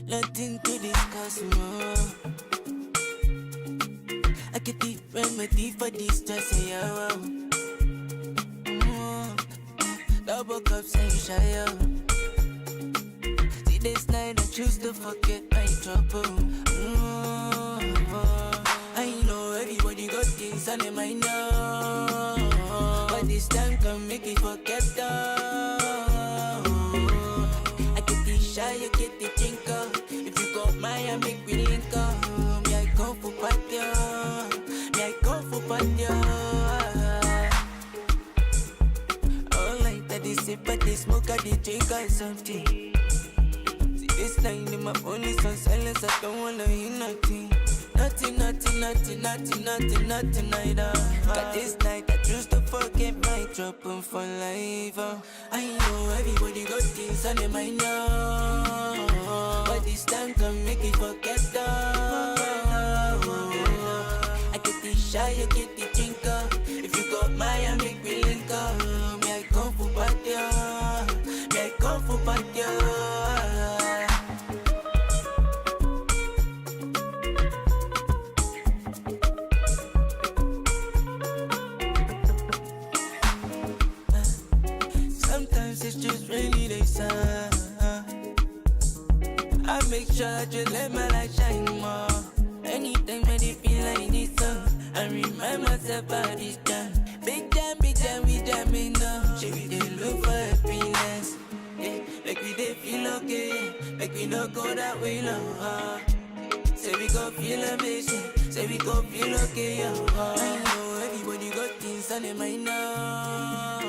Nothing to discuss more. I get the remedy for this stress, yeah, wow. Double cups ain't shy, yo. See this night I choose to forget my trouble. I know everybody got things on their mind now, but this time can make it forget though. I get the shy, you get the drinker. If you got mine, I make me link up. Me I go for party, me I go for party. All night I dey sip, I dey smoke, I dey drink or something. See this night in my phone is on silence, I don't wanna hear nothing. Nothing, neither. Got this night, I choose to forget my trouble for life. I know everybody got things on their mind now, but this time can make it forget though. I get the shy, you get the drinker. If you got mine, I make me link up. Me I come for party, me I come for party. It's just rainy days, I make sure I just let my light shine more. Anytime when it feel like this, I remind myself about this time. Big jam, we jamming now. Should we dey look for happiness? Yeah, like we dey feel okay, like we no go that way now. Say we gon' feel amazing, say we gon' feel okay, yeah. I know everybody got things on their mind now,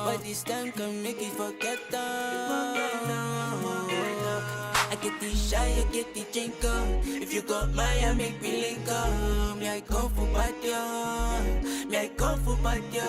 but this time can make it forget I get the shy, you get the drinker. If you got mine, I make me link up. Me I come for party, me I come for party.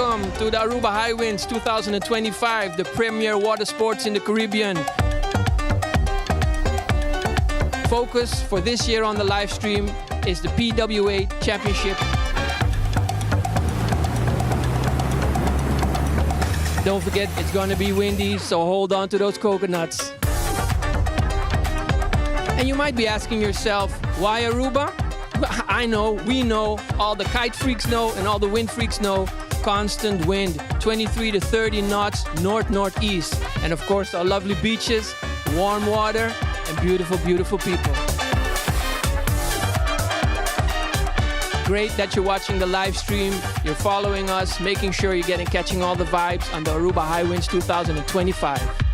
welcome to the Aruba Hi-Winds 2025, the premier water sports in the Caribbean. Focus for this year on the live stream is the PWA Championship. Don't forget, it's going to be windy, so hold on to those coconuts. And you might be asking yourself, why Aruba? I know, we know, all the kite freaks know, and all the wind freaks know. Constant wind, 23 to 30 knots, north-northeast. And of course, our lovely beaches, warm water, and beautiful, beautiful people. Great that you're watching the live stream, you're following us, making sure you're catching all the vibes on the Aruba Hi-Winds 2025.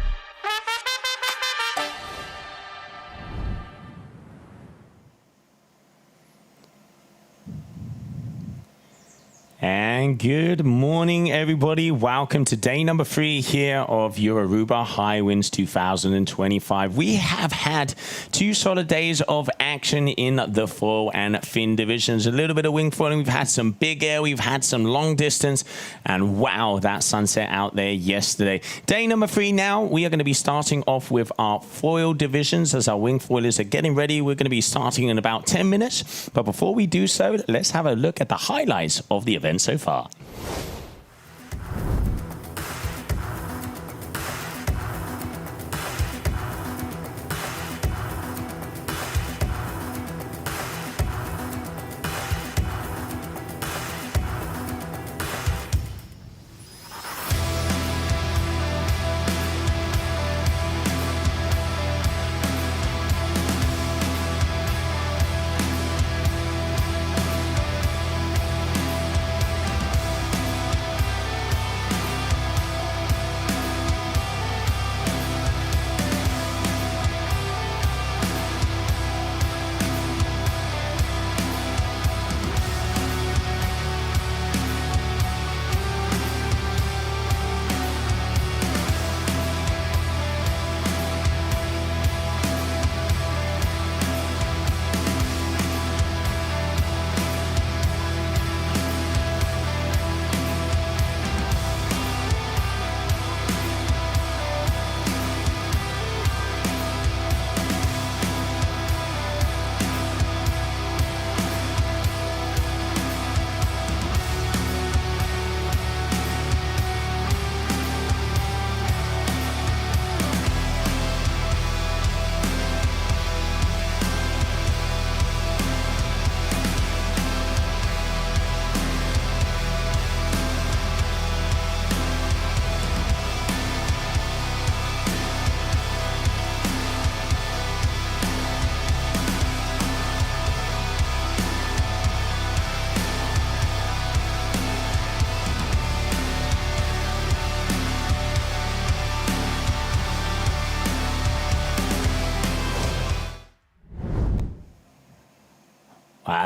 And good morning, everybody. Welcome to day number 3 here of your Aruba Hi-Winds 2025. We have had 2 solid days of action in the foil and fin divisions. A little bit of wing foiling. We've had some big air. We've had some long distance. And wow, that sunset out there yesterday. Day number 3 now. We are going to be starting off with our foil divisions as our wing foilers are getting ready. We're going to be starting in about 10 minutes. But before we do so, let's have a look at the highlights of the event so far.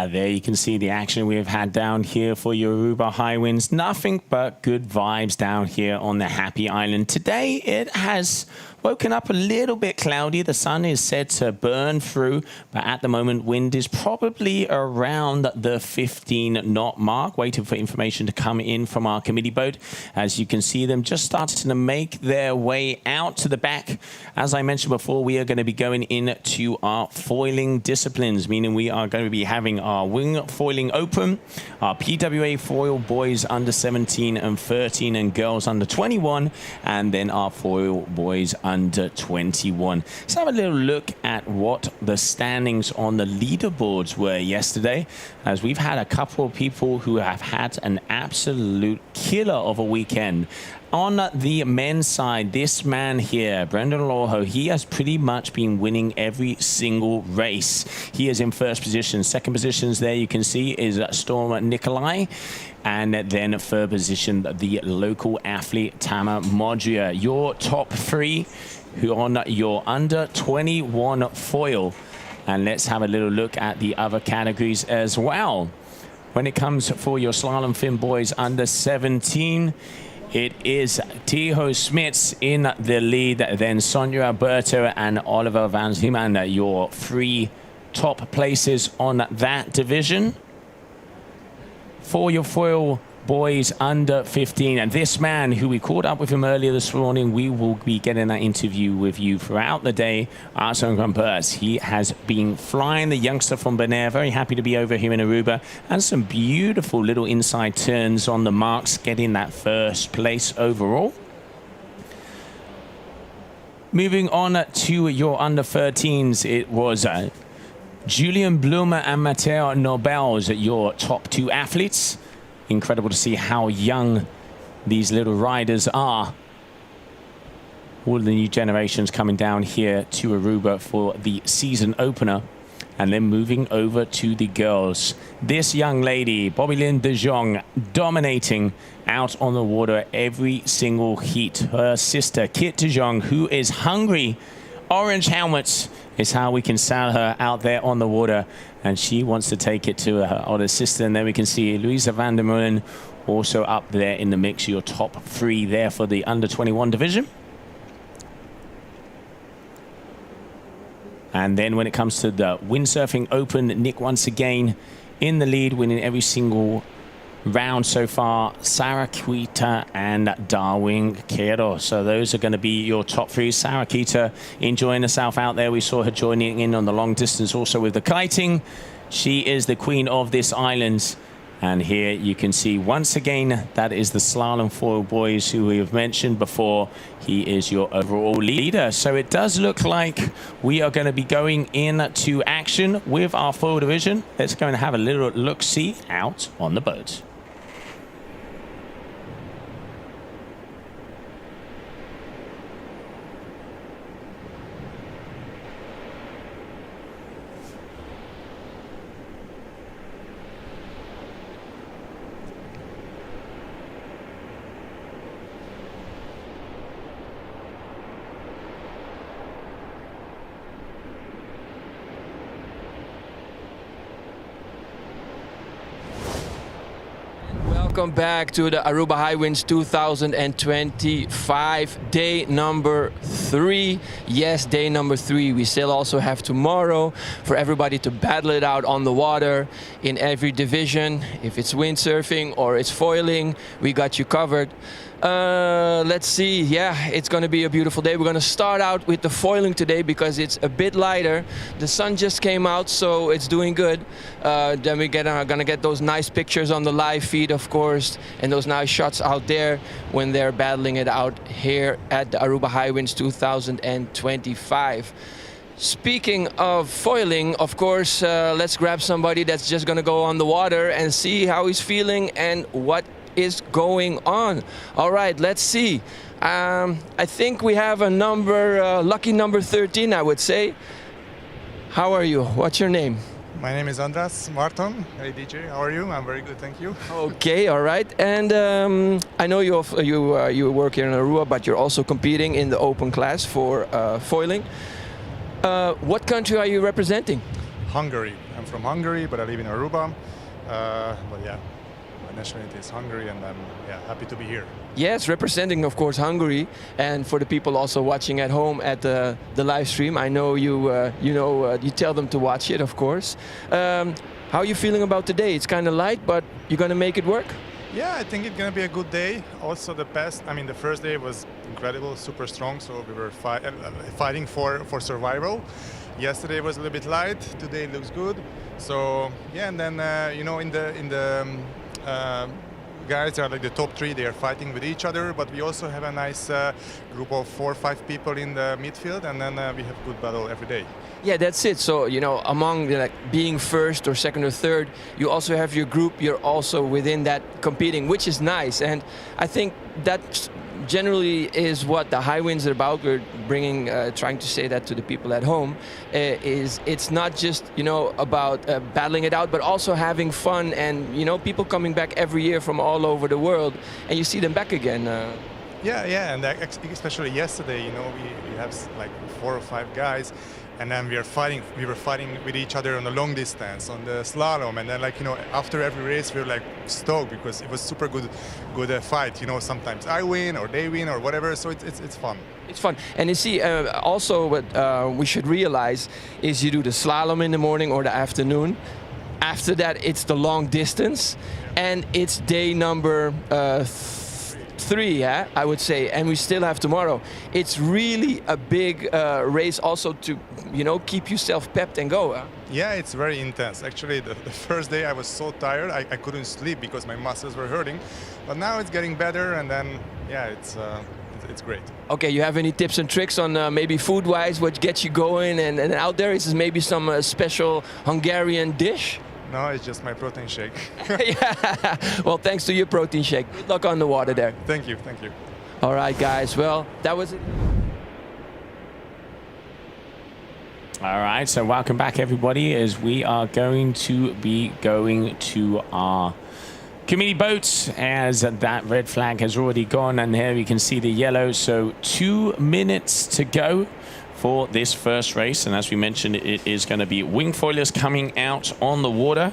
There you can see the action we have had down here for your Aruba Hi-Winds. Nothing but good vibes down here on the Happy Island. Today it has woken up a little bit cloudy. The sun is set to burn through, but at the moment wind is probably around the 15 knot mark, waiting for information to come in from our committee boat. As you can see them just starting to make their way out to the back. As I mentioned before, we are going to be going into our foiling disciplines, meaning we are going to be having our wing foiling open, our PWA foil boys under 17 and 13 and girls under 21, and then our foil boys under 21. Let's have a little look at what the standings on the leaderboards were yesterday, as we've had a couple of people who have had an absolute killer of a weekend. On the men's side, this man here, Brendan Lawho, he has pretty much been winning every single race. He is in first position. Second positions there you can see is Storm Nikolai. And then third position, the local athlete, Tama Modria. Your top 3 who on your under 21 foil. And let's have a little look at the other categories as well. When it comes for your slalom fin boys under 17, it is Tiho Smits in the lead, then Sonia Alberto and Oliver Van Zieman, your 3 top places on that division. For your foil boys under 15. And this man, who we caught up with him earlier this morning, we will be getting that interview with you throughout the day. Arsene Grumpers, he has been flying, the youngster from Bonaire. Very happy to be over here in Aruba. And some beautiful little inside turns on the marks, getting that first place overall. Moving on to your under 13s, it was Julian Blumer and Matteo Nobels, your top two athletes. Incredible to see how young these little riders are. All the new generations coming down here to Aruba for the season opener. And then moving over to the girls. This young lady, Bobby-Lynn de Jong, dominating out on the water every single heat. Her sister, Kit de Jong, who is hungry. Orange helmets is how we can sail her out there on the water. And she wants to take it to her older sister. And then we can see Louisa van der Meulen also up there in the mix. Your top three there for the under 21 division. And then when it comes to the windsurfing open, Nick once again in the lead, winning every single round so far. Sarah Kuita and Darwin Quero. So those are going to be your top three. Sarah Kuita enjoying herself out there. We saw her joining in on the long distance also with the kiting. She is the queen of this island. And here you can see once again, that is the slalom foil boys who we have mentioned before. He is your overall leader. So it does look like we are going to be going into action with our foil division. Let's go and have a little look-see out on the boat. Welcome back to the Aruba Hi-Winds 2025, day number 3. Yes, day number 3. We still also have tomorrow for everybody to battle it out on the water in every division. If it's windsurfing or it's foiling, we got you covered. Let's see. Yeah, it's going to be a beautiful day. We're going to start out with the foiling today because it's a bit lighter. The sun just came out, so it's doing good. Then we're going to get those nice pictures on the live feed, of course, and those nice shots out there when they're battling it out here at the Aruba Hi-Winds 2025. Speaking of foiling, of course, let's grab somebody that's just going to go on the water and see how he's feeling and what is going on. All right, let's see. I think we have a number, lucky number 13, I would say. How are you? What's your name? My name is Andras Marton. Hey DJ, how are you? I'm very good, thank you. Okay, all right. And I know you work here in Aruba, but you're also competing in the open class for foiling. What country are you representing? Hungary. I'm from Hungary, but I live in Aruba. But yeah, my nationality is Hungary, and I'm happy to be here. Yes, representing, of course, Hungary, and for the people also watching at home at the live stream, I know you tell them to watch it, of course. How are you feeling about today? It's kind of light, but you're going to make it work? Yeah, I think it's going to be a good day. Also, the first day was incredible, super strong, so we were fighting for survival. Yesterday was a little bit light. Today looks good. So yeah, and then in the guys are like the top 3. They are fighting with each other, but we also have a nice group of 4 or 5 people in the midfield, and then we have good battle every day. Yeah, that's it. So among being first or second or third, you also have your group. You're also within that competing, which is nice. And I think that generally is what the Hi-Winds are about. We're trying to say that to the people at home. It's not just about battling it out, but also having fun, and people coming back every year from all over the world, and you see them back again. Yeah, and especially yesterday, we have like 4 or 5 guys. And then we were fighting with each other on the long distance, on the slalom, and then after every race we were like stoked because it was super good fight. Sometimes I win or they win or whatever, so it's fun. It's fun. And you see, also what we should realize is you do the slalom in the morning or the afternoon. After that, it's the long distance, and it's day number 3, yeah, I would say, and we still have tomorrow. It's really a big race also to, you know, keep yourself pepped and go. Huh? Yeah, it's very intense. Actually, the first day I was so tired, I couldn't sleep because my muscles were hurting. But now it's getting better, and then, yeah, it's great. Okay, you have any tips and tricks on maybe food-wise, what gets you going and out there? Is this maybe some special Hungarian dish? No, it's just my protein shake. Yeah. Well, thanks to your protein shake. Good luck on the water there. Thank you, thank you. All right, guys. Well, that was it. All right, so welcome back, everybody, as we are going to be going to our committee boats, as that red flag has already gone, and here we can see the yellow. So 2 minutes to go for this first race, and as we mentioned, it is going to be wing foilers coming out on the water,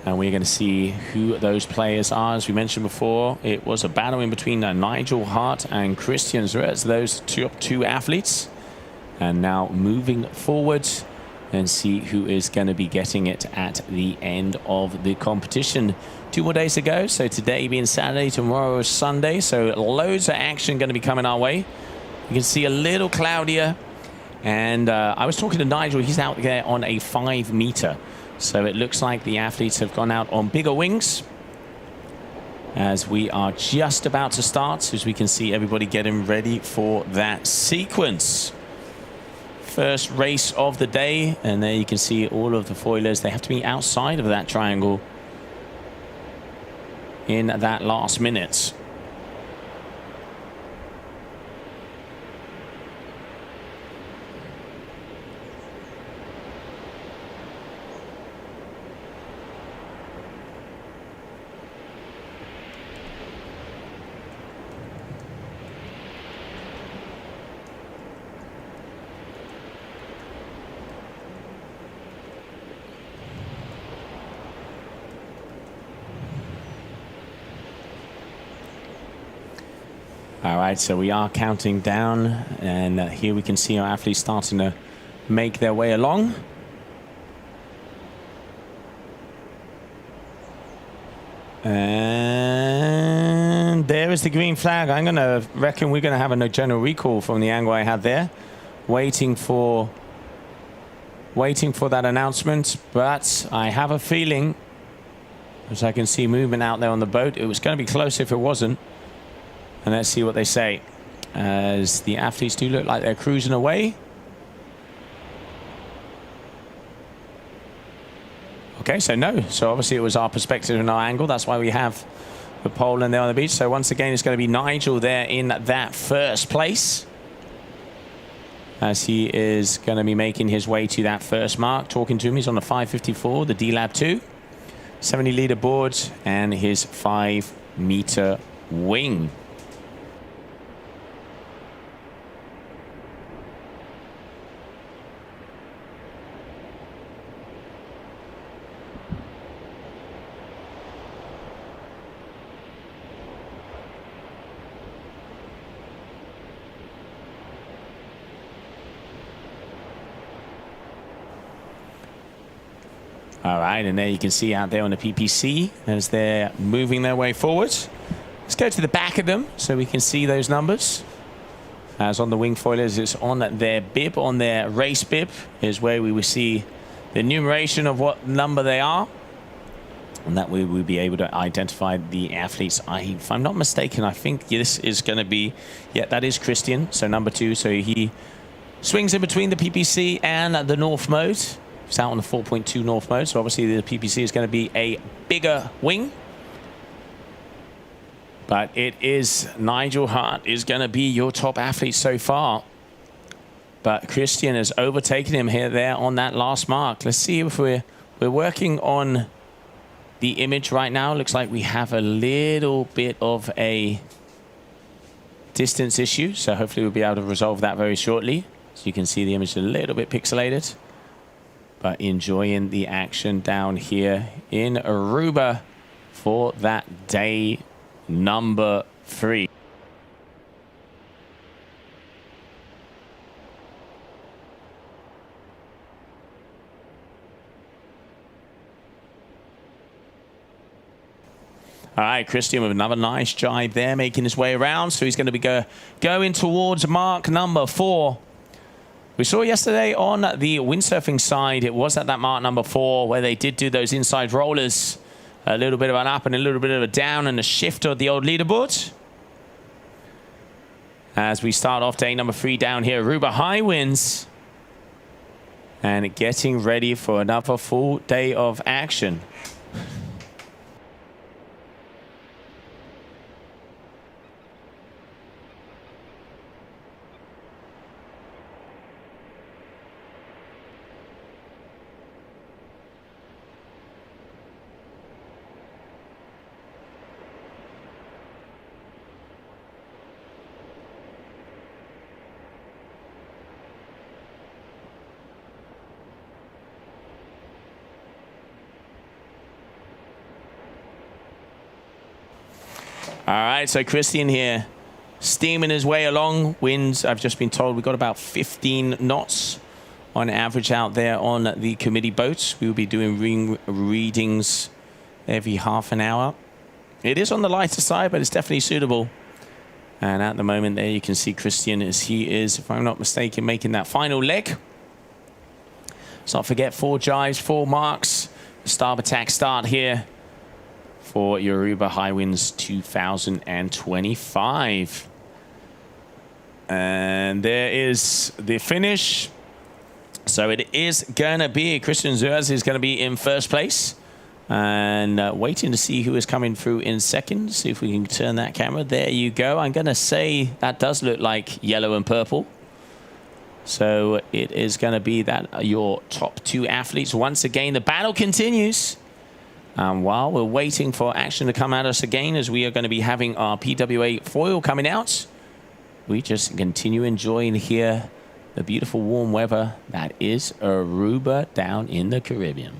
and we're going to see who those players are. As we mentioned before, it was a battle in between Nigel Hart and Christian Zretz, those two athletes, and now moving forward and see who is going to be getting it at the end of the competition. 2 more days to go, so today being Saturday, tomorrow is Sunday, so loads of action going to be coming our way. You can see a little cloudier, and I was talking to Nigel. He's out there on a 5 meter, so it looks like the athletes have gone out on bigger wings as we are just about to start, as we can see everybody getting ready for that sequence. First race of the day, and there you can see all of the foilers. They have to be outside of that triangle in that last minute. All right, so we are counting down, and here we can see our athletes starting to make their way along. And there is the green flag. I'm going to reckon we're going to have a general recall from the angle I had there, waiting for that announcement. But I have a feeling, as I can see movement out there on the boat, it was going to be close if it wasn't. And let's see what they say, as the athletes do look like they're cruising away. Okay, so no. So obviously it was our perspective and our angle. That's why we have the pole and there on the beach. So once again, it's going to be Nigel there in that first place, as he is going to be making his way to that first mark. Talking to him, he's on the 554, the D-Lab 2, 70 leaderboard, and his 5 meter wing. All right, and there you can see out there on the PPC as they're moving their way forward. Let's go to the back of them so we can see those numbers. As on the wing foilers, it's on their bib, on their race bib, is where we will see the enumeration of what number they are. And that way we'll be able to identify the athletes. If I'm not mistaken, I think this is going to be, yeah, that is Christian, so number 2. So he swings in between the PPC and the North mode. It's out on the 4.2 North mode, so obviously the PPC is going to be a bigger wing. But it is Nigel Hart is going to be your top athlete so far. But Christian has overtaken him there on that last mark. Let's see if we're working on the image right now. Looks like we have a little bit of a distance issue, so hopefully we'll be able to resolve that very shortly. So you can see the image a little bit pixelated. But enjoying the action down here in Aruba for that day number 3. All right, Christian with another nice jibe there, making his way around. So he's going to be going towards mark number 4. We saw yesterday on the windsurfing side, it was at that mark number 4 where they did do those inside rollers. A little bit of an up and a little bit of a down and a shift of the old leaderboard. As we start off day number 3 down here, Aruba Hi-Winds. And getting ready for another full day of action. All right, so Christian here, steaming his way along. Winds, I've just been told, we've got about 15 knots on average out there on the committee boats. We will be doing readings every half an hour. It is on the lighter side, but it's definitely suitable. And at the moment there, you can see Christian as he is, if I'm not mistaken, making that final leg. Let's not forget 4 jives, 4 marks. Starboard tack start here for your Aruba Hi-Winds 2025. And there is the finish. So it is going to be Christian Zuers is going to be in first place. And waiting to see who is coming through in second. See if we can turn that camera. There you go. I'm going to say that does look like yellow and purple. So it is going to be that your top 2 athletes. Once again, the battle continues. While we're waiting for action to come at us again, as we are going to be having our PWA foil coming out, we just continue enjoying here the beautiful warm weather that is Aruba down in the Caribbean.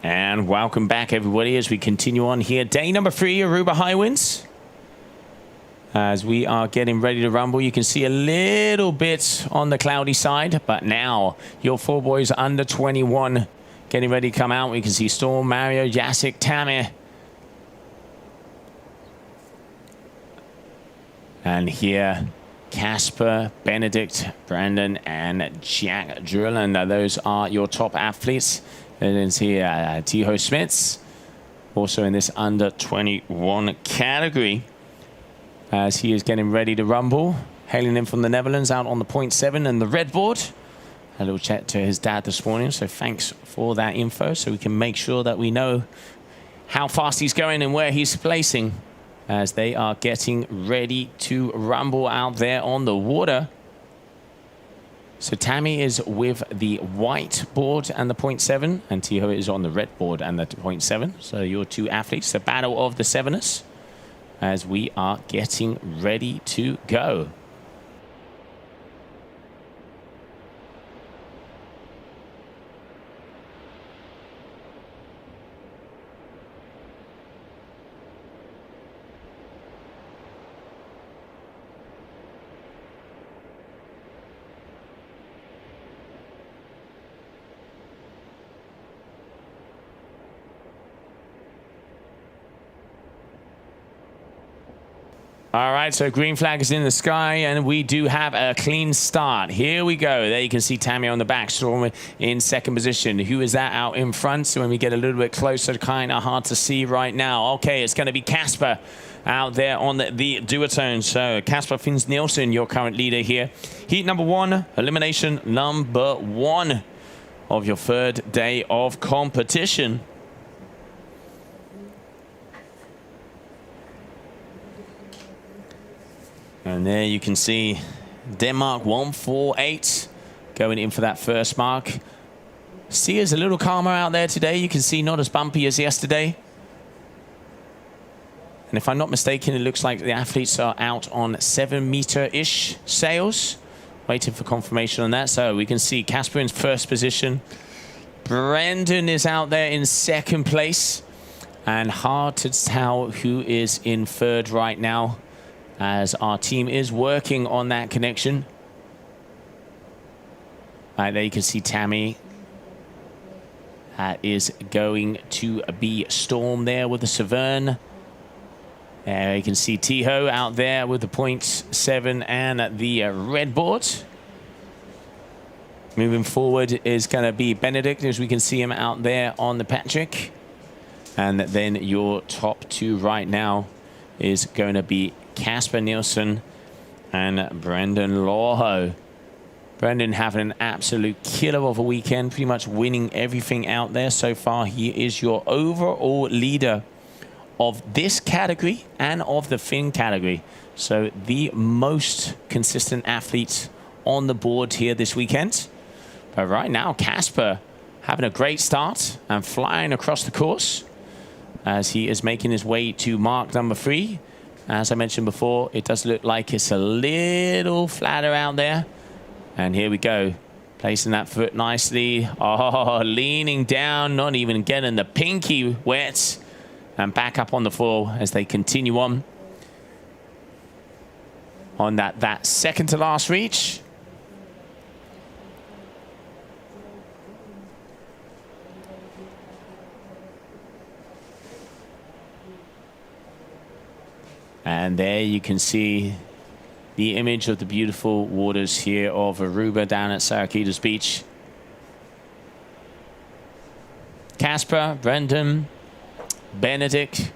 And welcome back, everybody, as we continue on here. Day number 3, Aruba Hi-Winds. As we are getting ready to rumble, you can see a little bit on the cloudy side, but now your 4 boys under 21 getting ready to come out. We can see Storm, Mario, Jacek, Tammy. And here, Casper, Benedict, Brandon, and Jack Drilland. Those are your top athletes. And then see Tiho Smits, also in this under 21 category, as he is getting ready to rumble. Hailing in from the Netherlands, out on the 0.7 and the red board. A little chat to his dad this morning, so thanks for that info, so we can make sure that we know how fast he's going and where he's placing, as they are getting ready to rumble out there on the water. So Tammy is with the white board and the 0.7, and Tiho is on the red board and the 0.7. So your 2 athletes, the battle of the 7ers, as we are getting ready to go. All right, so green flag is in the sky, and we do have a clean start. Here we go. There you can see Tammy on the back, Storm in second position. Who is that out in front? So when we get a little bit closer, kind of hard to see right now. Okay, it's going to be Casper out there on the duotone. So Casper Finns Nielsen, your current leader here. Heat number 1, elimination number 1 of your 3rd day of competition. And there you can see Denmark 148 going in for that first mark. Sea is a little calmer out there today. You can see not as bumpy as yesterday. And if I'm not mistaken, it looks like the athletes are out on 7-meter-ish sails. Waiting for confirmation on that. So we can see Casper in first position. Brendan is out there in second place. And hard to tell who is in third right now, as our team is working on that connection. Right there you can see Tammy. That is going to be Storm there with the Severn. There you can see Tiho out there with the 0.7 and the red board. Moving forward is going to be Benedict, as we can see him out there on the Patrick. And then your top two right now is going to be Casper Nielsen and Brendan Lawho. Brendan having an absolute killer of a weekend, pretty much winning everything out there so far. He is your overall leader of this category and of the fin category. So the most consistent athlete on the board here this weekend. But right now, Casper having a great start and flying across the course as he is making his way to mark number 3. As I mentioned before, it does look like it's a little flatter out there. And here we go, placing that foot nicely. Oh, leaning down, not even getting the pinky wet. And back up on the floor as they continue on that second to last reach. And there you can see the image of the beautiful waters here of Aruba down at Sarakitas Beach. Casper, Brendan, Benedict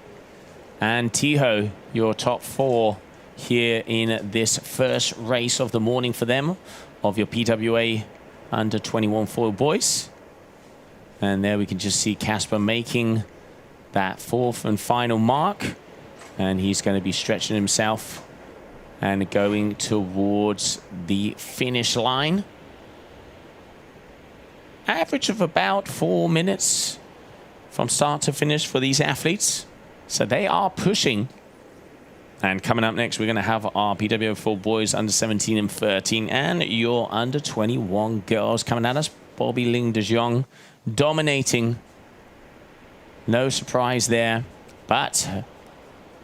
and Tiho, your top 4 here in this first race of the morning for them, of your PWA under 21 foil boys. And there we can just see Casper making that 4th and final mark. And he's going to be stretching himself and going towards the finish line. Average of about 4 minutes from start to finish for these athletes. So they are pushing. And coming up next, we're going to have our PWO4 boys under 17 and 13 and your under 21 girls coming at us. Bobby Ling de Jong dominating. No surprise there. But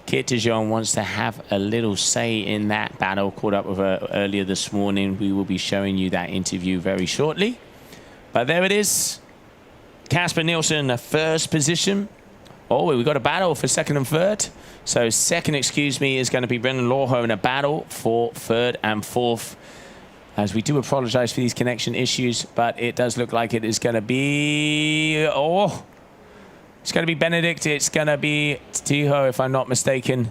Kit de Jong wants to have a little say in that battle. Caught up with her earlier this morning. We will be showing you that interview very shortly. But there it is. Casper Nielsen, first position. Oh, we've got a battle for second and third. So second, excuse me, is going to be Brendan Lawho in a battle for third and fourth. As we do apologize for these connection issues, but it does look like it is going to be... Oh, it's going to be Benedict. It's going to be Tiho, if I'm not mistaken.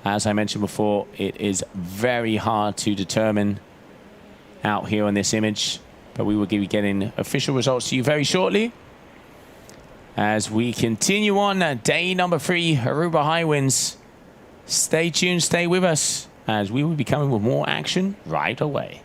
As I mentioned before, it is very hard to determine out here on this image. But we will be getting official results to you very shortly. As we continue on day number 3, Aruba Hi-Winds. Stay tuned, stay with us, as we will be coming with more action right away.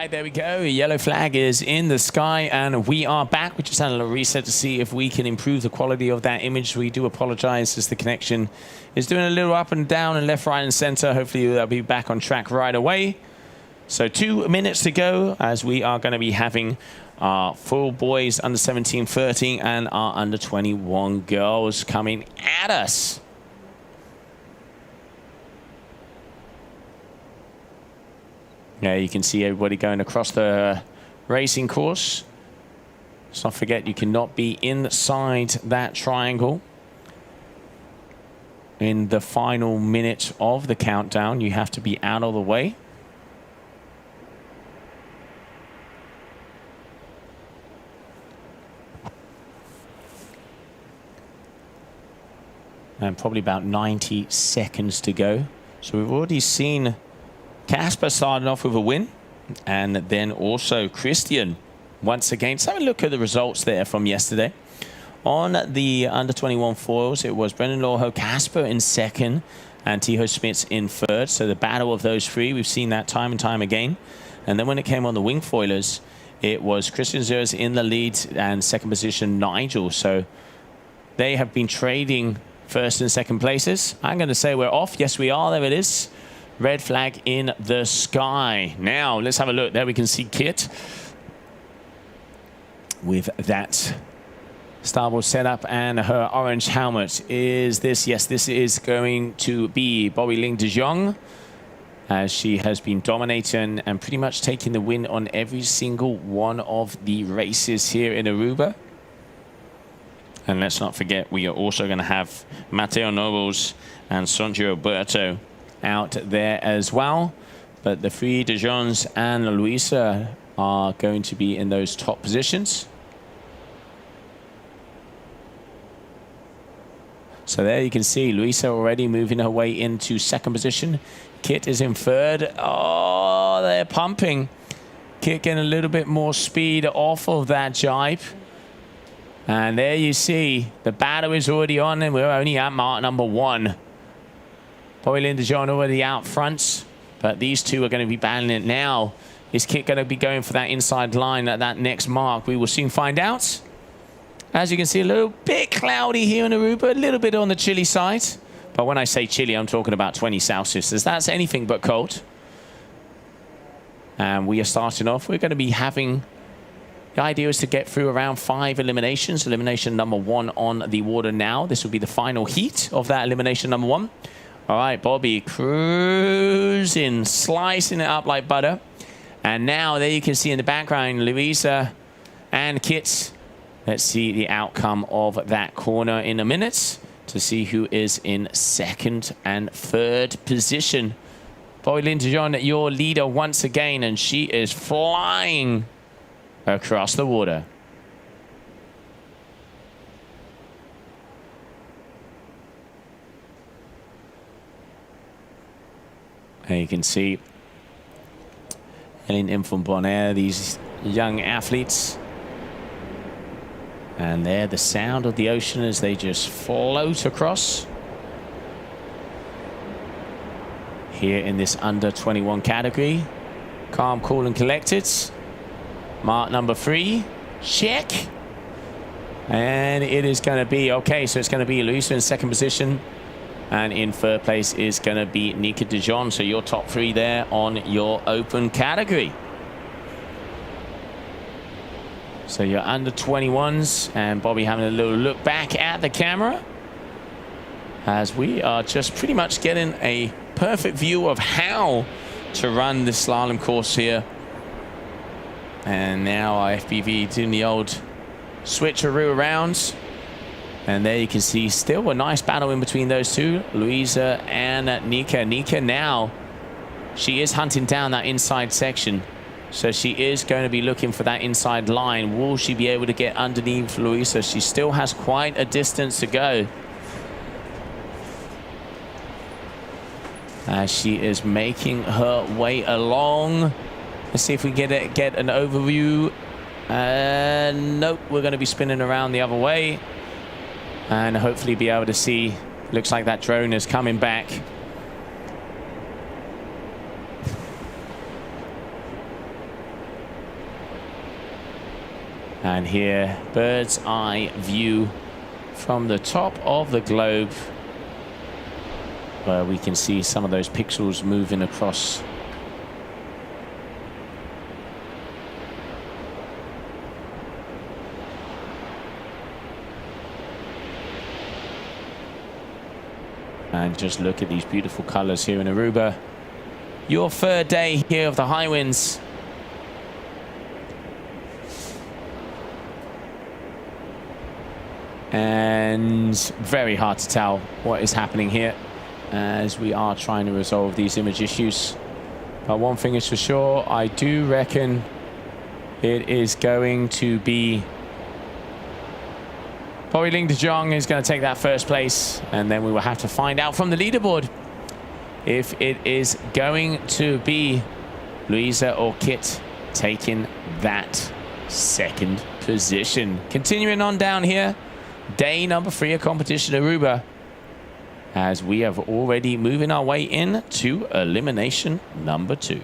right, there we go. Yellow flag is in the sky, and we are back. We just had a little reset to see if we can improve the quality of that image. We do apologize as the connection is doing a little up and down and left, right, and center. Hopefully, they'll be back on track right away. So 2 minutes to go as we are going to be having our full boys under 17, 13, and our under 21 girls coming at us. Yeah, you can see everybody going across the racing course. Let's not forget, you cannot be inside that triangle in the final minute of the countdown. You have to be out of the way. And probably about 90 seconds to go. So we've already seen Casper started off with a win, and then also Christian once again. Let's have a look at the results there from yesterday. On the under 21 foils, it was Brendan Lawho, Casper in second, and Tiho Smits in third. So the battle of those three, we've seen that time and time again. And then when it came on the wing foilers, it was Christian Zers in the lead and second position Nigel. So they have been trading first and second places. I'm going to say we're off. Yes, we are. There it is. Red flag in the sky. Now, let's have a look. There we can see Kit with that starboard setup and her orange helmet. Is this? Yes, this is going to be Bobby Ling de Jong, as she has been dominating and pretty much taking the win on every single one of the races here in Aruba. And let's not forget, we are also going to have Matteo Nobles and Sergio Roberto out there as well. But the three De Jongs and Luisa are going to be in those top positions. So there you can see Luisa already moving her way into second position. Kit is in third. Oh, they're pumping. Kit getting a little bit more speed off of that jibe. And there you see the battle is already on, and we're only at mark number 1. Bobby Ling de Jong already out front, but these two are going to be battling it now. Is Kit going to be going for that inside line at that next mark? We will soon find out. As you can see, a little bit cloudy here in Aruba, a little bit on the chilly side. But when I say chilly, I'm talking about 20 Celsius. That's anything but cold. And we are starting off. We're going to be having... The idea is to get through around 5 eliminations. Elimination number 1 on the water now. This will be the final heat of that elimination number 1. All right, Bobby cruising, slicing it up like butter. And now there you can see in the background, Louisa and Kit. Let's see the outcome of that corner in a minute to see who is in second and third position. Bobby Ling de Jong, your leader once again, and she is flying across the water. And you can see heading in from Bonaire, these young athletes. And there, the sound of the ocean as they just float across. Here in this under 21 category. Calm, cool, and collected. Mark number 3. Check. And it is going to be, okay, so it's going to be Luisa in second position. And in third place is going to be Nika de Jong. So your top 3 there on your open category. So you're under 21s, and Bobby having a little look back at the camera as we are just pretty much getting a perfect view of how to run this slalom course here. And now IFBB doing the old switcheroo around. And there you can see still a nice battle in between those two, Luisa and Nika. Nika now, she is hunting down that inside section. So she is going to be looking for that inside line. Will she be able to get underneath Luisa? She still has quite a distance to go. As she is making her way along. Let's see if we get an overview. Nope, we're going to be spinning around the other way. And hopefully be able to see. Looks like that drone is coming back. And here, bird's eye view from the top of the globe, where we can see some of those pixels moving across. And just look at these beautiful colors here in Aruba. Your third day here of the Hi-Winds. And very hard to tell what is happening here as we are trying to resolve these image issues. But one thing is for sure, I do reckon it is going to be Bobby Ling De Jong is going to take that first place, and then we will have to find out from the leaderboard if it is going to be Louisa or Kit taking that second position. Continuing on down here, day number 3 of competition Aruba, as we have already moving our way in to elimination number 2.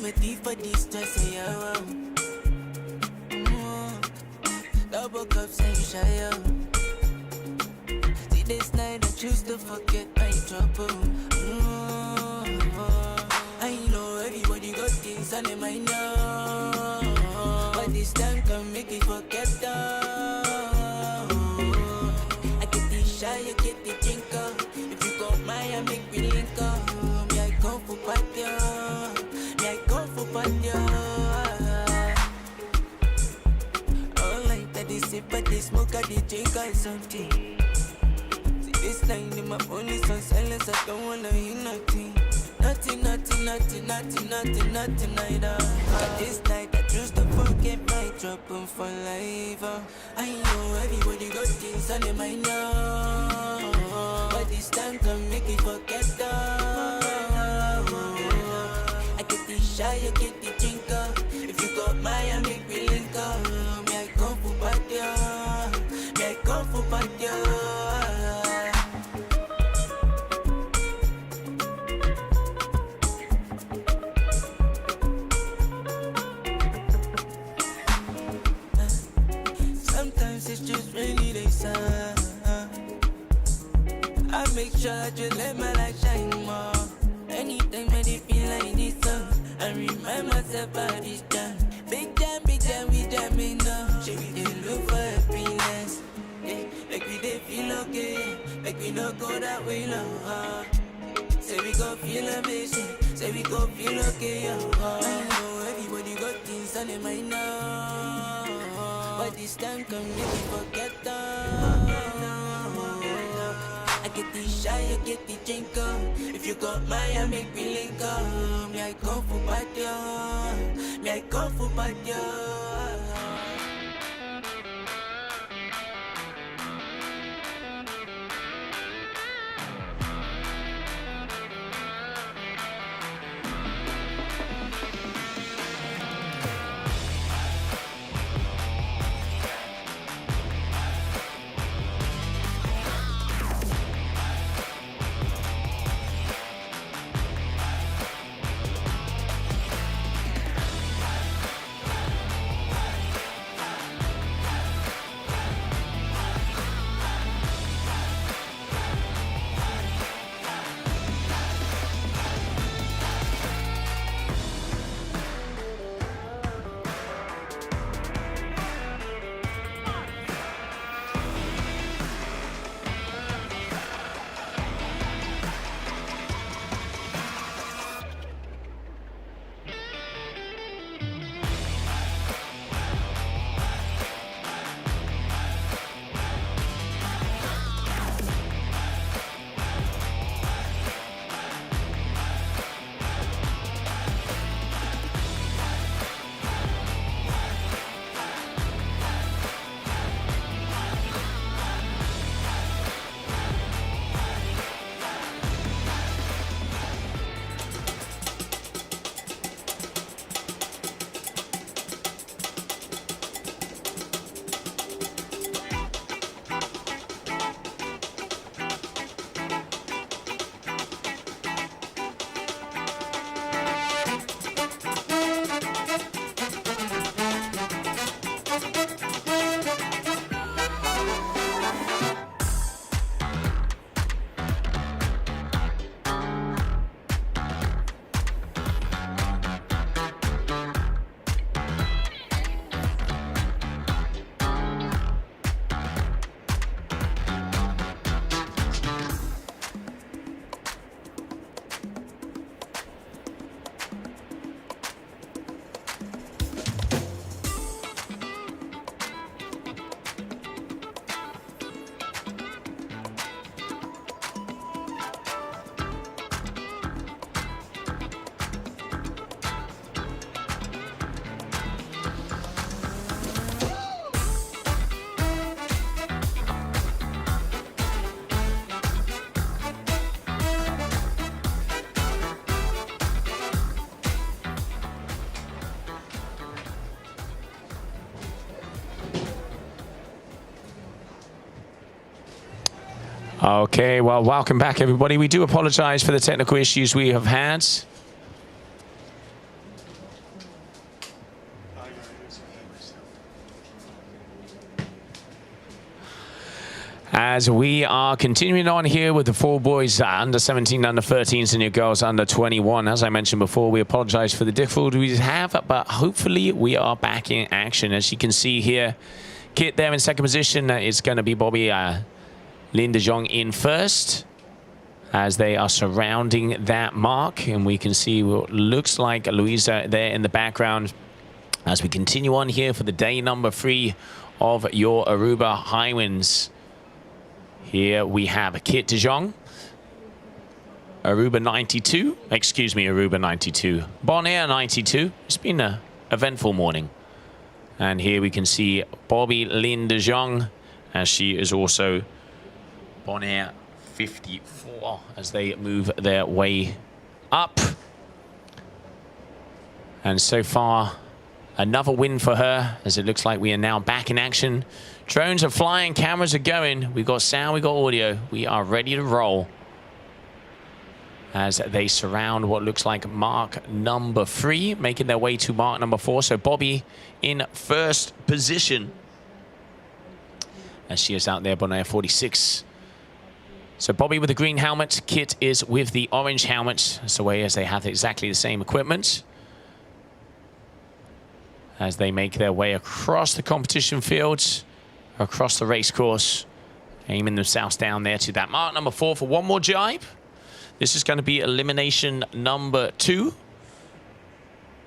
remedy for this stress, yeah. Double cups and shy out. See this night I choose to forget my trouble. I know everybody got things on their mind now, but this time can make it forget down. I get the shy, I get the drink up. If you got mine, I make me link up. Me I go for party, me I go for party. But they smoke, I they drink or something. See this time in my phone is on silence, I don't wanna hear nothing. Nothing, neither. But this night I choose to forget my trouble for life. I know everybody got things on their mind now, but this time can make it forget down. I get the shy, I get the drinker. If you got mine, I make me link up. Me I go for party, me I go for party. Sometimes it's just rainy days. I make sure I just let my light shine more. Anytime when they feel like this, I remind myself about this time. Big jam, we jamming now. Should we dey look for happiness? Yeah, like we dey feel okay, like we no go that way now. Say we go feel amazing, say we go feel okay, I know everybody got things on their mind now, but this time can make me forget that. I get the shy, I get the drinker. If you got mine, I make me link up. Me I go for party, me I go for party. Okay, well, welcome back, everybody. We do apologize for the technical issues we have had. As we are continuing on here with the four boys under 17, under 13s, and your girls under 21. As I mentioned before, we apologize for the difficulties we have, but hopefully we are back in action. As you can see here, Kit there in second position. It's going to be Bobby Lin de Jong in first, as they are surrounding that mark. And we can see what looks like Louisa there in the background as we continue on here for the day number 3 of your Aruba Hi-Winds. Here we have Kit de Jong, Aruba 92, excuse me, Aruba 92, Bonaire 92. It's been an eventful morning. And here we can see Bobby Lin de Jong, as she is also Bonaire 54, as they move their way up. And so far, another win for her, as it looks like we are now back in action. Drones are flying, cameras are going. We've got sound, we've got audio. We are ready to roll as they surround what looks like mark number 3, making their way to mark number 4. So Bobby in first position, as she is out there, Bonaire 46. So Bobby with the green helmet, Kit is with the orange helmet. That's the way, as they have exactly the same equipment, as they make their way across the competition fields, across the race course, aiming themselves down there to that mark number 4 for one more jibe. This is going to be elimination number 2.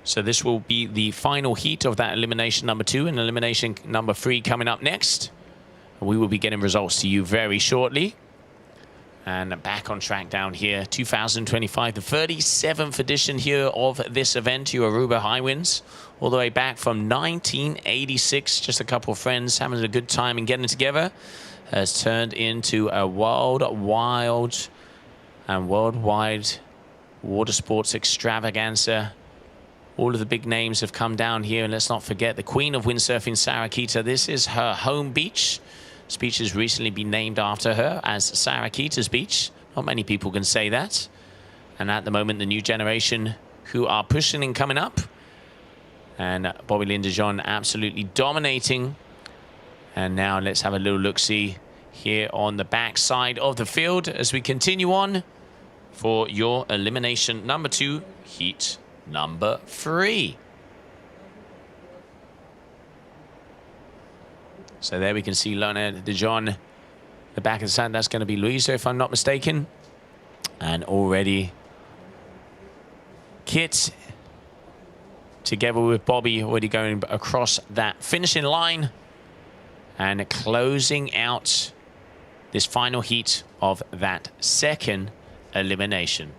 So this will be the final heat of that elimination number 2, and elimination number 3 coming up next. We will be getting results to you very shortly. And back on track down here, 2025, the 37th edition here of this event, your Aruba Hi-Winds, all the way back from 1986. Just a couple of friends having a good time and getting together, has turned into a worldwide water sports extravaganza. All of the big names have come down here, and let's not forget the queen of windsurfing, Sarah Kita. This is her home beach. This beach has recently been named after her as Sarah Kita's Beach. Not many people can say that. And at the moment, the new generation who are pushing and coming up. And Bobby Lin de Jong absolutely dominating. And now let's have a little look-see here on the back side of the field as we continue on for your elimination number 2, heat number 3. So there we can see Lona de Jong, the back of the sand. That's going to be Louisa, if I'm not mistaken. And already Kit, together with Bobby, already going across that finishing line and closing out this final heat of that second elimination.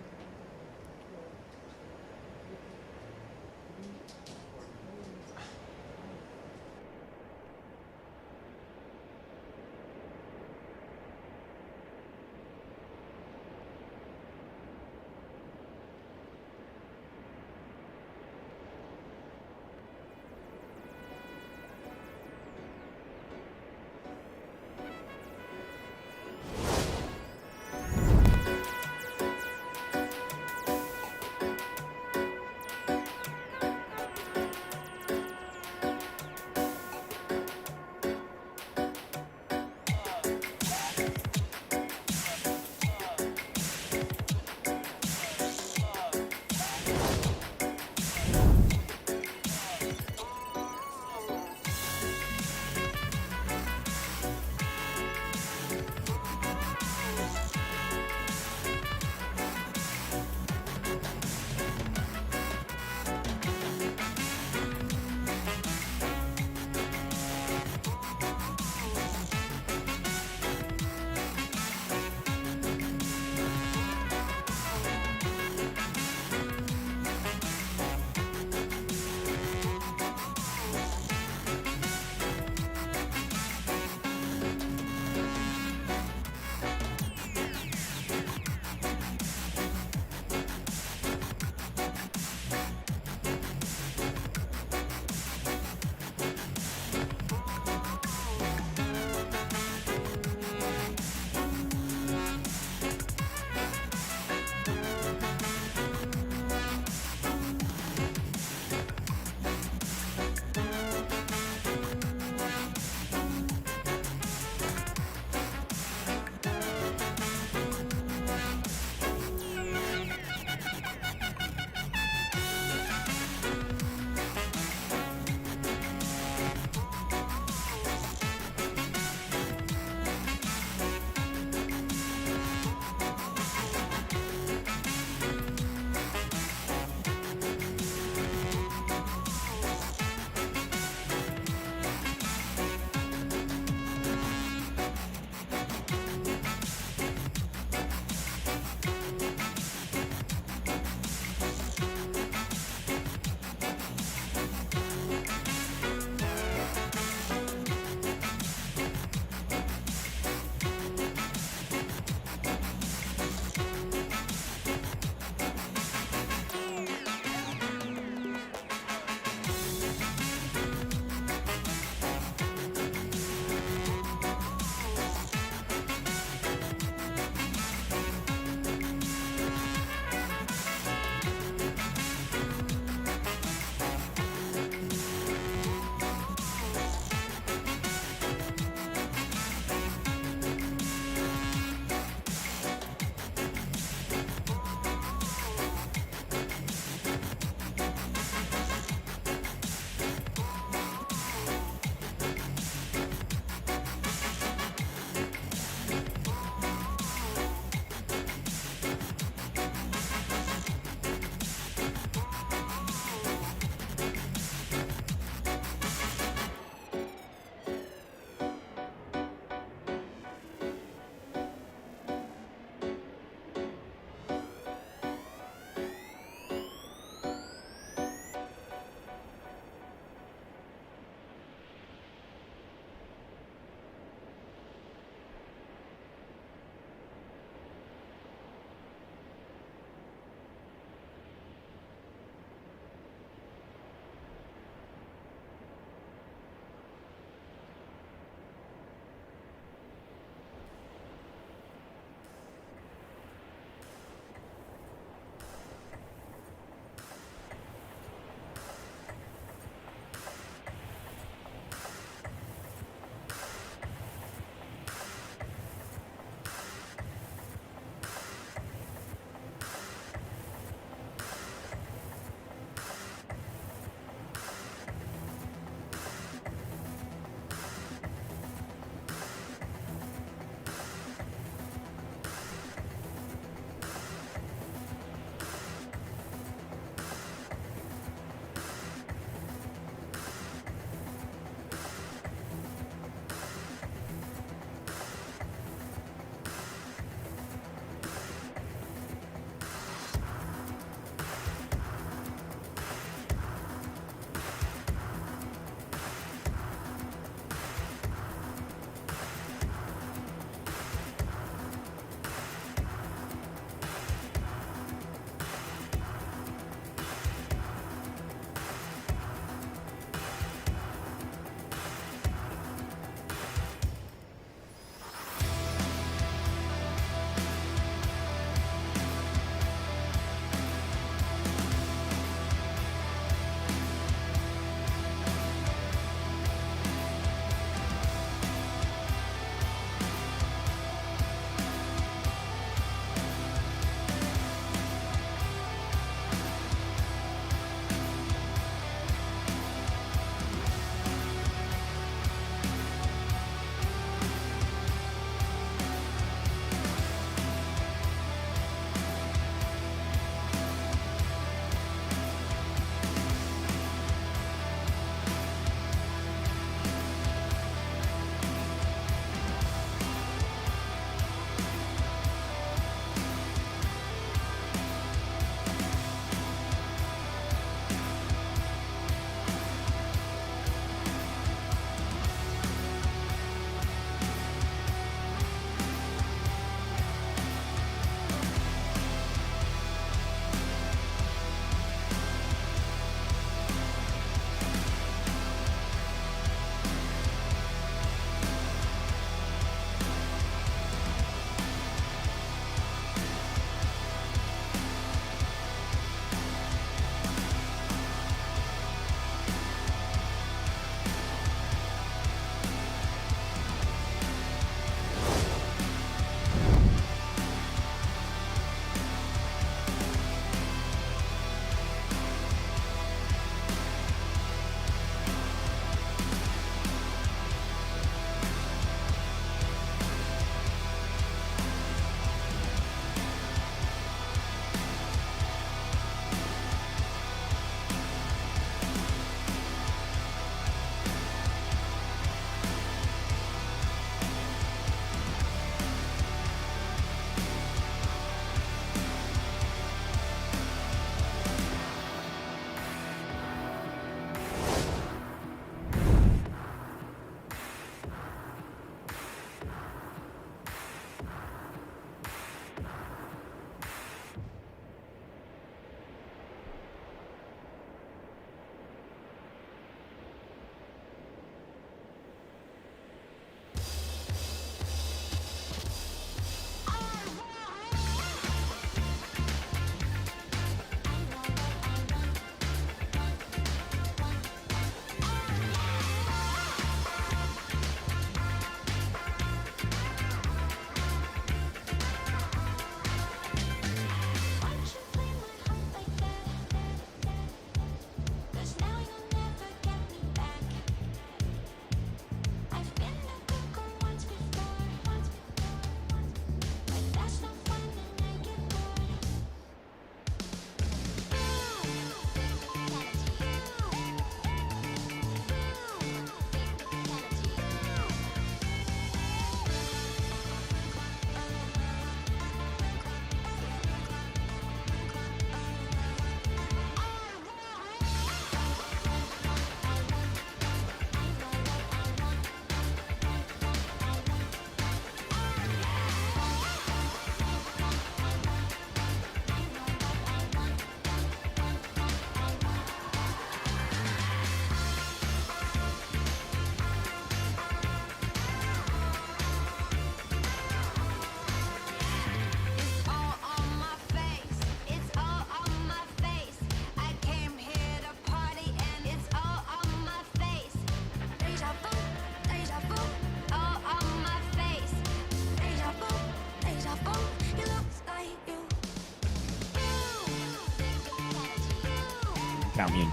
Count me in.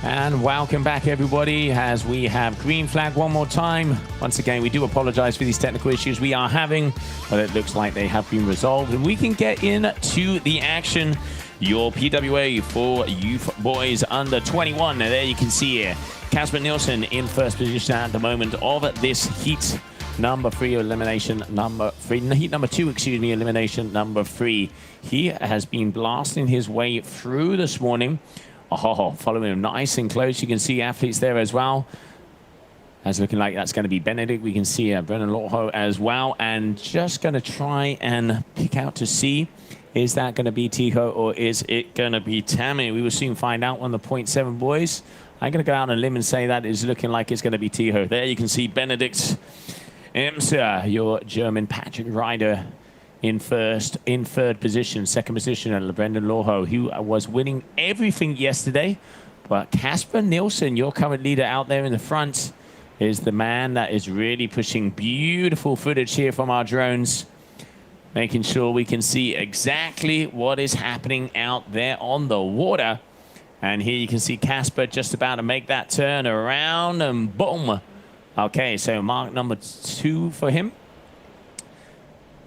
And welcome back, everybody, as we have green flag one more time. Once again, we do apologize for these technical issues we are having, but it looks like they have been resolved, and we can get into the action. Your PWA for youth boys under 21. Now, there you can see here, Casper Nielsen in first position at the moment of this heat number 3, elimination number 3, heat number 2, excuse me, elimination number 3. He has been blasting his way through this morning. Oh, following him nice and close. You can see athletes there as well. That's looking like that's going to be Benedict. We can see Brennan Lorho as well. And just going to try and pick out to see, is that going to be Tiho or is it going to be Tammy? We will soon find out on the 0.7 boys. I'm going to go out on a limb and say that is looking like it's going to be Tiho. There you can see Benedict Emser, your German Patrick rider, in third position. Second position, Brendan Lorho, who was winning everything yesterday. But Casper Nielsen, your current leader out there in the front, is the man that is really pushing beautiful footage here from our drones, making sure we can see exactly what is happening out there on the water. And here you can see Casper just about to make that turn around, and boom. Okay, so mark number 2 for him.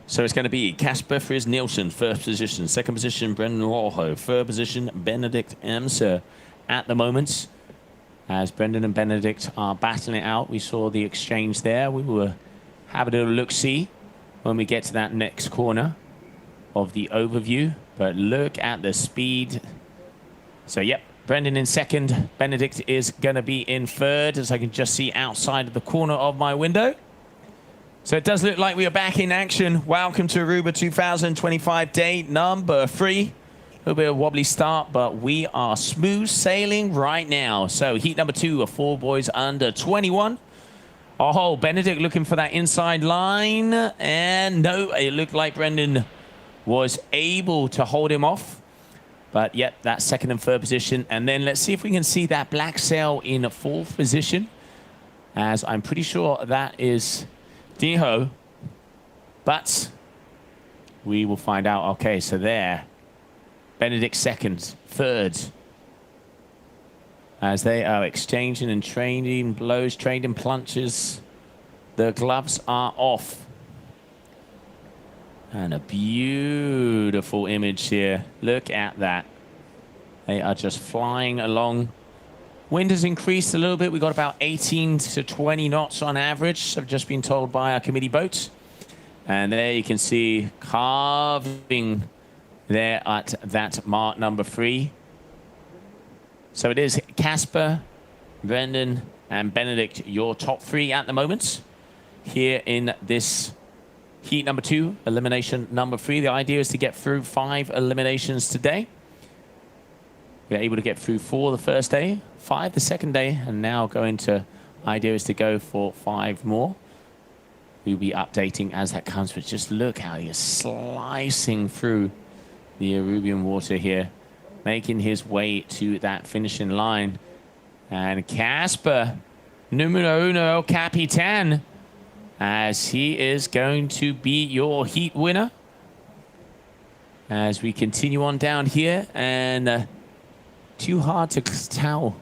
So it's going to be Casper Frizz Nielsen, first position. Second position, Brendan Lorho. Third position, Benedict Emser at the moment. As Brendan and Benedict are battling it out, we saw the exchange there. We will have a little look-see when we get to that next corner of the overview. But look at the speed. So, yep, Brendan in second. Benedict is going to be in third, as I can just see outside of the corner of my window. So it does look like we are back in action. Welcome to Aruba 2025 day number 3. A little bit of a wobbly start, but we are smooth sailing right now. So heat number 2 of 4 boys under 21. Oh, Benedict looking for that inside line. And no, it looked like Brendan was able to hold him off. But yet, that second and third position. And then let's see if we can see that black sail in 4th position, as I'm pretty sure that is Diho, but we will find out. Okay, so there, Benedict second, third, as they are exchanging and trading blows, trading plunges. The gloves are off. And a beautiful image here. Look at that. They are just flying along. Wind has increased a little bit. We got about 18 to 20 knots on average. I've just been told by our committee boats. And there you can see carving there at that mark number 3. So it is Casper, Brendan, and Benedict, your top 3 at the moment here in this heat number 2, elimination number 3. The idea is to get through 5 eliminations today. We're able to get through 4 the first day, 5 the second day, and now going to, idea is to go for 5 more. We'll be updating as that comes, but just look how he is slicing through the Arubian water here, making his way to that finishing line. And Casper, numero uno, Capitan, as he is going to be your heat winner. As we continue on down here, and too hard to tell,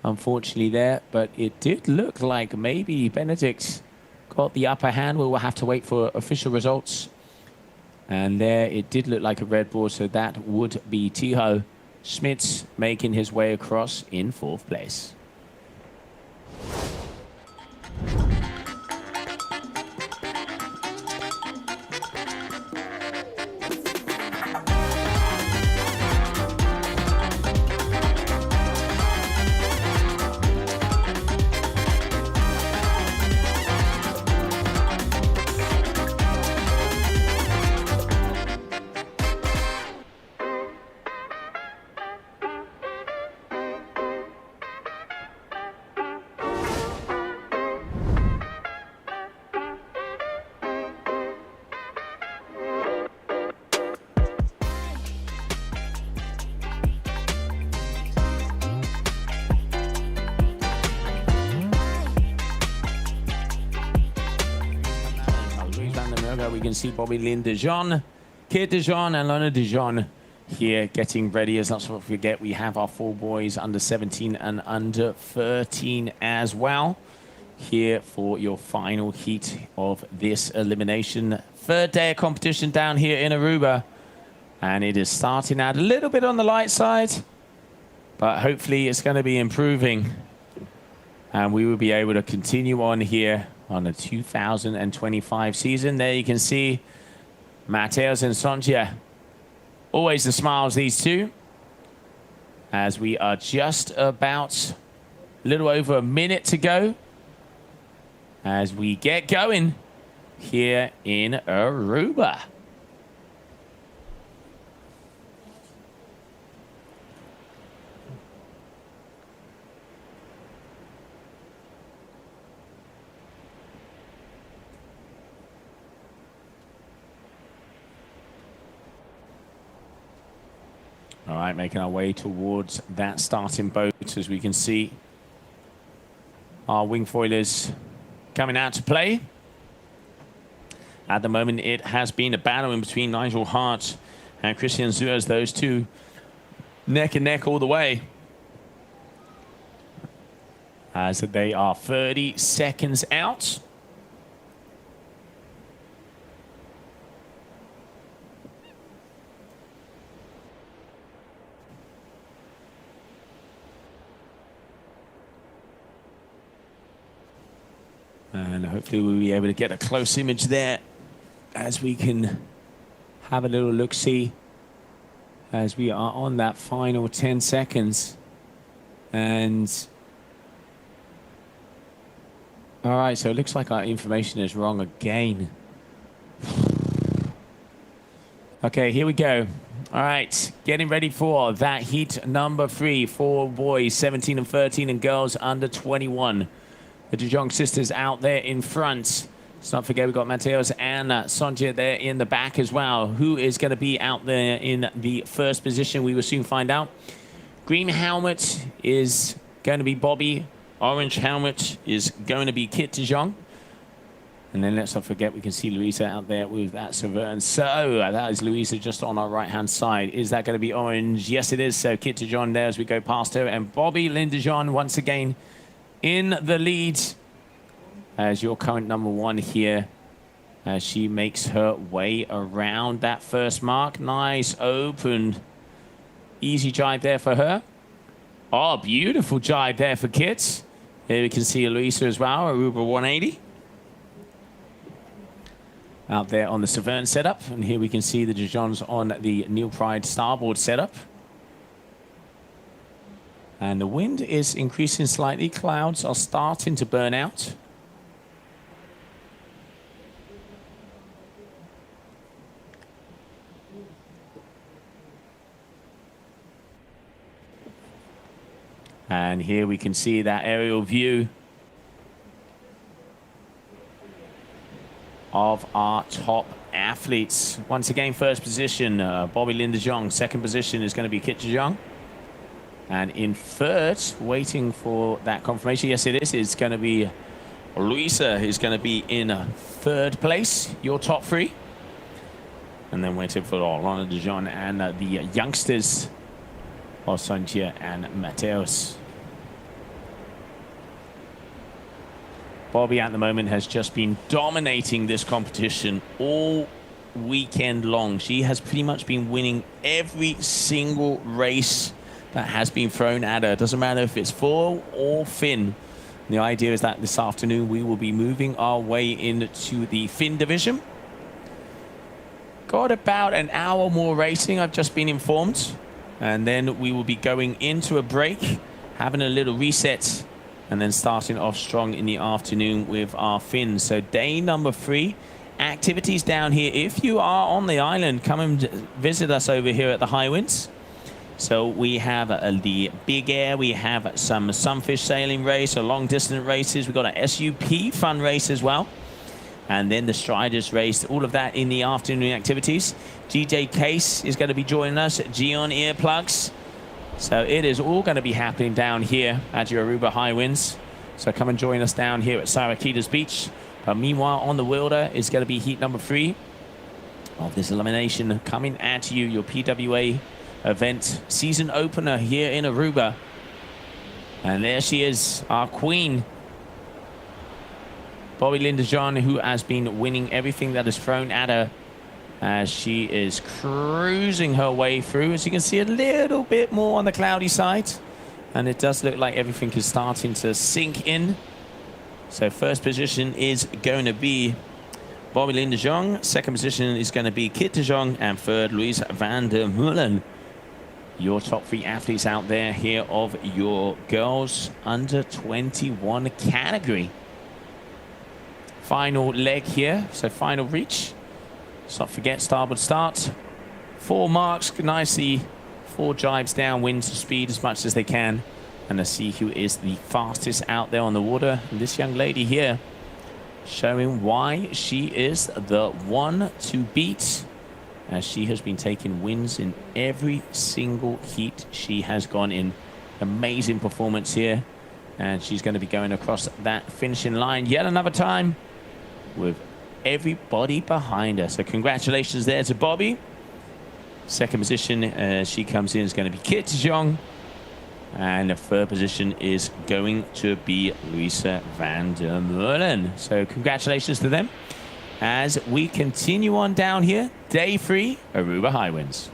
unfortunately, there. But it did look like maybe Benedict got the upper hand. We will have to wait for official results. And there it did look like a red ball, so that would be Tiho Schmitz making his way across in 4th place. we can see Bobby Lynn Dijon, Kit Dijon, and Lona Dijon here getting ready. As let's not forget, we have our 4 boys under 17 and under 13 as well here for your final heat of this elimination. 3rd day of competition down here in Aruba, and it is starting out a little bit on the light side, but hopefully it's going to be improving, and we will be able to continue on here on the 2025 season. There you can see Mateos and Sonja. Always the smiles, these two, as we are just about a little over a minute to go as we get going here in Aruba. All right, making our way towards that starting boat as we can see our wing foilers coming out to play. At the moment, it has been a battle in between Nigel Hart and Christian Zuers, those two neck and neck all the way, as they are 30 seconds out. And hopefully we'll be able to get a close image there as we can have a little look-see as we are on that final 10 seconds. And all right, so it looks like our information is wrong again. Okay, here we go. All right, getting ready for that heat number 3 for boys 17 and 13 and girls under 21. The Dijon sisters out there in front. Let's not forget we've got Mateos and Sonja there in the back as well. Who is going to be out there in the first position? We will soon find out. Green helmet is going to be Bobby. Orange helmet is going to be Kit Dijon. And then let's not forget we can see Louisa out there with that Severn. So that is Louisa just on our right-hand side. Is that going to be orange? Yes, it is. So Kit Dijon there as we go past her. And Bobby Lynn Dijon once again in the lead as your current number 1 here as she makes her way around that first mark. Nice open easy jibe there for her. Oh, beautiful jibe there for Kit. Here we can see Louisa as well, Aruba 180 out there on the Severn setup, and here we can see the Dijons on the Neil Pride starboard setup. And the wind is increasing slightly. Clouds are starting to burn out. And here we can see that aerial view of our top athletes. Once again, first position, Bobby Lynn Dijon. Second position is going to be Kit Dijon. And in third, waiting for that confirmation. Yes, it is. It's going to be Louisa is going to be in 3rd place, your top 3. And then waiting for Lona Dijon and the youngsters of Sonja and Mateos. Bobby at the moment has just been dominating this competition all weekend long. She has pretty much been winning every single race that has been thrown at her. Doesn't matter if it's full or fin. The idea is that this afternoon we will be moving our way into the fin division. Got about an hour more racing, I've just been informed. And then we will be going into a break, having a little reset, and then starting off strong in the afternoon with our fins. So day number 3, activities down here. If you are on the island, come and visit us over here at the Hi-Winds. So we have the Big Air, we have some sunfish sailing race, a long distance races. We've got an SUP fun race as well. And then the Striders race, all of that in the afternoon activities. GJ Case is going to be joining us, Gion earplugs. So it is all going to be happening down here at your Aruba Hi-Winds. So come and join us down here at Sarakitas Beach. But meanwhile, on the Wilder is going to be heat number 3. of this elimination coming at you, your PWA event season opener here in Aruba. And there she is, our queen, Bobby Linda John, who has been winning everything that is thrown at her as she is cruising her way through. As you can see, a little bit more on the cloudy side, and it does look like everything is starting to sink in. So first position is going to be Bobby Lin de Jong. Second position is going to be Kit de Jong. And third, Louise van der Meulen. Your top 3 athletes out there here of your girls under 21 category. Final leg here, so final reach. Let's not forget starboard start. 4 marks, nicely 4 jibes downwind to speed as much as they can. And let's see who is the fastest out there on the water. And this young lady here showing why she is the one to beat, as she has been taking wins in every single heat she has gone in. Amazing performance here. And she's going to be going across that finishing line yet another time with everybody behind her. So congratulations there to Bobby. Second position, she comes in, is going to be Kit de Jong. And the third position is going to be Louisa van der Meulen. So congratulations to them. As we continue on down here, day 3, Aruba Hi-Winds.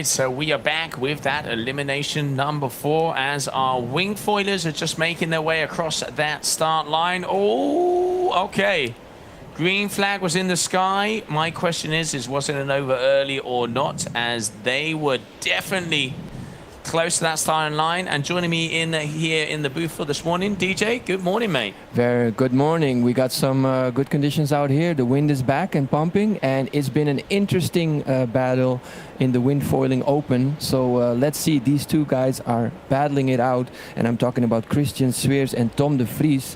So we are back with that elimination number 4 as our wing foilers are just making their way across that start line. Oh, okay. Green flag was in the sky. My question is was it an over early or not, as they were definitely close to that starting line. And joining me in here in the booth for this morning, DJ, good morning, mate. Very good morning. We got some good conditions out here. The wind is back and pumping, and it's been an interesting battle in the wind foiling open. So let's see, these 2 guys are battling it out, and I'm talking about Christian Sweers and Tom de Vries.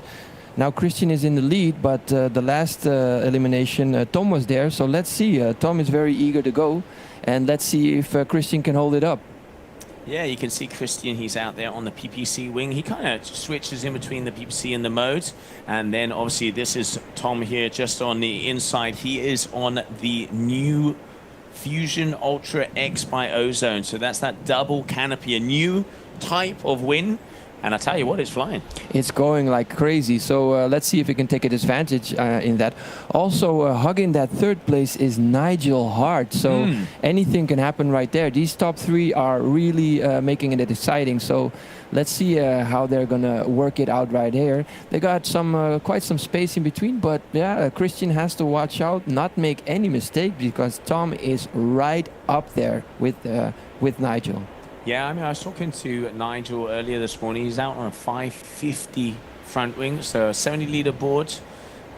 Now Christian is in the lead, but the last elimination, Tom was there. So let's see, Tom is very eager to go, and let's see if Christian can hold it up. Yeah, you can see Christian, he's out there on the PPC wing. He kind of switches in between the PPC and the modes. And then obviously this is Tom here just on the inside. He is on the new Fusion Ultra X by Ozone. So that's that double canopy, a new type of wing And I tell you what, it's flying. It's going like crazy. So let's see if we can take advantage in that. Also, hugging that third place is Nigel Hart. So anything can happen right there. These top three are really making it exciting. So let's see how they're going to work it out right here. They got some quite some space in between. But yeah, Christian has to watch out, not make any mistake, because Tom is right up there with Nigel. Yeah, I mean, I was talking to Nigel earlier this morning. He's out on a 550 front wing, so 70 leaderboard.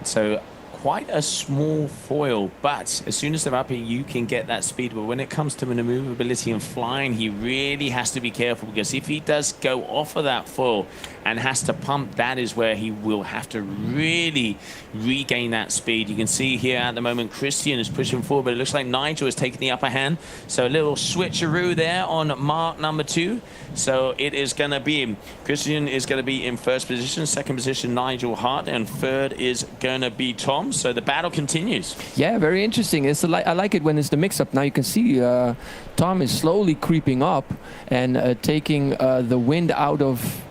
So quite a small foil, but as soon as they're up here, you can get that speed. But when it comes to maneuverability and flying, he really has to be careful, because if he does go off of that foil and has to pump, that is where he will have to really regain that speed. You can see here at the moment, Christian is pushing forward, but it looks like Nigel is taking the upper hand. So a little switcheroo there on mark number 2. So it is going to be, Christian is going to be in first position, second position Nigel Hart, and third is going to be Tom. So the battle continues. Yeah, very interesting. I like it when it's the mix-up. Now you can see Tom is slowly creeping up and taking the wind out of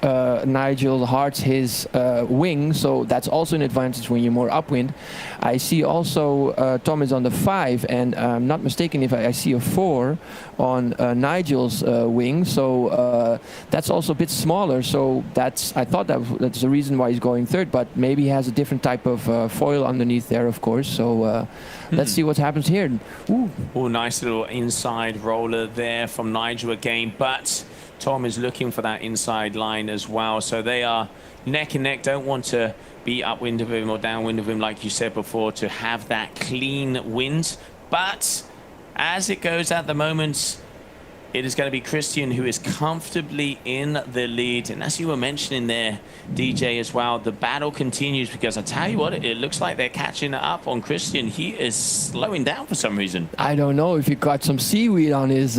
Nigel Hart's his wing, so that's also an advantage when you're more upwind. I see also Tom is on the 5, and I'm not mistaken if I see a 4 on Nigel's wing, so that's also a bit smaller. So I thought that's the reason why he's going third, but maybe he has a different type of foil underneath there, of course. So let's see what happens here. Ooh. Oh, nice little inside roller there from Nigel again, but Tom is looking for that inside line as well. So they are neck and neck. Don't want to be upwind of him or downwind of him, like you said before, to have that clean wind. But as it goes at the moment, it is going to be Christian who is comfortably in the lead. And as you were mentioning there, DJ, as well, the battle continues, because I tell you what, it looks like they're catching up on Christian. He is slowing down for some reason. I don't know if he got some seaweed on his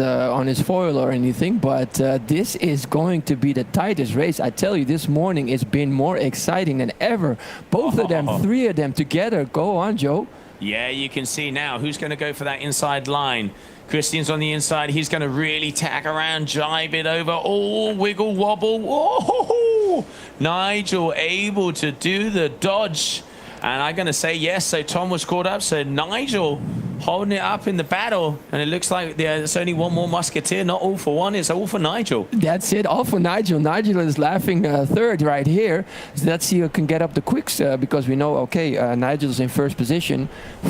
foil or anything, but this is going to be the tightest race. I tell you, this morning it's been more exciting than ever. Both of them, 3 of them together. Go on, Joe. Yeah, you can see now who's going to go for that inside line. Christian's on the inside. He's going to really tack around, jibe it over. Oh, wiggle wobble. Oh, Nigel able to do the dodge. And I'm going to say yes. So Tom was caught up. So Nigel holding it up in the battle. And it looks like there's only one more musketeer. Not all for one. It's all for Nigel. That's it. All for Nigel. Nigel is laughing third right here. So let's see who can get up the quicks, because we know, okay, Nigel's in first position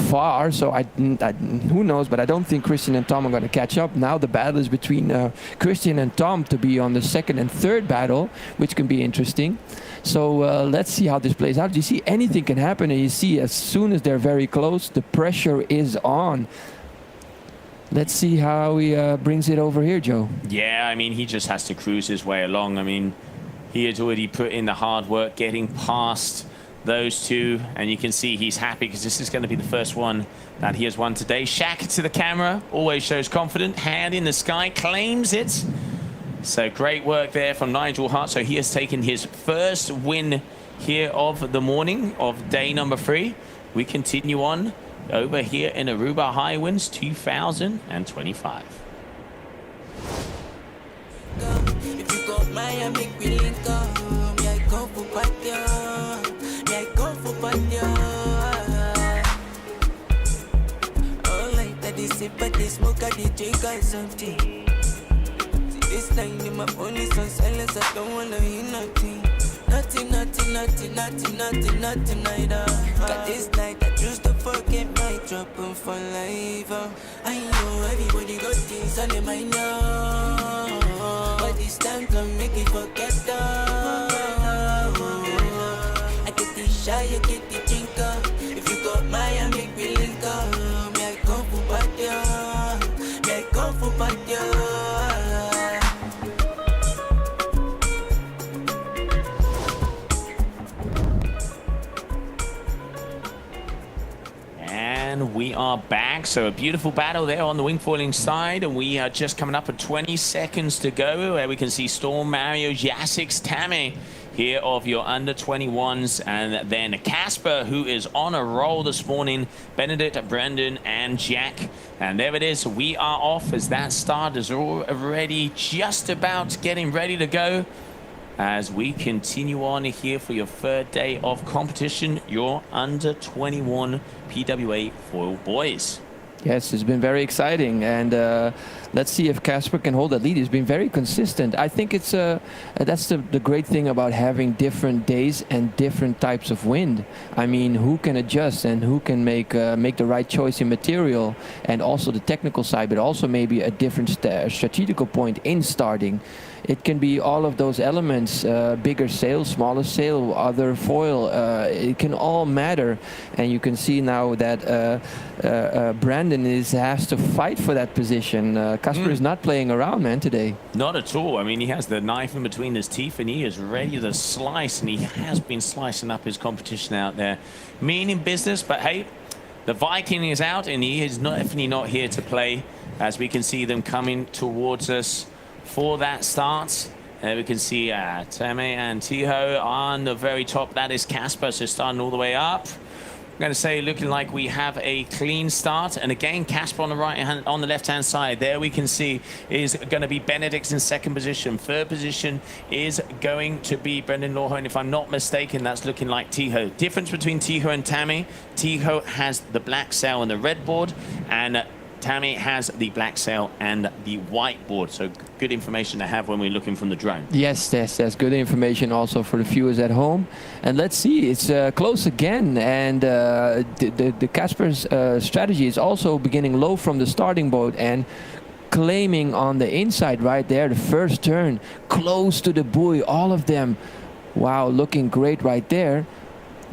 far. So who knows? But I don't think Christian and Tom are going to catch up. Now the battle is between Christian and Tom to be on the second and third battle, which can be interesting. So let's see how this plays out. You see, anything can happen, and you see as soon as they're very close, the pressure is on. Let's see how he brings it over here, Joe. Yeah, I mean, he just has to cruise his way along. I mean, he has already put in the hard work getting past those two, and you can see he's happy because this is going to be the first one that he has won today. Shaq to the camera, always shows confident, hand in the sky, claims it. So great work there from Nigel Hart. So he has taken his first win here of the morning of day number 3. We continue on over here in Aruba Hi-Winds 2025. If you got Miami, we link up. Yeah, go for podium. Yeah, go for podium. Oh, like that is it, but they smoke at the drink or something. This time in my phone is on silence, I don't wanna hear nothing. Nothing, either. Got this night, I choose to forget my trouble for life. I know everybody got things on their mind now, but this time come make it forget them. I get the shy, I get the drinker. If you got Miami, we link up. Yeah, I come for podium. Yeah, I come for podium. And we are back. So a beautiful battle there on the wing foiling side, and we are just coming up at 20 seconds to go, where we can see Storm, Mario, Jasix, Tammy here of your under 21s, and then Casper, who is on a roll this morning, Benedict, Brendan, and Jack. And there it is. We are off as that start is already just about getting ready to go. as we continue on here for your third day of competition, your under 21 PWA foil boys. Yes, it's been very exciting, and let's see if Casper can hold that lead. He's been very consistent. I think it's that's the great thing about having different days and different types of wind. I mean, who can adjust and who can make the right choice in material, and also the technical side, but also maybe a different strategical point in starting. It can be all of those elements, bigger sail, smaller sail, other foil, it can all matter. And you can see now that Brandon has to fight for that position. Casper is not playing around, man, today. Not at all. I mean, he has the knife in between his teeth and he is ready to slice, and he has been slicing up his competition out there. Meaning business, but hey, the Viking is out and he is definitely not here to play, as we can see them coming towards us for that start. We can see Tame and Tiho on the very top. That is Casper, so starting all the way up. I'm going to say looking like we have a clean start. And again, Casper on the right hand, on the left hand side. There we can see is going to be Benedict in second position. Third position is going to be Brendan Lawho. And if I'm not mistaken, that's looking like Tiho. Difference between Tiho and Tammy. Tiho has the black sail and the red board, and Tammy has the black sail and the white board. So good information to have when we're looking from the drone. Yes, that's good information also for the viewers at home. And let's see, it's close again. And the Casper's strategy is also beginning low from the starting boat and claiming on the inside right there, the first turn, close to the buoy, all of them. Wow, looking great right there.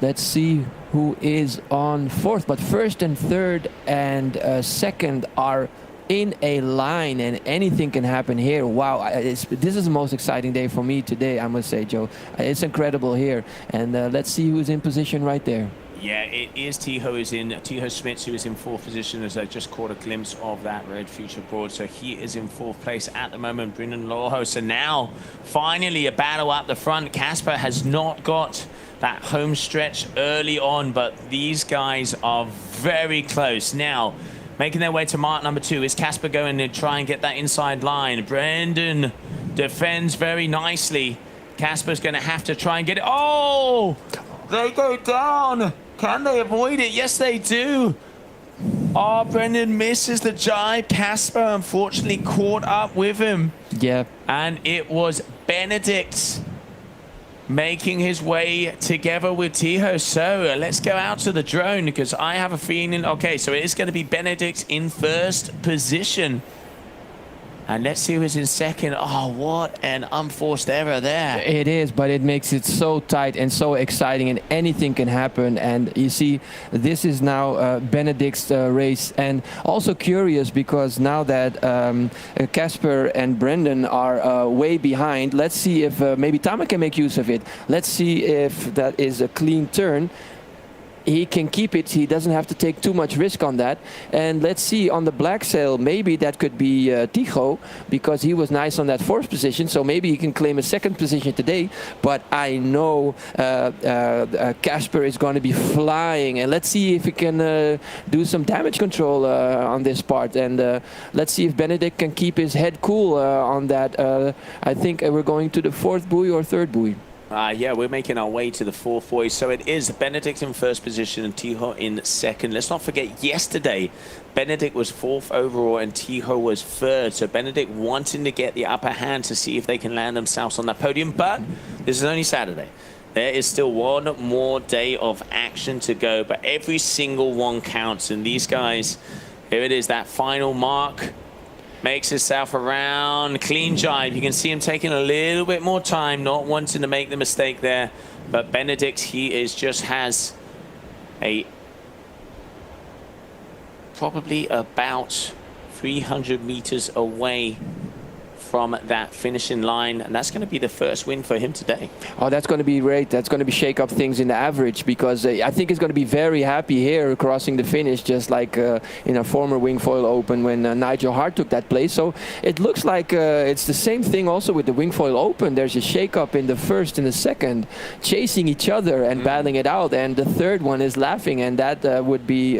Let's see who is on fourth, but first and third and second are in a line, and anything can happen here. Wow, this is the most exciting day for me today, I must say, Joe. It's incredible here, and let's see who's in position right there. Yeah, it is Tiho Smits who is in fourth position, as I just caught a glimpse of that red future board. So he is in fourth place at the moment, Brendan Lawho. So now, finally, a battle up the front. Casper has not got that home stretch early on, but these guys are very close. Now, making their way to mark number 2. Is Casper going to try and get that inside line? Brendan defends very nicely. Casper's going to have to try and get it. Oh! They go down. Can they avoid it? Yes, they do. Oh, Brendan misses the jibe. Casper, unfortunately, caught up with him. Yeah. And it was Benedict making his way together with Tiho. So let's go out to the drone, because I have a feeling, okay, so it is going to be Benedict in first position. And let's see who's in second. Oh, what an unforced error there. It is, but it makes it so tight and so exciting, and anything can happen. And you see, this is now Benedict's race. And also curious, because now that Casper and Brendan are way behind, let's see if maybe Tama can make use of it. Let's see if that is a clean turn. He can keep it. He doesn't have to take too much risk on that. And let's see on the black sail, maybe that could be Tiho, because he was nice on that fourth position. So maybe he can claim a second position today. But I know Casper is going to be flying. And let's see if he can do some damage control on this part. And let's see if Benedict can keep his head cool on that. I think we're going to the fourth buoy or third buoy. Yeah, we're making our way to the fourth buoy. So it is Benedict in first position and Tiho in second. Let's not forget, yesterday, Benedict was fourth overall and Tiho was third. So Benedict wanting to get the upper hand to see if they can land themselves on that podium. But this is only Saturday. There is still one more day of action to go. But every single one counts. And these guys, here it is, that final mark. Makes himself around, clean jibe. You can see him taking a little bit more time, not wanting to make the mistake there. But Benedict, he just has a probably about 300 meters away from that finishing line, and that's going to be the first win for him today. Oh, that's going to be great. That's going to be shake up things in the average, because I think he's going to be very happy here crossing the finish, just like in a former Wingfoil Open when Nigel Hart took that place. So it looks like it's the same thing also with the Wingfoil Open. There's a shake up in the first and the second, chasing each other and battling it out, and the third one is laughing, and that would be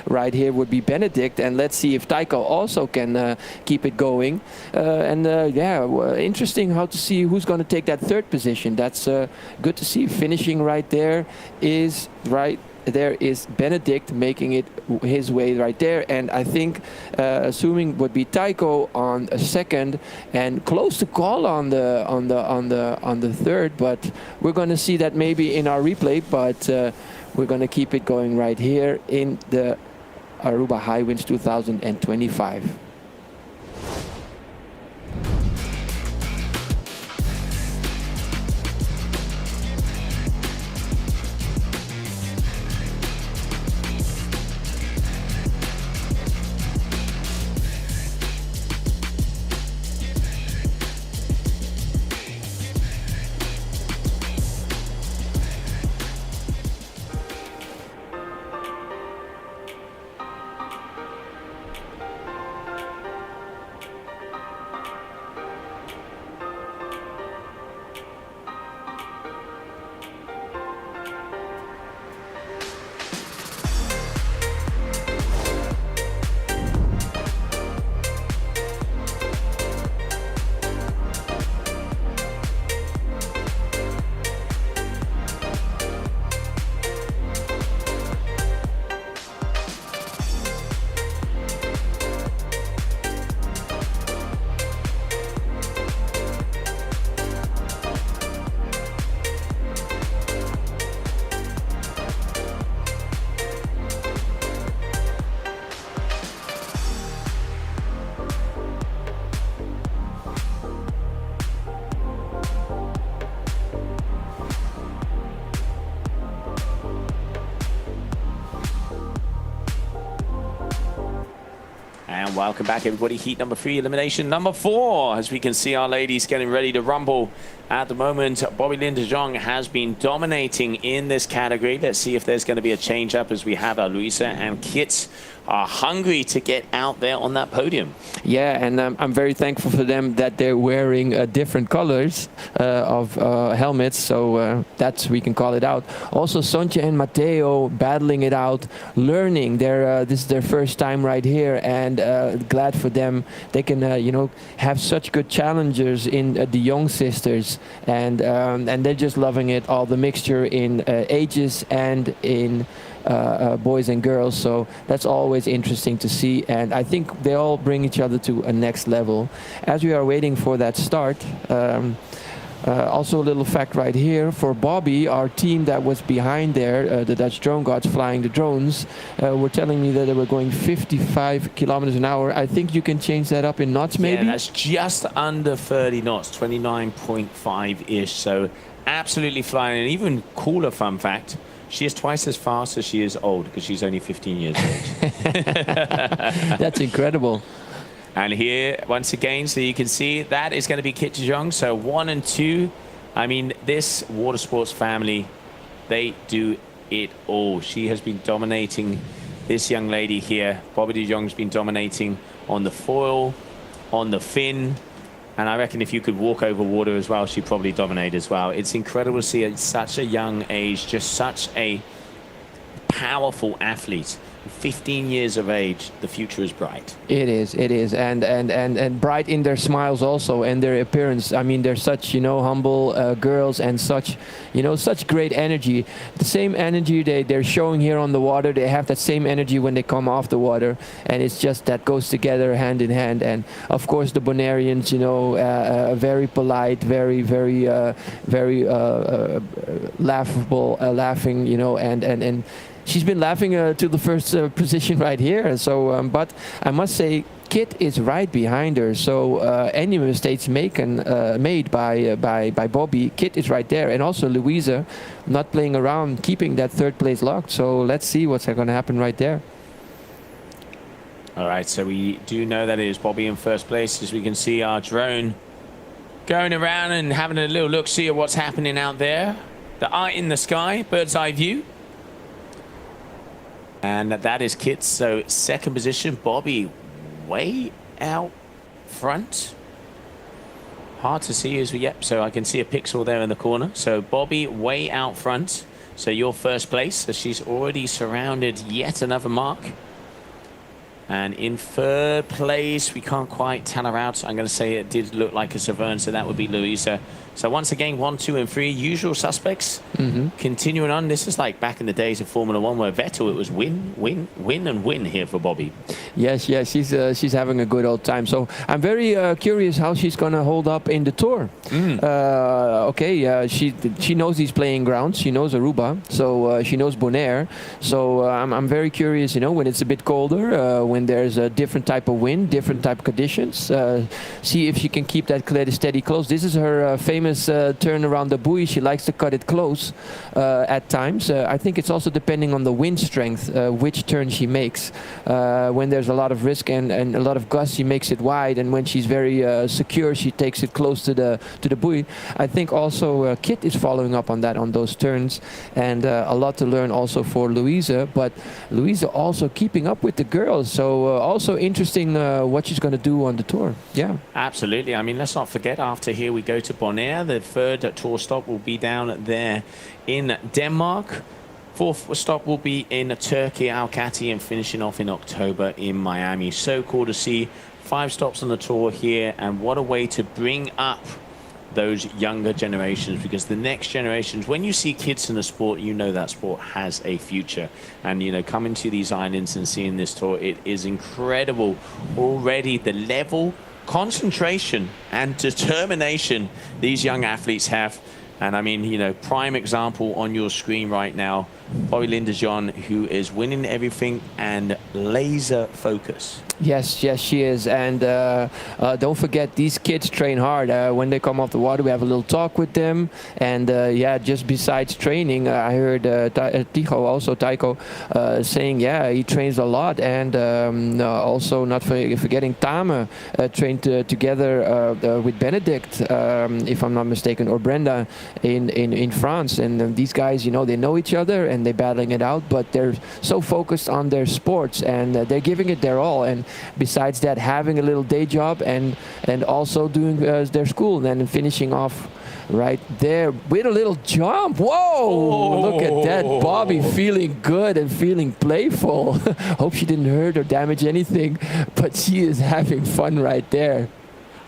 right here would be Benedict. And let's see if Taiko also can keep it going. And yeah, interesting how to see who's going to take that third position. That's good to see. Finishing right there is Benedict making it his way right there, and I think assuming would be Tycho on a second, and close to call on the third, but we're going to see that maybe in our replay. But we're going to keep it going right here in the Aruba Hi-Winds 2025. And welcome back, everybody. Heat number 3, elimination number 4. As we can see, our ladies getting ready to rumble at the moment. Bobby Lin de Jong has been dominating in this category. Let's see if there's going to be a change up as we have Luisa and Kit are hungry to get out there on that podium. Yeah, and I'm very thankful for them that they're wearing different colors of helmets, so that's, we can call it out. Also, Sontje and Matteo battling it out, learning. This is their first time right here, and glad for them. They can, you know, have such good challengers in the young sisters, and they're just loving it. All the mixture in ages and in boys and girls, so that's always interesting to see, and I think they all bring each other to a next level. As we are waiting for that start, also a little fact right here for Bobby, our team that was behind there, the Dutch drone gods flying the drones, were telling me that they were going 55 kilometers an hour. I think you can change that up in knots, maybe? Yeah, that's just under 30 knots, 29.5-ish, so absolutely flying. And even cooler fun fact, she is twice as fast as she is old, because she's only 15 years old. That's incredible. And here, once again, so you can see that is going to be Kit de Jong. So 1 and 2. I mean, this water sports family, they do it all. She has been dominating, this young lady here. Bobby de Jong's been dominating on the foil, on the fin. And I reckon if you could walk over water as well, she'd probably dominate as well. It's incredible to see at such a young age, just such a powerful athlete. 15 years of age, the future is bright. It is, and bright in their smiles also, and their appearance. I mean, they're such, you know, humble girls, and such, you know, such great energy. The same energy they're showing here on the water, they have that same energy when they come off the water, and it's just that goes together hand in hand. And of course, the Bonaireans, you know, very polite, very laughable, laughing, you know, and she's been laughing to the first position right here. So, but I must say, Kit is right behind her. So any mistakes made by Bobby, Kit is right there, and also Louisa, not playing around, keeping that third place locked. So let's see what's going to happen right there. All right, so we do know that it is Bobby in first place, as we can see our drone going around and having a little look, see at what's happening out there. The eye in the sky, bird's eye view. And that is Kit. So second position, Bobby way out front. Hard to see as we, yep, so I can see a pixel there in the corner. So Bobby way out front. So your first place, so she's already surrounded yet another mark. And in third place, we can't quite tell her out. I'm going to say it did look like a Severn, so that would be Louisa. So once again, 1, 2, and 3, usual suspects. Continuing on, this is like back in the days of Formula One, where Vettel, it was win, win, win, and win here for Bobby. Yes, she's having a good old time. So I'm very curious how she's going to hold up in the Tour. She knows these playing grounds. She knows Aruba, so she knows Bonaire. So I'm very curious, when it's a bit colder, when there's a different type of wind, different type of conditions. See if she can keep that steady close. This is her famous turn around the buoy. She likes to cut it close at times. I think it's also depending on the wind strength, which turn she makes. When there's a lot of risk and a lot of gust, she makes it wide, and when she's very secure, she takes it close to the buoy. I think also Kit is following up on that, on those turns, and a lot to learn also for Louisa, but Louisa also keeping up with the girls, so also interesting what she's going to do on the Tour. Yeah, absolutely. I mean, let's not forget, after here we go to Bonaire. The third Tour stop will be down there in Denmark. Fourth stop will be in Turkey, Almaty, and finishing off in October in Miami. So cool to see 5 stops on the Tour here, and what a way to bring up those younger generations, because the next generations, when you see kids in a sport, that sport has a future. And coming to these islands and seeing this Tour, it is incredible already, the level, concentration and determination these young athletes have. And I mean, prime example on your screen right now, Bobby Lindejohn, who is winning everything and laser focus. Yes, she is. And don't forget, these kids train hard. When they come off the water, we have a little talk with them. And just besides training, I heard Taiko saying, he trains a lot. And also not forgetting Tame trained together with Benedict, if I'm not mistaken, or Brenda in France. And these guys, they know each other and they're battling it out, but they're so focused on their sports and they're giving it their all. And besides that, having a little day job and also doing their school, and then finishing off right there with a little jump. Whoa! Look at that. Bobby feeling good and feeling playful. Hope she didn't hurt or damage anything, but she is having fun right there.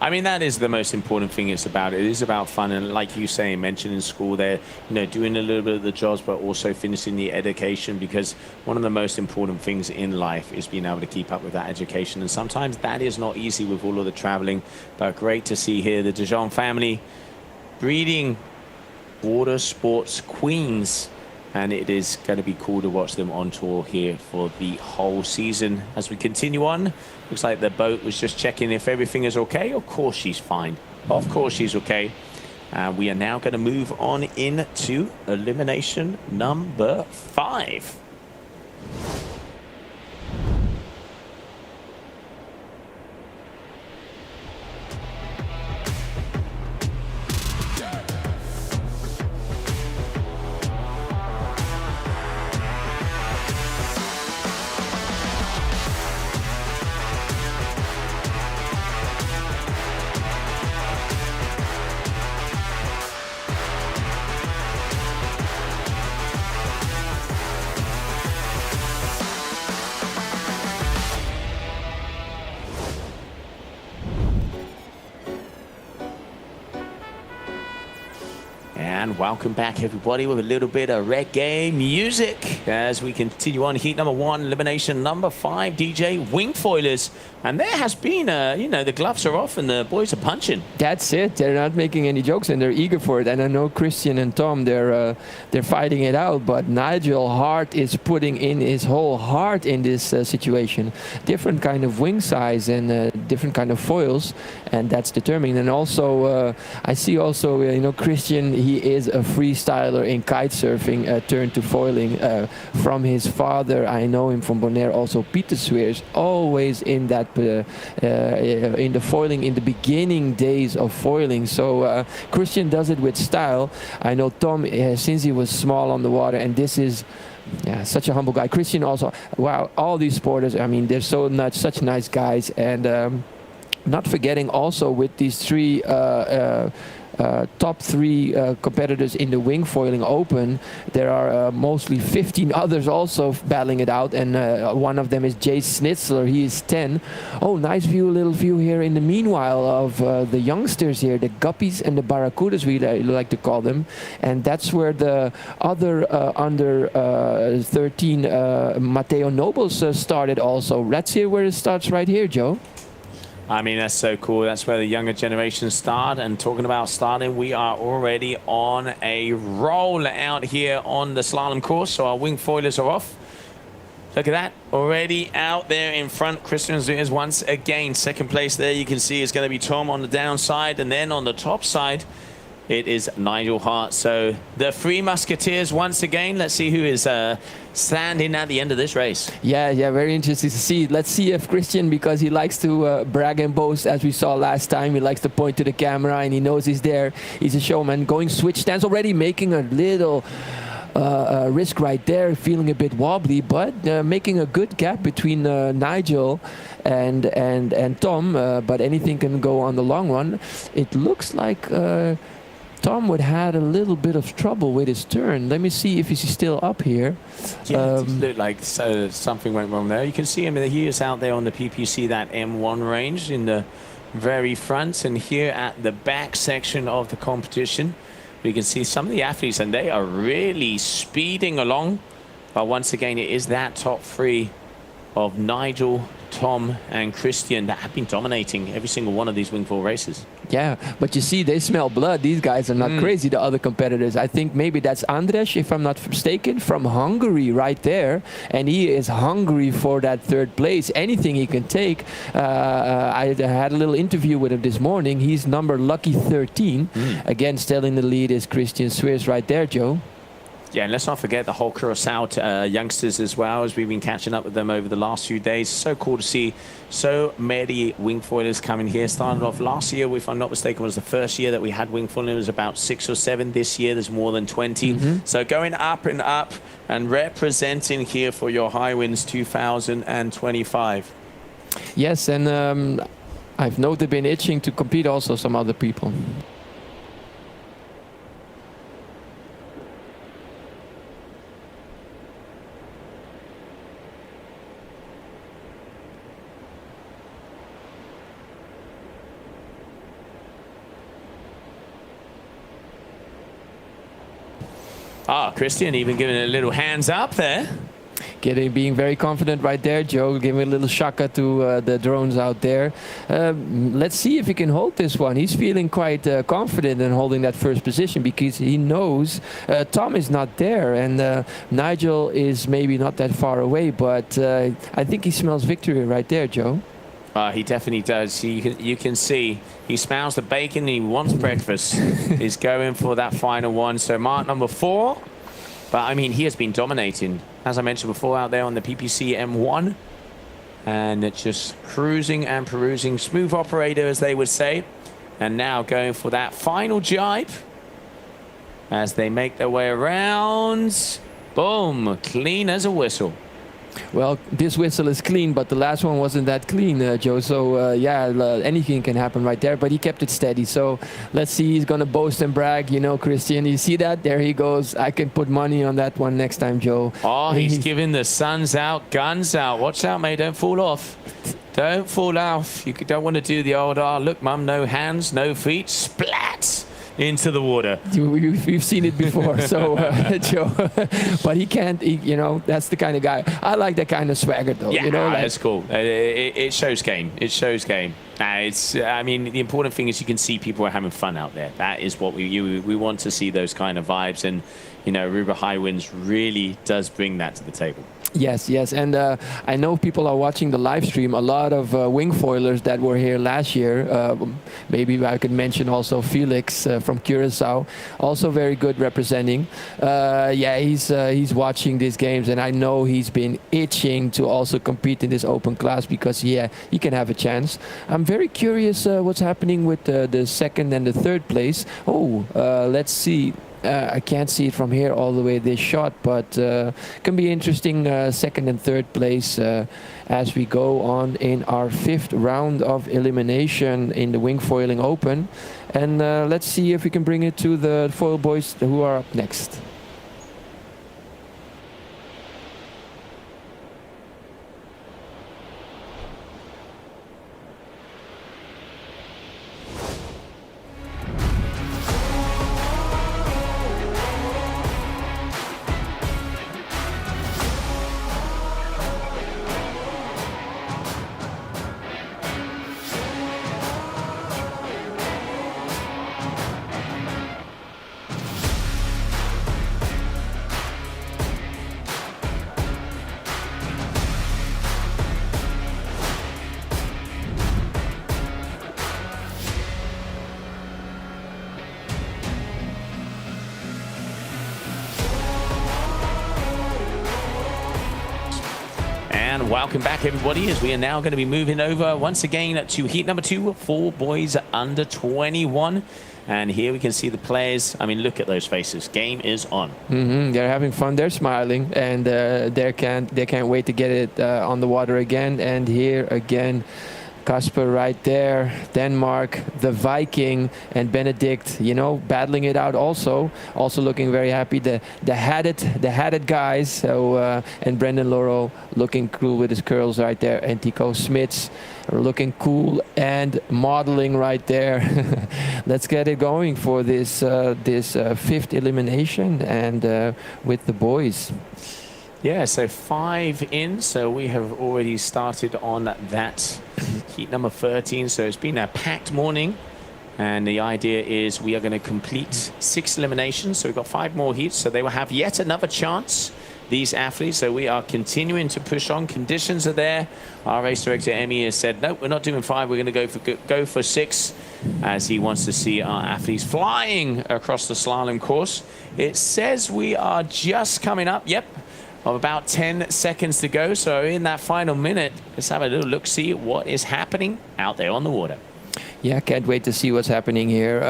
I mean, that is the most important thing. It is about fun, and like you say, mentioned in school, they're doing a little bit of the jobs, but also finishing the education, because one of the most important things in life is being able to keep up with that education, and sometimes that is not easy with all of the traveling. But great to see here the De Jong family breeding water sports queens, and it is going to be cool to watch them on tour here for the whole season. As we continue on, looks like the boat was just checking if everything is okay. Of course she's fine. Of course she's okay. We are now going to move on into elimination number 5. And welcome back, everybody, with a little bit of reggae music as we continue on. Heat number 1, elimination number 5, DJ Wingfoilers. And there has been, the gloves are off and the boys are punching. That's it. They're not making any jokes and they're eager for it. And I know Christian and Tom, they're fighting it out. But Nigel Hart is putting in his whole heart in this situation. Different kind of wing size and different kind of foils, and that's determined. And also, I see also, Christian, he is a freestyler in kite surfing, turned to foiling from his father. I know him from Bonaire. Also, Peter Sweers, always in that in the foiling in the beginning days of foiling. So Christian does it with style. I know Tom since he was small on the water, and this is. Yeah, such a humble guy. Christian also. Wow, all these sporters. I mean, they're such nice guys, and not forgetting also with these three top three competitors in the wing foiling open, there are mostly 15 others also battling it out, and one of them is Jay Schnitzler. He is 10. Oh, nice view, little view here in the meanwhile of the youngsters here, the guppies and the barracudas, we like to call them, and that's where the other under 13 Matteo Nobles started also. Let's see where it starts right here, Joe. I mean, that's so cool. That's where the younger generation start. And talking about starting, we are already on a roll out here on the slalom course. So our wing foilers are off. Look at that. Already out there in front. Christian is once again second place there. You can see it's going to be Tom on the downside. And then on the top side, it is Nigel Hart. So the Three Musketeers once again. Let's see who is standing at the end of this race. Yeah, very interesting to see. Let's see if Christian, because he likes to brag and boast, as we saw last time. He likes to point to the camera and he knows he's there. He's a showman. Going switch stance already, making a little risk right there, feeling a bit wobbly, but making a good gap between Nigel and Tom. But anything can go on the long run. It looks like Tom would had a little bit of trouble with his turn. Let me see if he's still up here. Yeah, it looked like something went wrong there. You can see him. He is out there on the PPC, that M1 range in the very front, and here at the back section of the competition, we can see some of the athletes, and they are really speeding along. But once again, it is that top three of Nigel, Tom and Christian that have been dominating every single one of these wing foil races. Yeah, but you see, they smell blood. These guys are not crazy, the other competitors. I think maybe that's Andres, if I'm not mistaken, from Hungary right there. And he is hungry for that third place. Anything he can take. I had a little interview with him this morning. He's number lucky 13. Again, still in the lead is Christian Swiers right there, Joe. Yeah, and let's not forget the whole Curaçao youngsters as well, as we've been catching up with them over the last few days. So cool to see so many wing foilers coming here. Started off last year, if I'm not mistaken, was the first year that we had wing foiling. It was about 6 or 7. This year, there's more than 20. So going up and representing here for your Hi-Winds 2025. Yes, and I've noted they've been itching to compete also some other people. Christian even giving a little hands up there. Being very confident right there, Joe. Giving a little shaka to the drones out there. Let's see if he can hold this one. He's feeling quite confident in holding that first position because he knows Tom is not there and Nigel is maybe not that far away, but I think he smells victory right there, Joe. He definitely does. You can see he smells the bacon and he wants breakfast. He's going for that final one. So mark number 4. But I mean, he has been dominating, as I mentioned before, out there on the PPC M1. And it's just cruising and perusing. Smooth operator, as they would say. And now going for that final jibe as they make their way around. Boom, clean as a whistle. Well, this whistle is clean, but the last one wasn't that clean, Joe. So, yeah, anything can happen right there. But he kept it steady. So, let's see. He's going to boast and brag. You know, Christian, you see that? There he goes. I can put money on that one next time, Joe. Oh, he's giving the suns out, guns out. Watch out, mate. Don't fall off. Don't fall off. You don't want to do the old, look, mum, no hands, no feet. Splat into the water. We've seen it before, so Joe. But he can't. You know, that's the kind of guy. I like that kind of swagger, though. Yeah, you know, that's cool. It shows game. It shows game. I mean, the important thing is you can see people are having fun out there. That is what we want to see, those kind of vibes, and you know, Aruba Hi-Winds really does bring that to the table. Yes, and I know people are watching the live stream. A lot of wing foilers that were here last year. Maybe I could mention also Felix from Curaçao, also very good representing. Yeah, he's watching these games, and I know he's been itching to also compete in this open class because he can have a chance. I'm very curious what's happening with the second and the third place. Oh, let's see. I can't see it from here all the way this shot, but can be interesting second and third place as we go on in our 5th round of elimination in the Wing Foiling Open. And let's see if we can bring it to the foil boys who are up next. And welcome back, everybody, as we are now going to be moving over once again to heat number 2 for boys under 21. And here we can see the players. I mean, look at those faces. Game is on. They're having fun. They're smiling, and they can't wait to get it on the water again. And here again, Casper right there, Denmark, the Viking, and Benedict, you know, battling it out also looking very happy. The hatted guys. So and Brendan Laurel looking cool with his curls right there, and Tico Smits looking cool and modeling right there. Let's get it going for this 5th elimination and with the boys. Yeah, so 5 in, so we have already started on that heat number 13. So it's been a packed morning, and the idea is we are going to complete 6 eliminations. So we've got 5 more heats, so they will have yet another chance, these athletes. So we are continuing to push on. Conditions are there. Our race director Emmy has said, nope, we're not doing 5, we're going to go for 6, as he wants to see our athletes flying across the slalom course. It says we are just coming up, yep, of about 10 seconds to go. So in that final minute, let's have a little look, see what is happening out there on the water. Yeah, can't wait to see what's happening here.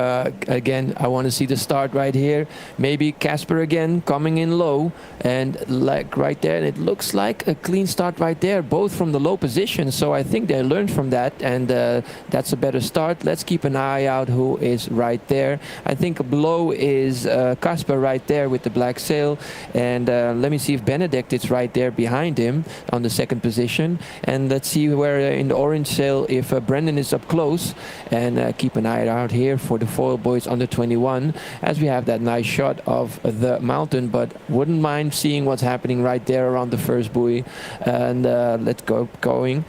Again, I want to see the start right here. Maybe Casper again coming in low, and like right there, it looks like a clean start right there, both from the low position. So I think they learned from that, and that's a better start. Let's keep an eye out who is right there. I think below is Casper right there with the black sail, and let me see if Benedict is right there behind him on the 2nd position. And let's see where in the orange sail if Brendan is up close. And keep an eye out here for the foil boys under 21, as we have that nice shot of the mountain, but wouldn't mind seeing what's happening right there around the first buoy. And let's go going.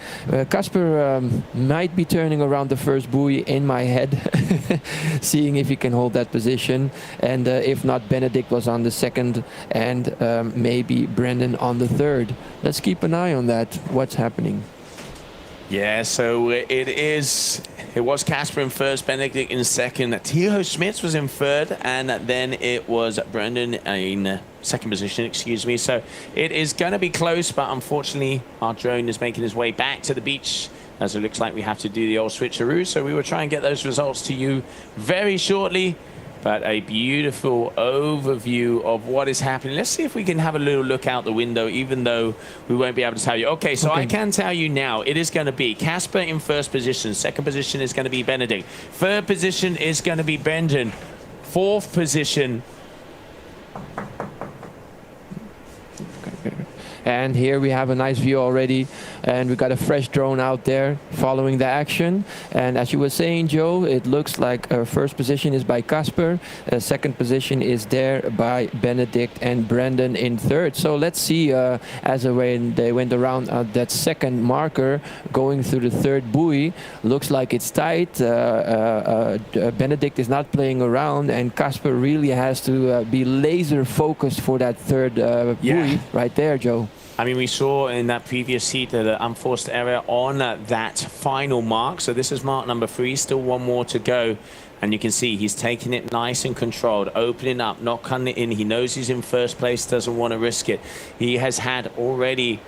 Casper might be turning around the first buoy in my head, seeing if he can hold that position. And if not, Benedict was on the 2nd, and maybe Brendan on the 3rd. Let's keep an eye on that, what's happening. Yeah, so it was Casper in 1st, Benedict in 2nd, Theo Smits was in 3rd, and then it was Brendan in 2nd position, excuse me. So it is going to be close, but unfortunately our drone is making his way back to the beach, as it looks like we have to do the old switcheroo. So we will try and get those results to you very shortly. But a beautiful overview of what is happening. Let's see if we can have a little look out the window, even though we won't be able to tell you. Okay, so I can tell you now, it is going to be Casper in 1st position. 2nd position is going to be Benedict. 3rd position is going to be Brendan. 4th position. And here we have a nice view already, and we got a fresh drone out there following the action. And as you were saying, Joe, it looks like our 1st position is by Casper, 2nd position is there by Benedict, and Brendan in 3rd. So let's see, as when they went around that 2nd marker, going through the 3rd buoy, looks like it's tight. Benedict is not playing around, and Casper really has to be laser focused for that 3rd buoy right there, Joe. I mean, we saw in that previous heat the unforced error on that final mark. So this is mark number 3, still 1 more to go. And you can see he's taking it nice and controlled, opening up, not cutting it in. He knows he's in 1st place, doesn't want to risk it. He has had already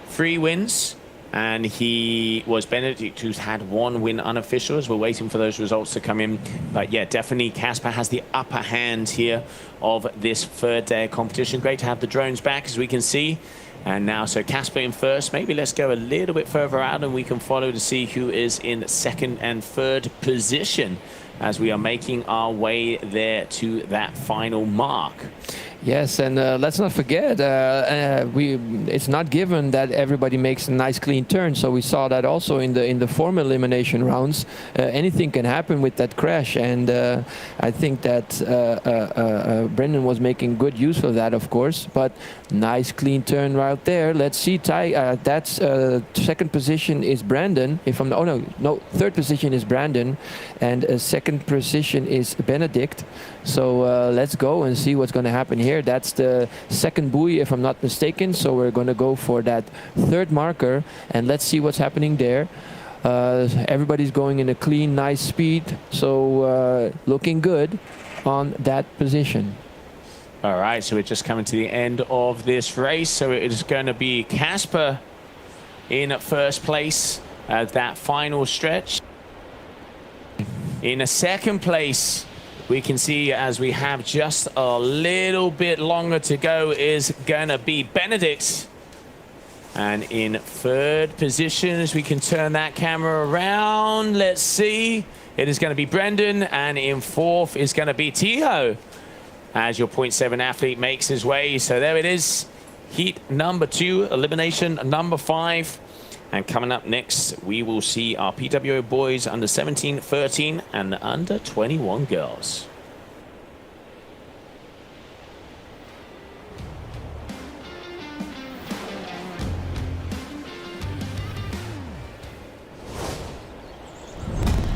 3 wins And he was Benedict, who's had one win unofficial, as we're waiting for those results to come in. But yeah, definitely Casper has the upper hand here of this third day of competition. Great to have the drones back, as we can see. And now, so Casper in first. Maybe let's go a little bit further out and we can follow to see who is in second and third position as we are making our way there to that final mark. Yes, and let's not forget, it's not given that everybody makes a nice clean turn. So we saw that also in the former elimination rounds. Anything can happen with that crash, and I think that Brendan was making good use of that, of course. But nice clean turn right there. Let's see, that's second position is Brandon. If I'm no, third position is Brandon, and second position is Benedict. So let's go and see what's going to happen here. That's the second buoy, if I'm not mistaken. So we're going to go for that third marker, and let's see what's happening there. Everybody's going in a clean, nice speed. So looking good on that position. All right, so we're just coming to the end of this race. So it is going to be Casper in first place at that final stretch. In a second place, we can see, as we have just a little bit longer to go, is gonna be Benedict. And in third position, as we can turn that camera around, let's see, it is gonna be Brendan, and in fourth is gonna be Tiho, as your 0.7 athlete makes his way. So there it is, heat number 2, elimination number 5. And coming up next, we will see our PWO boys under 17, 13, and under 21 girls.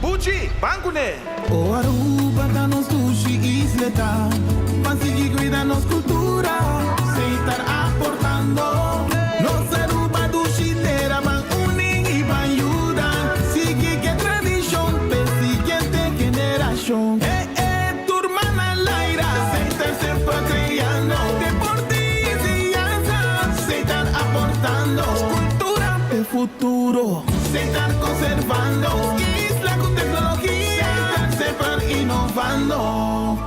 Bucci, Bangune! O Aruba dá-nos luxo e isleta, mas e cuida-nos cultura, sem estar aportando. Nos Aruba do Chilera van unir e van ajudar, sigue que tradição, pe siguiente generação. Turma na laira, sem estar sempre criando, deportes e dança, sem estar aportando, cultura e futuro, sem estar conservando. Innovando.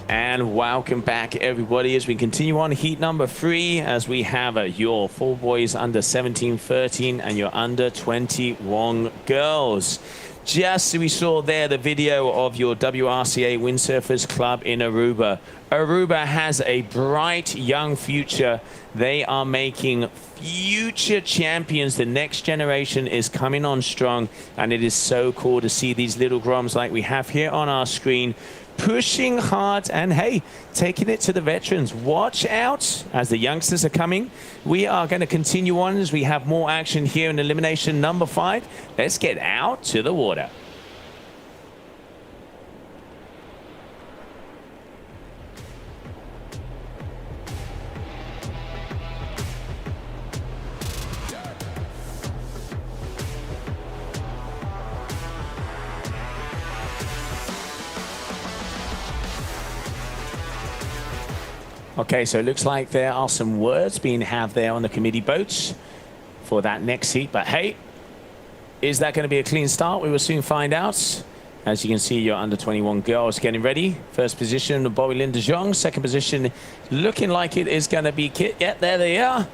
And welcome back, everybody, as we continue on heat number 3, as we have your 4 boys under 17, 13, and your under 21 girls. Just we saw there the video of your WRCA Windsurfers Club in Aruba. Aruba has a bright young future. They are making future champions. The next generation is coming on strong, and it is so cool to see these little groms like we have here on our screen, pushing hard and, hey, taking it to the veterans. Watch out as the youngsters are coming. We are going to continue on as we have more action here in elimination number 5. Let's get out to the water. Okay, so it looks like there are some words being had there on the committee boats for that next heat. But hey, is that going to be a clean start? We will soon find out. As you can see, your under 21 girls getting ready. First position, Bobby Lynn de Jong. Second position, looking like it is going to be Kit. Yeah, there they are.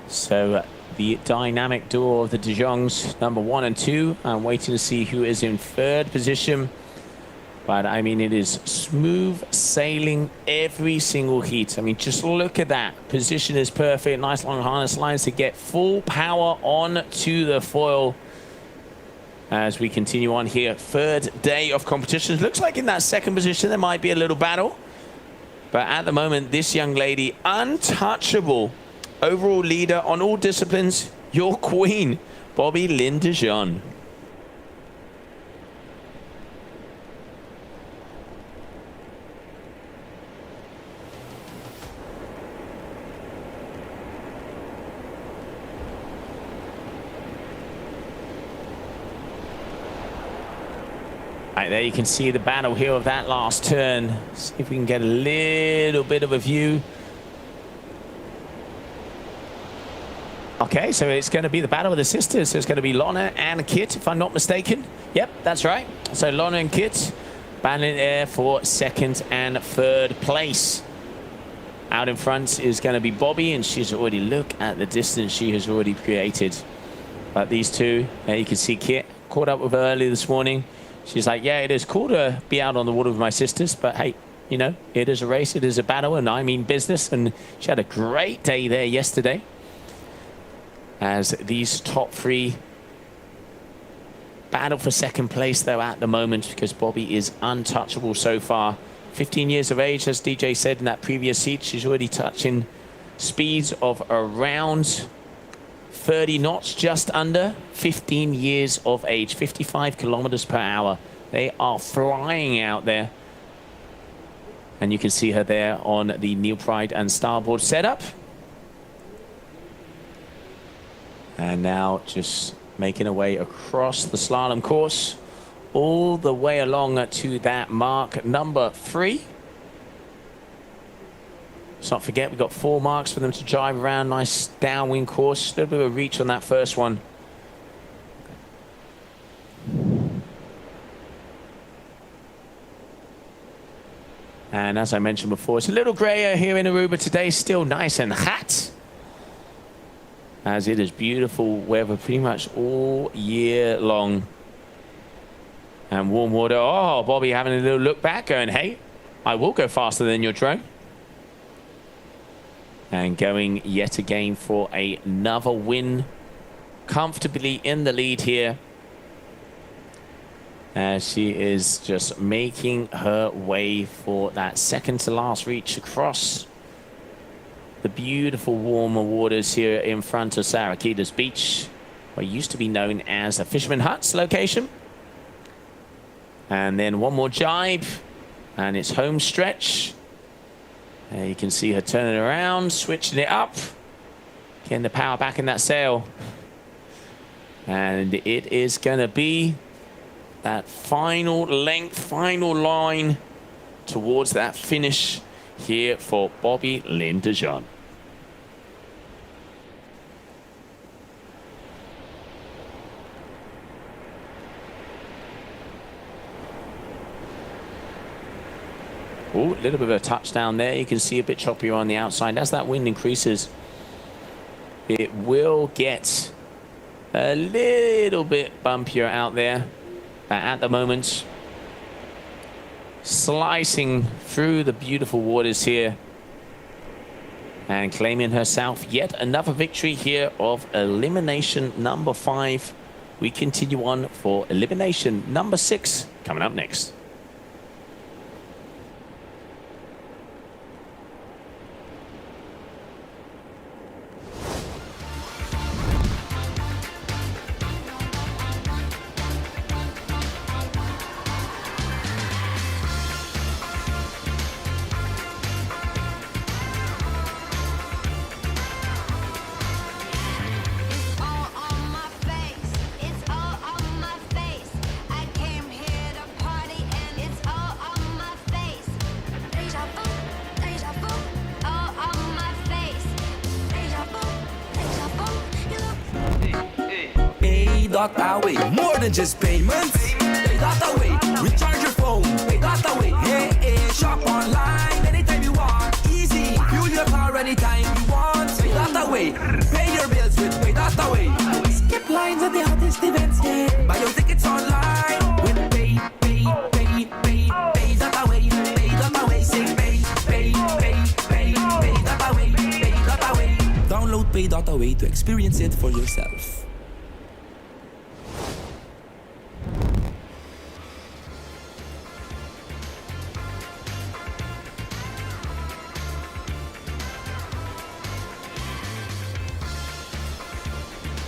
So the dynamic duo of the De Jongs, number 1 and 2. I'm waiting to see who is in 3rd position. But, I mean, it is smooth sailing every single heat. I mean, just look at that. Position is perfect. Nice long harness lines to get full power on to the foil. As we continue on here, 3rd day of competitions. Looks like in that 2nd position there might be a little battle. But at the moment, this young lady, untouchable, overall leader on all disciplines, your queen, Bobby Lynn De Jong. Right, there you can see the battle here of that last turn. See if we can get a little bit of a view. Okay, so it's going to be the battle of the sisters. So it's going to be Lorna and Kit, if I'm not mistaken. Yep, that's right. So Lorna and Kit battling there for 2nd and 3rd place. Out in front is going to be Bobby, and she's already, look at the distance she has already created. But these two, there you can see Kit, caught up with her early this morning. She's like, yeah, it is cool to be out on the water with my sisters, but hey, you know, it is a race, it is a battle, and I mean business. And she had a great day there yesterday. As these top 3 battle for 2nd place, though, at the moment, because Bobby is untouchable so far. 15 years of age, as DJ said in that previous heat. She's already touching speeds of around 30 knots, just under. 15 years of age, 55 kilometers per hour. They are flying out there. And you can see her there on the Neil Pride and Starboard setup. And now just making her way across the slalom course, all the way along to that mark number 3. Let's not forget, we've got 4 marks for them to drive around. Nice downwind course. A little bit of a reach on that first one. And as I mentioned before, it's a little grayer here in Aruba today. Still nice and hot, as it is beautiful weather pretty much all year long. And warm water. Oh, Bobby having a little look back, going, hey, I will go faster than your drone. And going yet again for another win. Comfortably in the lead here, as she is just making her way for that 2nd to last reach across the beautiful warmer waters here in front of Sarakitas Beach, what used to be known as the Fisherman Huts location. And then one more jibe, and it's home stretch. There you can see her turning around, switching it up, getting the power back in that sail. And it is going to be that final length, final line towards that finish here for Bobby Lynn De Jong. Oh, a little bit of a touchdown there. You can see a bit choppier on the outside. As that wind increases, it will get a little bit bumpier out there. But at the moment, slicing through the beautiful waters here and claiming herself yet another victory here of elimination number 5. We continue on for elimination number 6 coming up next. Pay.away, more than just payments. Pay.away, recharge your phone. Pay.away, hey, shop online anytime you want. Easy, fuel your car anytime you want. Pay.away, pay your bills with Pay.away. pay.away to experience it for yourself.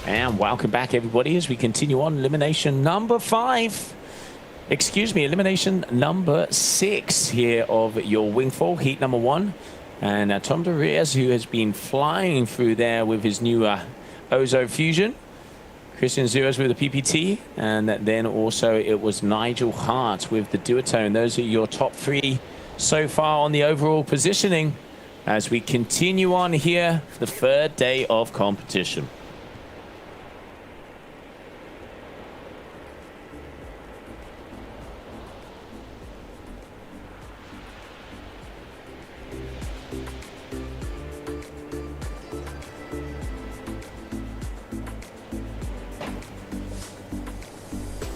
And welcome back, everybody, as we continue on elimination number 5. Excuse me, elimination number 6 here of your wingfoil, heat number 1. And Tom de Vries, who has been flying through there with his new Ozone Fusion. Christian Zuers with the PPT. And then also it was Nigel Hart with the Duotone. Those are your top 3 so far on the overall positioning as we continue on here, the 3rd day of competition.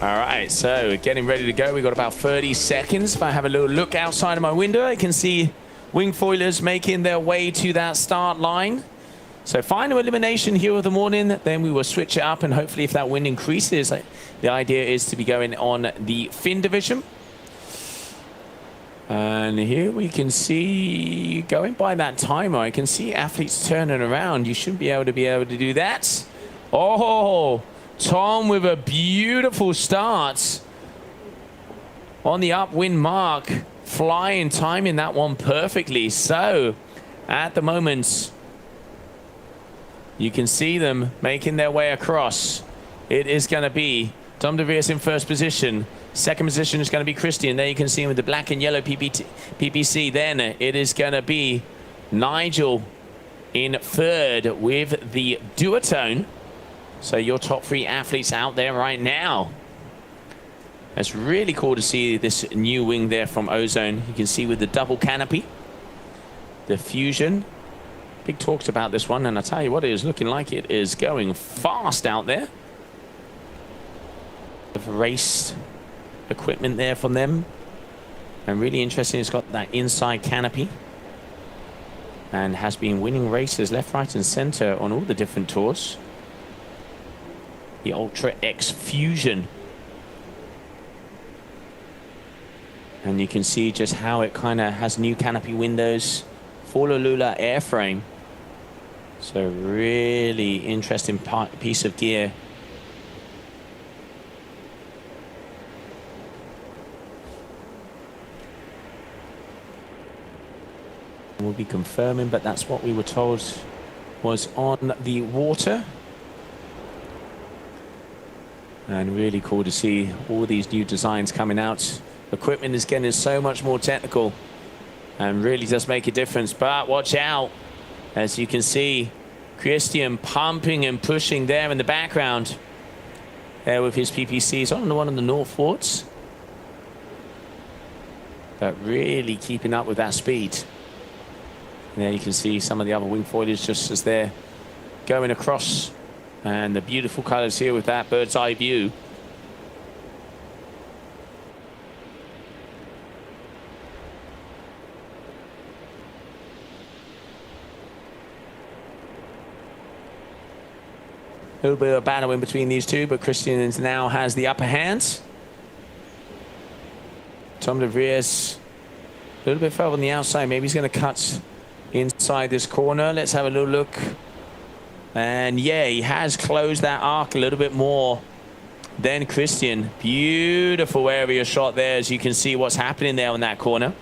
All right, so getting ready to go. We've got about 30 seconds. If I have a little look outside of my window, I can see wingfoilers making their way to that start line. So final elimination here of the morning. Then we will switch it up, and hopefully if that wind increases, the idea is to be going on the fin division. And here we can see, going by that timer, I can see athletes turning around. You should be able to do that. Oh, Tom with a beautiful start on the upwind mark, flying, timing that one perfectly. So at the moment, you can see them making their way across. It is going to be Tom de Vries in first position. Second position is going to be Christian. There you can see him with the black and yellow PPC. Then it is going to be Nigel in third with the Duotone. So your top 3 athletes out there right now. It's really cool to see this new wing there from Ozone. You can see with the double canopy, the Fusion. Big talks about this one, and I tell you what, it is looking like it is going fast out there. The race equipment there from them. And really interesting, it's got that inside canopy. And has been winning races left, right, and center on all the different tours. The Ultra X Fusion. And you can see just how it kind of has new canopy windows, full Lula airframe. So really interesting piece of gear. We'll be confirming, but that's what we were told was on the water. And really cool to see all these new designs coming out. Equipment is getting so much more technical and really does make a difference. But watch out, as you can see, Christian pumping and pushing there in the background. There with his PPCs on the one on the Northwards. But really keeping up with that speed. And there you can see some of the other wingfoilers just as they're going across. And the beautiful colors here with that bird's eye view. A little bit of a battle in between these two, but Christian now has the upper hand. Tom de Vries a little bit further on the outside. Maybe he's going to cut inside this corner. Let's have a little look. And yeah, he has closed that arc a little bit more than Christian. Beautiful area shot there, as you can see what's happening there on that corner.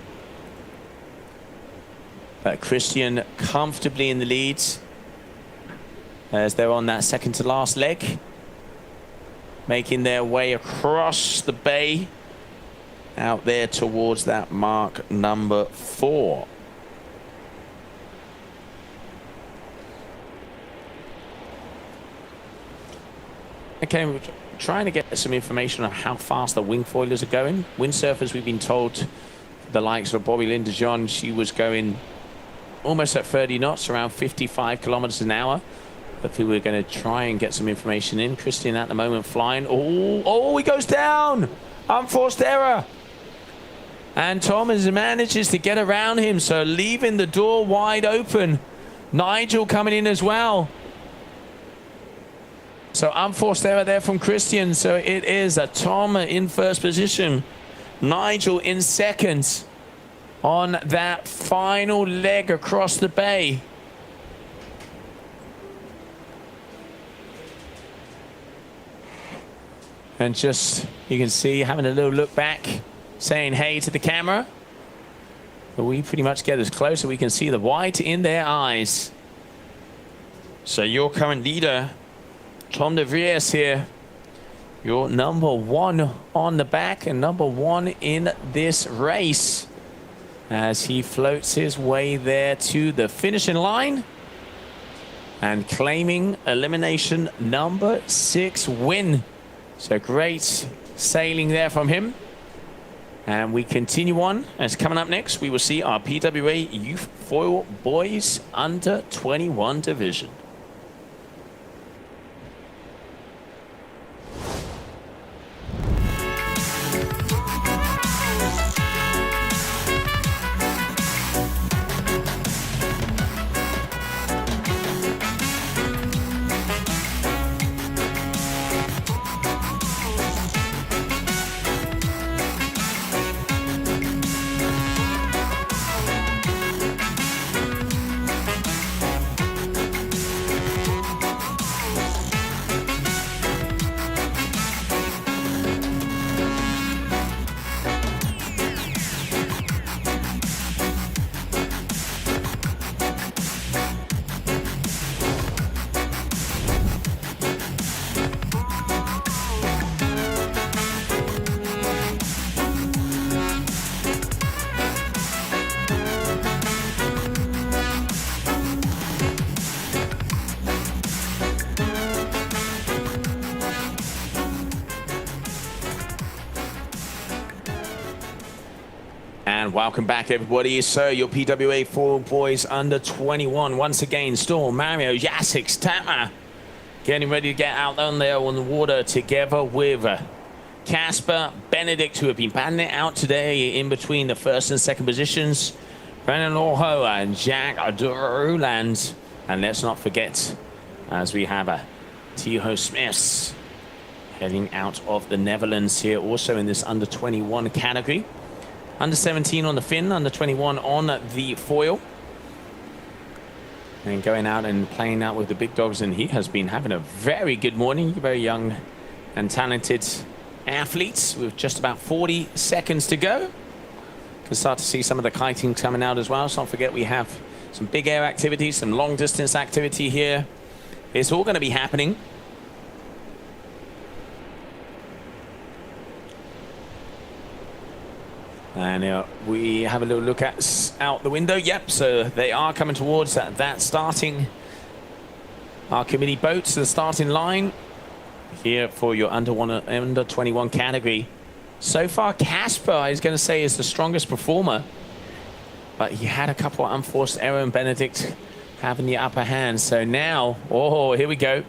But Christian comfortably in the lead as they're on that second to last leg, making their way across the bay out there towards that mark number 4. Okay, we're trying to get some information on how fast the wingfoilers are going. Windsurfers, we've been told, the likes of Bobby Linda John, she was going almost at 30 knots, around 55 kilometers an hour. Hopefully we're going to try and get some information in. Christian at the moment flying. Oh, he goes down. Unforced error. And Thomas manages to get around him, so leaving the door wide open. Nigel coming in as well. So unforced error there from Christian. So it is a Tom in first position. Nigel in second on that final leg across the bay. And just, you can see, having a little look back, saying hey to the camera. But we pretty much get as close as we can see the white in their eyes. So your current leader, Tom de Vries here, your number one on the back and number one in this race as he floats his way there to the finishing line and claiming elimination number 6 win. So great sailing there from him. And we continue on. As coming up next, we will see our PWA Youth Foil Boys Under 21 division. And welcome back, everybody. So your PWA Foil Boys Under 21. Once again, Storm, Mario, Jasix, Tama getting ready to get out on there on the water together with Casper, Benedict, who have been batting it out today in between the first and second positions. Brennan Orho and Jack Aduruland. And let's not forget, as we have Tiho Smiths heading out of the Netherlands here, also in this Under 21 category. Under 17 on the fin, under 21 on the foil. And going out and playing out with the big dogs, and he has been having a very good morning. Very young and talented athletes with just about 40 seconds to go. Can start to see some of the kiting coming out as well. So don't forget, we have some big air activity, some long distance activity here. It's all going to be happening. And we have a little look at out the window. Yep, so they are coming towards that starting, our committee boats, the starting line here for your under 21 category. So far, Casper, I was going to say, is the strongest performer, but he had a couple of unforced error, and Benedict having the upper hand. So now, oh, here we go.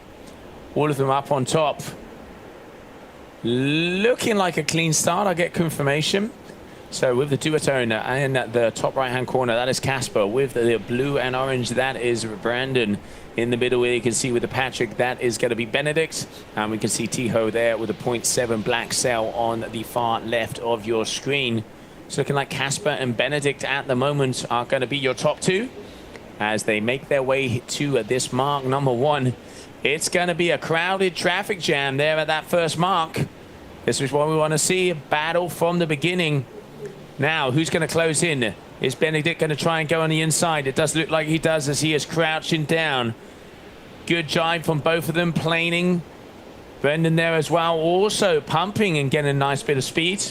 All of them up on top. Looking like a clean start. I get confirmation. So with the duotone in the top right-hand corner, that is Casper. With the blue and orange, that is Brandon. In the middle, where you can see with the Patrick, that is going to be Benedict. And we can see Tiho there with a 0.7 black sail on the far left of your screen. It's looking like Casper and Benedict at the moment are going to be your top two as they make their way to this mark number 1. It's going to be a crowded traffic jam there at that first mark. This is what we want to see, a battle from the beginning. Now, who's going to close in? Is Benedict going to try and go on the inside? It does look like he does, as he is crouching down. Good jibe from both of them, planing. Brendan there as well, also pumping and getting a nice bit of speed.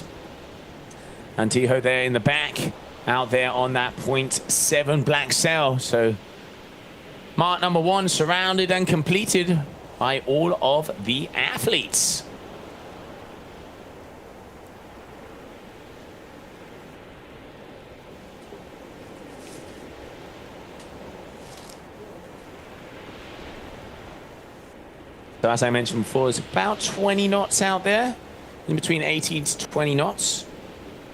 And Tiho there in the back, out there on that 0.7 black sail. So mark number 1 surrounded and completed by all of the athletes. So as I mentioned before, it's about 20 knots out there, in between 18 to 20 knots.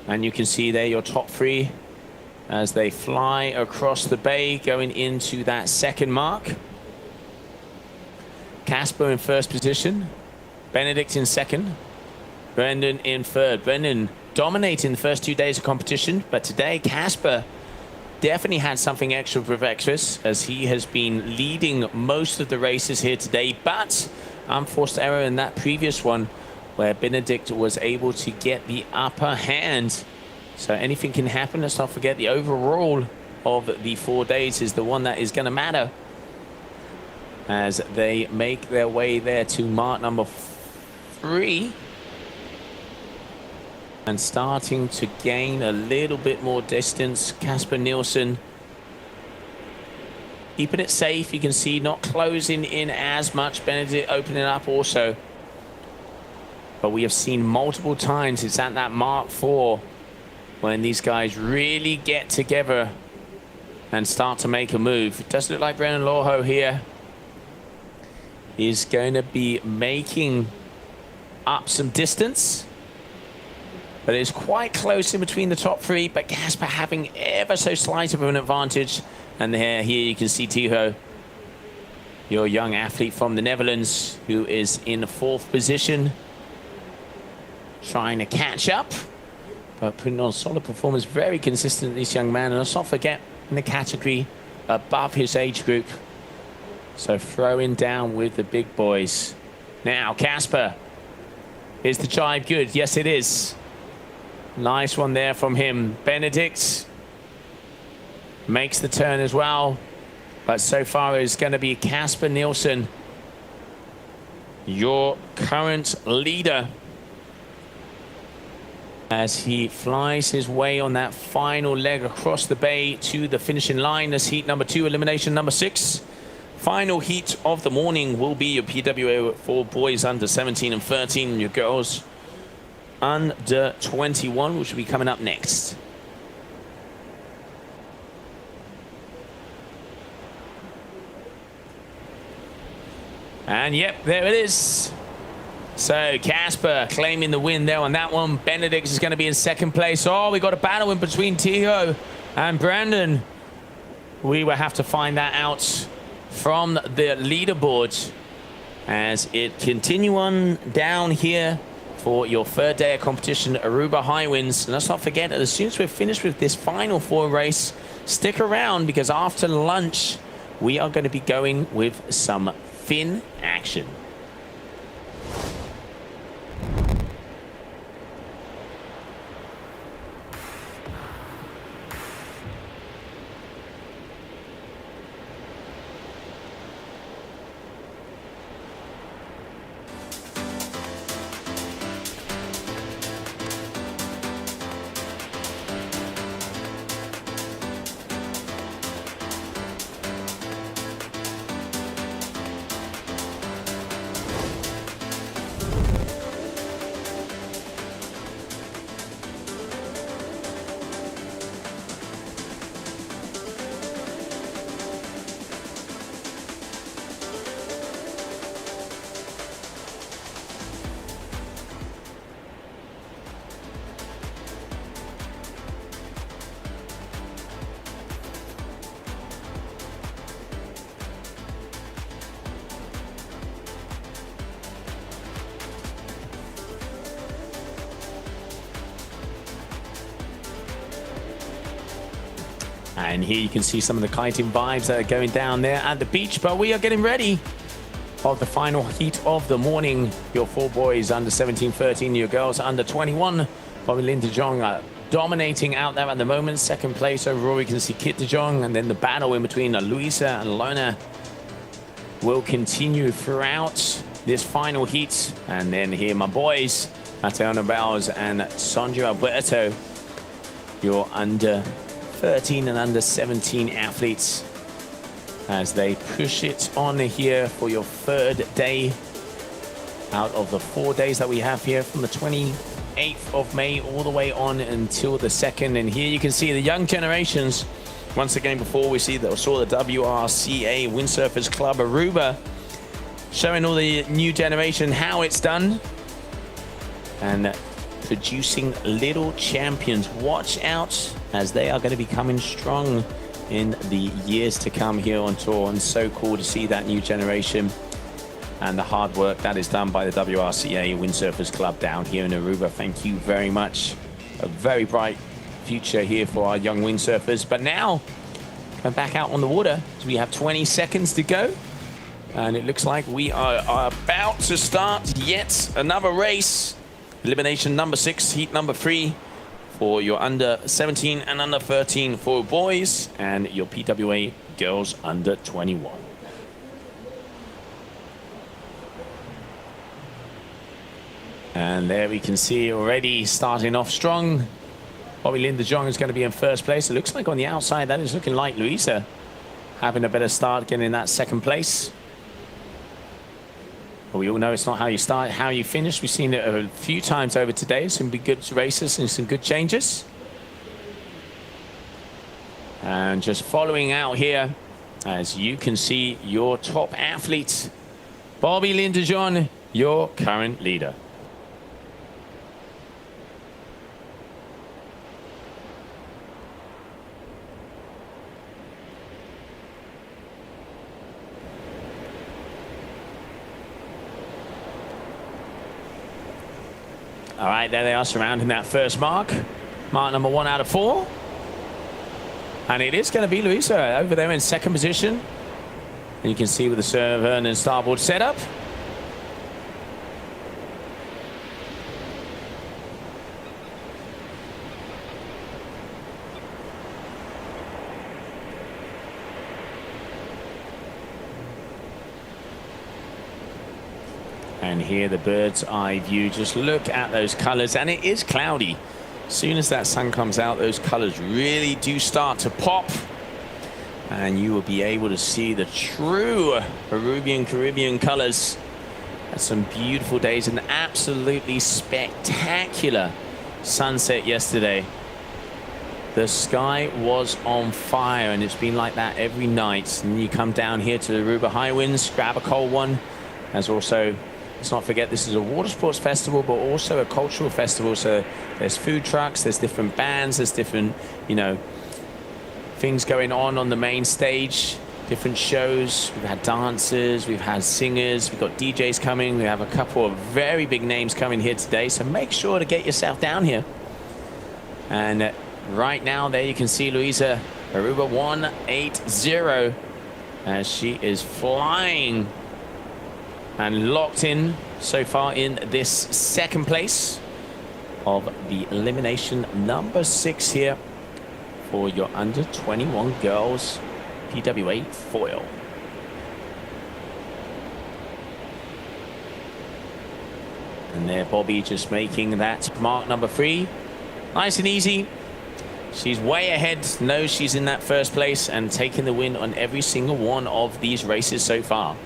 And you can see there your top 3 as they fly across the bay, going into that second mark. Casper in first position, Benedict in second, Brendan in third. Brendan dominating the first 2 days of competition, but today Casper definitely had something extra for breakfast, as he has been leading most of the races here today, but unforced error in that previous one where Benedict was able to get the upper hand. So anything can happen. Let's not forget the overall of the 4 days is the one that is going to matter as they make their way there to mark number 3 and starting to gain a little bit more distance. Casper Nielsen keeping it safe. You can see not closing in as much. Benedict opening up also. But we have seen multiple times it's at that mark 4 when these guys really get together and start to make a move. It does look like Brennan Loho here is going to be making up some distance. But it's quite close in between the top 3, but Casper having ever so slight of an advantage. And here you can see Tiho, your young athlete from the Netherlands, who is in the 4th position, trying to catch up, but putting on solid performance. Very consistent, this young man. And let's not forget, in the category above his age group. So throwing down with the big boys. Now, Casper, is the jibe good? Yes, it is. Nice one there from him. Benedict makes the turn as well. But so far it's going to be Casper Nielsen, your current leader, as he flies his way on that final leg across the bay to the finishing line. This heat number 2, elimination number 6. Final heat of the morning will be your PWA for boys under 17 and 13, and your girls under 21, which will be coming up next. And yep, there it is. So Casper claiming the win there on that one. Benedict is going to be in second place. Oh, we got a battle in between Tiho and Brandon. We will have to find that out from the leaderboard as it continue on down here for your 3rd day of competition, Aruba Hi-Winds. And let's not forget that as soon as we're finished with this final 4 race, stick around, because after lunch we are going to be going with some fin action. And here you can see some of the kiting vibes that are going down there at the beach, but we are getting ready for the final heat of the morning. Your 4 boys under 17, 13, your girls under 21. Bobby Lynn De Jong dominating out there at the moment. Second place overall, we can see Kit De Jong, and then the battle in between Luisa and Lona will continue throughout this final heat. And then here my boys, Mateo Nabels and Sandro Alberto, your under 13 and under 17 athletes, as they push it on here for your 3rd day out of the 4 days that we have here, from the 28th of May all the way on until the 2nd. And here you can see the young generations. Once again, before we saw the WRCA Windsurfers Club Aruba, showing all the new generation how it's done and producing little champions. Watch out, as they are going to be coming strong in the years to come here on tour. And so cool to see that new generation and the hard work that is done by the WRCA Windsurfers Club down here in Aruba. Thank you very much. A very bright future here for our young windsurfers. But now, going back out on the water, so we have 20 seconds to go. And it looks like we are about to start yet another race. Elimination number 6, heat number 3 for your under 17 and under 13 for boys, and your PWA girls under 21. And there we can see already starting off strong. Bobby Linda Jong is going to be in first place. It looks like on the outside that is looking like Louisa having a better start, getting that second place. But we all know it's not how you start, how you finish. We've seen it a few times over today. Some good races and some good changes. And just following out here, as you can see, your top athlete, Bobby Linda John, your current leader. All right, there they are surrounding that first mark. Mark number 1 out of 4. And it is going to be Louisa over there in second position. And you can see with the stern and starboard setup. And here the bird's eye view, just look at those colors, and it is cloudy. As soon as that sun comes out, those colors really do start to pop, and you will be able to see the true Peruvian Caribbean colors. That's some beautiful days, an absolutely spectacular sunset yesterday. The sky was on fire, and it's been like that every night. And you come down here to the Aruba Hi-Winds, grab a cold one. As also, let's not forget, this is a water sports festival, but also a cultural festival. So there's food trucks, there's different bands, there's different, you know, things going on the main stage, different shows. We've had dancers, we've had singers, we've got DJs coming. We have a couple of very big names coming here today. So make sure to get yourself down here. And right now there you can see Louisa Aruba 180 as she is flying and locked in so far in this second place of the elimination number 6 here for your under 21 girls PWA foil. And there Bobby just making that mark number 3. Nice and easy. She's way ahead, knows she's in that first place and taking the win on every single one of these races so far.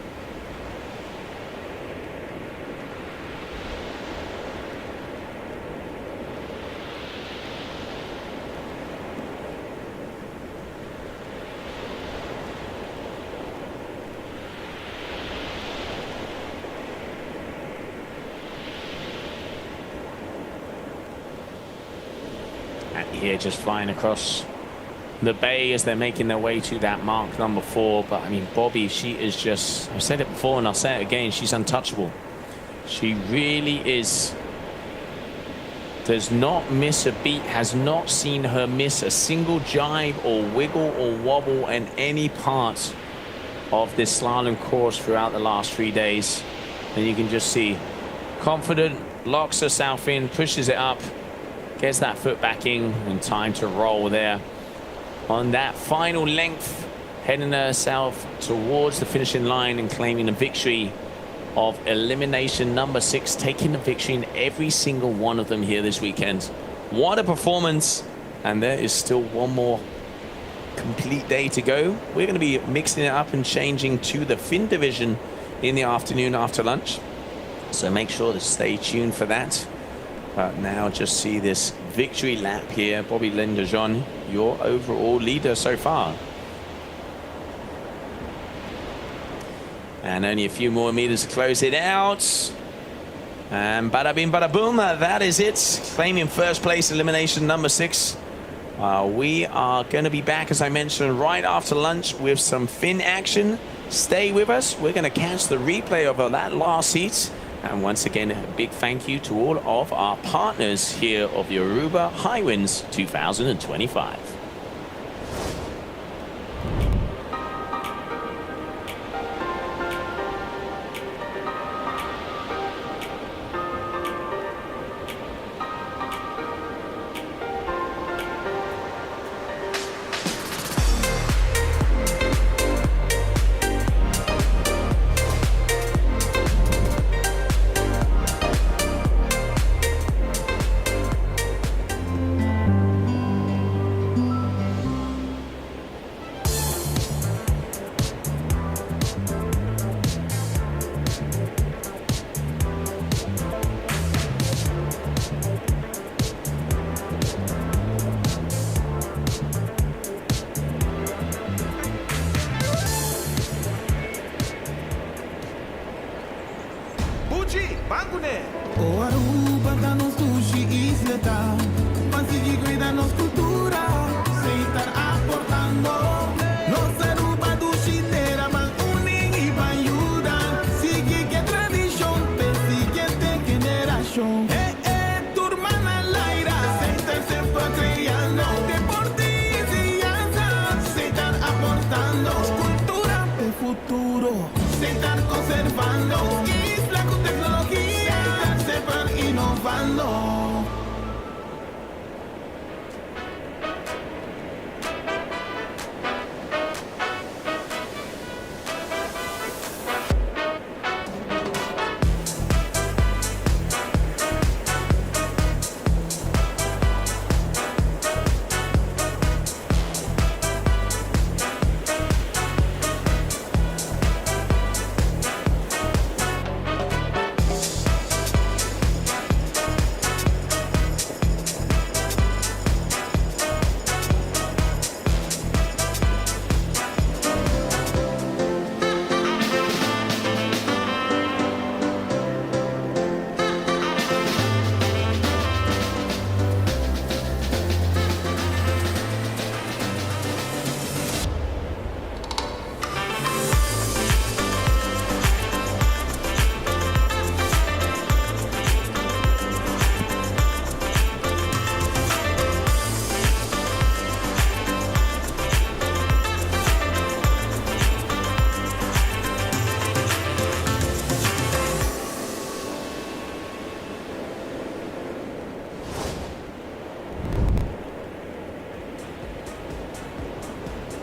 Here just flying across the bay as they're making their way to that mark number 4. But I mean, Bobby, she is just, I've said it before and I'll say it again, she's untouchable. She really is. Does not miss a beat, has not seen her miss a single jibe or wiggle or wobble in any part of this slalom course throughout the last 3 days. And you can just see, confident, locks herself in, pushes it up, gets that foot back in, and time to roll there on that final length, heading herself towards the finishing line and claiming the victory of elimination number 6, taking the victory in every single one of them here this weekend. What a performance. And there is still one more complete day to go. We're going to be mixing it up and changing to the fin division in the afternoon after lunch, so make sure to stay tuned for that. But now just see this victory lap here. Bobby Linda John, your overall leader so far. And only a few more meters to close it out. And bada bing, bada boom, that is it. Claiming first place, elimination number 6 We are going to be back, as I mentioned, right after lunch with some fin action. Stay with us. We're going to catch the replay of that last heat. And once again, a big thank you to all of our partners here of the Aruba Hi-Winds 2025. O Aruba dá-nos sushi e isleta, Pacifico e dá-nos cultura, sem estar aportando. Nossa Aruba do Chilera, mas unem e vai ajudar. Sigue que tradição, siguiente geração. Turma na laira, sem estar sempre criando. Deporte e ciência, sem estar aportando. Cultura de futuro, sem estar conservando. Isla com tecnologia, sempre inovando.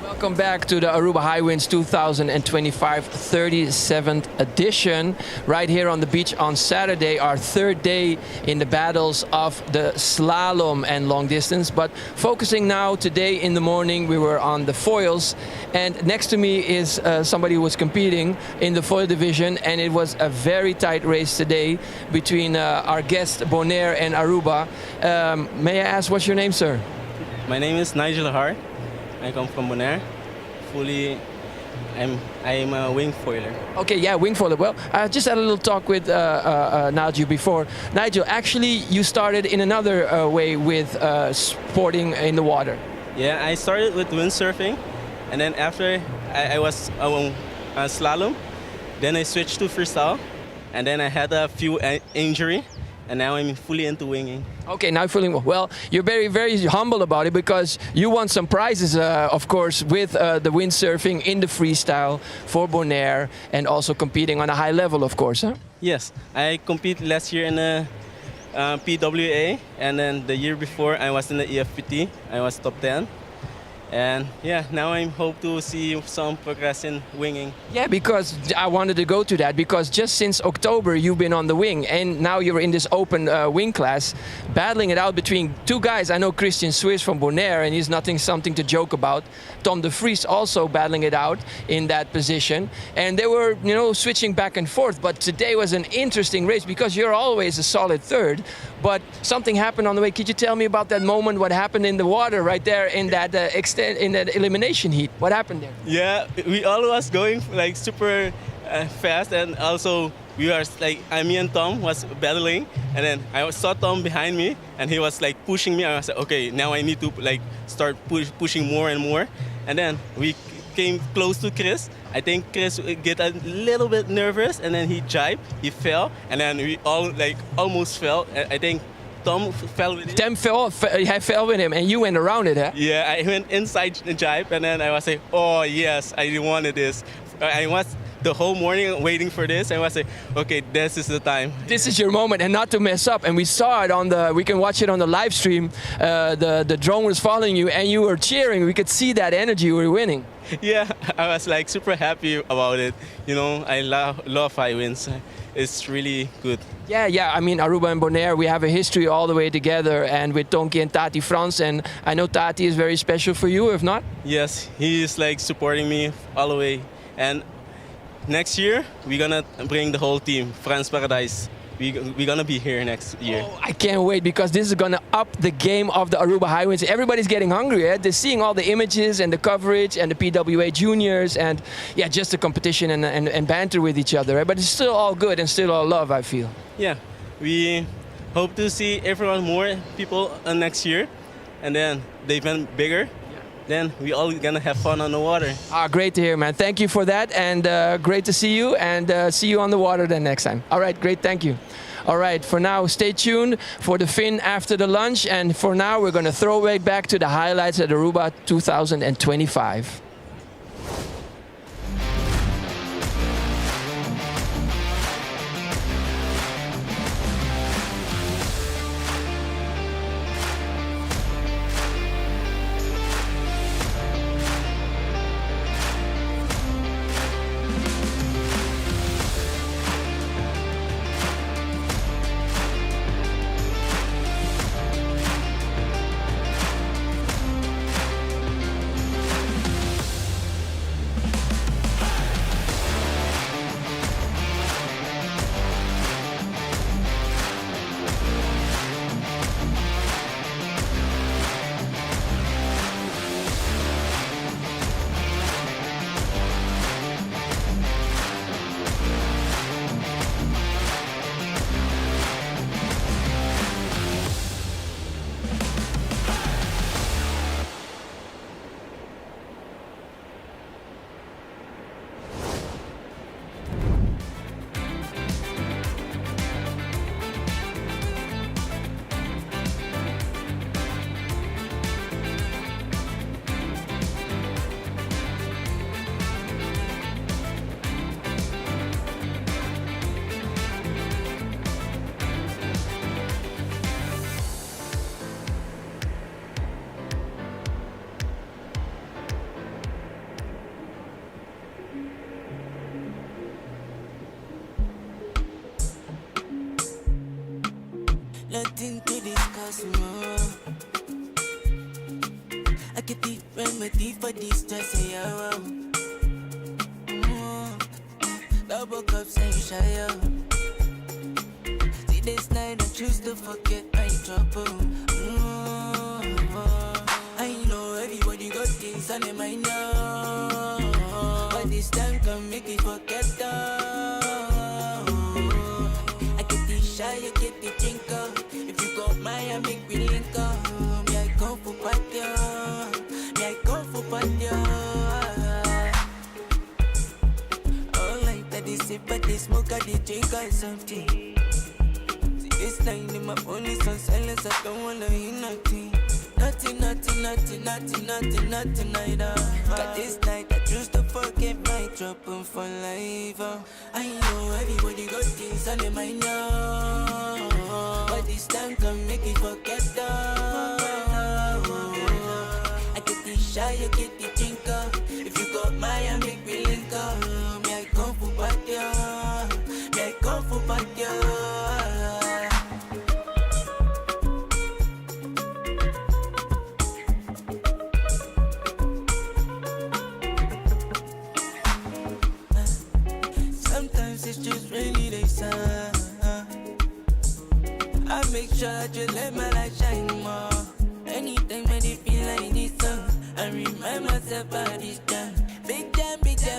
Welcome back to the Aruba Hi-Winds 2025 37th edition. Right here on the beach on Saturday, our third day in the battles of the slalom and long distance. But focusing now today in the morning, we were on the foils. And next to me is somebody who was competing in the foil division. And it was a very tight race today between our guest Bonaire and Aruba. May I ask, what's your name, sir? My name is Nigel Hart. I come from Bonaire. I'm a wing foiler. Okay, yeah, wing foiler. Well, I just had a little talk with Nigel before. Nigel, actually, you started in another way with sporting in the water. Yeah, I started with windsurfing, and then after I was slalom, then I switched to freestyle, and then I had a few injury, and now I'm fully into winging. Okay, now feeling well. You're very, very humble about it because you won some prizes, of course, with the windsurfing in the freestyle for Bonaire and also competing on a high level, of course, huh? Yes, I competed last year in the PWA, and then the year before I was in the EFPT. I was top 10. And yeah, now I hope to see some progress in winging. Yeah, because I wanted to go to that because just since October you've been on the wing and now you're in this open wing class, battling it out between two guys. I know Christian Swiss from Bonaire, and he's something to joke about. Tom de Vries also battling it out in that position, and they were, you know, switching back and forth. But today was an interesting race because you're always a solid third. But something happened on the way. Could you tell me about that moment? What happened in the water right there in that in that elimination heat? What happened there? Yeah, we all was going like super fast, and also we were like, me and Tom was battling, and then I saw Tom behind me, and he was like pushing me. I was like, okay, now I need to like start pushing more and more. And then we came close to Chris. I think Chris get a little bit nervous, and then he jibed, he fell, and then we all like almost fell. I think Tom fell with him. Tom fell with him, and you went around it, huh? Yeah, I went inside the jibe, and then I was like, oh yes, I wanted this. I was the whole morning waiting for this. I was like, okay, this is the time. This is your moment, and not to mess up. And we saw it on we can watch it on the live stream. The drone was following you, and you were cheering. We could see that energy. You were winning. Yeah, I was like super happy about it. You know, I love Hi-Winds. It's really good. Yeah. I mean, Aruba and Bonaire, we have a history all the way together, and with Tonki and Tati France. And I know Tati is very special for you, if not? Yes, he is like supporting me all the way. And next year, we're gonna bring the whole team, France Paradise. We're gonna be here next year. Oh, I can't wait, because this is gonna up the game of the Aruba Hi-Winds. Everybody's getting hungry. They're seeing all the images and the coverage and the PWA juniors and yeah, just the competition and banter with each other. But it's still all good and still all love, I feel. Yeah, we hope to see everyone, more people next year, and then the event bigger. Then we all gonna have fun on the water. Great to hear, man. Thank you for that, and great to see you, and see you on the water then next time. All right, great, thank you. All right, for now, stay tuned for the fin after the lunch, and for now, we're gonna throw right back to the highlights at Aruba 2025. Nothing to discuss more. I get the remedy for this stress, yeah. Double cups ain't shy, see this night I choose to forget my trouble. I know everybody got things on their mind now, but this time can make it forget though. I get the shy, I get the drinker. If you got my, I make me link up. Me I go for party, me I go for party. All like that they sip, but they smoke, I they drink or something. See this line in my phone is on silence, I don't wanna hear nothing. Nothing, either. Got this night, I choose to forget my trouble for life. I know everybody got things on their mind now, but this time can make it forget though. I get the shy, I get the drinker. If you got my, I make me link up. Me I come for party, me I come for party. It's just rainy days, I make sure I just let my light shine more. Anytime when it feel like this, I remind myself about this time. Big jam,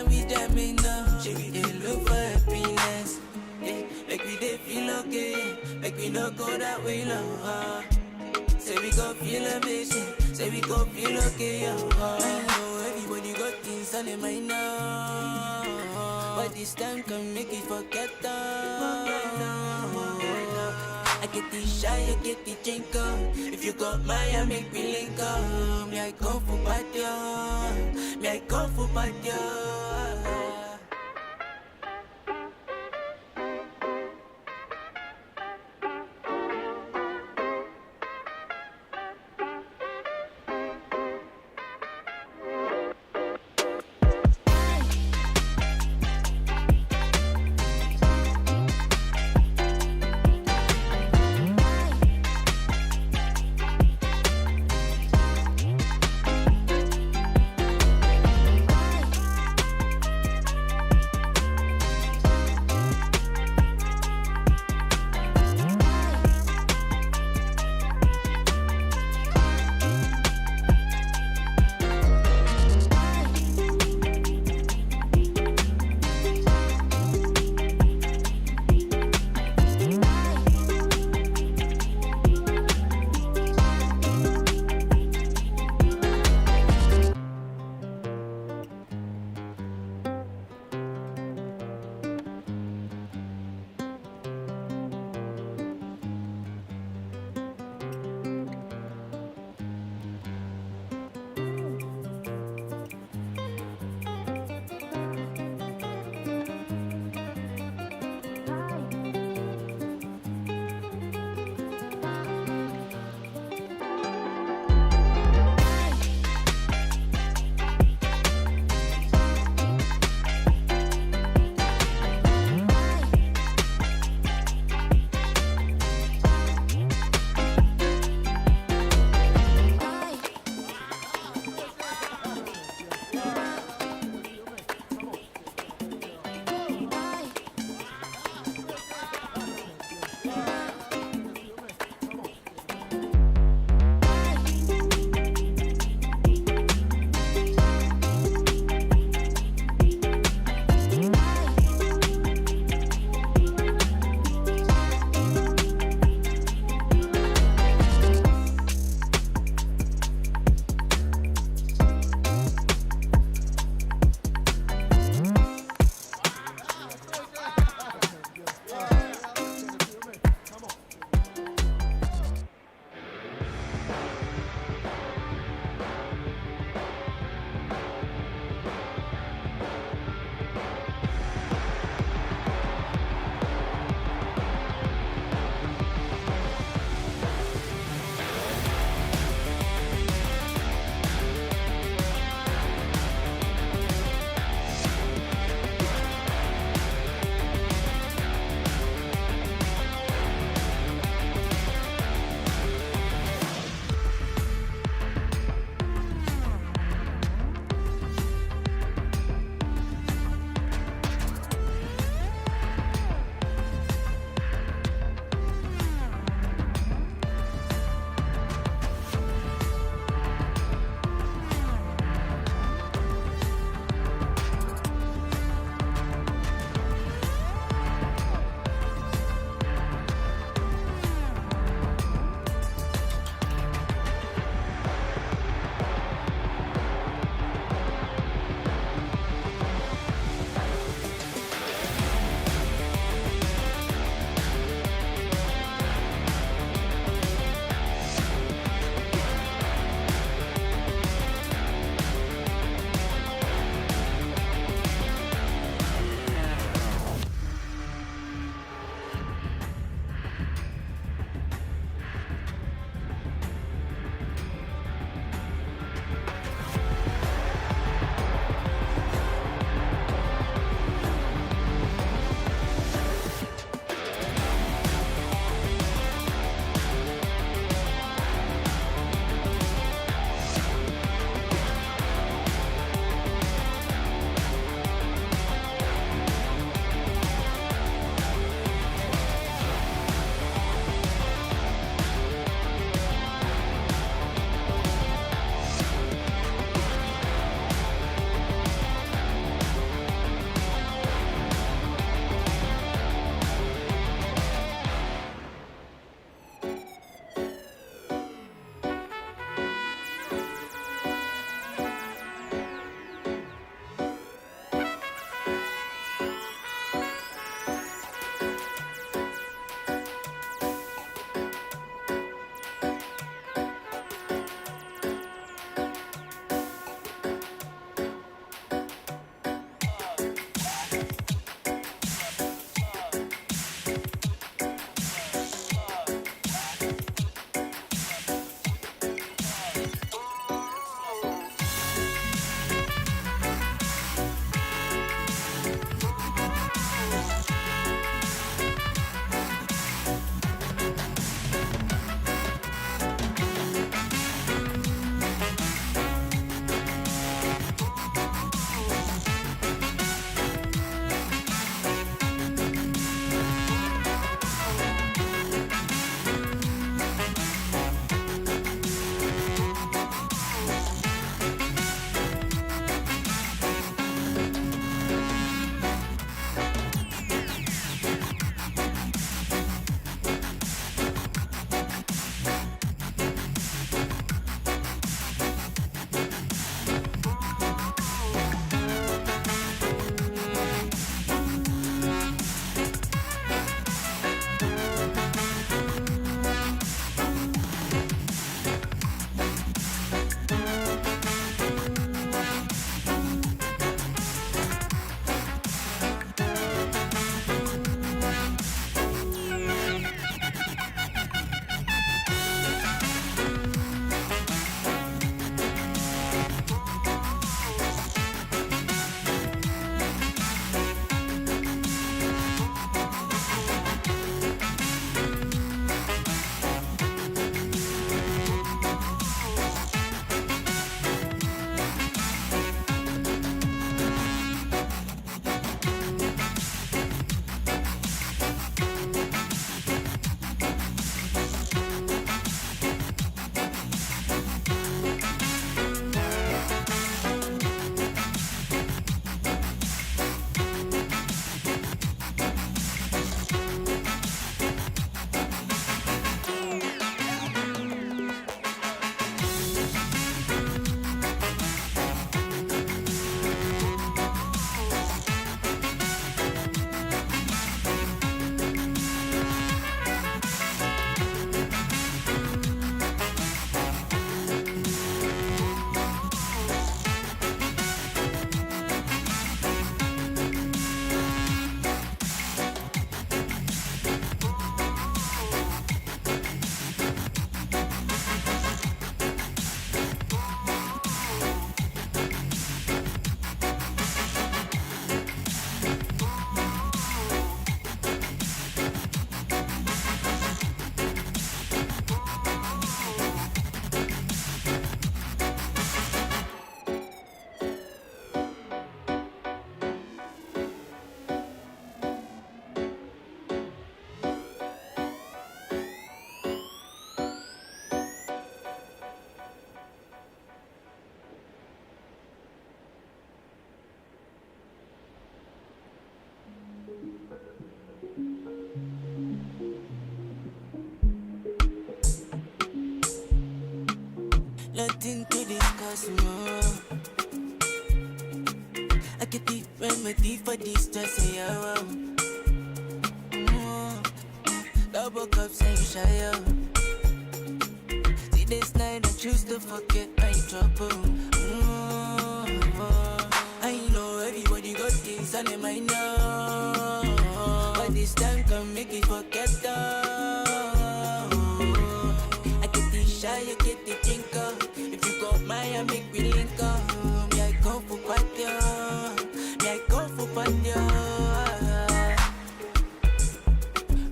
we jamming now. Should we look for happiness? Yeah. go that way, love. Say we gon' feel amazing, say we gon' feel okay, I know everybody got things on their mind now, but this time can make it forget I get the shy, I get the drink up. If you got mine, I make me link up. Me I come for party, me I come for party. I get the remedy for this stress, yeah. Double cups ain't shy, yo. See this night, I choose to forget my trouble. I know everybody got things on their mind now, but this time can make it forget though. I get the shy, I get the drinker. If you got mine, I make me link up. Me, I come for party, me, I come for party.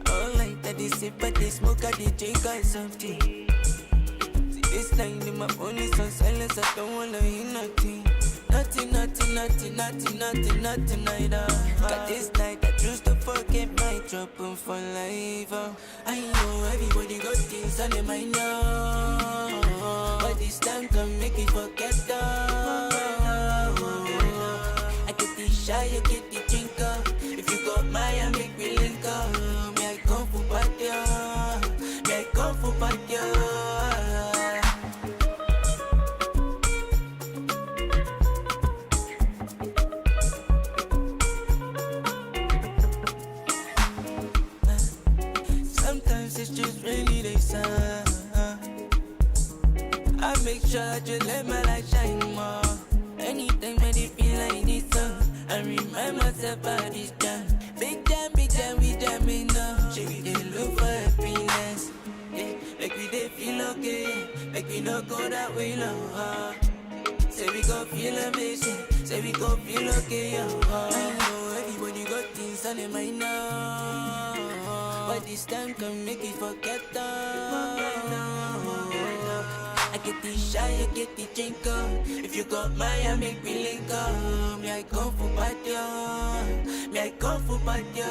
All night I dey sip, I dey smoke, I dey drink or something. See this night in my phone is on silence, I don't wanna hear nothing. Nothing, neither. But this night I choose to forget my trouble for life. I know everybody got things on their mind now, but this time can make it forget though. I get the shy, I get the drinker. If you got mine, I make me link up. Me, I come for party, me, I come for party. It's just rainy day sun. I make sure I just let my light shine more. Anytime when it feel like this sun, I remind myself about this jam. Big jam, we jamming now. Should we dey look for happiness? Yeah, make we dey feel okay. Make we not go that way long. Say we gon' feel amazing. Say we gon' feel okay, yo. I know everybody got things on their mind now, but this time can make it forget I get the shy, I get the drinker. If you got mine, I make me link up. Me, I come for party, me, I come for party.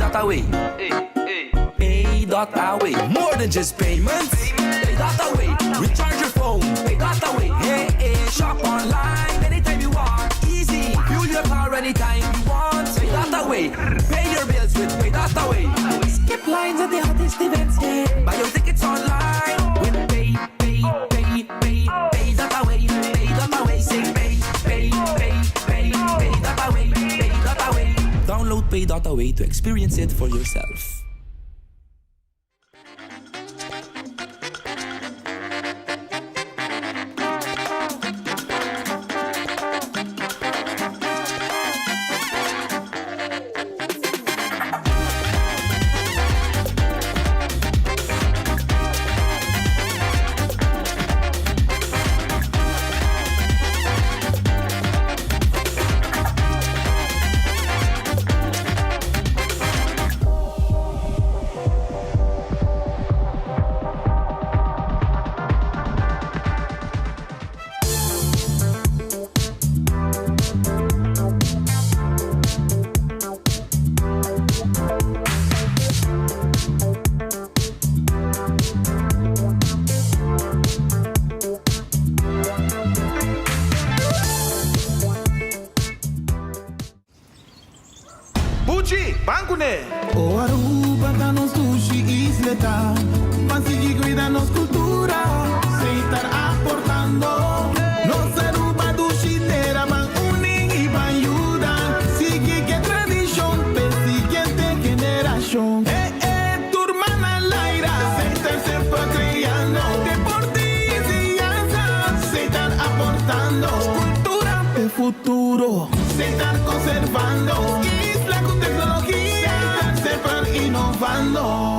that away. Pay that away. More than just payments. Pay that away. Recharge your phone. Pay that away. Hey, hey, shop online anytime you want. Easy. Fuel your car anytime you want. Pay that away. Pay your bills with Pay that away. Skip lines at the hottest events. Yeah. Buy your tickets online with Pay that away. Pay that away. Say pay that away. Pay that away. Download Pay that away to experience it for yourself. O Aruba da nos sushi isleta, Pansigi cuida nos cultura, se estar aportando. Nos Aruba do chilera van uning y van ayudar. Sigue que tradición, siguiente generación. Tu hermana Laira, se están repatriando. Deporte y enseñanza, se están aportando. Cultura de futuro, se están conservando. Isla con tecnología, se están innovando.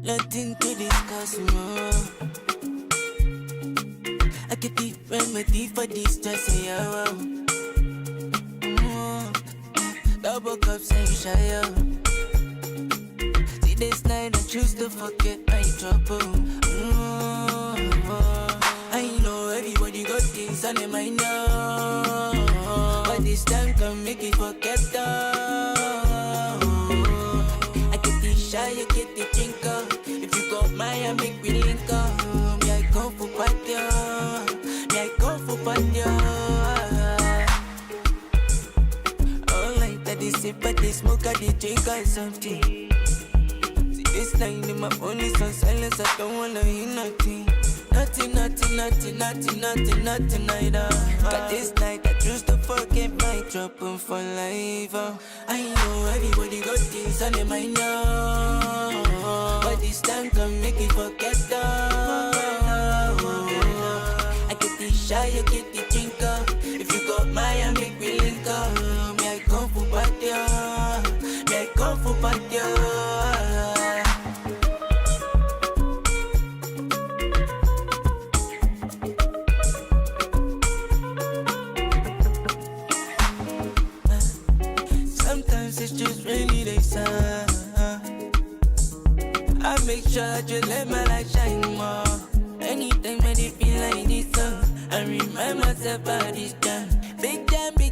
nothing to discuss more. I get the remedy for this stress, yeah. Double cups and shy, see this night I choose to forget my trouble. I know everybody got things on their mind now, but this time can make it forget though. I get the shy, I get the drinker. If you got mine, I make me link up. Me I come for party, me I come for party. All night I dey sip, I dey smoke, I dey drink or something. See this night in my phone is on silence, I don't wanna hear nothing. Nothing, either. But this night I choose to forget my trouble for life. I know everybody got things on their mind now, but this time can make it forget though. I get the shy, I get the drinker. If you got mine, I make me link up. Me I come for party, me I come for party. It's just rainy days, I make sure I just let my light shine more. Anytime when it feel like this, I remind myself about this time. Big jam, we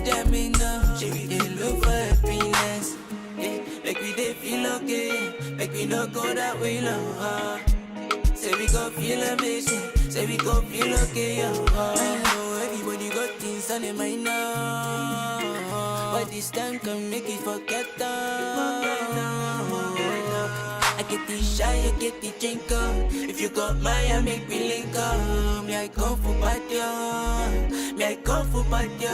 jamming now. Should we dey look for happiness? Yeah, like we dey feel okay, like we don't go that way now. Say we gon' feel amazing, say we gon' feel okay, I know everybody got things on their mind now, but this time can make it forget them. I get the shy, I get the drinker. If you got mine, I make me link up. Me I come for party, me I come for party.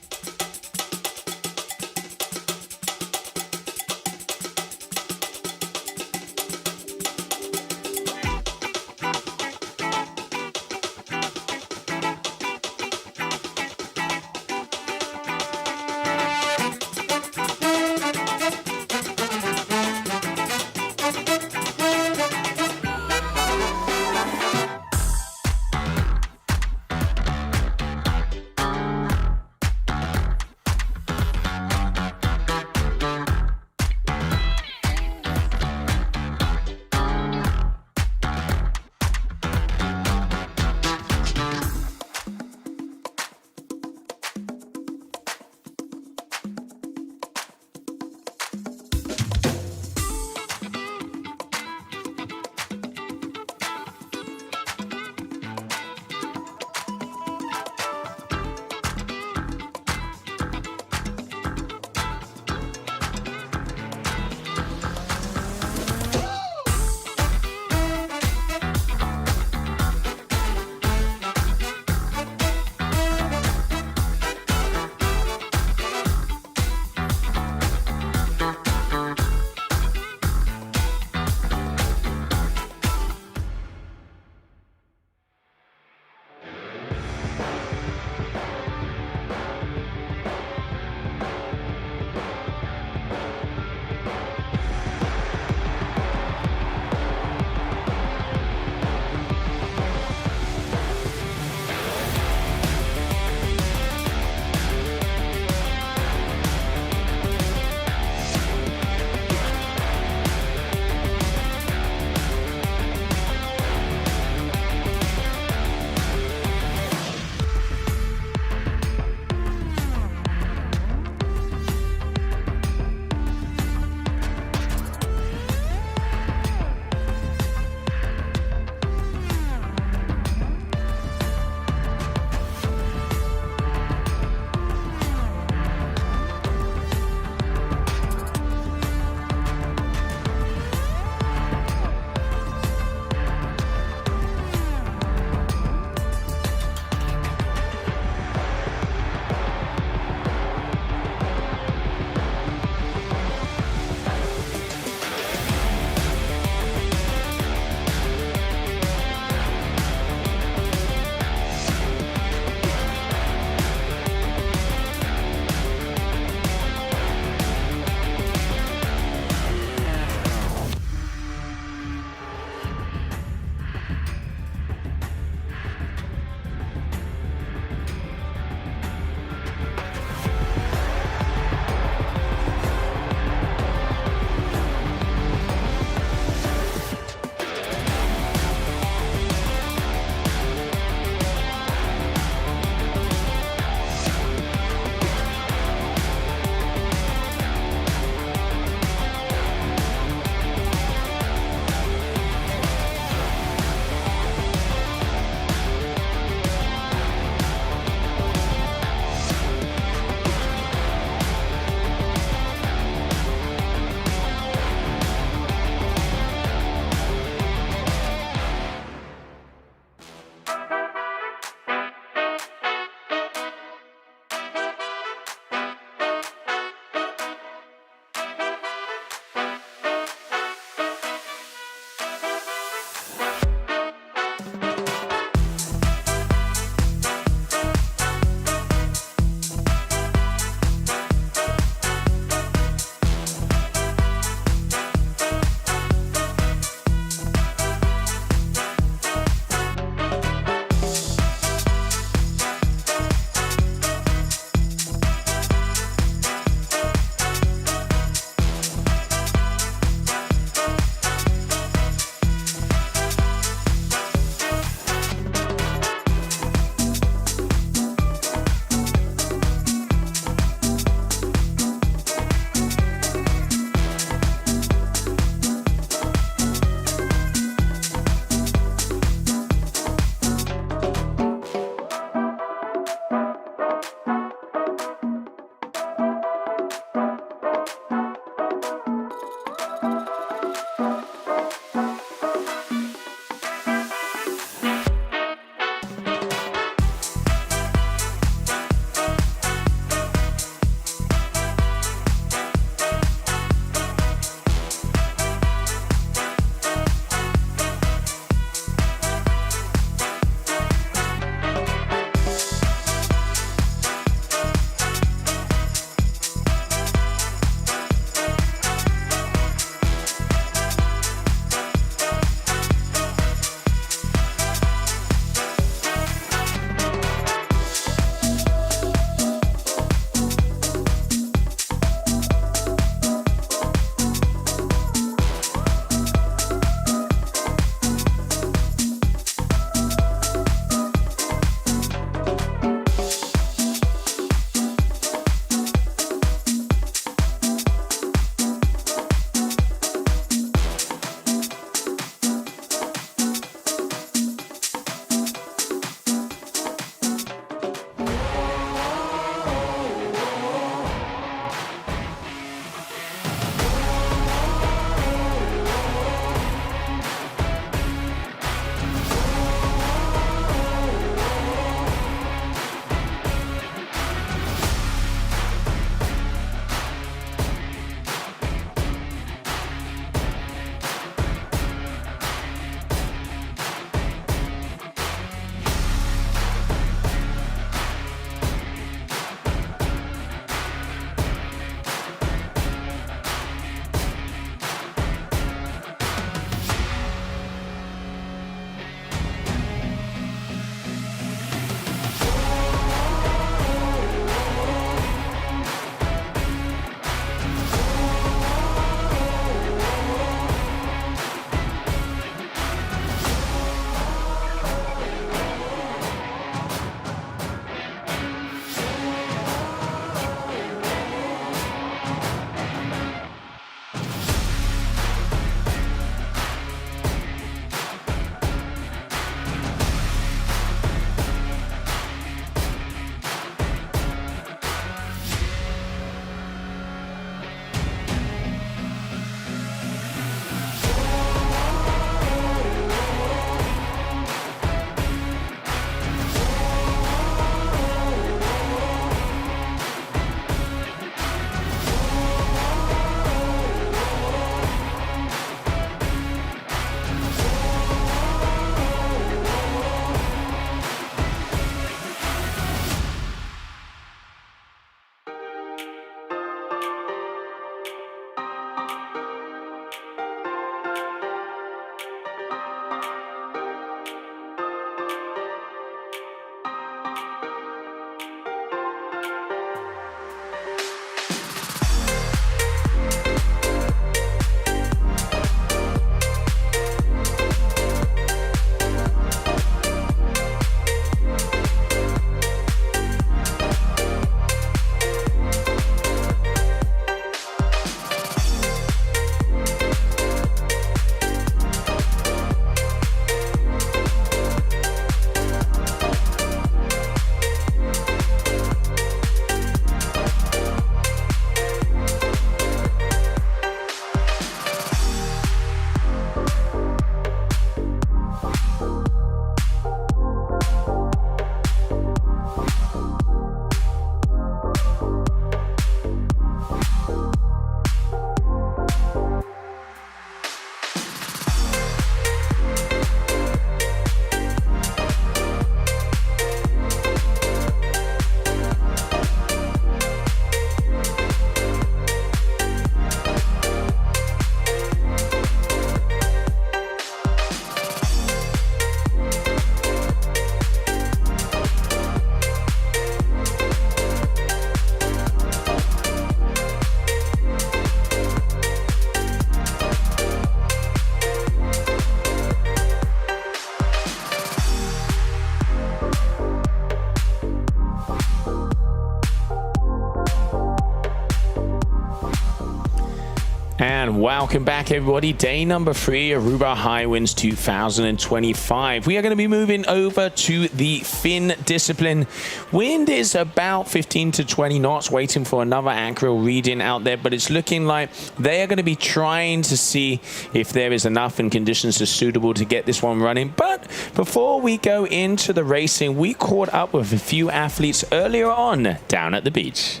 And welcome back, everybody. Day number 3, Aruba Hi-Winds 2025. We are going to be moving over to the fin discipline. Wind is about 15 to 20 knots, waiting for another accurate reading out there, but it's looking like they are going to be trying to see if there is enough and conditions are suitable to get this one running. But before we go into the racing, we caught up with a few athletes earlier on down at the beach.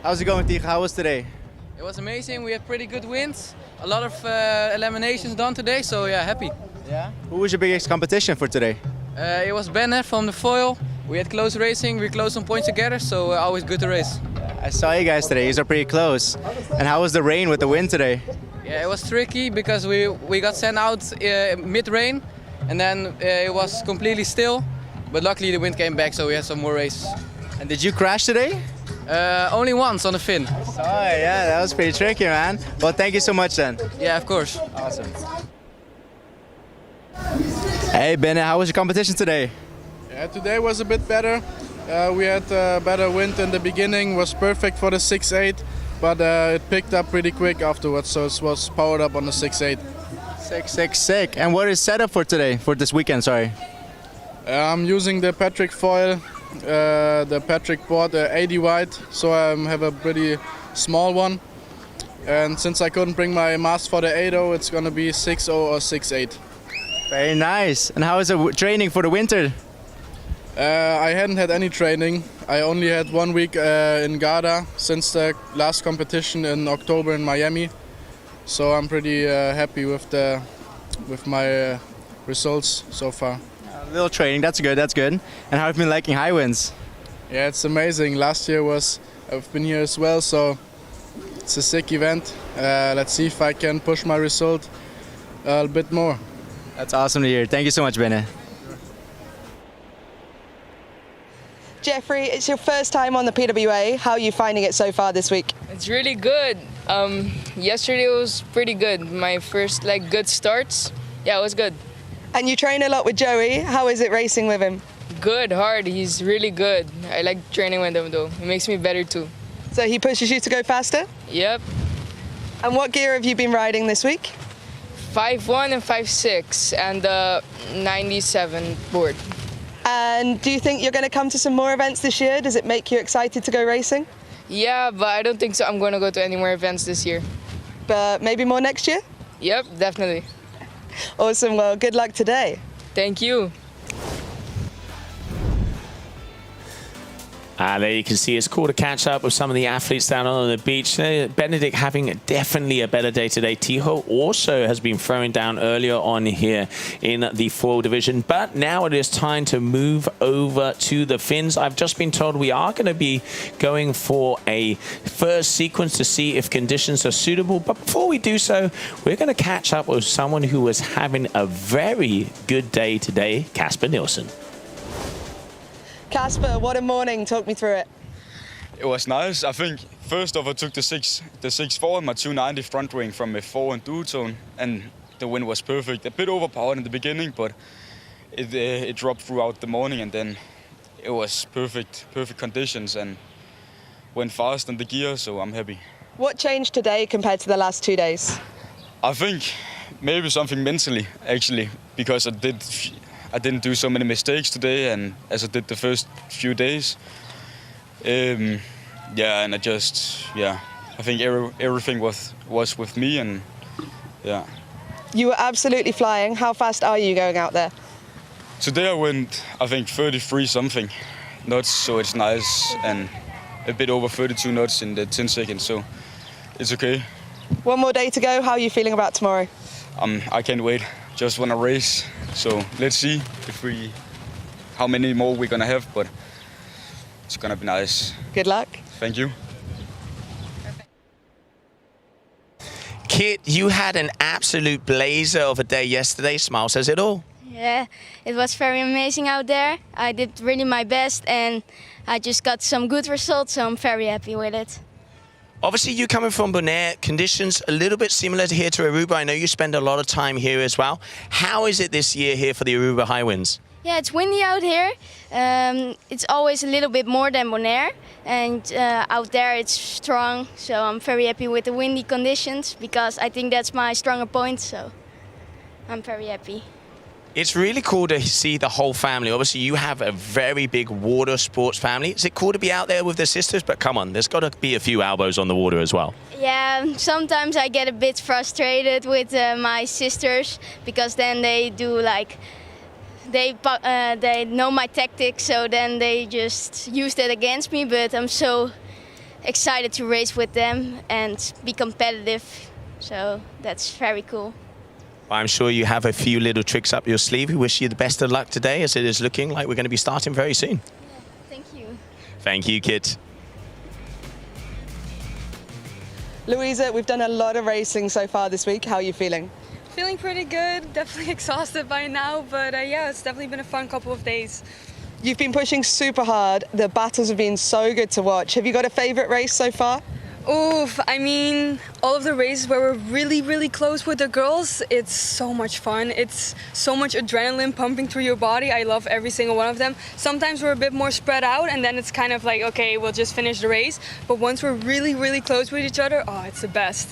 How's it going, Tig? How was today? It was amazing. We had pretty good winds. A lot of eliminations done today, so yeah, happy. Yeah. Who was your biggest competition for today? It was Bennett from the foil. We had close racing. We closed some points together, so always good to race. I saw you guys today. You were pretty close. And how was the rain with the wind today? Yeah, it was tricky because we got sent out mid-rain, and then it was completely still. But luckily the wind came back, so we had some more races. And did you crash today? Only once on the fin. Oh yeah, that was pretty tricky, man. Well, thank you so much then. Yeah, of course. Awesome. Hey Bennett, how was your competition today? Yeah, today was a bit better. We had better wind in the beginning, was perfect for the 6-8, but it picked up pretty quick afterwards, so it was powered up on the 6-8. Sick. And what is set up for today, for this weekend, sorry? I'm using the Patrick foil, the Patrick board 80 wide, so I have a pretty small one. And since I couldn't bring my mast for the 8.0, it's gonna be 6.0 or 6.8. Very nice. And how is the training for the winter? I hadn't had any training. I only had 1 week in Garda since the last competition in October in Miami. So I'm pretty happy with my results so far. A little training, that's good. And how have you been liking high winds? Yeah, it's amazing. Last year I've been here as well, so it's a sick event. Let's see if I can push my result a bit more. That's awesome to hear. Thank you so much, Benne. Jeffrey, it's your first time on the PWA. How are you finding it so far this week? It's really good. Yesterday was pretty good. My first good starts. Yeah, it was good. And you train a lot with Joey. How is it racing with him? Good, hard. He's really good. I like training with him though. It makes me better too. So he pushes you to go faster? Yep. And what gear have you been riding this week? 5.1 and 5.6 and the 97 board. And do you think you're going to come to some more events this year? Does it make you excited to go racing? Yeah, but I don't think so. I'm going to go to any more events this year. But maybe more next year? Yep, definitely. Awesome. Well, good luck today. Thank you. There you can see it's cool to catch up with some of the athletes down on the beach. Benedict having definitely a better day today. Tiho also has been throwing down earlier on here in the foil division. But now it is time to move over to the fins. I've just been told we are going to be going for a first sequence to see if conditions are suitable. But before we do so, we're going to catch up with someone who was having a very good day today, Casper Nielsen. Casper, what a morning. Talk me through it. It was nice. I think first off I took the 6.4 and my 290 front wing from a 4 and duotone, and the wind was perfect. A bit overpowered in the beginning, but it dropped throughout the morning, and then it was perfect conditions and went fast on the gear, so I'm happy. What changed today compared to the last 2 days? I think maybe something mentally, actually, because I didn't do so many mistakes today, and as I did the first few days. And I think everything was with me, and yeah. You were absolutely flying. How fast are you going out there? Today I went, I think 33 something knots, so it's nice, and a bit over 32 knots in the 10 seconds, so it's okay. One more day to go. How are you feeling about tomorrow? I can't wait. Just want to race. So let's see how many more we're gonna have, but it's gonna be nice. Good luck. Thank you. Kit, you had an absolute blazer of a day yesterday. Smile says it all. Yeah, it was very amazing out there. I did really my best and I just got some good results, so I'm very happy with it. Obviously, you coming from Bonaire, conditions a little bit similar to here to Aruba. I know you spend a lot of time here as well. How is it this year here for the Aruba Hi-Winds? Yeah, it's windy out here. It's always a little bit more than Bonaire, and out there it's strong. So I'm very happy with the windy conditions because I think that's my stronger point. So I'm very happy. It's really cool to see the whole family. Obviously, you have a very big water sports family. Is it cool to be out there with the sisters? But come on, there's got to be a few elbows on the water as well. Yeah, sometimes I get a bit frustrated with my sisters because then they do like, they know my tactics, so then they just use that against me. But I'm so excited to race with them and be competitive. So that's very cool. I'm sure you have a few little tricks up your sleeve. We wish you the best of luck today, as it is looking like we're going to be starting very soon. Yeah, thank you. Thank you, kids. Louisa, we've done a lot of racing so far this week. How are you feeling? Feeling pretty good, definitely exhausted by now, but yeah, it's definitely been a fun couple of days. You've been pushing super hard. The battles have been so good to watch. Have you got a favourite race so far? Oof, I mean, all of the races where we're really close with the girls, it's so much fun. It's so much adrenaline pumping through your body. I love every single one of them. Sometimes we're a bit more spread out and then it's kind of like, okay, we'll just finish the race. But once we're really close with each other, oh, it's the best.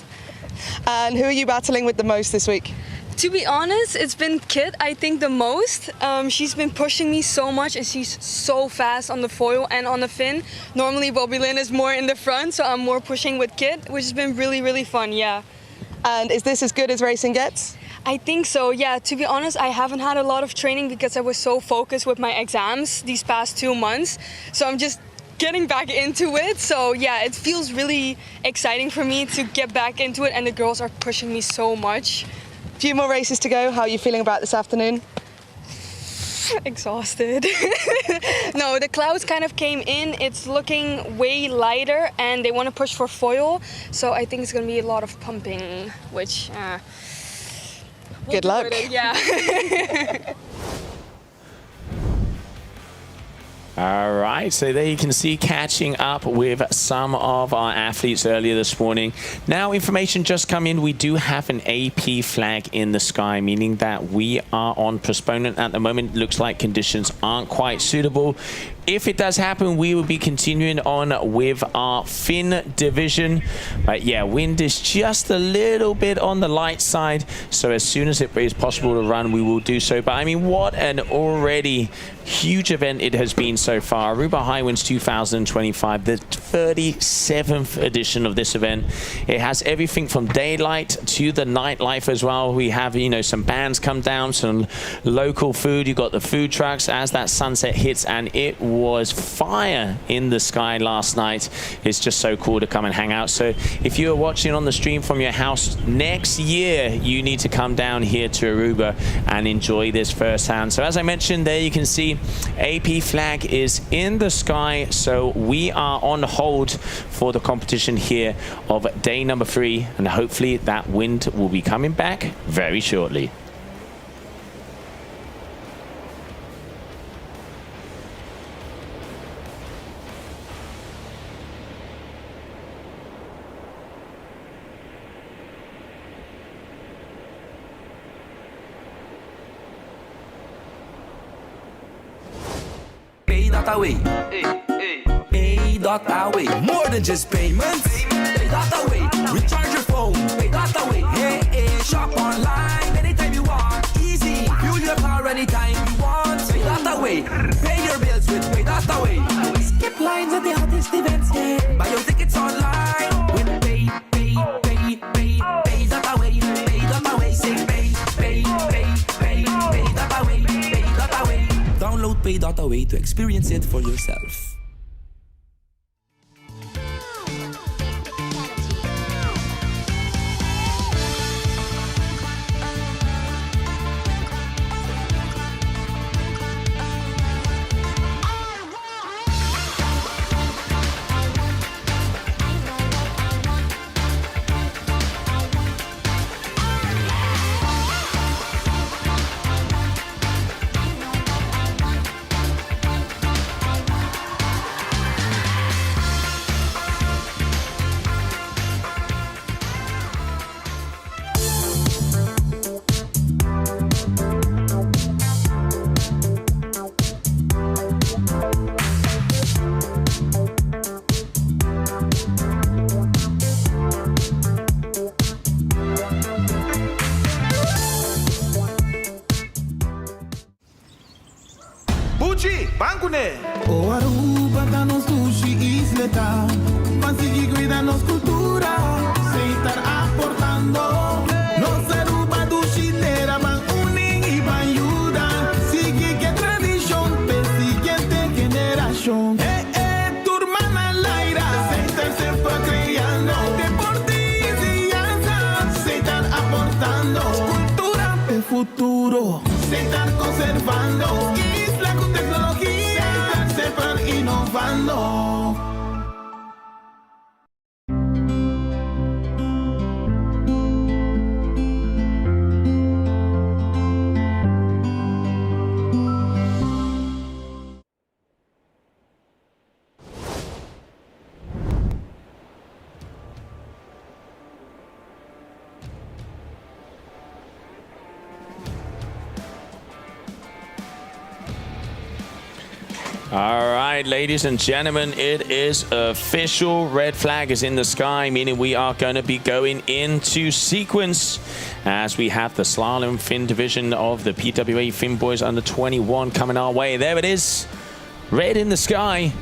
And who are you battling with the most this week? To be honest, it's been Kit, I think, the most. She's been pushing me so much and she's so fast on the foil and on the fin. Normally Bobby Lynn is more in the front, so I'm more pushing with Kit, which has been really fun, yeah. And is this as good as racing gets? I think so, yeah. To be honest, I haven't had a lot of training because I was so focused with my exams these past 2 months. So I'm just getting back into it. So yeah, it feels really exciting for me to get back into it and the girls are pushing me so much. Few more races to go. How are you feeling about this afternoon? Exhausted. No, the clouds kind of came in. It's looking way lighter and they want to push for foil. So I think it's going to be a lot of pumping, which... Good luck. Yeah. All right, so there you can see catching up with some of our athletes earlier this morning. Now, information just come in. We do have an AP flag in the sky, meaning that we are on postponement at the moment. Looks like conditions aren't quite suitable. If it does happen, we will be continuing on with our fin division. But yeah, wind is just a little bit on the light side. So as soon as it is possible to run, we will do so. But I mean, what an already huge event it has been so far. Aruba Hi-Winds 2025, the 37th edition of this event. It has everything from daylight to the nightlife as well. We have, you know, some bands come down, some local food. You've got the food trucks as that sunset hits, and it was fire in the sky last night. It's just so cool to come and hang out. So if you're watching on the stream from your house next year, you need to come down here to Aruba and enjoy this firsthand. So as I mentioned, there you can see AP flag is in the sky. So we are on hold for the competition here of day number 3, and hopefully that wind will be coming back very shortly. Pay that away. Pay that away. More than just payments. Pay that away. Recharge your phone. Pay that away. Hey, shop online anytime you want. Easy. Fuel your car anytime you want. Pay that away. Pay your bills with Pay that away. Skip lines at the hottest events. Buy your tickets online with Pay that away. Pay that away. Say pay that away. Pay that away. Download Pay that away to experience it for yourself. O Aruba da nos sushi isleta, Pansigi cuida nos cultura, se estar aportando. Nos Aruba dushitera van unir y van ayudar. Sigue que tradición, pe siguiente generación. Tu hermana Laira, se estar siempre creando. Deportes y danza, se estar aportando. Cultura de futuro, se estar conservando. Isla con tecnología, se estar innovando. All right, ladies and gentlemen, it is official. Red flag is in the sky, meaning we are going to be going into sequence as we have the slalom fin division of the PWA Fin Boys under 21 coming our way. There it is, red in the sky.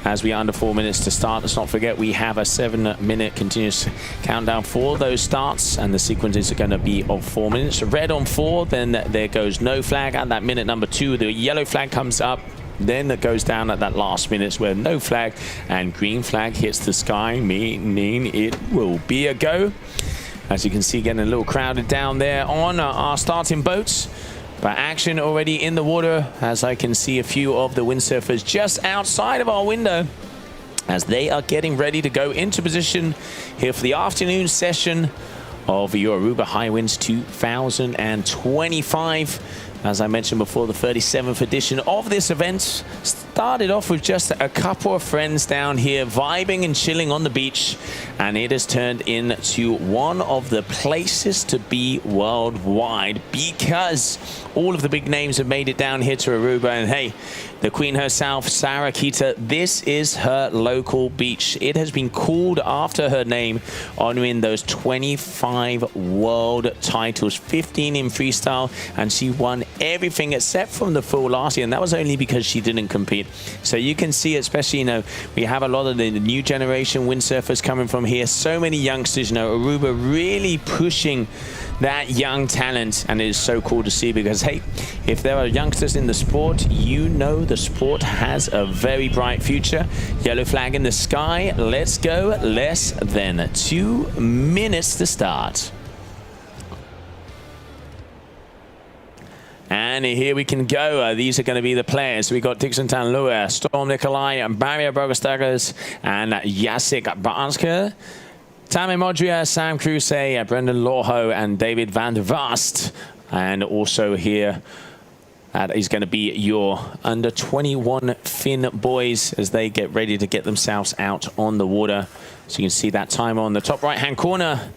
As we are under 4 minutes to start, let's not forget we have a 7-minute continuous countdown for those starts, and the sequences are going to be of 4 minutes. Red on 4, then there goes no flag at that minute number 2. The yellow flag comes up. Then it goes down at that last minute where no flag and green flag hits the sky, meaning it will be a go. As you can see, getting a little crowded down there on our starting boats. But action already in the water, as I can see a few of the windsurfers just outside of our window as they are getting ready to go into position here for the afternoon session of your Aruba Hi-Winds 2025. As I mentioned before, the 37th edition of this event started off with just a couple of friends down here vibing and chilling on the beach, and it has turned into one of the places to be worldwide because all of the big names have made it down here to Aruba. And hey, the queen herself, Sarah Kita, this is her local beach. It has been called after her name, honoring those 25 world titles, 15 in freestyle, and she won everything except from the full last year, and that was only because she didn't compete. So you can see, especially, we have a lot of the new generation windsurfers coming from here. So many youngsters, Aruba really pushing that young talent, and it is so cool to see because, hey, if there are youngsters in the sport, the sport has a very bright future. Yellow flag in the sky. Let's go. Less than 2 minutes to start. And here we can go. These are going to be the players. We got Dixon Tanlua, Storm Nikolai, and Barrier Bogastagas, and Jacek Barnske. Tammy Modria, Sam Kruse, Brendan Lawho, and David van der Vast. And also here, that is going to be your under 21 Fin boys as they get ready to get themselves out on the water. So you can see that time on the top right-hand corner.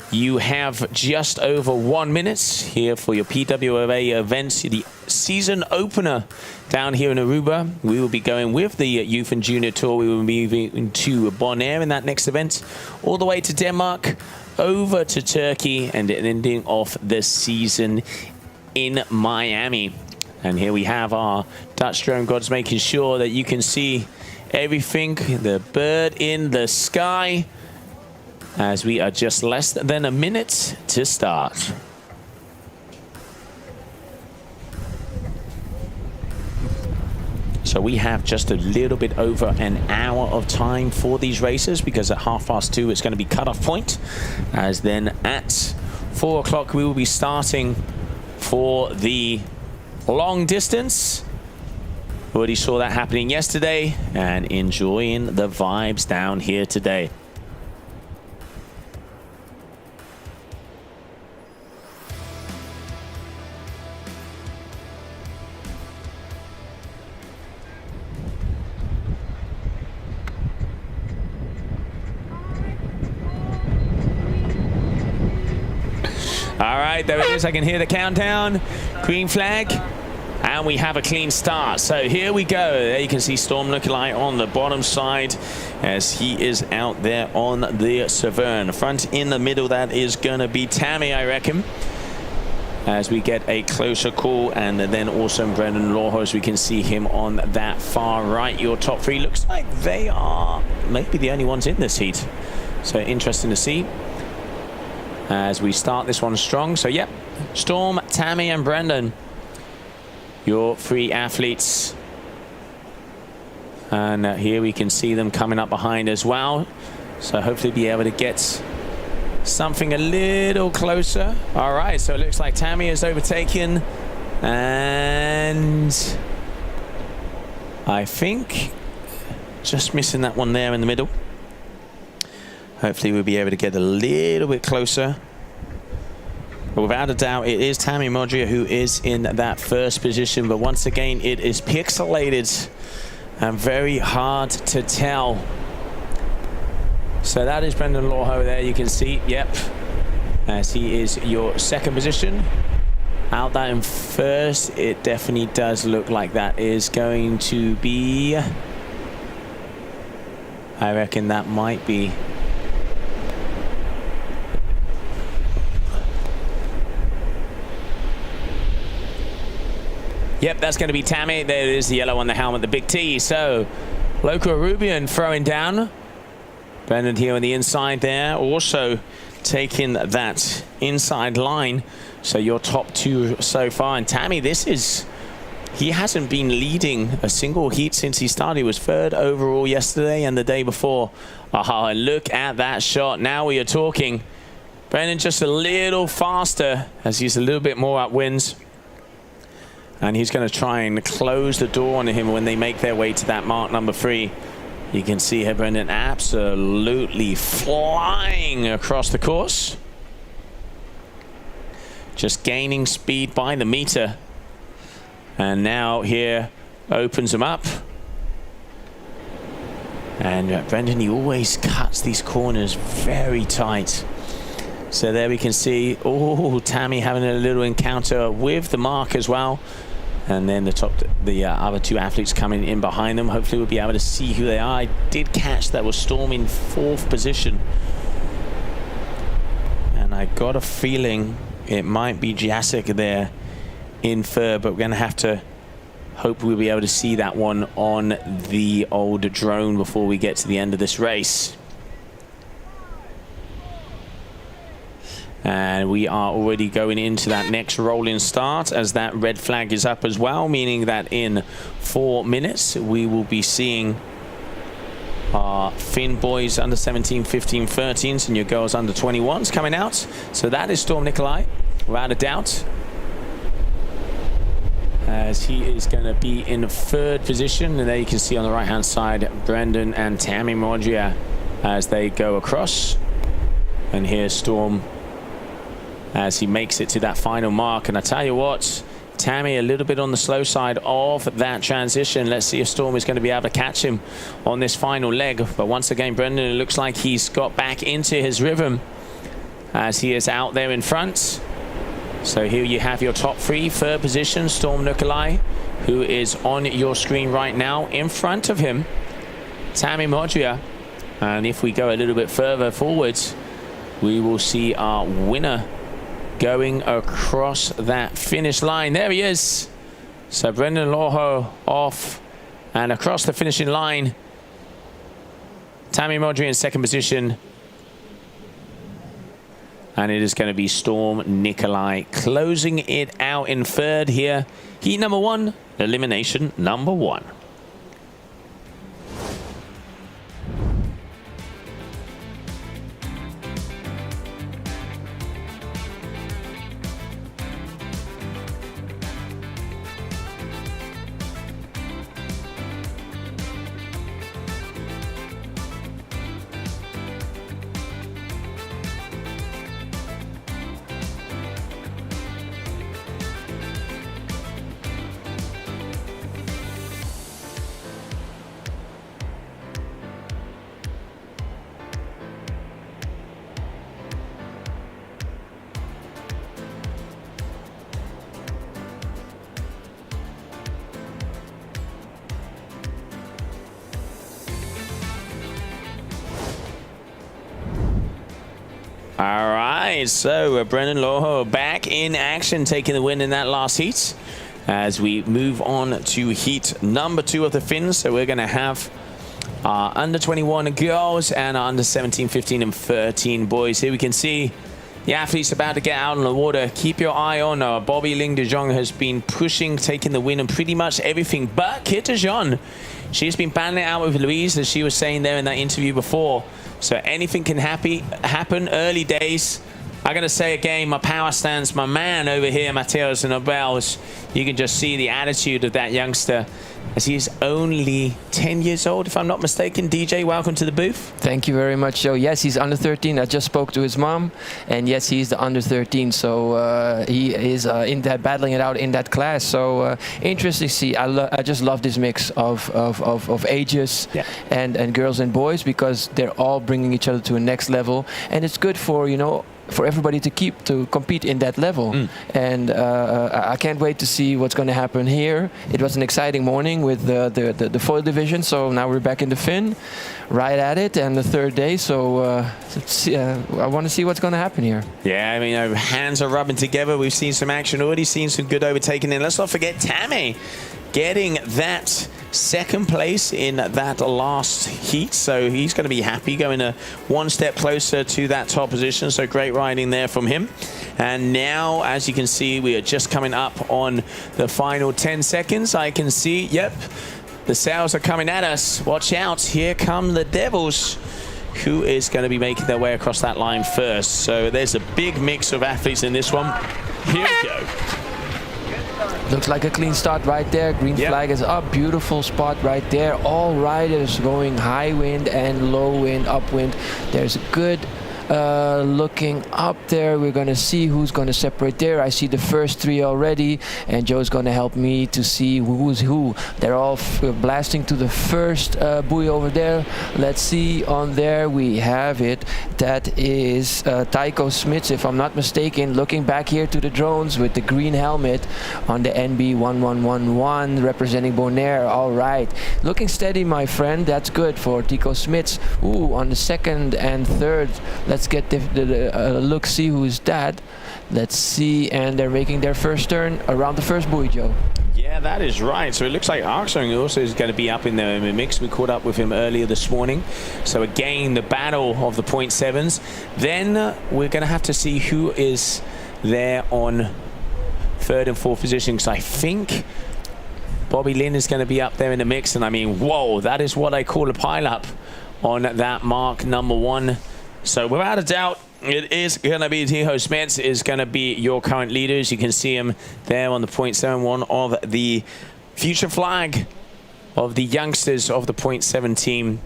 You have just over 1 minute here for your PWA events, the season opener down here in Aruba. We will be going with the Youth and Junior Tour. We will be moving to Bonaire in that next event, all the way to Denmark, over to Turkey, and ending off the season in Miami. And here we have our Dutch drone gods making sure that you can see everything, the bird in the sky, as we are just less than a minute to start. So we have just a little bit over an hour of time for these races, because at 2:30 it's going to be cut-off point, as then at 4 o'clock we will be starting for the long distance. Already saw that happening yesterday, and enjoying the vibes down here today. All right, there it is. I can hear the countdown. Green flag. And we have a clean start. So here we go. There you can see Storm Nikolai on the bottom side as he is out there on the Severn. Front in the middle, that is going to be Tammy, I reckon. as we get a closer call, and then also Brendan Lawho, as we can see him on that far right. Your top three looks like they are maybe the only ones in this heat, so interesting to see as we start this one strong. So yep, Storm, Tammy and Brendan, your three athletes, and here we can see them coming up behind as well, so hopefully be able to get something a little closer. All right, so it looks like Tammy is overtaken, and I think just missing that one there in the middle. Hopefully we'll be able to get a little bit closer. But without a doubt, it is Tammy Modria who is in that first position, but once again it is pixelated and very hard to tell. So that is Brendan Lawho there, you can see, yep, as he is your second position. Out that in first, it definitely does look like that is going to be, I reckon that might be yep, that's going to be Tammy. There is the yellow on the helmet, the big T. So Local Arubian throwing down. Brendan here on the inside there, also taking that inside line. So your top two so far. And Tammy, he hasn't been leading a single heat since he started. He was third overall yesterday and the day before. Aha, look at that shot. Now we are talking. Brendan just a little faster as he's a little bit more upwinds. And he's going to try and close the door on him when they make their way to that mark number 3. You can see here Brendan absolutely flying across the course. Just gaining speed by the meter. And now here opens him up. And Brendan, he always cuts these corners very tight. So there we can see, oh, Tammy having a little encounter with the mark as well. And then the other two athletes coming in behind them. Hopefully we'll be able to see who they are. I did catch that was Storm in 4th position. And I got a feeling it might be Jacek there in 3rd, but we're going to have to hope we'll be able to see that one on the old drone before we get to the end of this race. And we are already going into that next rolling start as that red flag is up as well, meaning that in 4 minutes we will be seeing our Finn boys under 17, 15, 13s and your girls under 21s coming out. So that is Storm Nikolai, without a doubt, as he is going to be in 3rd position. And there you can see on the right hand side Brendan and Tammy Modria as they go across. And here's Storm as he makes it to that final mark. And I tell you what, Tammy a little bit on the slow side of that transition. Let's see if Storm is going to be able to catch him on this final leg. But once again, Brendan, it looks like he's got back into his rhythm as he is out there in front. So here you have your top 3. 3rd position, Storm Nikolai, who is on your screen right now. In front of him, Tammy Modria. And if we go a little bit further forwards, we will see our winner going across that finish line. There he is. So Brendan Lawho off and across the finishing line. Tammy Modria in 2nd position. And it is going to be Storm Nikolai closing it out in 3rd here. Heat number 1, elimination number 1. All right, so Brendan Loho back in action, taking the win in that last heat. As we move on to heat number 2 of the Finns, so we're going to have our under 21 girls and our under 17, 15, and 13 boys. Here we can see the athletes about to get out on the water. Keep your eye on Bobby Ling de Jong has been pushing, taking the win on pretty much everything but Kit de Jong. She's been battling it out with Louise, as she was saying there in that interview before. So anything can happen early days. I'm going to say again, my power stands, my man over here, Mateos and Nobels. You can just see the attitude of that youngster, as he is only 10 years old, if I'm not mistaken. DJ, welcome to the booth. Thank you very much, Joe. Yes, he's under 13. I just spoke to his mom, and yes, he's the under 13. So he is in that battling it out in that class. So interesting to see. I just love this mix of ages and girls and boys, because they're all bringing each other to a next level, and it's good for, you know, for everybody to compete in that level. And I can't wait to see what's going to happen here. It was an exciting morning with the foil division, so now we're back in the Finn, right at it, and the third day. So I want to see what's going to happen here. Yeah, I mean, hands are rubbing together. We've seen some action already, seen some good overtaking. And let's not forget Tammy getting that second place in that last heat, so he's going to be happy, going one step closer to that top position. So great riding there from him. And now, as you can see, we are just coming up on the final 10 seconds. I can see, yep, the sails are coming at us. Watch out, here come the Devils. Who is going to be making their way across that line first? So there's a big mix of athletes in this one. Here we go. Looks like a clean start right there. Green flag is up. Beautiful spot right there. All riders going high wind and low wind, upwind. There's a good looking up there. We're going to see who's going to separate there. I see the first 3 already, and Joe's going to help me to see who's who. They're all blasting to the first buoy over there. Let's see, on there we have it. That is Tycho Smits, if I'm not mistaken, looking back here to the drones with the green helmet on the NB1111 representing Bonaire. All right, looking steady, my friend. That's good for Tycho Smits. Ooh, on the second and third, let's get the look, see who's that. Let's see, and they're making their first turn around the first buoy, Joe. Yeah, that is right. So it looks like Arksong also is going to be up in the mix. We caught up with him earlier this morning. So again, the battle of the 0.7s. Then we're going to have to see who is there on third and fourth position, because I think Bobby Lin is going to be up there in the mix. And I mean, whoa, that is what I call a pile-up on that mark number 1. So without a doubt, it is going to be Tycho Smits is going to be your current leader. As you can see him there on the 0.71 of the future flag of the youngsters of the 0.7 team.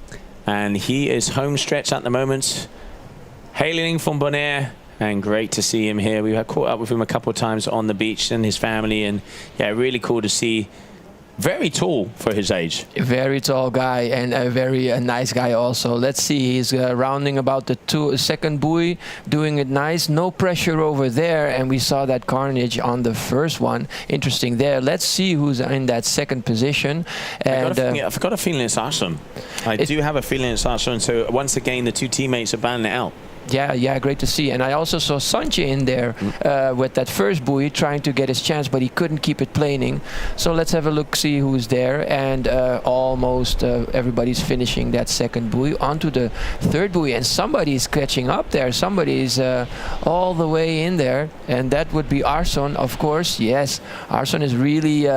And he is home stretch at the moment, hailing from Bonaire. And great to see him here. We have caught up with him a couple of times on the beach and his family. And yeah, really cool to see. Very tall for his age. Very tall guy, and a very nice guy also. Let's see, he's rounding about the second buoy, doing it nice. No pressure over there, and we saw that carnage on the first one. Interesting there. Let's see who's in that second position. And I've got a feeling it's Arslan. I do have a feeling it's Arslan. So once again, the two teammates are battling it out. Yeah, great to see. And I also saw Sanche in there with that first buoy, trying to get his chance, but he couldn't keep it planing. So let's have a look, see who's there. And almost everybody's finishing that second buoy onto the third buoy, and somebody's catching up there. Somebody's all the way in there, and that would be Arson, of course. Yes, Arson is really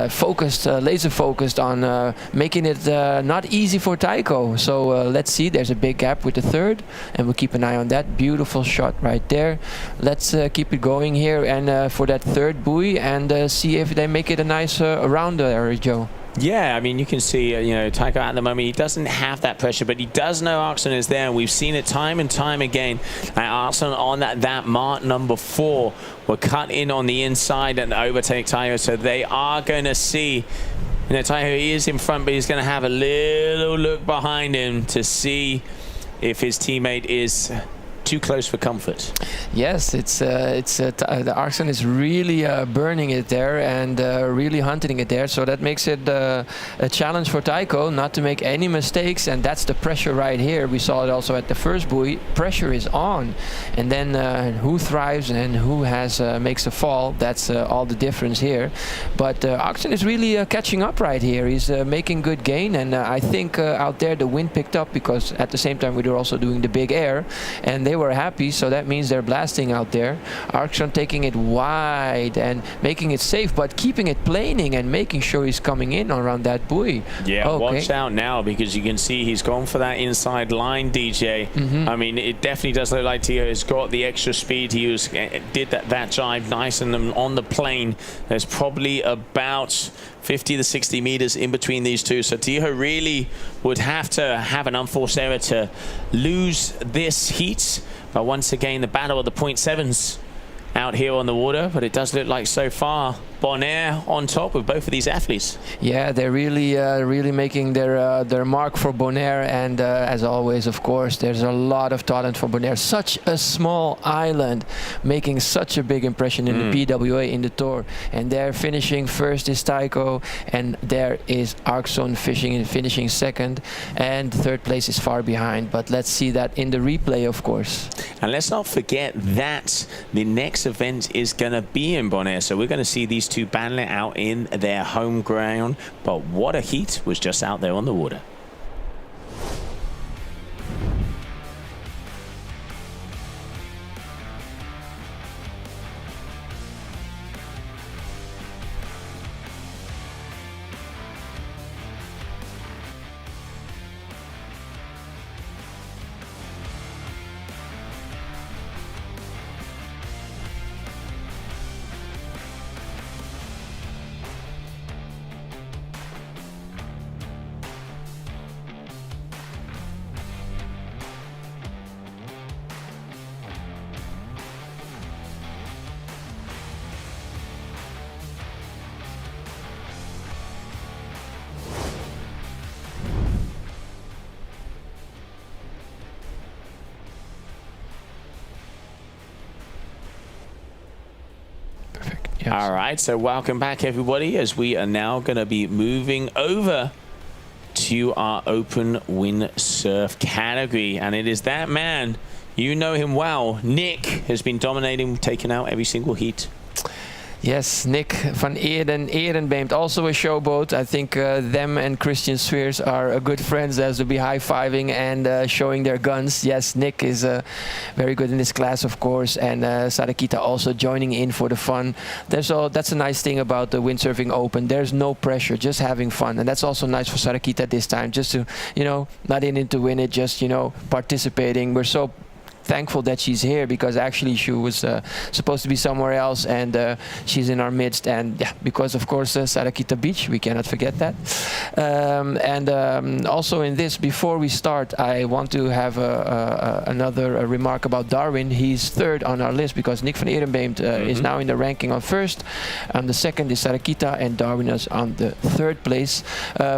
focused, laser focused on making it not easy for Tycho. So let's see, there's a big gap with the third, and we'll keep an eye on that. Beautiful shot right there. Let's keep it going here, and for that third buoy, and see if they make it a nice round there, Joe. Yeah, I mean, you can see, Tycho at the moment, he doesn't have that pressure, but he does know Arson is there, and we've seen it time and time again. Arson on that mark number 4 will cut in on the inside and overtake Tycho, so they are going to see, Tycho, he is in front, but he's going to have a little look behind him to see if his teammate is too close for comfort. Yes, the Arxon is really burning it there and really hunting it there. So that makes it a challenge for Taiko not to make any mistakes, and that's the pressure right here. We saw it also at the first buoy. Pressure is on, and then who thrives and who makes a fall. That's all the difference here. But Arxon is really catching up right here. He's making good gain, and I think out there the wind picked up because at the same time we were also doing the big air, and they were happy. So that means they're blasting out there. Arxon taking it wide and making it safe, but keeping it planing and making sure he's coming in around that buoy. Yeah, watch out now, because you can see he's gone for that inside line, DJ. I mean, it definitely does look like Tio has got the extra speed. He did that jibe nice and on the plane. There's probably about 50 to 60 meters in between these two. So Tio really would have to have an unforced error to lose this heat. But once again, the battle of the 0.7s out here on the water. But it does look like so far Bonaire on top with both of these athletes. Yeah, they're really making their mark for Bonaire, and as always, of course, there's a lot of talent for Bonaire. Such a small island, making such a big impression in the PWA in the tour. And they're finishing first is Taiko, and there is Arxon finishing second, and third place is far behind. But let's see that in the replay, of course. And let's not forget that the next event is going to be in Bonaire, so we're going to see these two battle it out in their home ground. But what a heat was just out there on the water. All right, so welcome back, everybody, as we are now going to be moving over to our open windsurf category. And it is that man, you know him well, Nick, has been dominating, taking out every single heat. Yes, Nick van Ehrenbeemt, also a showboat. I think them and Christian Sweers are good friends as they'll be high-fiving and showing their guns. Yes, Nick is very good in this class, of course, and Sarakita also joining in for the fun. That's a nice thing about the Windsurfing Open. There's no pressure, just having fun, and that's also nice for Sarakita this time, just to, not in it to win it, just, participating. We're so thankful that she's here, because actually she was supposed to be somewhere else, and she's in our midst. And yeah, because of course Sarakita Beach, we cannot forget that. Also in this, before we start, I want to have another remark about Darwin. He's third on our list because Nick van Ehrenbeemt is now in the ranking on first. The second is Sarakita, and Darwin is on the third place.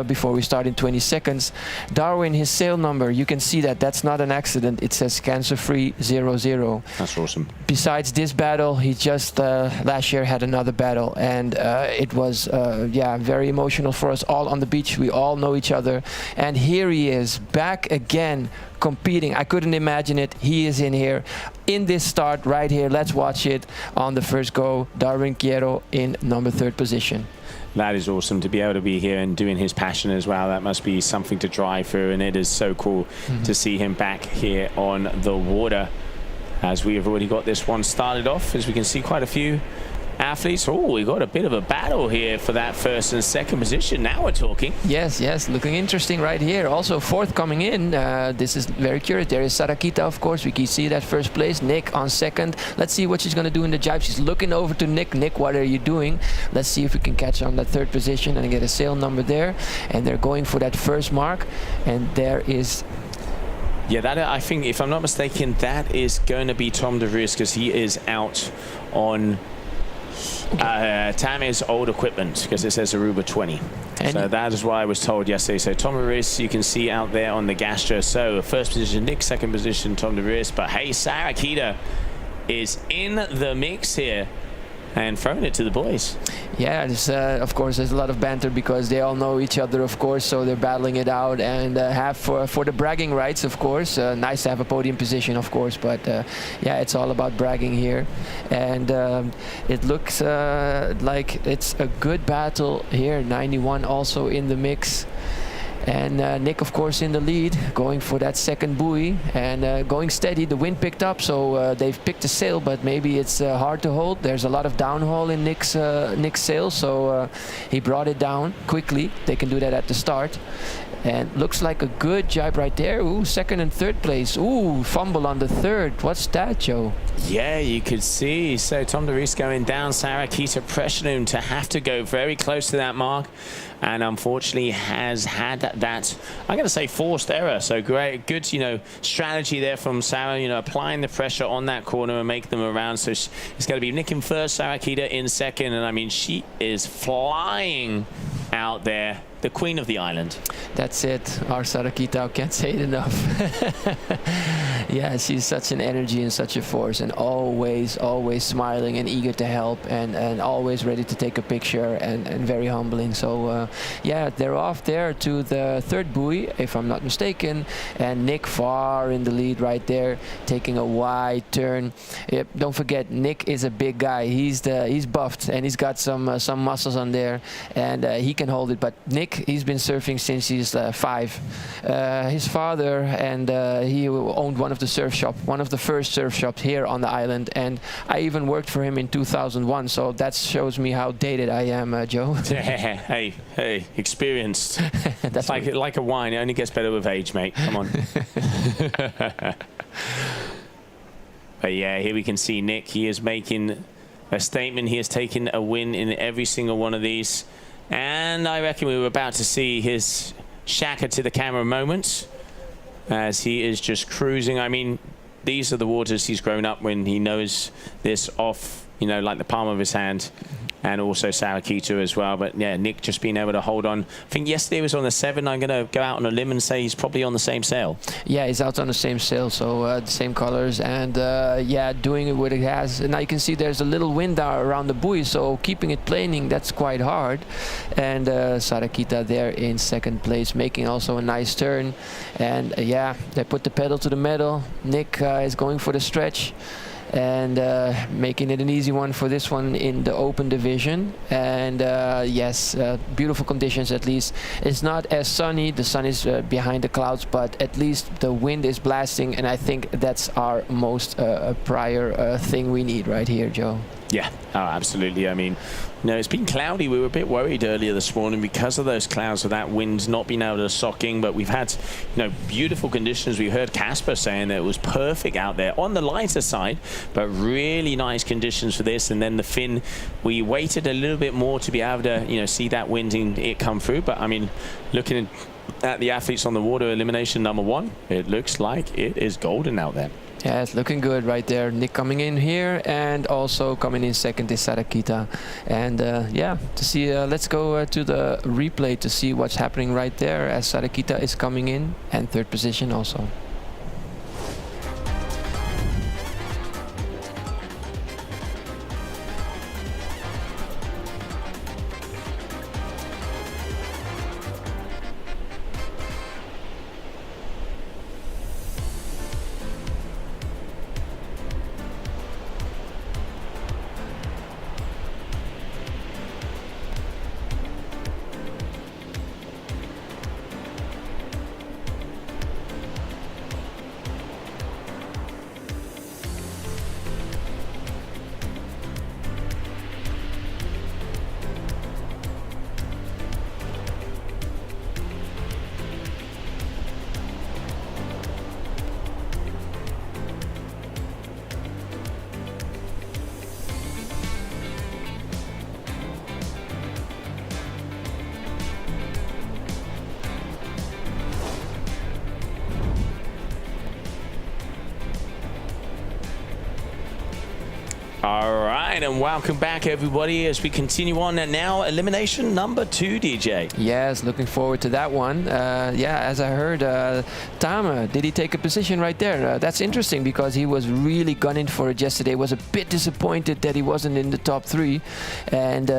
Before we start in 20 seconds, Darwin, his sail number, you can see that's not an accident. It says cancer-free 00. That's awesome. Besides this battle, he just last year had another battle, and it was very emotional for us all on the beach. We all know each other, and here he is back again competing. I couldn't imagine it. He is in here in this start right here. Let's watch it on the first go. Darwin Quiero in number 3rd position. That is awesome to be able to be here and doing his passion as well. That must be something to drive through, and it is so cool to see him back here on the water. As we have already got this one started off, as we can see quite a few athletes. Oh, we got a bit of a battle here for that 1st and 2nd position. Now we're talking. Yes, looking interesting right here. Also 4th coming in. This is very curious. There is Sarakita, of course. We can see that 1st place. Nick on 2nd. Let's see what she's going to do in the jibe. She's looking over to Nick. Nick, what are you doing? Let's see if we can catch on that 3rd position and get a sail number there. And they're going for that 1st mark. And there is... Yeah, that I think, if I'm not mistaken, that is going to be Tom de Vries, because he is out on Tam is old equipment because it says Aruba 20. So that is what I was told yesterday. So Tom DeRis, you can see out there on the Gastra. So first position, Nick. Second position, Tom DeRis. But hey, Sarah Kita is in the mix here and throwing it to the boys. Yeah, of course, there's a lot of banter because they all know each other, of course, so they're battling it out and have for the bragging rights, of course. Nice to have a podium position, of course, but yeah, it's all about bragging here. And it looks like it's a good battle here. 91 also in the mix. And Nick, of course, in the lead, going for that second buoy and going steady. The wind picked up, so they've picked a sail, but maybe it's hard to hold. There's a lot of downhaul in Nick's sail, so he brought it down quickly. They can do that at the start. And looks like a good jibe right there. Ooh, second and third place. Ooh, fumble on the third. What's that, Joe? Yeah, you could see. So Tom DeRis going down. Sarah Kita pressured him to have to go very close to that mark. And unfortunately has had that, I'm going to say, forced error. So great, good, strategy there from Sarah, applying the pressure on that corner and make them around. So it's going to be Nick in first, Sarah Kita in second. And I mean, she is flying out there. The queen of the island. That's it. Our Sarakita, I can't say it enough. Yeah, she's such an energy and such a force, and always smiling and eager to help, and always ready to take a picture, and very humbling. So yeah, they're off there to the third buoy, if I'm not mistaken, and Nick far in the lead right there, taking a wide turn. Don't forget, Nick is a big guy. He's buffed and he's got some muscles on there, and he can hold it. But Nick, he's been surfing since he's 5. His father and he owned one of the first surf shops here on the island, and I even worked for him in 2001. So that shows me how dated I am, Joe. Hey, experienced. That's like a wine. It only gets better with age, mate. Come on. But yeah, here we can see Nick. He is making a statement. He has taken a win in every single one of these. And I reckon we were about to see his shaka to the camera moment as he is just cruising. I mean, these are the waters he's grown up when he knows this off, like the palm of his hand. And also Sarah Kita as well. But yeah, Nick just being able to hold on. I think yesterday was on the 7. I'm going to go out on a limb and say he's probably on the same sail. Yeah, he's out on the same sail, so the same colors. And yeah, doing it what it has. And now you can see there's a little wind around the buoy, so keeping it planing, that's quite hard. And Sarah Kita there in second place, making also a nice turn. And yeah, they put the pedal to the metal. Nick is going for the stretch. And making it an easy one for this one in the open division. And yes, beautiful conditions. At least it's not as sunny, the sun is behind the clouds, but at least the wind is blasting, and I think that's our most prior thing we need right here, Joe. Yeah, oh, absolutely. I mean, it's been cloudy. We were a bit worried earlier this morning because of those clouds, of that wind not being able to sock in. But we've had, beautiful conditions. We heard Casper saying that it was perfect out there on the lighter side, but really nice conditions for this. And then the fin, we waited a little bit more to be able to, see that wind and it come through. But I mean, looking at the athletes on the water, elimination number 1, it looks like it is golden out there. Yeah, it's looking good right there. Nick coming in here, and also coming in second is Sarah Kita. And yeah, to see, let's go to the replay to see what's happening right there as Sarah Kita is coming in, and third position also. All right. right, and welcome back, everybody, as we continue on. And now, elimination number 2, DJ. Yes, looking forward to that one. Yeah, as I heard, Tame, did he take a position right there? That's interesting because he was really gunning for it yesterday. Was a bit disappointed that he wasn't in the top 3, and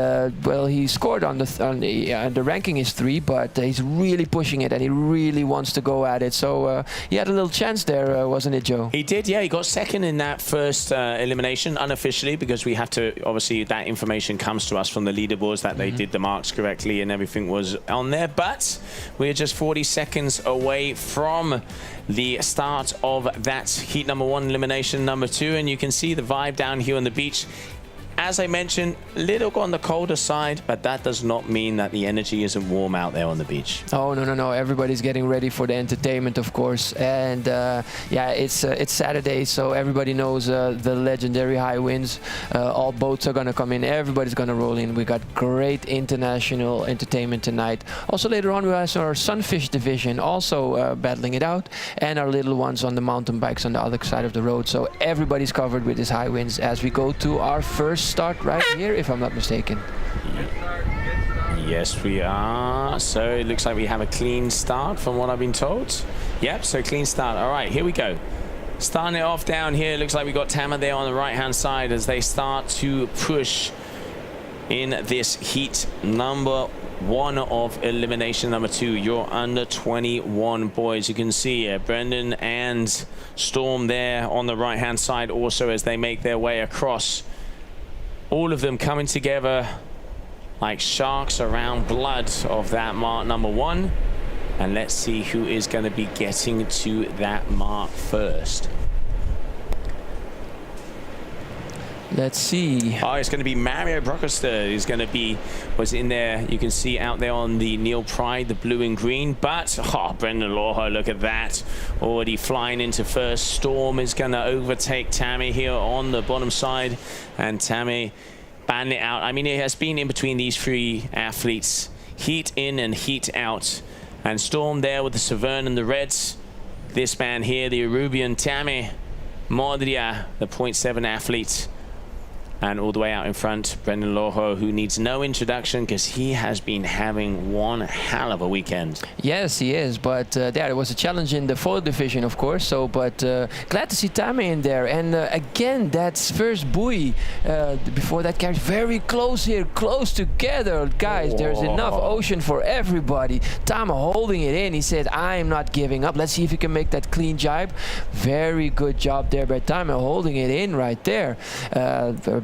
well, he scored on the ranking is 3, but he's really pushing it and he really wants to go at it. So he had a little chance there, wasn't it, Joe? He did, yeah. He got second in that first elimination, unofficially, because we have to, obviously, that information comes to us from the leaderboards that they did the marks correctly and everything was on there. But we're just 40 seconds away from the start of that heat number 1, elimination number 2, and you can see the vibe down here on the beach. As I mentioned, a little on the colder side, but that does not mean that the energy isn't warm out there on the beach. Oh, no. Everybody's getting ready for the entertainment, of course. And yeah, it's Saturday, so everybody knows the legendary Hi-Winds. All boats are going to come in. Everybody's going to roll in. We got great international entertainment tonight. Also, later on, we have our Sunfish division also battling it out. And our little ones on the mountain bikes on the other side of the road. So everybody's covered with this Hi-Winds as we go to our first start right here, if I'm not mistaken. Yes, we are. So it looks like we have a clean start from what I've been told. Yep, so clean start. All right, here we go. Starting it off down here, it looks like we got Tama there on the right-hand side as they start to push in this heat number 1 of elimination number 2. You're under 21 boys. You can see Brendan and Storm there on the right-hand side also as they make their way across. All of them coming together like sharks around blood of that mark number 1. And let's see who is going to be getting to that mark first. Let's see. Oh, it's going to be Mario Brockester who's going to was in there. You can see out there on the Neil Pride, the blue and green. But, oh, Brendan Lawho, look at that. Already flying into first. Storm is going to overtake Tammy here on the bottom side. And Tammy batting it out. I mean, it has been in between these 3 athletes. Heat in and heat out. And Storm there with the Severn and the Reds. This man here, the Arubian Tammy Modria, the 0.7 athlete. And all the way out in front, Brendan Lawho, who needs no introduction because he has been having one hell of a weekend. Yes, he is. But there was a challenge in the foil division, of course. So, but glad to see Tame in there. And again, that's first buoy before that carries very close here, close together, guys. Whoa. There's enough ocean for everybody. Tame holding it in. He said, "I'm not giving up." Let's see if he can make that clean jibe. Very good job there by Tame holding it in right there.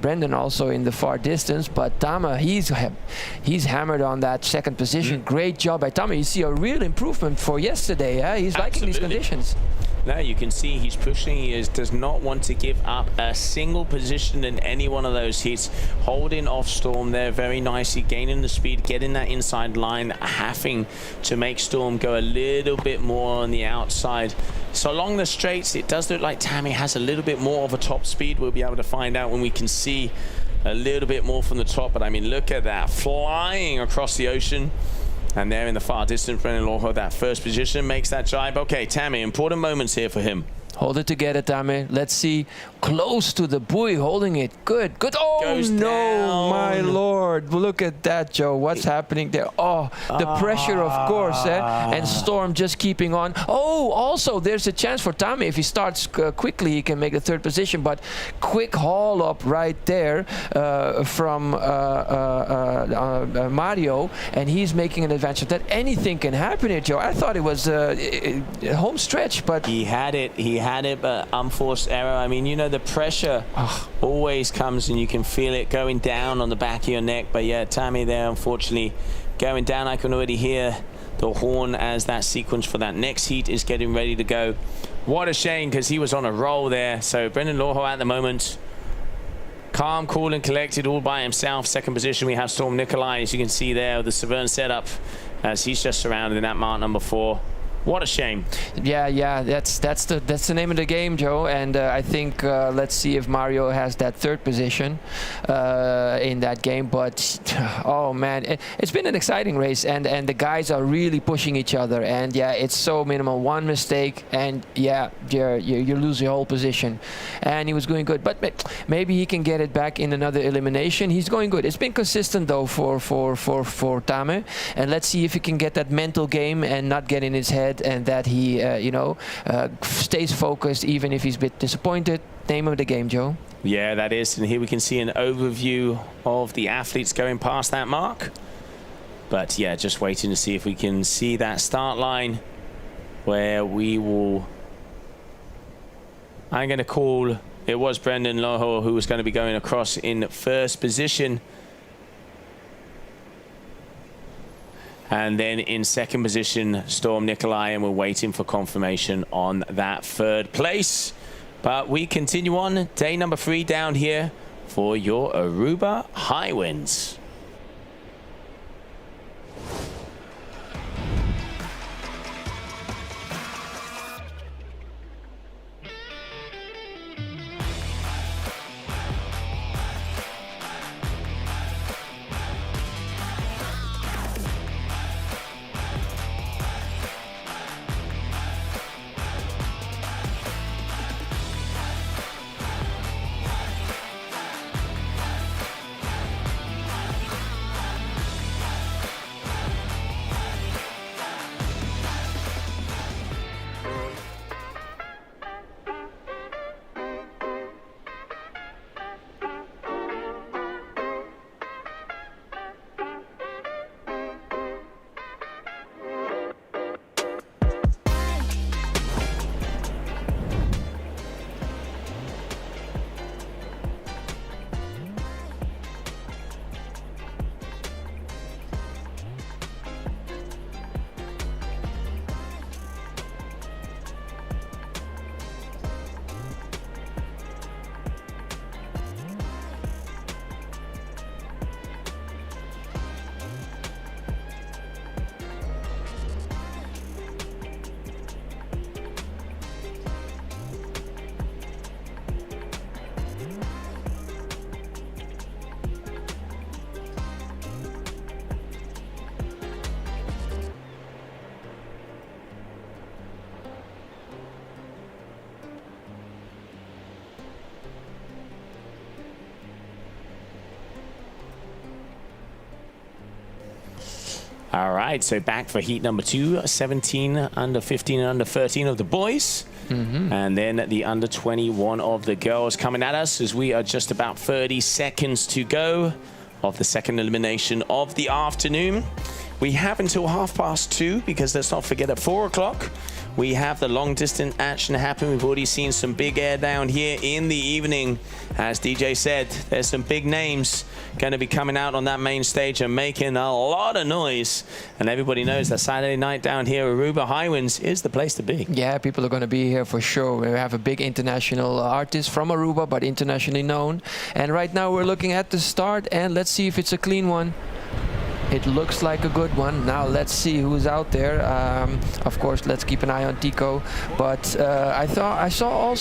Brendan also in the far distance, but Tama, he's hammered on that second position. Great job by Tama. You see a real improvement for yesterday. He's liking these conditions. No, you can see he's pushing. He does not want to give up a single position in any one of those heats. Holding off Storm there very nicely, gaining the speed, getting that inside line, having to make Storm go a little bit more on the outside. So along the straights, it does look like Tammy has a little bit more of a top speed. We'll be able to find out when we can see a little bit more from the top. But I mean, look at that, flying across the ocean. And there in the far distance, Brendan Lawho, that first position, makes that jibe. Okay, Tammy, important moments here for him. Hold it together, Tame. Let's see. Close to the buoy, holding it. Good, good. Oh, goes no, down. My Lord. Look at that, Joe. What's happening there? Oh, the pressure, of course. And Storm just keeping on. Oh, also, there's a chance for Tame. If he starts quickly, he can make the third position. But quick haul up right there from Mario. And he's making an advantage. That anything can happen here, Joe. I thought it was a home stretch, but... He had it, but unforced error. I mean, you know, the pressure always comes and you can feel it going down on the back of your neck. But yeah, Tammy there, unfortunately, going down. I can already hear the horn as that sequence for that next heat is getting ready to go. What a shame, because he was on a roll there. So Brendan Lawho at the moment, calm, cool and collected all by himself. Second position, we have Storm Nikolai, as you can see there, the Severn setup, as he's just surrounded in that mark number 4. What a shame. Yeah, that's the name of the game, Joe. And I think let's see if Mario has that third position in that game. But oh man, it's been an exciting race, and the guys are really pushing each other. And yeah, it's so minimal. One mistake, and yeah, you lose your whole position. And he was going good, but maybe he can get it back in another elimination. He's going good. It's been consistent though for Tame, and let's see if he can get that mental game and not get in his head. And that he, stays focused even if he's a bit disappointed. Name of the game, Joe. Yeah, that is. And here we can see an overview of the athletes going past that mark. But yeah, just waiting to see if we can see that start line where we will... I'm going to call... It was Brendan Loho who was going to be going across in first position. And then in second position, Storm Nikolai, and we're waiting for confirmation on that third place. But we continue on, day number 3 down here for your Aruba Hi-Winds. All right, so back for heat number 2, 17 under 15 and under 13 of the boys. And then the under 21 of the girls coming at us as we are just about 30 seconds to go of the second elimination of the afternoon. We have until 2:30 because let's not forget at 4 o'clock we have the long distance action happen. We've already seen some big air down here in the evening. As DJ said, there's some big names going to be coming out on that main stage and making a lot of noise. And everybody knows that Saturday night down here, Aruba Hi-Winds is the place to be. Yeah, people are going to be here for sure. We have a big international artist from Aruba, but internationally known. And right now we're looking at the start, and let's see if it's a clean one. It looks like a good one. Now let's see who's out there. Of course, let's keep an eye on Tico. But I saw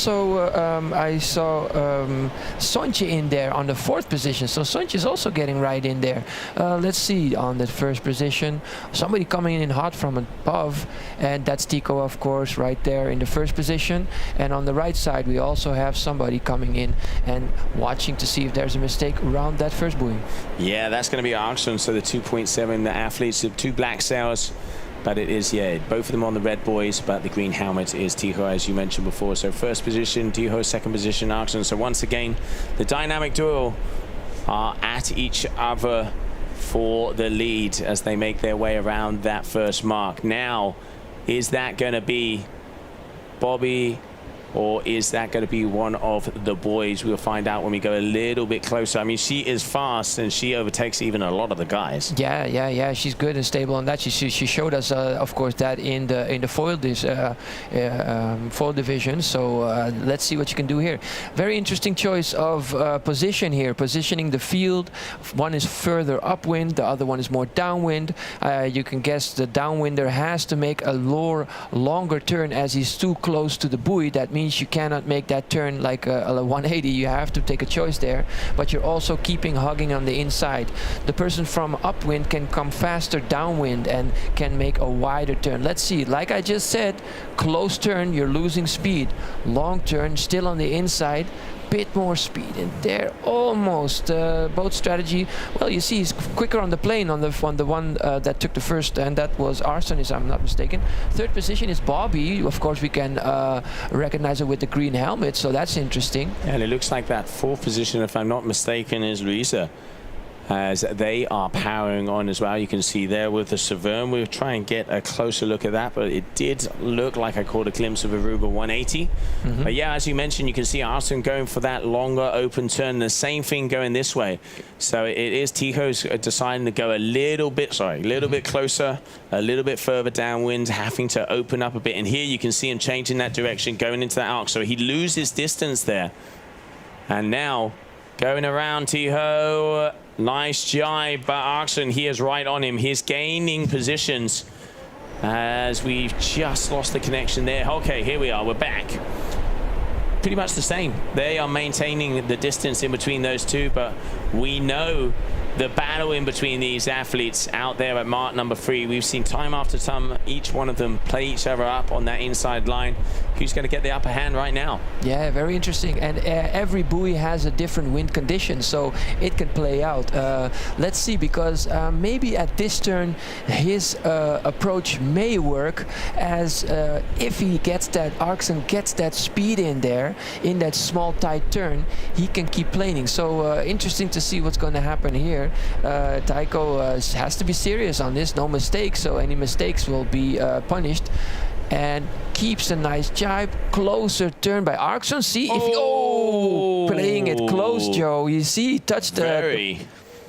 Sontje in there on the 4th position. So Sontje is also getting right in there. Let's see on the 1st position. Somebody coming in hot from above, and that's Tico, of course, right there in the 1st position. And on the right side, we also have somebody coming in and watching to see if there's a mistake around that first buoy. Yeah, that's going to be Armstrong. So the 2.7 the athletes of 2 black sails, but it is, yeah, both of them on the red buoys, but the green helmet is Tiho, as you mentioned before. So 1st position Tiho, 2nd position Armstrong. So once again, the dynamic duo are at each other for the lead as they make their way around that first mark. Now, is that going to be Bobby or is that going to be one of the boys? We'll find out when we go a little bit closer. I mean, she is fast and she overtakes even a lot of the guys. Yeah. She's good and stable on that. She showed us, of course, that in the foil division. So let's see what you can do here. Very interesting choice of position here. Positioning the field. One is further upwind, the other one is more downwind. You can guess the downwinder has to make a longer turn as he's too close to the buoy. That means you cannot make that turn like a 180. You have to take a choice there, but you're also keeping hugging on the inside. The person from upwind can come faster downwind and can make a wider turn. Let's see, like I just said, close turn, you're losing speed. Long turn, still on the inside, bit more speed, and there almost boat strategy. Well, you see he's quicker on the plane on the one that took the first, and that was Arson, if I'm not mistaken. Third position is Bobby. Of course, we can recognize her with the green helmet, so that's interesting. And it looks like that fourth position, if I'm not mistaken, is Luisa, as they are powering on as well. You can see there with the Severn. We'll try and get a closer look at that, but it did look like I caught a glimpse of Aruba 180. But yeah, as you mentioned, you can see Arson going for that longer open turn. The same thing going this way. So it is Tico's deciding to go a little bit closer, a little bit further downwind, having to open up a bit. And here you can see him changing that direction, going into that arc. So he loses distance there. And now going around Tico. Nice jibe, but Arson, he is right on him. He's gaining positions as we've just lost the connection there. Okay, here we are. We're back. Pretty much the same. They are maintaining the distance in between those two, but we know the battle in between these athletes out there at mark number 3. We've seen time after time each one of them play each other up on that inside line. Who's going to get the upper hand right now? Yeah, very interesting. And every buoy has a different wind condition, so it can play out. Let's see, because maybe at this turn his approach may work, as if he gets that, Arson gets that speed in there, in that small tight turn, he can keep planing. So interesting to see what's going to happen here. Tycho has to be serious on this, no mistakes, so any mistakes will be punished. And keeps a nice jibe, closer turn by Arson. See if playing it close, Joe. You see, he touched the.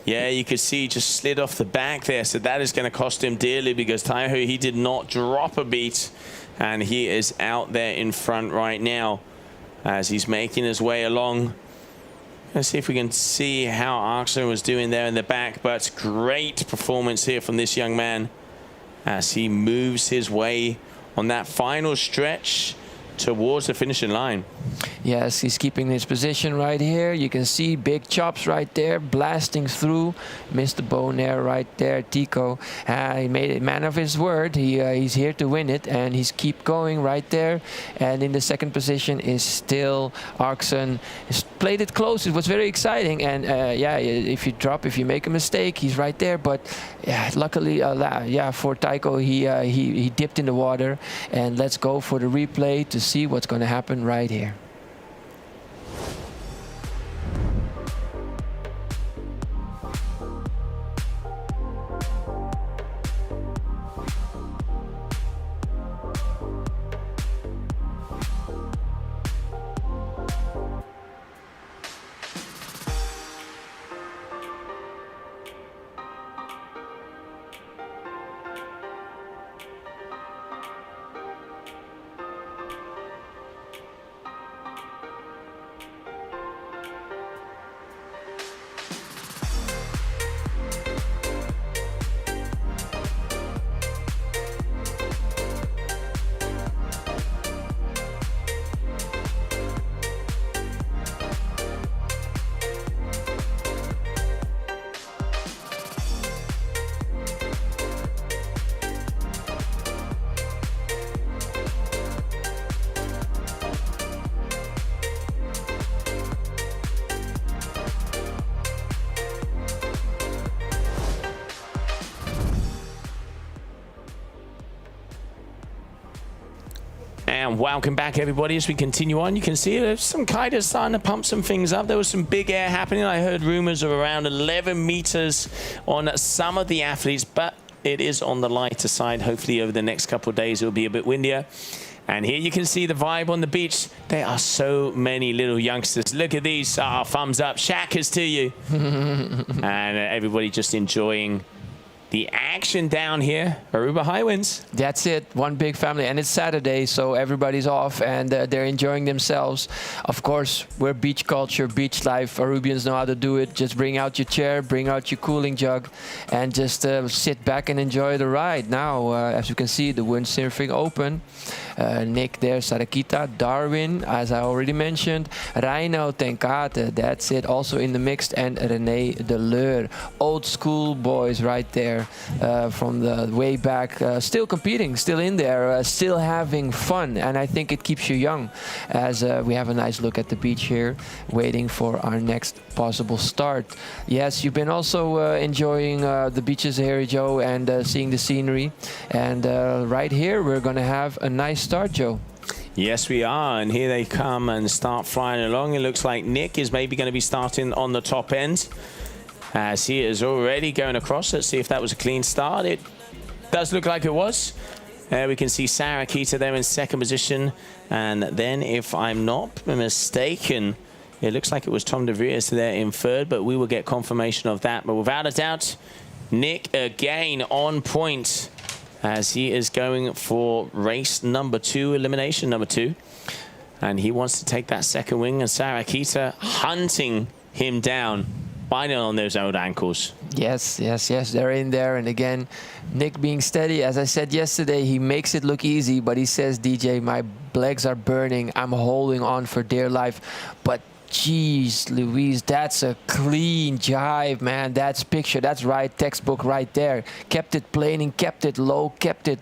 Yeah, you could see he just slid off the back there, so that is going to cost him dearly, because Tyho, he did not drop a beat, and he is out there in front right now as he's making his way along. Let's see if we can see how Arson was doing there in the back, but great performance here from this young man as he moves his way on that final stretch towards the finishing line. Yes, he's keeping his position right here. You can see big chops right there, blasting through. Missed the bone there, right there. Tico, he made a man of his word. He's here to win it, and he's keep going right there. And in the second position is still Arson. He's played it close. It was very exciting. And yeah, if you make a mistake, he's right there. But yeah, luckily, yeah, for Tycho, he dipped in the water. And let's go for the replay to see what's going to happen right here. And welcome back, everybody. As we continue on, you can see there's some kiters starting to pump some things up. There was some big air happening. I heard rumors of around 11 meters on some of the athletes, but it is on the lighter side. Hopefully over the next couple of days, it'll be a bit windier. And here you can see the vibe on the beach. There are so many little youngsters. Look at these. Thumbs up. Shackers to you. And everybody just enjoying the action down here. Aruba Hi-Winds. That's it. One big family. And it's Saturday, so everybody's off and they're enjoying themselves. Of course, we're beach culture, beach life. Arubians know how to do it. Just bring out your chair, bring out your cooling jug, and just sit back and enjoy the ride. Now, as you can see, the windsurfing open. Nick there, Sarakita, Darwin, as I already mentioned, Reino Tenkate, that's it, also in the mixed, and René Deleur. Old school boys right there from the way back, still competing, still in there, still having fun, and I think it keeps you young as we have a nice look at the beach here, waiting for our next possible start. Yes, you've been also enjoying the beaches here, Joe, and seeing the scenery, and right here we're going to have a nice start, Joe. Yes, we are, and here they come and start flying along. It looks like Nick is maybe going to be starting on the top end as he is already going across. Let's see if that was a clean start. It does look like it was. We can see Sarakita there in second position, and then if I'm not mistaken, it looks like it was Tom de Vries there in third, but we will get confirmation of that. But without a doubt, Nick again on point as he is going for race number 2, elimination number 2. And he wants to take that second wing, and Sarakita hunting him down, biting on those old ankles. Yes, yes, yes, they're in there. And again, Nick being steady. As I said yesterday, he makes it look easy, but he says, DJ, my legs are burning. I'm holding on for dear life. But jeez, Louise, that's a clean jive, man. That's picture. That's right, textbook right there. Kept it planing, kept it low, kept it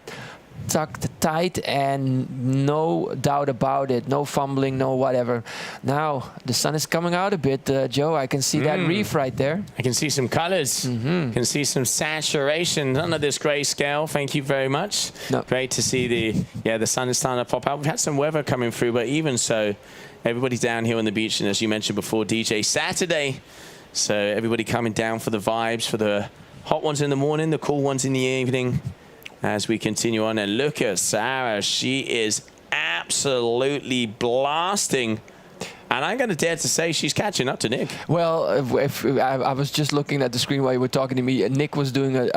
tucked tight, and no doubt about it. No fumbling, no whatever. Now, the sun is coming out a bit, Joe. I can see that reef right there. I can see some colors. Can see some saturation. None of this grayscale. Thank you very much. No. Great to see the sun is starting to pop out. We've had some weather coming through, but even so, everybody's down here on the beach, and as you mentioned before, DJ, Saturday. So everybody coming down for the vibes, for the hot ones in the morning, the cool ones in the evening, as we continue on. And look at Sarah. She is absolutely blasting. And I'm going to dare to say she's catching up to Nick. Well, if I was just looking at the screen while you were talking to me. Nick was doing a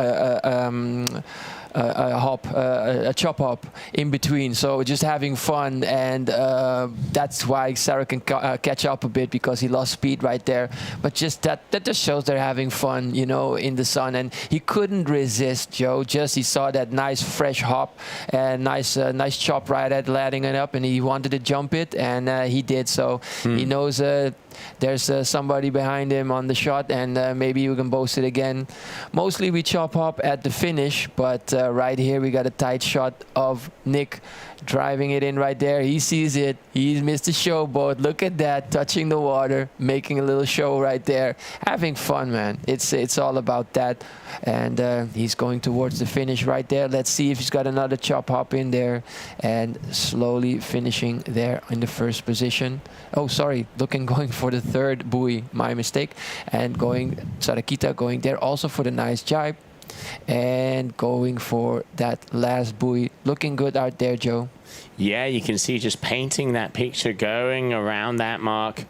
chop hop in between, so just having fun, and that's why Sarah can catch up a bit, because he lost speed right there. But just that just shows they're having fun, you know, in the sun. And he couldn't resist, Joe. Just he saw that nice fresh hop and nice chop right at landing it up, and he wanted to jump it, and he did. So he knows there's somebody behind him on the shot, and maybe you can boast it again. Mostly we chop hop at the finish, but right here we got a tight shot of Nick driving it in right there. He sees it. He's Mr. Showboat. Look at that, touching the water, making a little show right there. Having fun, man. It's all about that. And he's going towards the finish right there. Let's see if he's got another chop hop in there, and slowly finishing there in the first position. Oh, sorry, going for the third buoy, my mistake. And Sarakita going there also for the nice jibe, and going for that last buoy. Looking good out there, Joe. Yeah, you can see just painting that picture, going around that mark.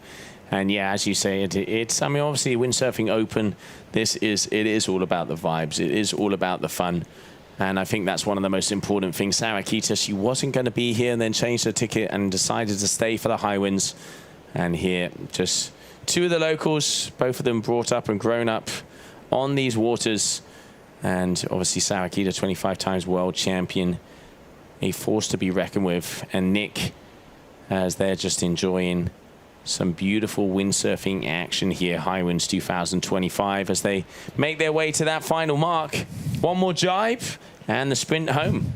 And yeah, as you say, it's I mean, obviously Windsurfing Open, it is all about the vibes. It is all about the fun. And I think that's one of the most important things. Sarakita, she wasn't going to be here, and then changed her ticket and decided to stay for the Hi-Winds. And here, just two of the locals, both of them brought up and grown up on these waters. And obviously Sarakita, 25 times world champion, a force to be reckoned with. And Nick, as they're just enjoying some beautiful windsurfing action here, Hi-Winds 2025, as they make their way to that final mark. One more jibe and the sprint home.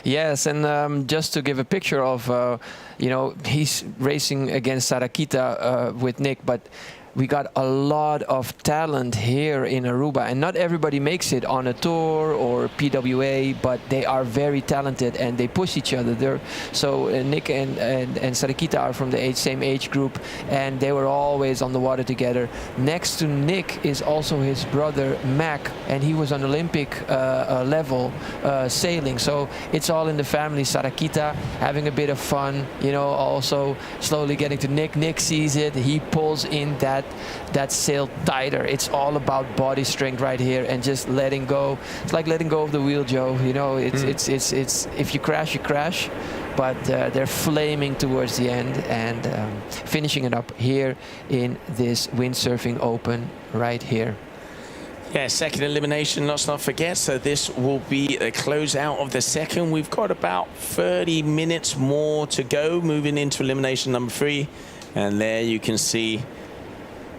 Yes, and just to give a picture of, you know, he's racing against Sarakita with Nick, but we got a lot of talent here in Aruba, and not everybody makes it on a tour or PWA, but they are very talented and they push each other. So Nick and Sarakita are from the same age group, and they were always on the water together. Next to Nick is also his brother Mac, and he was on Olympic level sailing. So it's all in the family. Sarakita having a bit of fun, you know, also slowly getting to Nick. Nick sees it, he pulls in that sail tighter. It's all about body strength right here and just letting go. It's like letting go of the wheel, Joe. You know, it's if you crash, you crash. But they're flaming towards the end and finishing it up here in this Windsurfing Open right here. Yeah, second elimination, let's not forget. So this will be a closeout of the second. We've got about 30 minutes more to go, moving into elimination number 3. And there you can see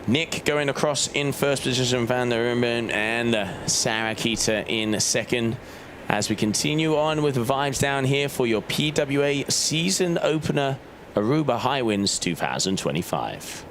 Nick going across in first position, Van der Urban, and Sarakita in second. As we continue on with the vibes down here for your PWA season opener, Aruba Hi-Winds 2025.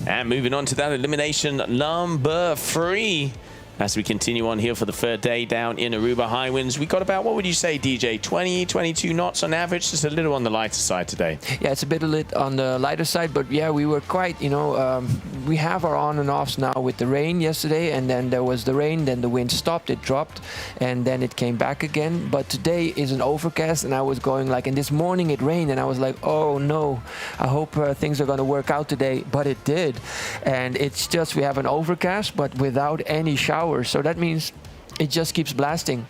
And moving on to that elimination number 3. As we continue on here for the third day down in Aruba Hi-Winds, we got about, what would you say, DJ, 20, 22 knots on average? Just a little on the lighter side today. Yeah, it's a bit on the lighter side, but yeah, we were quite, you know, we have our on and offs now with the rain yesterday, and then there was the rain, then the wind stopped, it dropped, and then it came back again. But today is an overcast, and I was going like, and this morning it rained, and I was like, oh no, I hope things are going to work out today, but it did. And it's just, we have an overcast, but without any showers. So that means it just keeps blasting.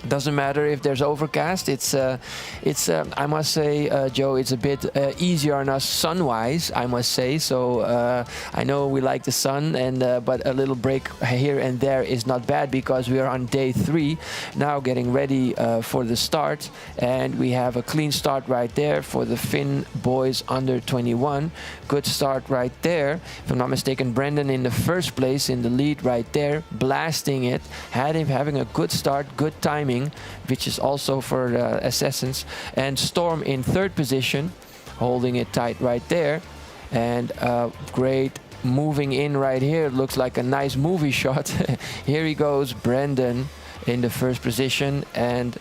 Doesn't matter if there's overcast. It's I must say, Joe, it's a bit easier on us sun-wise, I must say. So I know we like the sun, and but a little break here and there is not bad, because we are on day 3 now, getting ready for the start, and we have a clean start right there for the Finn boys under 21. Good start right there. If I'm not mistaken, Brendan in the first place in the lead right there, blasting it, having a good start, good timing, which is also for Assassins, and Storm in third position, holding it tight right there, and great moving in right here. It looks like a nice movie shot. Here he goes, Brendan in the first position, and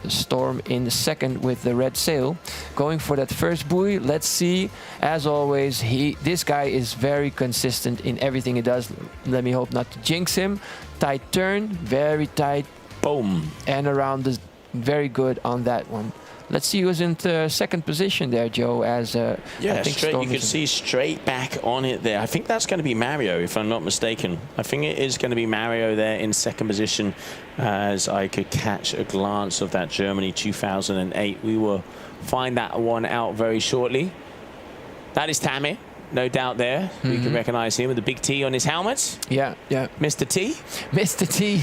Storm in second with the red sail, going for that first buoy. Let's see. As always, this guy is very consistent in everything he does. Let me hope not to jinx him. Tight turn, very tight. Boom. And around is very good on that one. Let's see who's in second position there, Joe. As yeah, I think straight. You can see straight back on it there. I think that's going to be Mario, if I'm not mistaken. I think it is going to be Mario there in second position, as I could catch a glance of that Germany 2008. We will find that one out very shortly. That is Tammy. no doubt there. We can recognize him with the big T on his helmet. Yeah, yeah. Mr. T? Mr. T,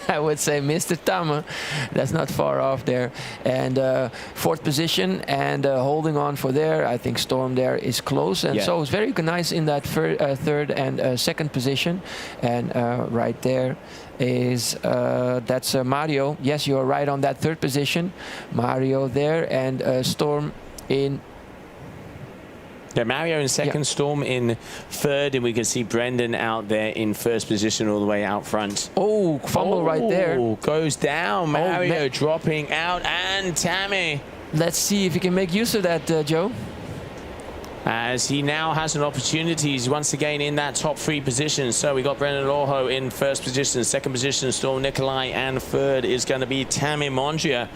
I would say Mr. Tamme. That's not far off there. And fourth position and holding on for there. I think Storm there is close. And so it's very nice in that third and second position. And right there is that's Mario. Yes, you're right on that third position. Mario there and Storm in. Yeah, Mario in second, Storm in third, and we can see Brendan out there in first position all the way out front. Oh, fumble right there. Goes down. Mario dropping out, and Tammy. Let's see if he can make use of that, Joe. As he now has an opportunity, he's once again in that top three positions. So we got Brendan Lorho in first position, second position Storm Nikolai, and third is going to be Tammy Mondria,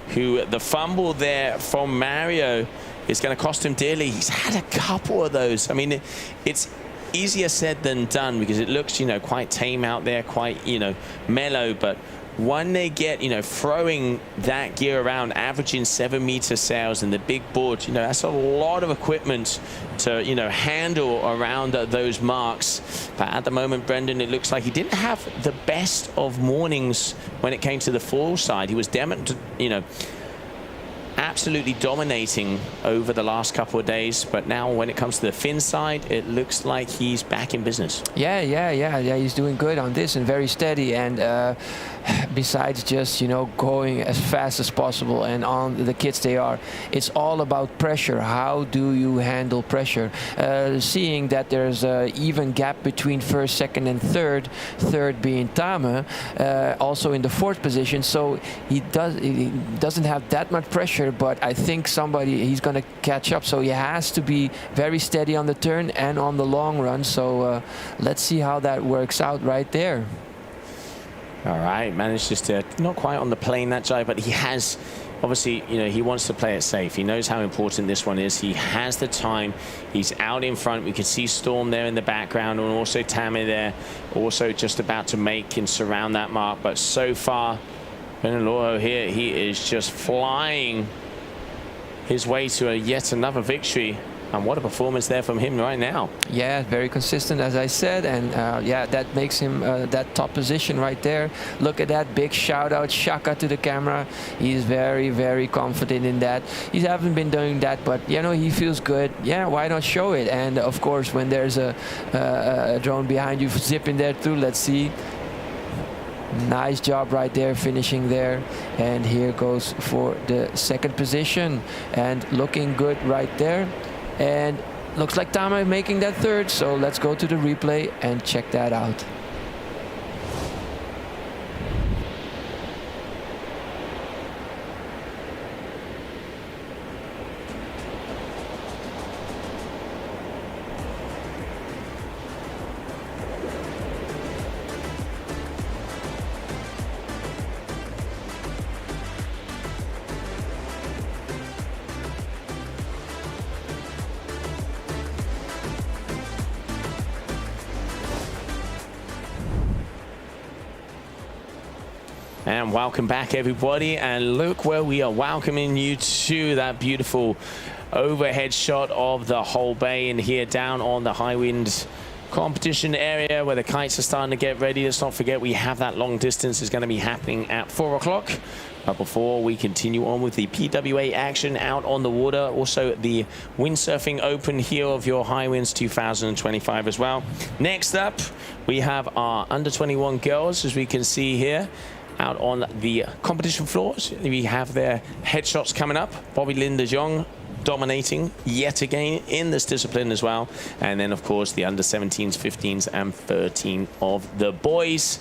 who the fumble there from Mario is going to cost him dearly. He's had a couple of those. I mean, it's easier said than done because it looks, you know, quite tame out there, quite, you know, mellow. But when they get, you know, throwing that gear around, averaging 7-meter sails and the big board, you know, that's a lot of equipment to, you know, handle around those marks. But at the moment, Brendan, it looks like he didn't have the best of mornings when it came to the fall side. He was, you know, absolutely dominating over the last couple of days, but now when it comes to the fin side, it looks like he's back in business. Yeah, he's doing good on this and very steady, and besides just, you know, going as fast as possible and on the kits they are, it's all about pressure. How do you handle pressure? Seeing that there's an even gap between first, second and third being Tamme, also in the fourth position, so he doesn't have that much pressure, but I think he's going to catch up, so he has to be very steady on the turn and on the long run. So let's see how that works out right there. All right, manages to not quite on the plane that jive, but he has obviously, you know, he wants to play it safe. He knows how important this one is. He has the time. He's out in front. We can see Storm there in the background, and also Tammy there, also just about to make and surround that mark. But so far, Brendan Lorho here, he is just flying his way to yet another victory. And what a performance there from him right now. Yeah, very consistent, as I said. And yeah, that makes him that top position right there. Look at that big shout out, Shaka, to the camera. He's very, very confident in that. He hasn't been doing that, but, you know, he feels good. Yeah, why not show it? And, of course, when there's a drone behind you zipping there too, let's see. Nice job right there, finishing there. And here goes for the second position. And looking good right there. And looks like Tamme making that third, so let's go to the replay and check that out. And welcome back, everybody. And look where we are welcoming you to that beautiful overhead shot of the whole bay. And here down on the Hi-Winds competition area where the kites are starting to get ready. Let's not forget we have that long distance is going to be happening at 4 o'clock. But before we continue on with the PWA action out on the water, also the Windsurfing Open here of your Hi-Winds 2025 as well. Next up, we have our under 21 girls, as we can see here. Out on the competition floors, we have their headshots coming up. Bobby Lynn de Jong dominating yet again in this discipline as well. And then, of course, the under 17s, 15s, and 13 of the boys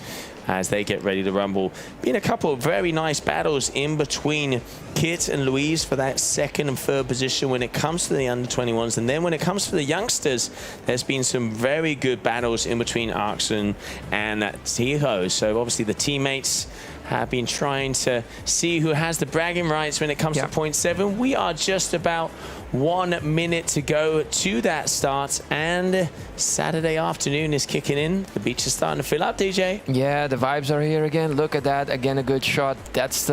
as they get ready to rumble. Been a couple of very nice battles in between Kit and Louise for that second and third position when it comes to the under 21s. And then when it comes to the youngsters, there's been some very good battles in between Arkson and Tiho. So obviously the teammates have been trying to see who has the bragging rights when it comes to point 7. We are just about 1 minute to go to that start, and Saturday afternoon is kicking in. The beach is starting to fill up, DJ. Yeah, the vibes are here again. Look at that. Again, a good shot. That's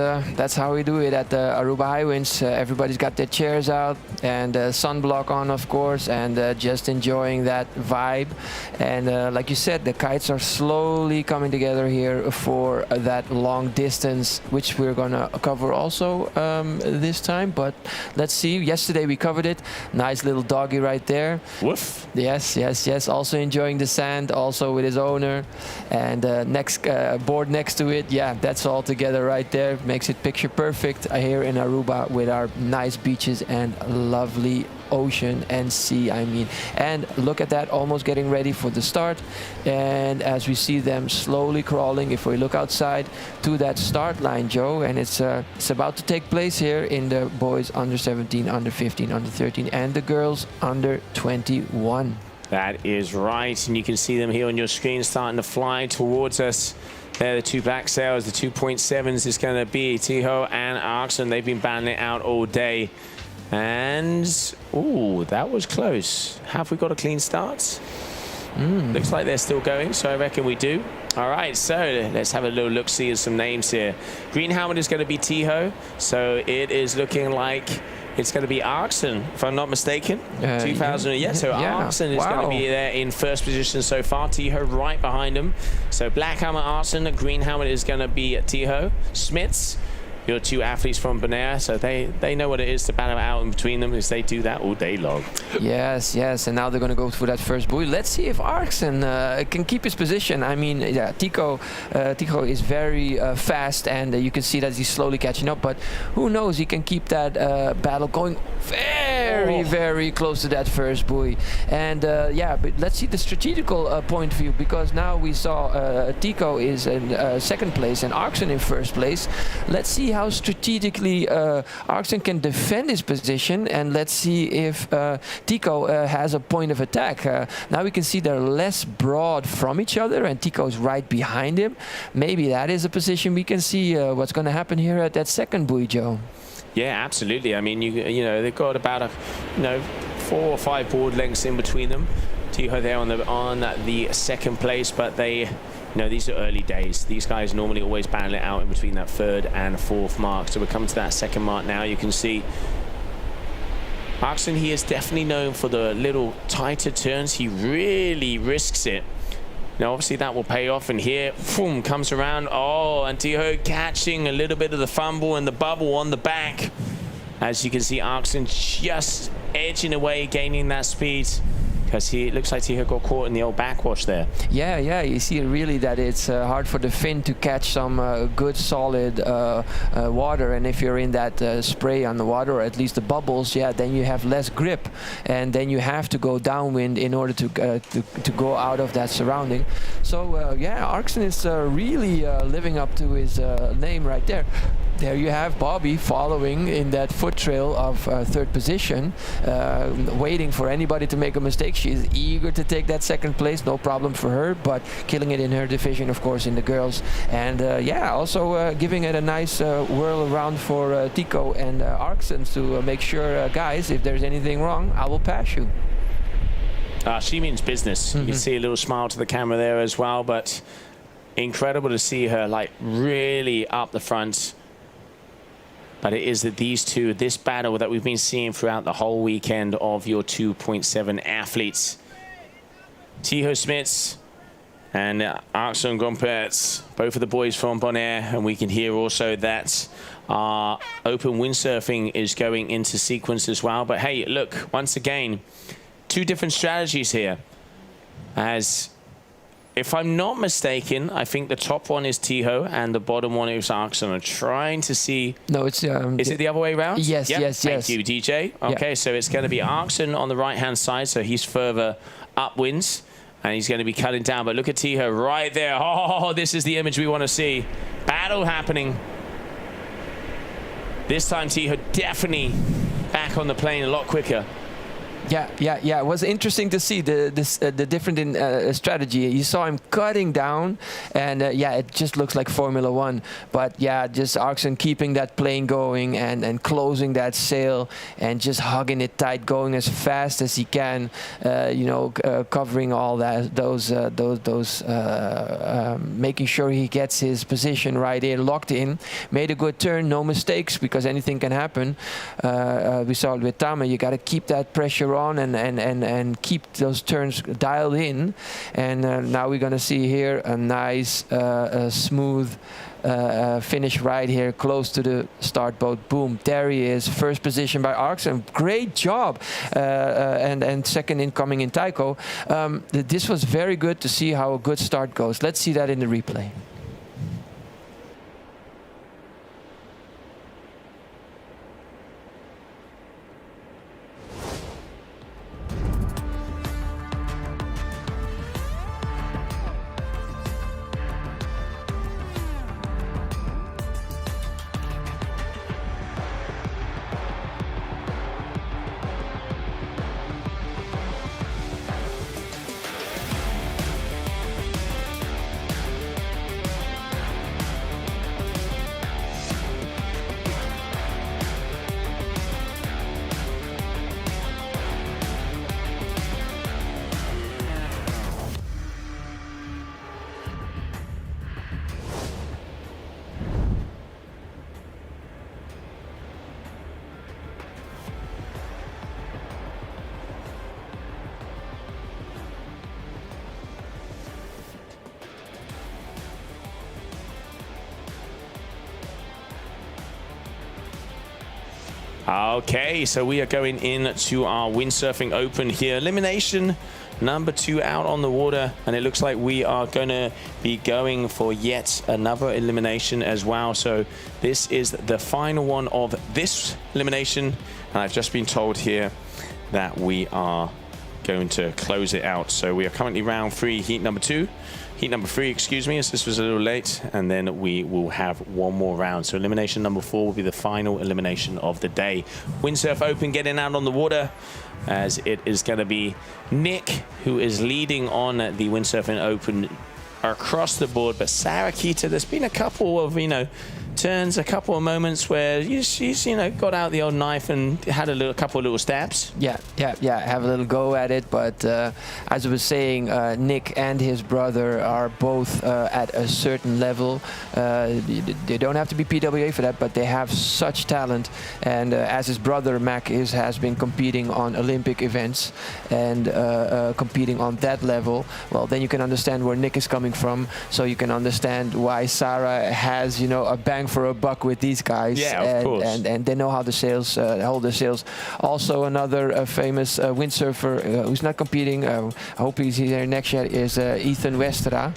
how we do it at the Aruba Hi-Winds. Everybody's got their chairs out and sunblock on, of course, and just enjoying that vibe. And like you said, the kites are slowly coming together here for that long distance, which we're going to cover also this time. But let's see. Yesterday we covered it. Nice little doggy right there. Woof. Yes. Also enjoying the sand, also with his owner. And next board next to it. Yeah, that's all together right there. Makes it picture perfect here in Aruba with our nice beaches and lovely ocean and sea, I mean. And look at that, almost getting ready for the start. And as we see them slowly crawling, if we look outside to that start line, Joe, and it's about to take place here in the boys under 17, under 15, under 13, and the girls under 21. That is right, and you can see them here on your screen starting to fly towards us. They're the two black sails, the 2.7s is going to be Tiho and Arkson. They've been battling it out all day. And, ooh, that was close. Have we got a clean start? Looks like they're still going, so I reckon we do. All right, so let's have a little look-see at some names here. Green helmet is going to be Tiho, so it is looking like it's going to be Arkson, if I'm not mistaken. 2000, yeah, so Arkson is going to be there in first position so far. Tiho right behind him. So black helmet Arkson, green helmet is going to be Tiho. Smits, your two athletes from Bonaire, so they know what it is to battle out in between them, as they do that all day long. Yes, and now they're going to go for that first buoy. Let's see if Arkson can keep his position. I mean, yeah, Tico is very fast, and you can see that he's slowly catching up, but who knows, he can keep that battle going very close to that first buoy. And yeah, but let's see the strategical point of view, because now we saw Tico is in second place and Arkson in first place. Let's see how strategically Arkson can defend his position, and let's see if Tico has a point of attack. Now we can see they're less broad from each other, and Tico's right behind him. Maybe that is a position we can see what's going to happen here at that second buoy, Joe. Yeah, absolutely. I mean, you know, they've got about 4 or 5 board lengths in between them. Tiho there on the second place, but they. These are early days. These guys normally always battle it out in between that third and fourth mark. So we're coming to that second mark now. You can see Arkson, he is definitely known for the little tighter turns. He really risks it. Now, obviously, that will pay off. And here, boom, comes around. Oh, and Tiho catching a little bit of the fumble and the bubble on the back. As you can see, Arkson just edging away, gaining that speed. Because it looks like Tiho got caught in the old backwash there. Yeah, you see really that it's hard for the fin to catch some good solid water, and if you're in that spray on the water, or at least the bubbles, yeah, then you have less grip, and then you have to go downwind in order to go out of that surrounding. So yeah, Arkson is really living up to his name right there. There you have Bobby following in that foot trail of third position, waiting for anybody to make a mistake. She is eager to take that second place, no problem for her, but killing it in her division, of course, in the girls. And yeah, also giving it a nice whirl around for Tico and Arkson to make sure, guys, if there's anything wrong, I will pass you. She means business. You can see a little smile to the camera there as well, but incredible to see her like really up the front. But it is that these two, this battle that we've been seeing throughout the whole weekend of your 2.7 athletes. Tiho Smits and Arkson Gompertz, both of the boys from Bonaire. And we can hear also that our open windsurfing is going into sequence as well. But hey, look, once again, 2 different strategies here. As if I'm not mistaken, I think the top one is Tiho and the bottom one is Arkson. I'm trying to see. No, it's. Is it the other way around? Yes, yes. Thank you, DJ. Okay, yeah. So it's going to be Arkson on the right-hand side, so he's further upwinds, and he's going to be cutting down. But look at Tiho right there. Oh, this is the image we want to see. Battle happening. This time, Tiho definitely back on the plane a lot quicker. Yeah. It was interesting to see the different strategy. You saw him cutting down, and it just looks like Formula One. But yeah, just Arxen keeping that plane going and closing that sail and just hugging it tight, going as fast as he can. Covering all those, making sure he gets his position right in, locked in. Made a good turn, no mistakes, because anything can happen. We saw it with Tame. You got to keep that pressure on and keep those turns dialed in. And now we're going to see here a nice, smooth finish right here, close to the start boat. Boom, there he is. First position by Arxen. Great job. And second incoming in Taiko. This was very good to see how a good start goes. Let's see that in the replay. Okay, so we are going into our windsurfing open here. Elimination number 2 out on the water, and it looks like we are going to be going for yet another elimination as well. So this is the final one of this elimination, and I've just been told here that we are going to close it out. So we are currently round 3, heat number 3, excuse me, as this was a little late, and then we will have one more round. So elimination number 4 will be the final elimination of the day. Windsurf Open getting out on the water, as it is going to be Nick who is leading on the Windsurfing Open across the board. But Sarah Kita, there's been a couple of, turns, a couple of moments where she's got out the old knife and had a couple of little stabs. Yeah, have a little go at it. But as I was saying, Nick and his brother are both at a certain level. They don't have to be PWA for that, but they have such talent. And as his brother Mac has been competing on Olympic events and competing on that level, well, then you can understand where Nick is coming from. So you can understand why Sarah has, a bang for a buck with these guys. Yeah, of course. And they know how the sails hold the sails. Also, another famous windsurfer who's not competing, I hope he's here next year, is Ethan Westra,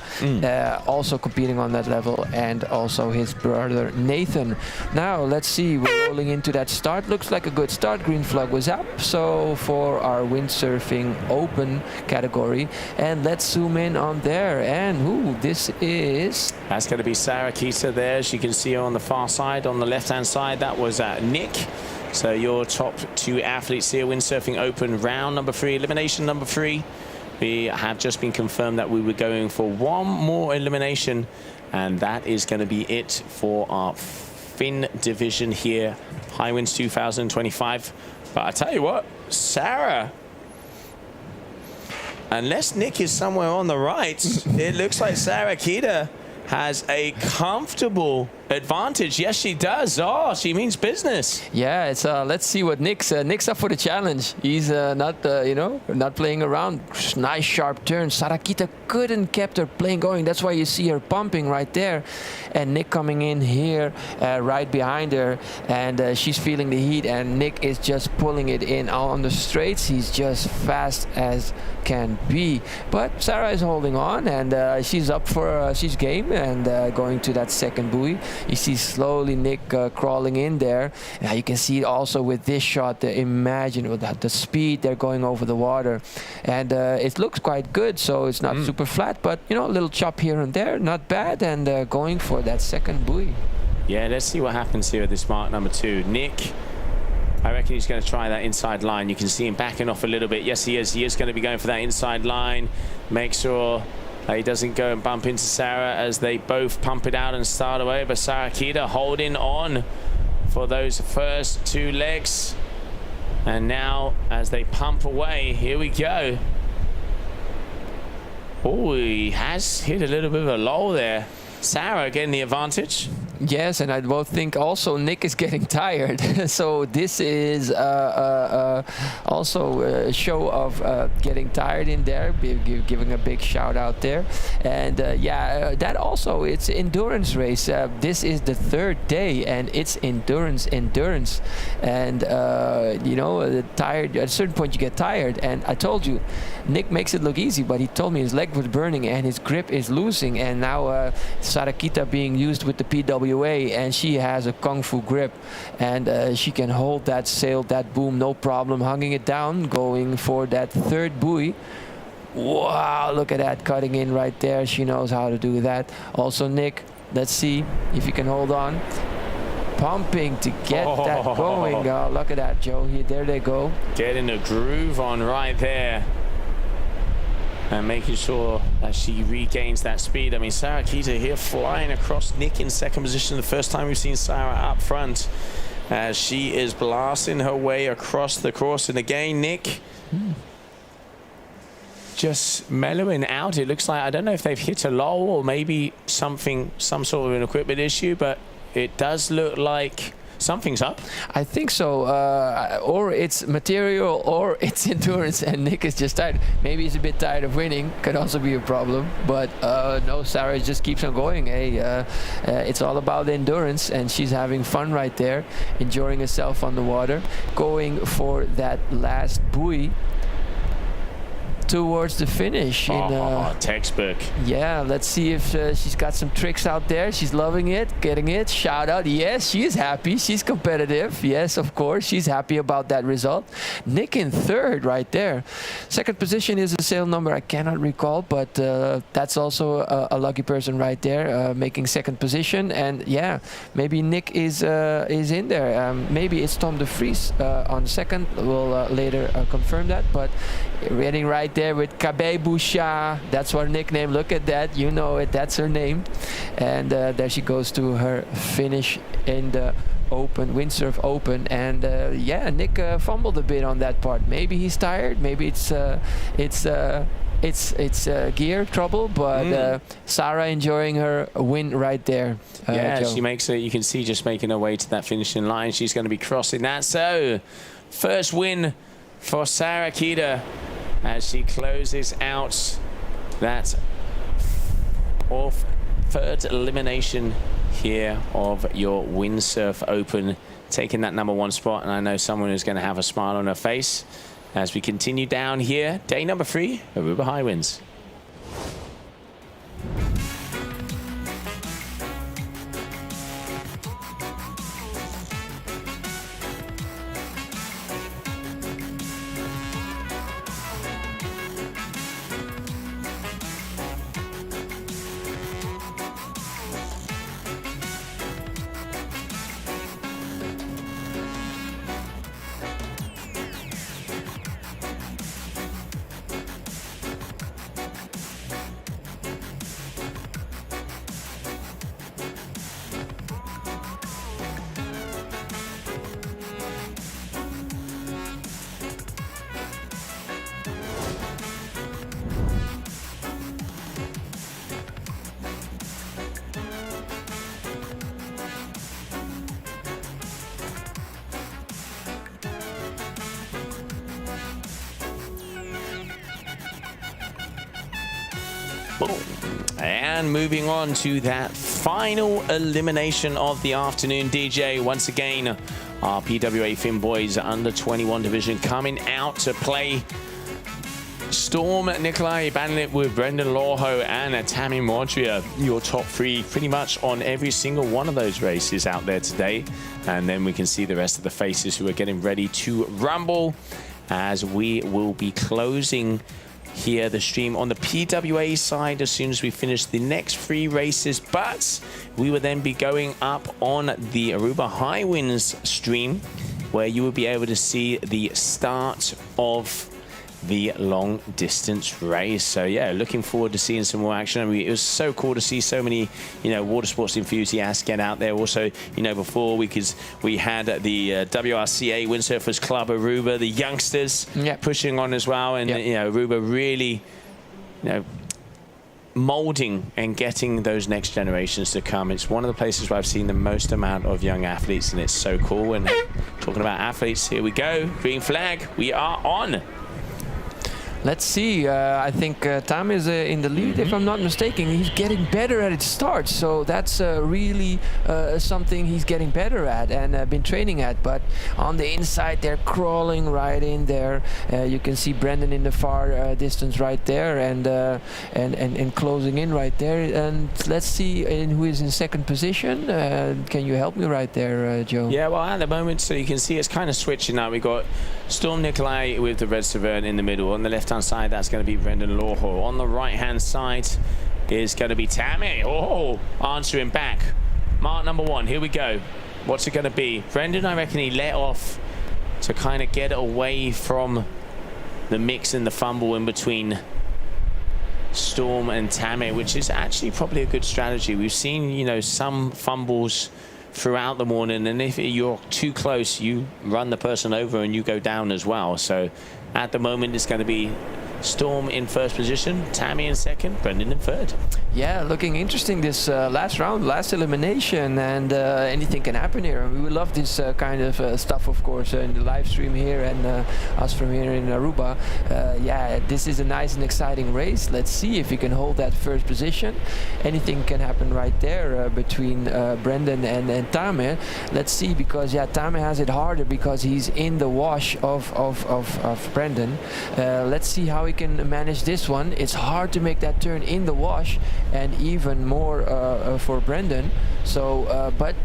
also competing on that level, and also his brother Nathan. Now let's see, we're rolling into that start. Looks like a good start. Green flag was up. So for our windsurfing open category, and let's zoom in on there. And this is? That's going to be Sarah Kita there. As you can see on the far side, on the left-hand side, that was Nick. So your top 2 athletes here, Windsurfing Open, round number 3, elimination number 3. We have just been confirmed that we were going for one more elimination, and that is going to be it for our Finn division here, Hi-Winds 2025. But I tell you what, Sarah, unless Nick is somewhere on the right, it looks like Sarah Kita has a comfortable advantage. Yes, she does. Oh, she means business. Yeah, it's let's see what Nick's up for the challenge. He's not playing around. Nice sharp turn. Sarah Kita couldn't kept her plane going. That's why you see her pumping right there, and Nick coming in here right behind her, and she's feeling the heat, and Nick is just pulling it in on the straights. He's just fast as can be, but Sarah is holding on, and she's up for she's game and going to that second buoy. You see slowly Nick crawling in there. Now you can see also with this shot, imagine with the speed they're going over the water, and it looks quite good. So it's not super flat, but a little chop here and there, not bad, and going for that second buoy. Yeah, let's see what happens here at this mark number 2. Nick, I reckon he's going to try that inside line. You can see him backing off a little bit. Yes, he is. He is going to be going for that inside line. Make sure he doesn't go and bump into Sarah as they both pump it out and start away. But Sarah Kita holding on for those first 2 legs. And now as they pump away, here we go. Oh, he has hit a little bit of a lull there. Sarah getting the advantage. Yes, and I both think also Nick is getting tired. So this is also a show of getting tired in there, giving a big shout out there. And yeah, that also, it's endurance race. This is the 3rd day and it's endurance. And you know, tired, at a certain point you get tired. And I told you, Nick makes it look easy, but he told me his leg was burning and his grip is losing. And now Sarakita being used with the PWA, and she has a kung fu grip, and she can hold that sail, that boom, no problem, hanging it down, going for that 3rd buoy. Wow, look at that, cutting in right there. She knows how to do that. Also Nick, let's see if he can hold on. Pumping to get that going. Oh, look at that, Joe. Here, there they go. Getting a groove on right there. And making sure that she regains that speed. I mean, Sarah Kita here flying across Nick in 2nd position. The first time we've seen Sarah up front as she is blasting her way across the course. And again, Nick just mellowing out. It looks like, I don't know if they've hit a lull or maybe some sort of an equipment issue, but it does look like something's up. I think so, or it's material or it's endurance, and Nick is just tired. Maybe he's a bit tired of winning, could also be a problem, but no, Sarah just keeps on going. Hey, it's all about endurance, and she's having fun right there, enjoying herself on the water, going for that last buoy towards the finish. Textbook. Yeah, let's see if she's got some tricks out there. She's loving it, getting it. Shout out. Yes, she is happy. She's competitive. Yes, of course. She's happy about that result. Nick in 3rd right there. 2nd position is a sail number I cannot recall, but that's also a lucky person right there, making 2nd position. And yeah, maybe Nick is in there. Maybe it's Tom de Vries on 2nd. We'll later confirm that, but heading right there with Kabe Boucha. That's her nickname. Look at that. You know it. That's her name. And there she goes to her finish in the Open, Windsurf Open. And yeah, Nick fumbled a bit on that part. Maybe he's tired. Maybe it's gear trouble, but Sarah enjoying her win right there. Yeah, Joe. she makes it. You can see just making her way to that finishing line. She's going to be crossing that. So, first win for Sarah Kita as she closes out that 3rd elimination here of your Windsurf Open, taking that #1 spot. And I know someone who's going to have a smile on her face as we continue down here. Day number 3, Aruba Hi-Winds. And moving on to that final elimination of the afternoon, DJ. Once again, our PWA Finn Boys under 21 division coming out to play Storm Nikolai Banlit with Brendan Lawho and Tammy Montria, your top 3 pretty much on every single one of those races out there today. And then we can see the rest of the faces who are getting ready to rumble as we will be closing here the stream on the PWA side as soon as we finish the next 3 races, but we will then be going up on the Aruba Hi-Winds stream where you will be able to see the start of the long distance race. So yeah, looking forward to seeing some more action. I mean, it was so cool to see so many, water sports enthusiasts get out there. Also, before we had the WRCA Windsurfers Club Aruba, the youngsters pushing on as well, and Aruba really, molding and getting those next generations to come. It's one of the places where I've seen the most amount of young athletes, and it's so cool. And talking about athletes, here we go. Green flag, we are on. Let's see. I think Tam is in the lead, if I'm not mistaken. He's getting better at its start, so that's really something he's getting better at and been training at. But on the inside, they're crawling right in there. You can see Brendan in the far distance right there, and closing in right there. And let's see who is in second position. Can you help me right there, Joe? Yeah, well, at the moment, so you can see it's kind of switching now. We got Storm Nikolai with the red Severn in the middle. On the left-hand side, that's going to be Brendan Lawhor. On the right-hand side is going to be Tammy. Oh, answering back. Mark number 1, here we go. What's it going to be? Brendan, I reckon he let off to kind of get away from the mix and the fumble in between Storm and Tammy, which is actually probably a good strategy. We've seen, some fumbles throughout the morning, and if you're too close, you run the person over and you go down as well. So at the moment, it's going to be Storm in first position, Tammy in second, Brendan in third. Yeah, looking interesting this last round, last elimination, and anything can happen here. And we love this kind of stuff, of course, in the live stream here and us from here in Aruba. Yeah, this is a nice and exciting race. Let's see if he can hold that first position. Anything can happen right there between Brendan and Tame. Let's see, because Tame has it harder because he's in the wash of Brendan. Let's see how he can manage this one. It's hard to make that turn in the wash, and even more for Brendan. So, but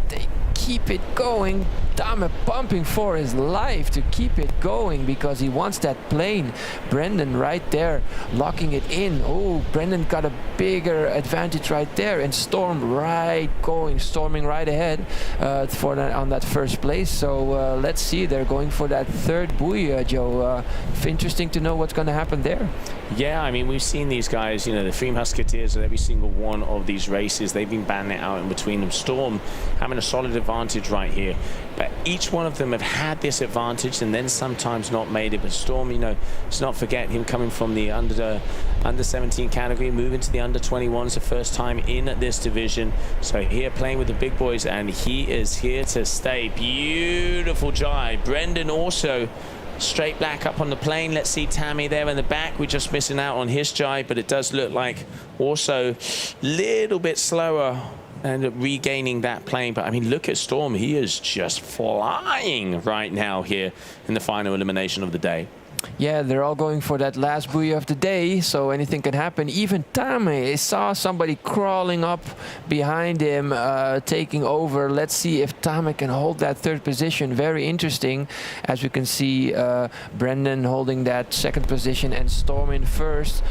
they keep it going. Tame pumping for his life to keep it going because he wants that plane. Brendan right there locking it in. Oh, Brendan got a bigger advantage right there, and Storming right ahead on that first place. So let's see, they're going for that third buoy, Joe. Interesting to know what's going to happen there. Yeah, I mean, we've seen these guys, the Three Musketeers at every single one of these races. They've been banding it out in between them. Storm having a solid advantage right here. But each one of them have had this advantage and then sometimes not made it. But Storm, let's not forget him coming from the under 17 category, moving to the under 21s, the first time in this division. So here playing with the big boys, and he is here to stay. Beautiful jibe. Brendan also straight black up on the plane. Let's see Tammy there in the back. We're just missing out on his jibe, but it does look like also a little bit slower and regaining that plane. But I mean, look at Storm. He is just flying right now here in the final elimination of the day. Yeah, they're all going for that last buoy of the day, so anything can happen. Even Tame saw somebody crawling up behind him, taking over. Let's see if Tame can hold that third position. Very interesting, as we can see Brendan holding that second position and Storm in first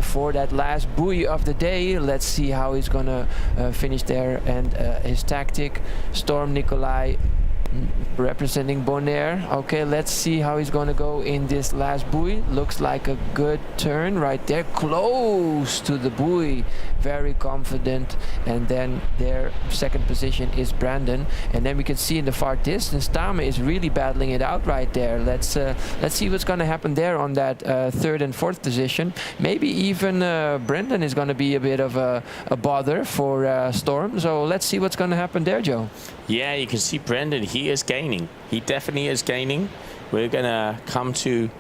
for that last buoy of the day. Let's see how he's gonna finish there, and his tactic. Storm Nikolai representing Bonaire. Okay, let's see how he's going to go in this last buoy. Looks like a good turn right there, close to the buoy, very confident. And then their second position is Brandon, and then we can see in the far distance Tame is really battling it out right there. Let's see what's going to happen there on that third and fourth position. Maybe even Brendan is going to be a bit of a bother for Storm, so let's see what's going to happen there, Joe. Yeah, you can see Brendan, he is gaining. He definitely is gaining. We're going to come to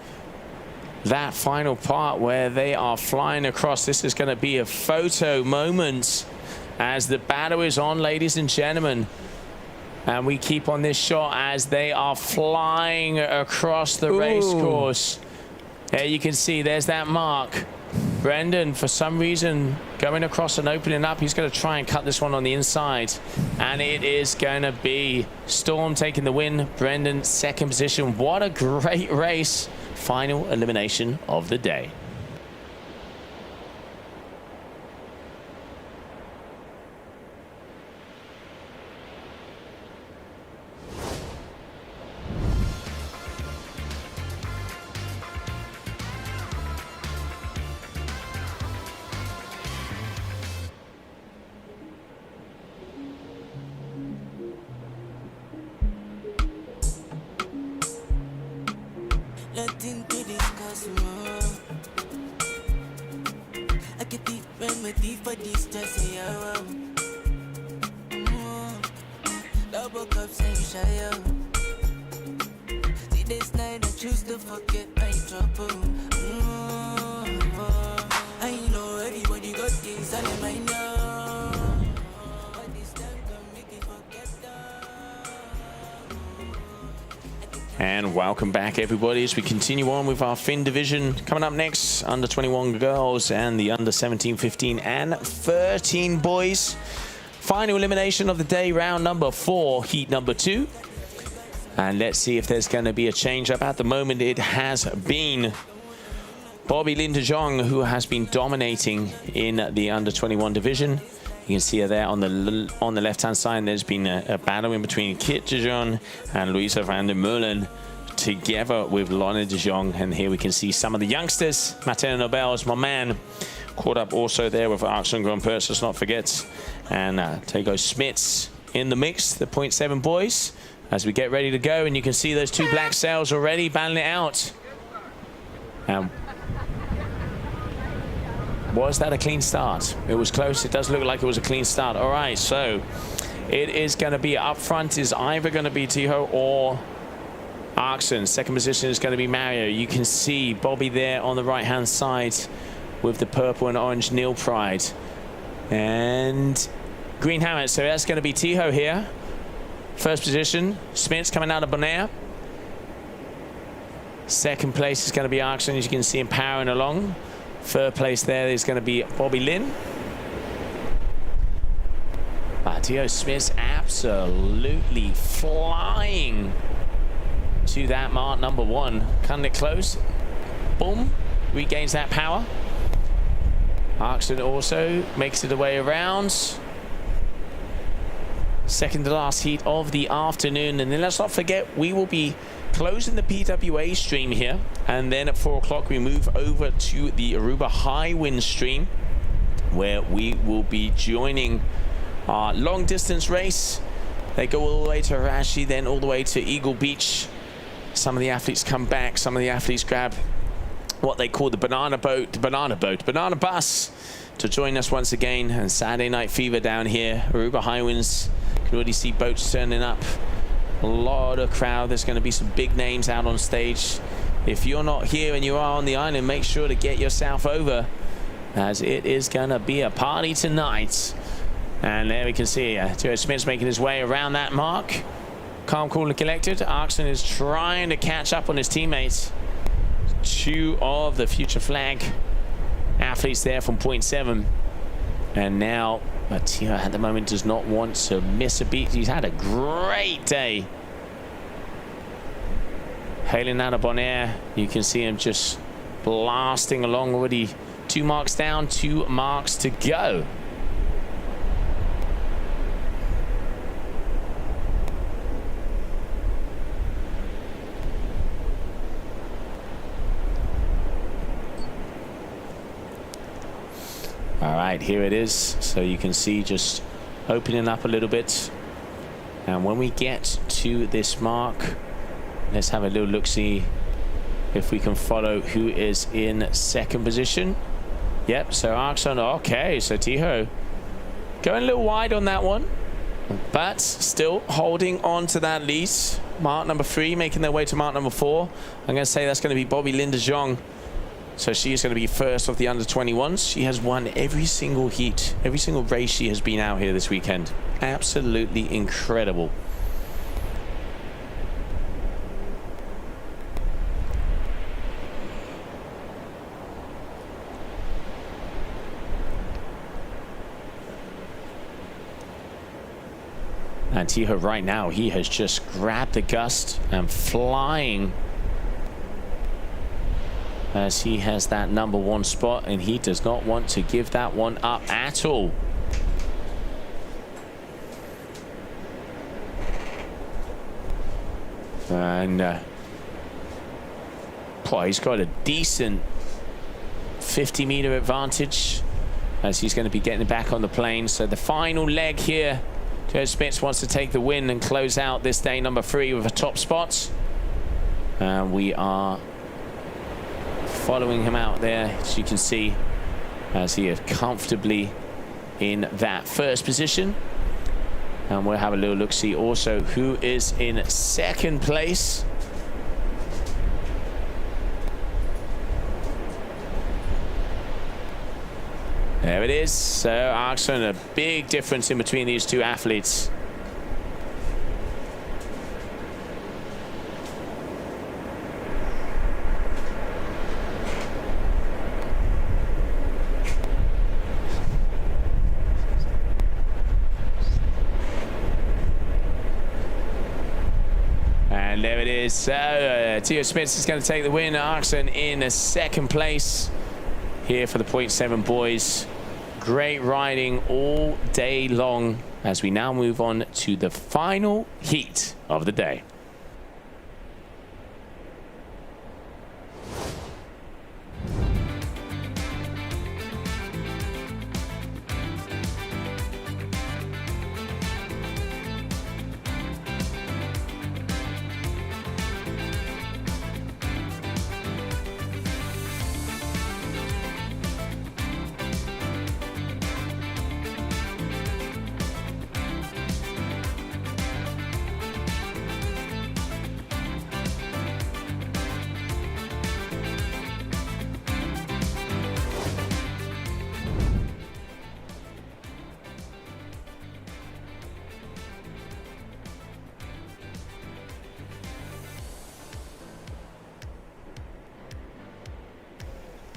that final part where they are flying across. This is going to be a photo moment as the battle is on, ladies and gentlemen. And we keep on this shot as they are flying across the race course. There you can see, there's that mark. Brendan, for some reason, going across and opening up. He's going to try and cut this one on the inside. And it is going to be Storm taking the win. Brendan, second position. What a great race. Final elimination of the day. nothing to discuss more. I get deep when my deep for this just yeah. Double cups and shy. See this night I choose to forget my trouble. I know everybody got things on their mind now. But this time can make it forget And welcome back, everybody, as we continue on with our Finn division. Coming up next, under 21 girls and the under 17, 15 and 13 boys. Final elimination of the day, round number 4, heat number 2. And let's see if there's going to be a change up. At the moment, it has been Bobby Lin de Jong, who has been dominating in the under 21 division. You can see her there on the left-hand side. There's been a battle in between Kit de Jong and Louisa van der Meulen, together with Lorna de Jong. And here we can see some of the youngsters. Mateo Nobels, my man, caught up also there with Axel Grumpertz, let's not forget. And Tego Smits in the mix, the 0.7 boys, as we get ready to go. And you can see those two black sails already battling it out. Was that a clean start? It was close. It does look like it was a clean start. All right, so it is going to be up front is either going to be Tiho or Arxen. Second position is going to be Mario. You can see Bobby there on the right-hand side with the purple and orange Nil Pride. And green helmet. So that's going to be Tiho here. First position. Smits coming out of Bonaire. Second place is going to be Arxen, as you can see him powering along. Third place there is going to be Bobby Lin. Theo Smith's absolutely flying to that mark, number 1. Cutting it close. Boom. Regains that power. Arxen also makes it the way around. Second to last heat of the afternoon. And then let's not forget, we will be closing the PWA stream here, and then at 4 o'clock we move over to the Aruba Hi-Winds stream, where we will be joining our long distance race. They go all the way to Harashi, then all the way to Eagle Beach. Some of the athletes come back, some of the athletes grab what they call the banana bus to join us once again. And Saturday Night Fever down here, Aruba Hi-Winds, can already see boats turning up. A lot of crowd. There's going to be some big names out on stage. If you're not here and you are on the island, make sure to get yourself over, as it is going to be a party tonight. And there we can see Theo Smith's making his way around that mark. Calm, cool and collected. Arxen is trying to catch up on his teammates. 2 of the future flag athletes there from 0.7. And now Mateo at the moment does not want to miss a beat. He's had a great day. Hailing out of Bonaire, you can see him just blasting along already. 2 marks down, 2 marks to go. All right, here it is. So you can see just opening up a little bit. And when we get to this mark, let's have a little look-see if we can follow who is in second position. Yep, so Arxen, okay, so Tiho going a little wide on that one, but still holding on to that lead. Mark number 3 making their way to mark number 4. I'm going to say that's going to be Bobby Lin de Jong. So she is going to be first of the under 21s. She has won every single heat, every single race she has been out here this weekend. Absolutely incredible. And Tiho right now, he has just grabbed the gust and flying, as he has that number 1 spot, and he does not want to give that one up at all. And he's got a decent 50-meter advantage, as he's going to be getting back on the plane. So the final leg here, Joe Spitz wants to take the win and close out this day number 3 with a top spot. And we are following him out there, as you can see, as he is comfortably in that first position. And we'll have a little look-see also who is in second place. There it is. So Axel, a big difference in between these two athletes. And there it is. So Theo Smits is going to take the win. Axel in second place here for the 0.7 boys. Great riding all day long as we now move on to the final heat of the day.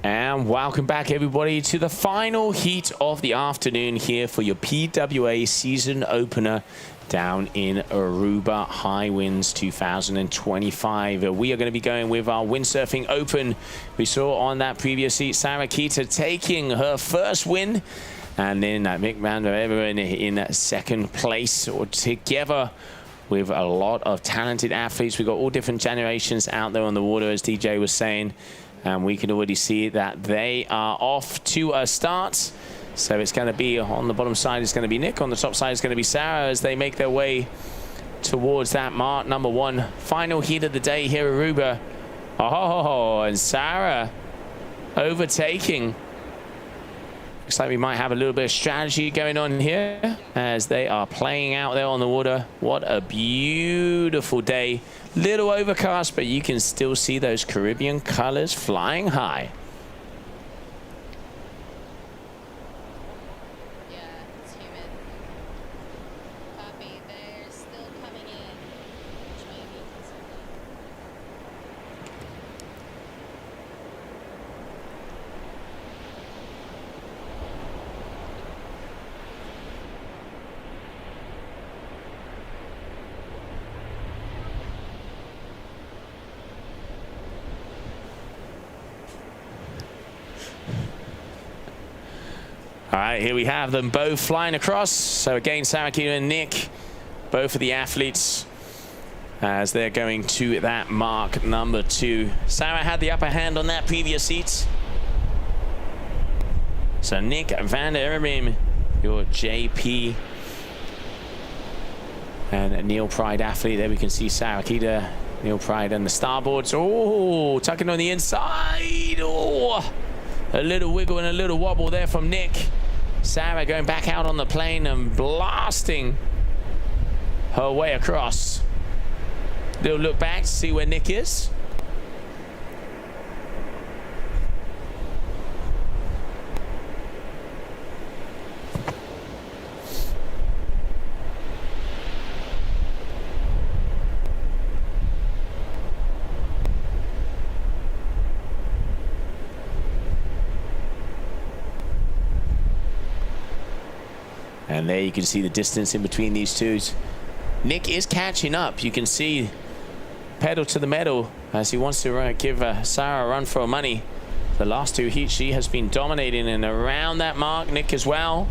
And welcome back, everybody, to the final heat of the afternoon here for your PWA season opener down in Aruba Hi-Winds 2025. We are going to be going with our windsurfing open. We saw on that previous heat Sarah Kita taking her first win, and then Mick van der Everen in second place, or together with a lot of talented athletes. We've got all different generations out there on the water, as DJ was saying. And we can already see that they are off to a start. So it's going to be on the bottom side, it's going to be Nick. On the top side, it's going to be Sarah as they make their way towards that mark. Number one, final heat of the day here, Aruba. Oh, and Sarah overtaking. Looks like we might have a little bit of strategy going on here as they are playing out there on the water. What a beautiful day. Little overcast, but you can still see those Caribbean colors flying high. All right, here we have them both flying across. So again, Sarah Kita and Nick, both of the athletes, as they're going to that mark number 2. Sarah had the upper hand on that previous heat. So Nick van der Everen, your JP and Neil Pride athlete. There we can see Sarah Kita, Neil Pride and the starboards. Oh, tucking on the inside. Oh, a little wiggle and a little wobble there from Nick. Sarah going back out on the plane and blasting her way across. Little look back to see where Nick is. And there you can see the distance in between these two. Nick is catching up. You can see pedal to the metal as he wants to give Sarah a run for her money. The last 2 heats she has been dominating, and around that mark, Nick as well.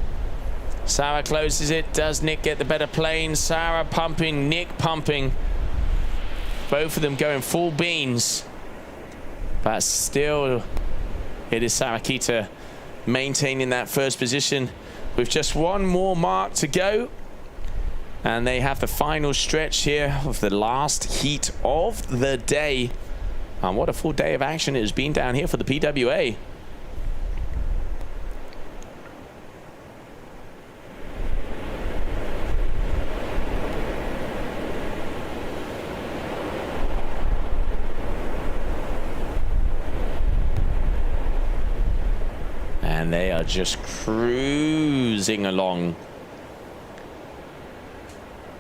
Sarah closes it. Does Nick get the better plane? Sarah pumping, Nick pumping. Both of them going full beans. But still, it is Sarah Kita maintaining that first position with just one more mark to go. And they have the final stretch here of the last heat of the day. And what a full day of action it has been down here for the PWA. And they are just cruising along.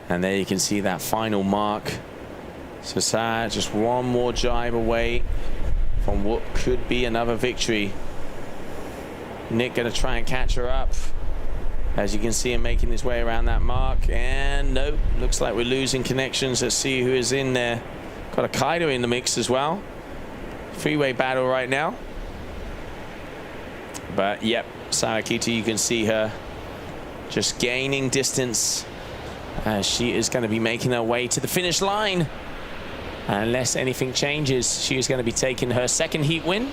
And there you can see that final mark. So Sarah just one more jibe away from what could be another victory. Nick going to try and catch her up. As you can see him making his way around that mark. And nope, looks like we're losing connections. Let's see who is in there. Got a Kaido in the mix as well. Freeway battle right now. But yep, Sarakita, you can see her just gaining distance as she is going to be making her way to the finish line. Unless anything changes, she is going to be taking her second heat win.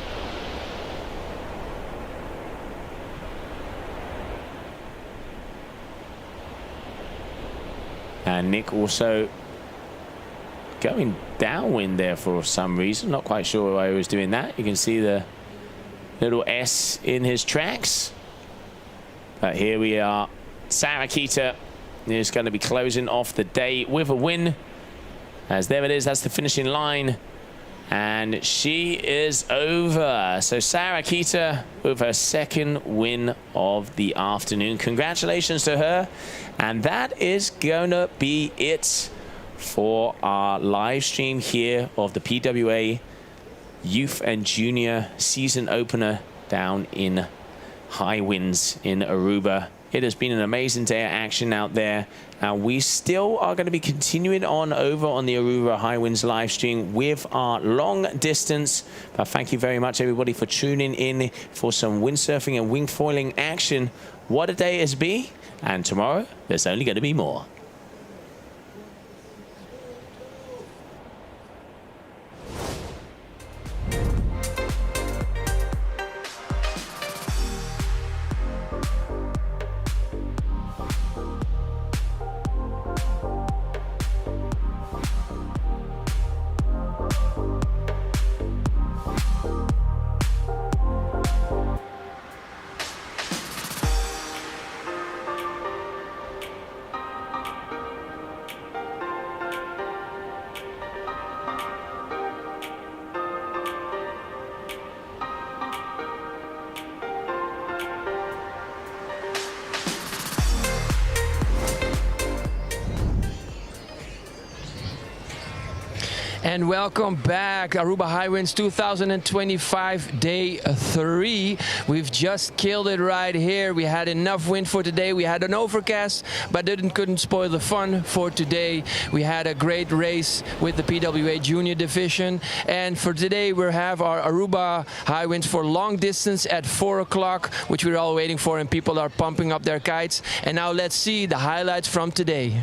And Nick also going downwind there for some reason. Not quite sure why he was doing that. You can see the little S in his tracks. But here we are. Sarakita is going to be closing off the day with a win. As there it is, that's the finishing line. And she is over. So Sarakita with her second win of the afternoon. Congratulations to her. And that is gonna be it for our live stream here of the PWA Youth and Junior season opener down in Hi-Winds in Aruba. It has been an amazing day of action out there. And we still are going to be continuing on over on the Aruba Hi-Winds live stream with our long distance. But thank you very much, everybody, for tuning in for some windsurfing and wingfoiling action. What a day it has been. And tomorrow, there's only going to be more. And welcome back, Aruba Hi-Winds 2025 day 3. We've just killed it right here. We had enough wind for today. We had an overcast, but couldn't spoil the fun for today. We had a great race with the PWA Junior Division. And for today, we have our Aruba Hi-Winds for long distance at 4 o'clock, which we're all waiting for, and people are pumping up their kites. And now let's see the highlights from today.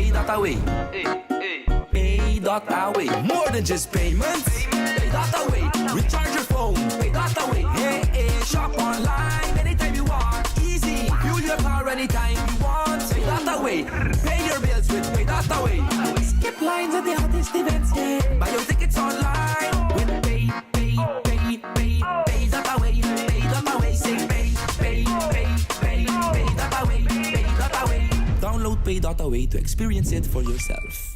pay that away. Pay that away. More than just payments. Pay that away. Recharge your phone. Pay that away. Hey, hey, shop online anytime you want. Easy. Fuel your car anytime you want. Pay that away. Pay your bills with Pay that away. Skip lines at the hottest events. Yeah. Buy your tickets online with Pay that away. Pay that away. Say pay that away. Pay that away. Download Pay that away to experience it for yourself.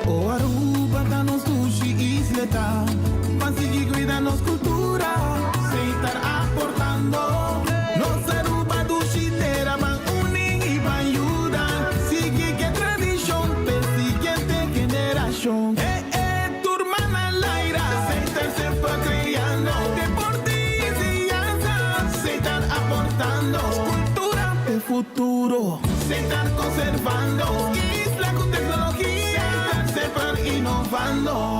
O Aruba dá nos sushi isleta, Pansigi cuida nos cultura, sem estar aportando. Nos Aruba do Chitera van unir e van ayudar. Sigue que tradição, persiguiente generação. Turma na laira, sem estar sempre criando. Deporte e ciência, sem estar aportando. Cultura de futuro, sem estar conservando. Isla com tecnologia, sempre inovando.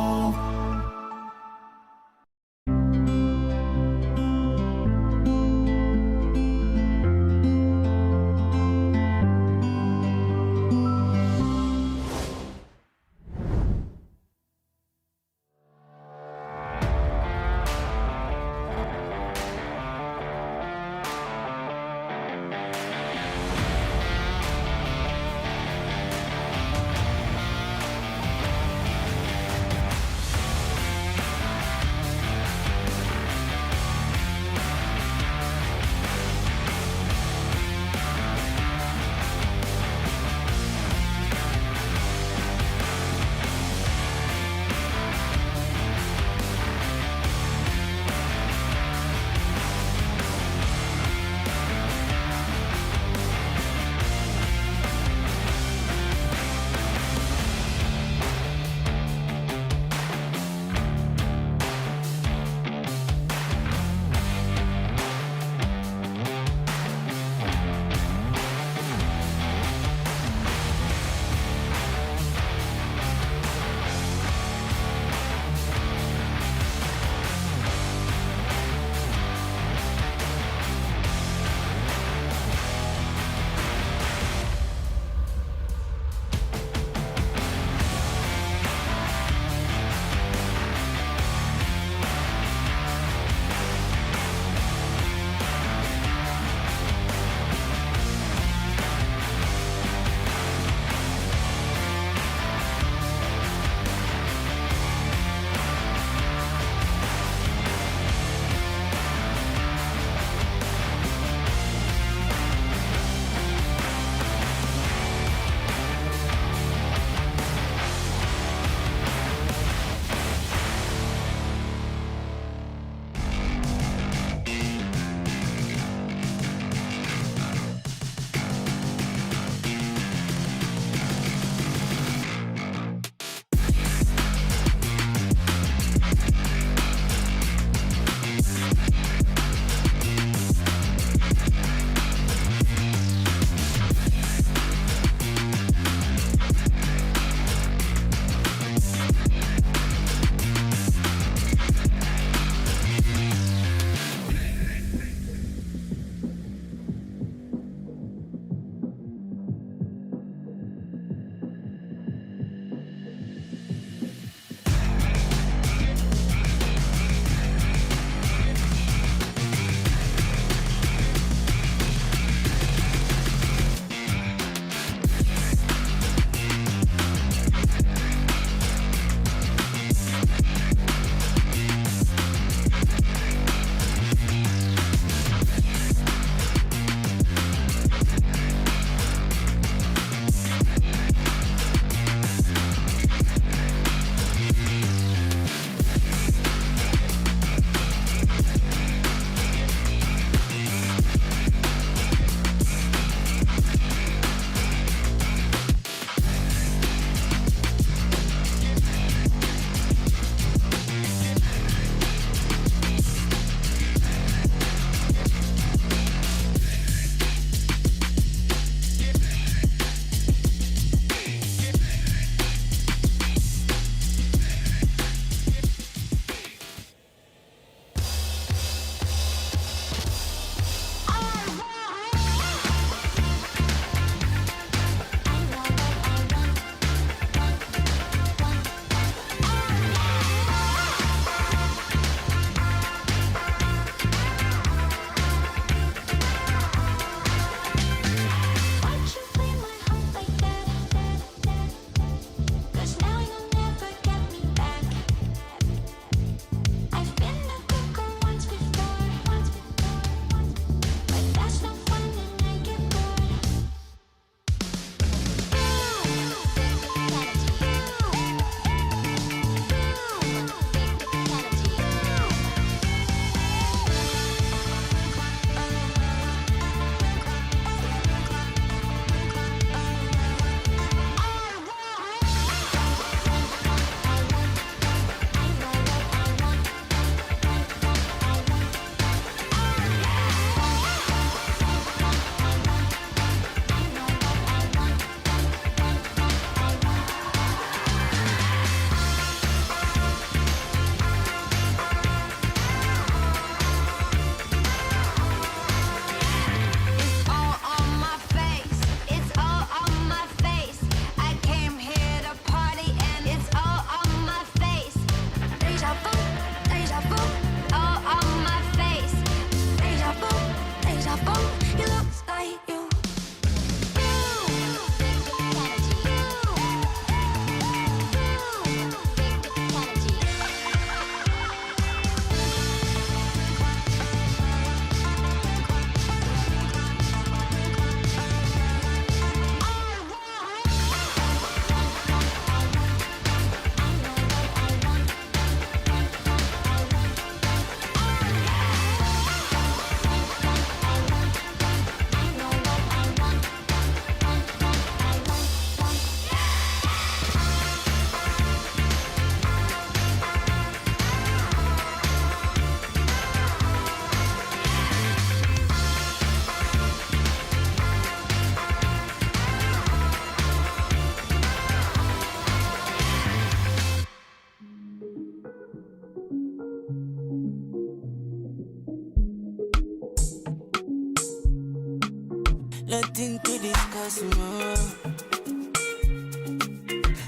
nothing to discuss more.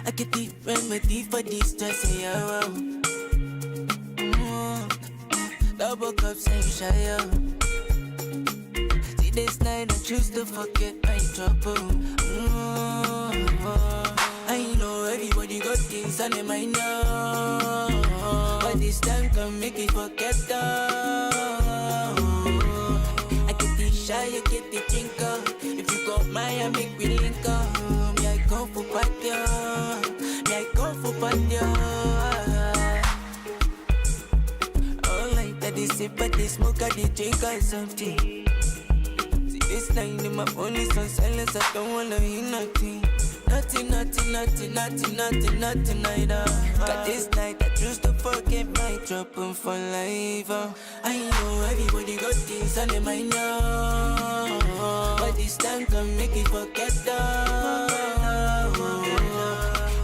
I get the remedy for this stress, yeah, wow. Double cups and shy out. See this night I choose to forget my trouble. I know everybody got things on their mind now, but this time can make it forget though. I get the shy, I get the drinker. If you got mine, I make me link up. Me I go for party, me I go for party. They sip but they smoke or they drink or something. See this night in my phone is on silence, I don't wanna hear nothing. Nothing either. But this night I choose to forget my trouble for life. I know everybody got things on their mind now, but this time can make it forget though.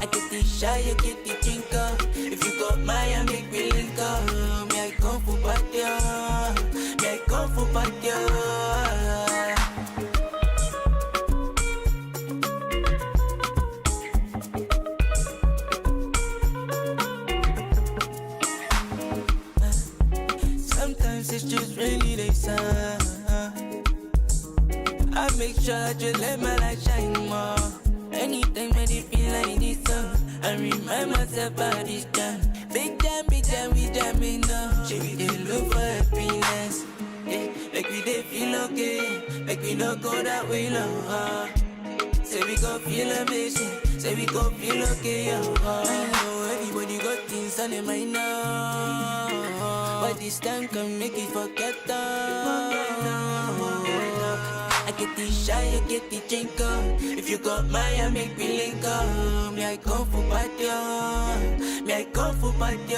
I get the shy, I get the drinker. If you got mine, I make me link up. Me I come for party, me I come for party. Sometimes it's just rainy days. I make sure I just let my light shine more. Anytime when it feel like this, I remind myself about this time. Big jam, we jamming now. Should we dey look for happiness? Yeah, make we dey feel okay. Make we not go that way long. Say we gon' feel amazing. Say we gon' feel okay, I know everybody got things on their mind now, but this time can make it forget I get the shy, I get the drinker. If you got mine, I make me link up. Me I come for party, me I come for party.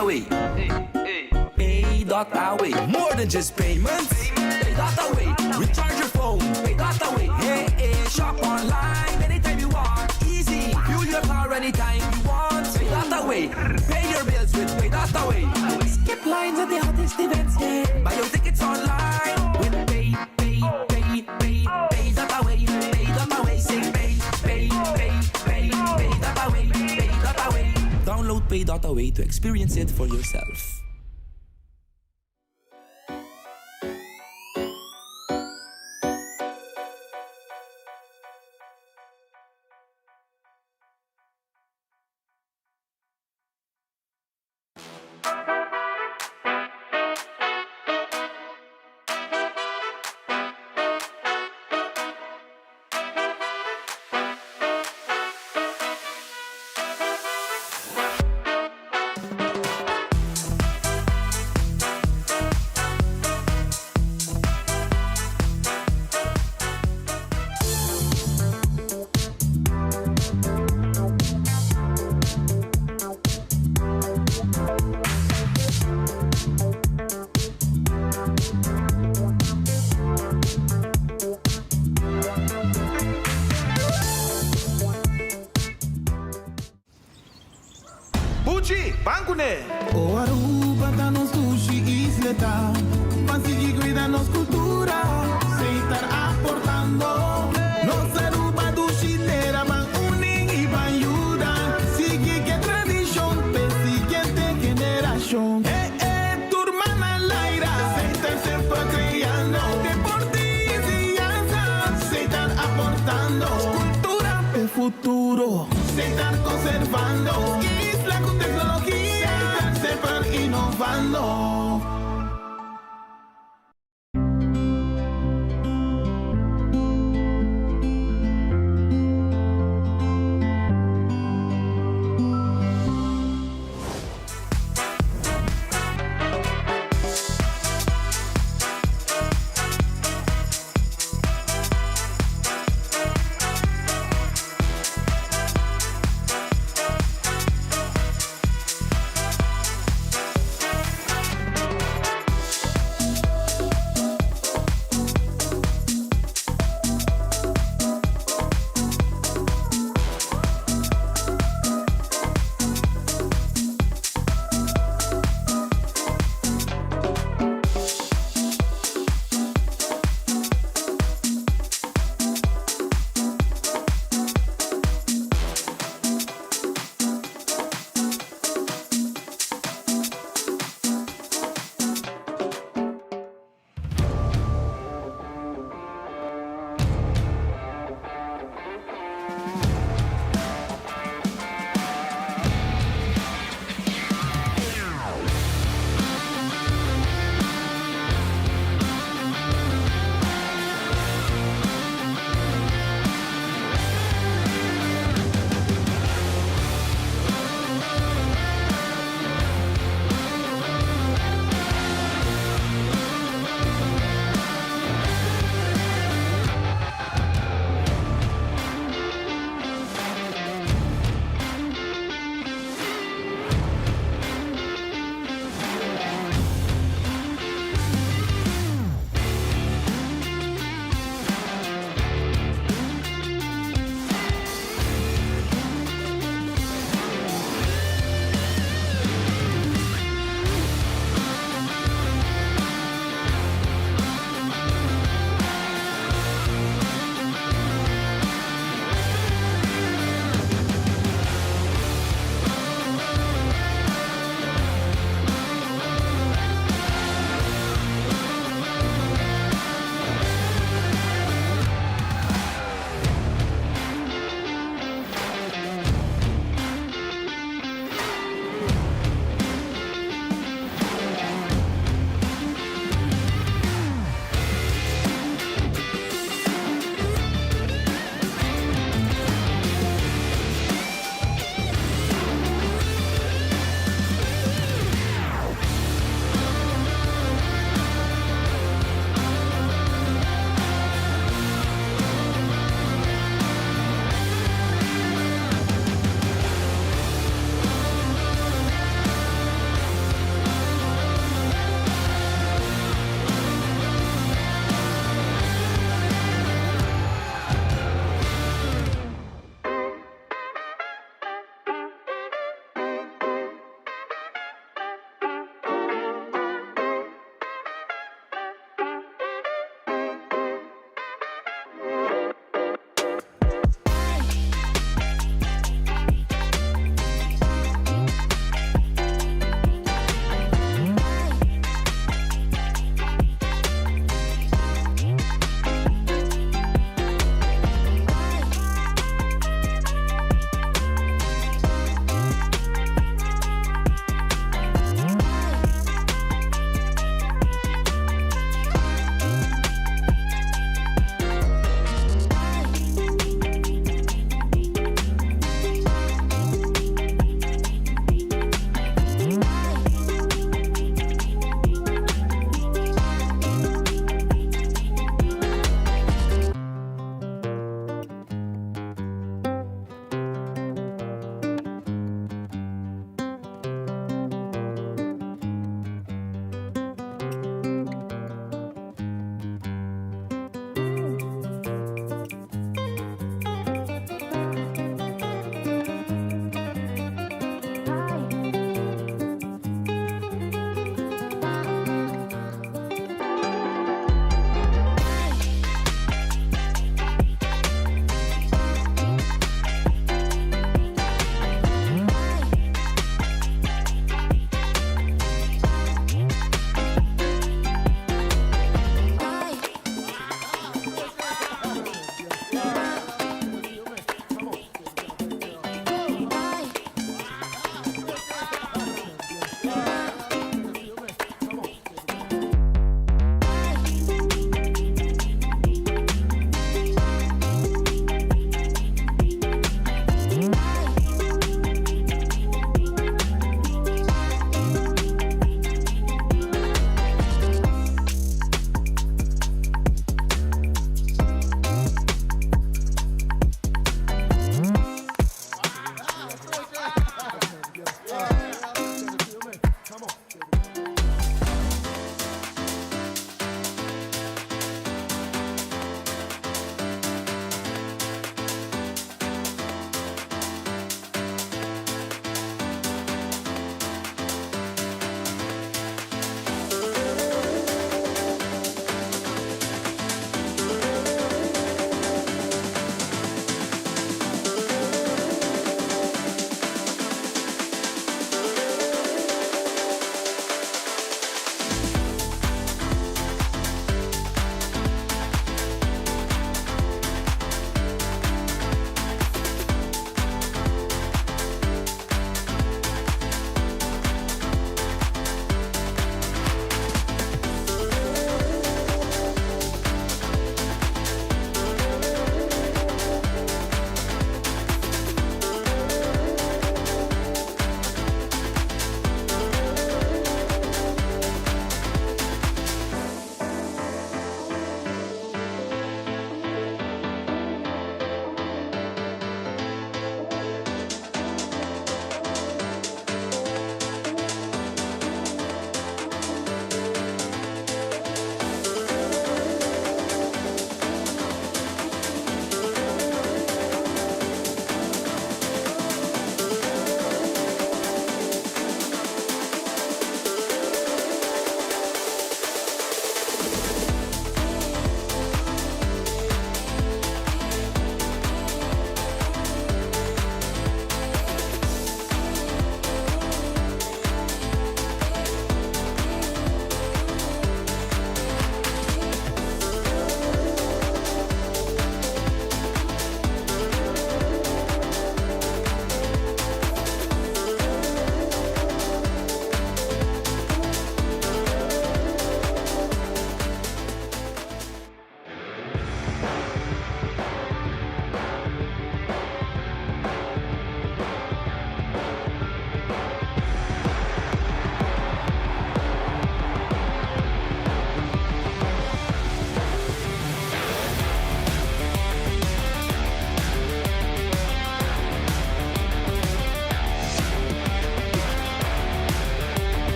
Away. Pay Away. More than just payments. Pay Away. Recharge your phone. Pay Away. Hey, shop online anytime you want. Easy. Fuel your car anytime you want. Pay Away. Pay your bills with Pay Away. Skip lines at the hottest events. Yeah. Buy your tickets online with Pay Away. Pay Away. Say Pay Away. Download Pay Away to experience it for yourself. O Aruba tá nos sushi isleta, Pansigi cuida nos cultura, sem estar aportando. Nos Aruba do Chilera van unir e van ayudar. Sigue que tradição, pe siguiente generación. Turma na Laira, sem estar sempre criando. Deportes e dança, sem estar aportando. Cultura e futuro, sem estar conservando. Isla con tecnología, sempre innovando.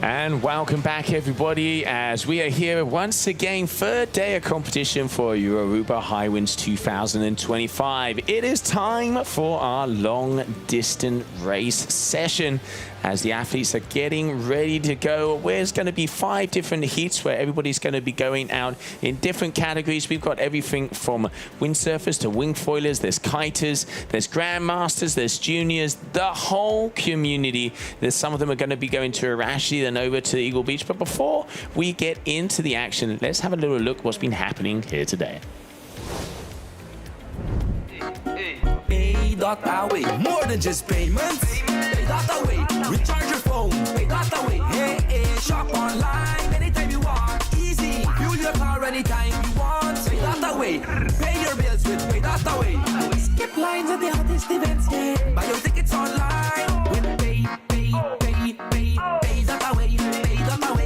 And welcome back, everybody, as we are here once again, third day of competition for your Aruba Hi-Winds 2025. It is time for our long-distance race session as the athletes are getting ready to go. There's going to be 5 different heats where everybody's going to be going out in different categories. We've got everything from windsurfers to wingfoilers, there's kiters, there's grandmasters, there's juniors, the whole community. There's some of them are going to be going to Arashi, then over to Eagle Beach. But before we get into the action, let's have a little look what's been happening here today. Pay.away, more than just payments. Pay.away, recharge your phone. Pay.away, hey, hey, shop online anytime you want. Easy, fuel your car anytime you want. Pay.away, pay your bills with Pay.away. Skip lines at the hottest events, yeah. Buy your tickets online with Pay.away, Pay.away,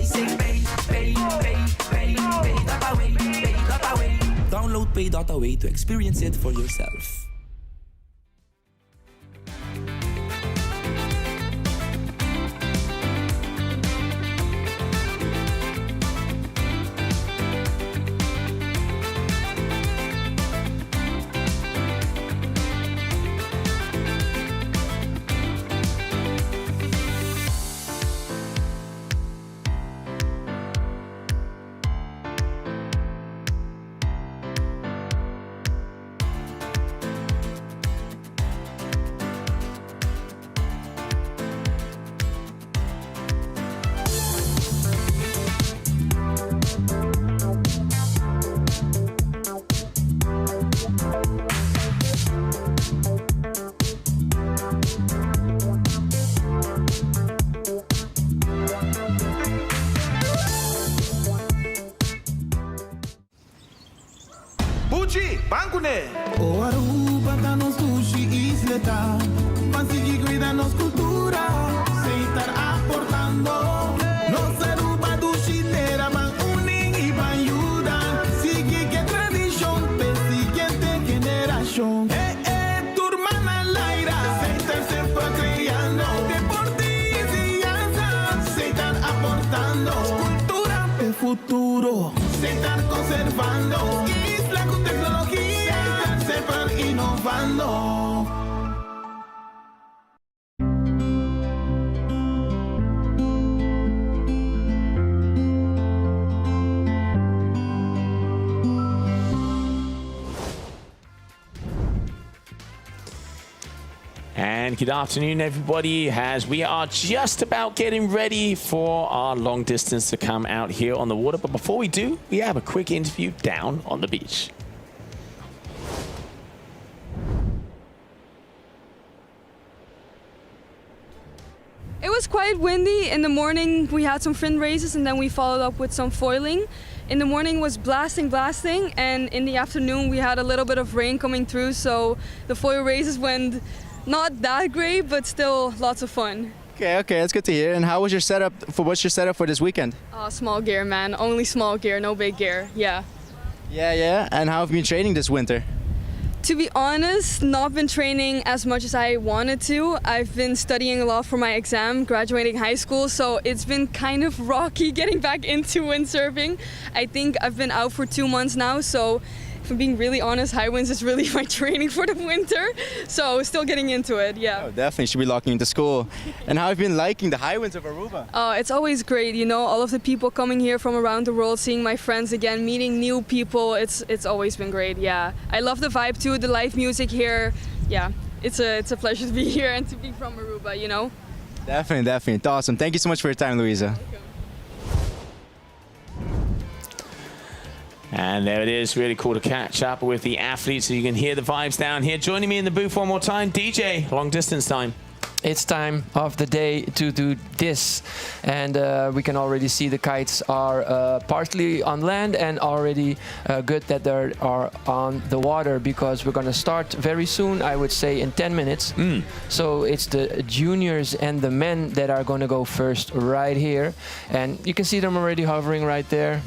say Pay.away, Pay.away. Download Pay.away to experience it for yourself. O Aruba tá nos sushi isleta, mas seguir cuidando cultura, sem estar aportando. Nos Aruba do Chilera van unir e van ayudar. Sigue que tradición, pe siguiente generación. Turma na laira, sem estar sempre criando. Deportes e dança, sem estar aportando. Cultura pe futuro, sem estar conservando. Isla con tecnología, sempre innovando. And good afternoon, everybody, as we are just about getting ready for our long distance to come out here on the water. But before we do, we have a quick interview down on the beach. It was quite windy. In the morning we had some fin races and then we followed up with some foiling. In the morning was blasting, and in the afternoon we had a little bit of rain coming through, so the foil races went not that great, but still lots of fun. Okay, that's good to hear. And how was your setup what's your setup for this weekend? Small gear, man. Only small gear, no big gear. Yeah. Yeah. And how have you been training this winter? To be honest, not been training as much as I wanted to. I've been studying a lot for my exam, graduating high school, so it's been kind of rocky getting back into windsurfing. I think I've been out for 2 months now, so if I'm being really honest, Hi-Winds is really my training for the winter, so still getting into it, yeah. Oh, definitely should be locking into school. And how have you been liking the Hi-Winds of Aruba? It's always great, you know, all of the people coming here from around the world, seeing my friends again, meeting new people, it's always been great, yeah. I love the vibe too, the live music here, yeah. It's a pleasure to be here and to be from Aruba, you know. Definitely. It's awesome. Thank you so much for your time, Louisa. And there it is, really cool to catch up with the athletes so you can hear the vibes down here. Joining me in the booth one more time, DJ, long distance time. It's time of the day to do this, and we can already see the kites are partially on land and already good that they are on the water, because we're going to start very soon, I would say in 10 minutes. So it's the juniors and the men that are going to go first right here, and you can see them already hovering right there.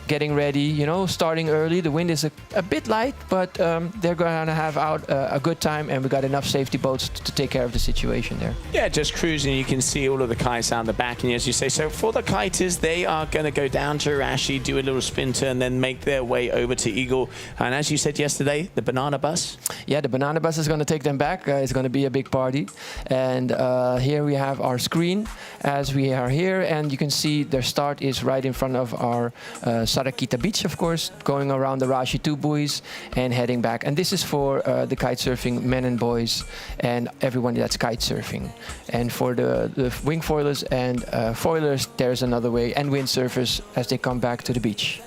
getting ready, you know, starting early. The wind is a bit light, but they're going to have out a good time, and we got enough safety boats to take care of the situation there. Yeah, just cruising. You can see all of the kites out the back, and as you say, so for the kiters, they are going to go down to Rashi, do a little spin turn, then make their way over to Eagle. And as you said yesterday, the banana bus. Yeah, the banana bus is going to take them back. It's going to be a big party. And here we have our screen as we are here, and you can see their start is right in front of our Sarakita beach, of course, going around the Rashi 2 buoys and heading back. And this is for the kite surfing men and boys and everyone that's kite surfing. And for the wing foilers and foilers, there's another way, and windsurfers as they come back to the beach.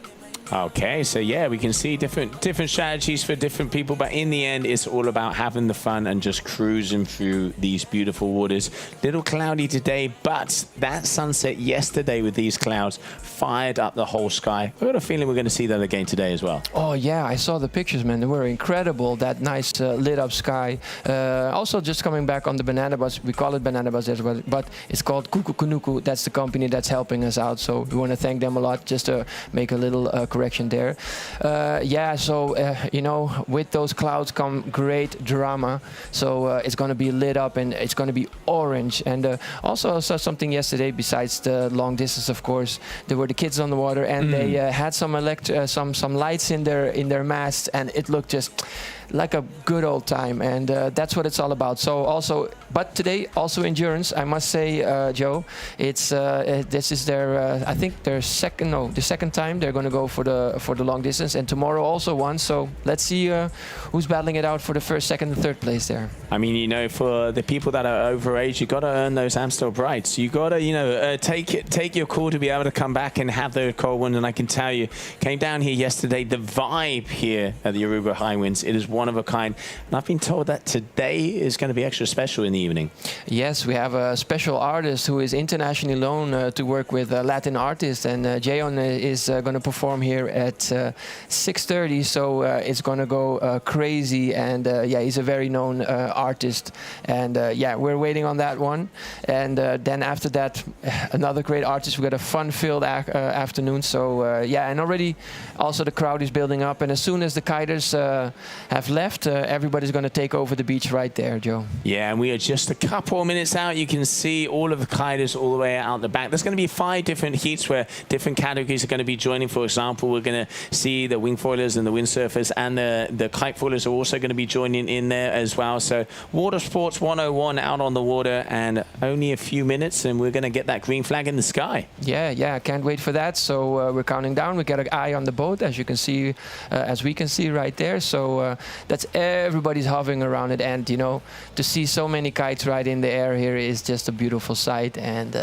Okay, so yeah, we can see different strategies for different people, but in the end, it's all about having the fun and just cruising through these beautiful waters. Little cloudy today, but that sunset yesterday with these clouds fired up the whole sky. I've got a feeling we're going to see that again today as well. Oh yeah, I saw the pictures, man. They were incredible. That nice lit up sky. Also, just coming back on the banana bus, we call it banana bus as well, but it's called Kuku Kunuku. That's the company that's helping us out. So we want to thank them a lot. Just to make a little correction there. Yeah, so you know, with those clouds come great drama. So it's going to be lit up and it's going to be orange. And also I saw something yesterday besides the long distance, of course. There were the kids on the water, and they had some lights in their masts, and it looked just like a good old time, and that's what it's all about. So also, but today also endurance, I must say, Joe. It's this is their I think the second time they're going to go for the long distance, and tomorrow also one. So let's see who's battling it out for the first, second, and third place there. I mean, you know, for the people that are overage, you got to earn those Amstel Brights. You got to, you know, take your call to be able to come back and have the cold one. And I can tell you, came down here yesterday, the vibe here at the Aruba Hi-Winds, it is one of a kind. And I've been told that today is going to be extra special in the evening. Yes, we have a special artist who is internationally known to work with Latin artists, and Jayon is going to perform here at 6:30. So it's going to go crazy, and yeah, he's a very known artist, and yeah, we're waiting on that one. And then after that, another great artist. We got a fun-filled afternoon. So yeah, and already also the crowd is building up, and as soon as the kiters have left, everybody's going to take over the beach right there, Joe. Yeah, and we are just a couple of minutes out. You can see all of the kiters all the way out the back. There's going to be 5 different heats where different categories are going to be joining. For example, we're going to see the wing foilers and the windsurfers, and the kite foilers are also going to be joining in there as well. So Water Sports 101 out on the water, and only a few minutes, and we're going to get that green flag in the sky. Yeah, can't wait for that. So we're counting down. We got an eye on the boat, as you can see, as we can see right there. So that's everybody's hovering around it, and you know, to see so many kites right in the air here is just a beautiful sight. And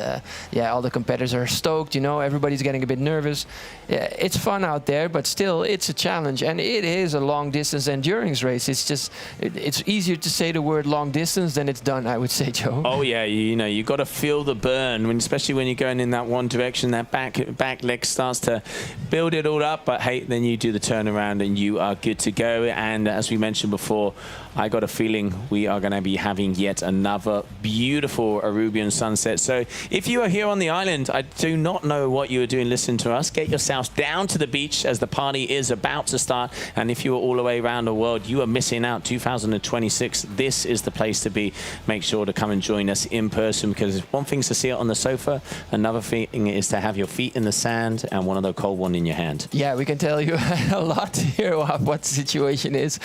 yeah, all the competitors are stoked. You know, everybody's getting a bit nervous. Yeah, it's fun out there, but still, it's a challenge, and it is a long distance endurance race. It's just it's easier to say the word long distance than it's done, I would say, Joe. Oh yeah, you know, you got to feel the burn, especially when you're going in that one direction. That back leg starts to build it all up, but hey, then you do the turnaround and you are good to go. And as we mentioned before, I got a feeling we are going to be having yet another beautiful Arubian sunset. So if you are here on the island, I do not know what you are doing listening to us. Get yourselves down to the beach as the party is about to start. And if you are all the way around the world, you are missing out. 2026, this is the place to be. Make sure to come and join us in person, because one thing's to see it on the sofa, another thing is to have your feet in the sand and one of the cold one in your hand. Yeah, we can tell you a lot here what the situation is,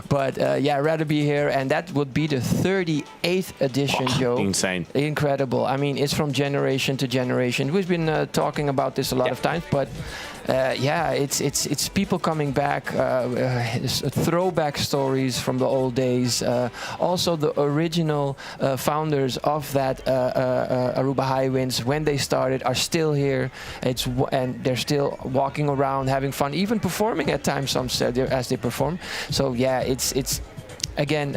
but yeah, I'd rather be here, and that would be the 38th edition, Joe. Insane. Incredible. I mean, it's from generation to generation. We've been talking about this a lot of times, but yeah, it's people coming back, throwback stories from the old days. Also, the original founders of that Aruba Hi-Winds, when they started, are still here. And they're still walking around, having fun, even performing at times. Some said as they perform. So yeah, it's. Again,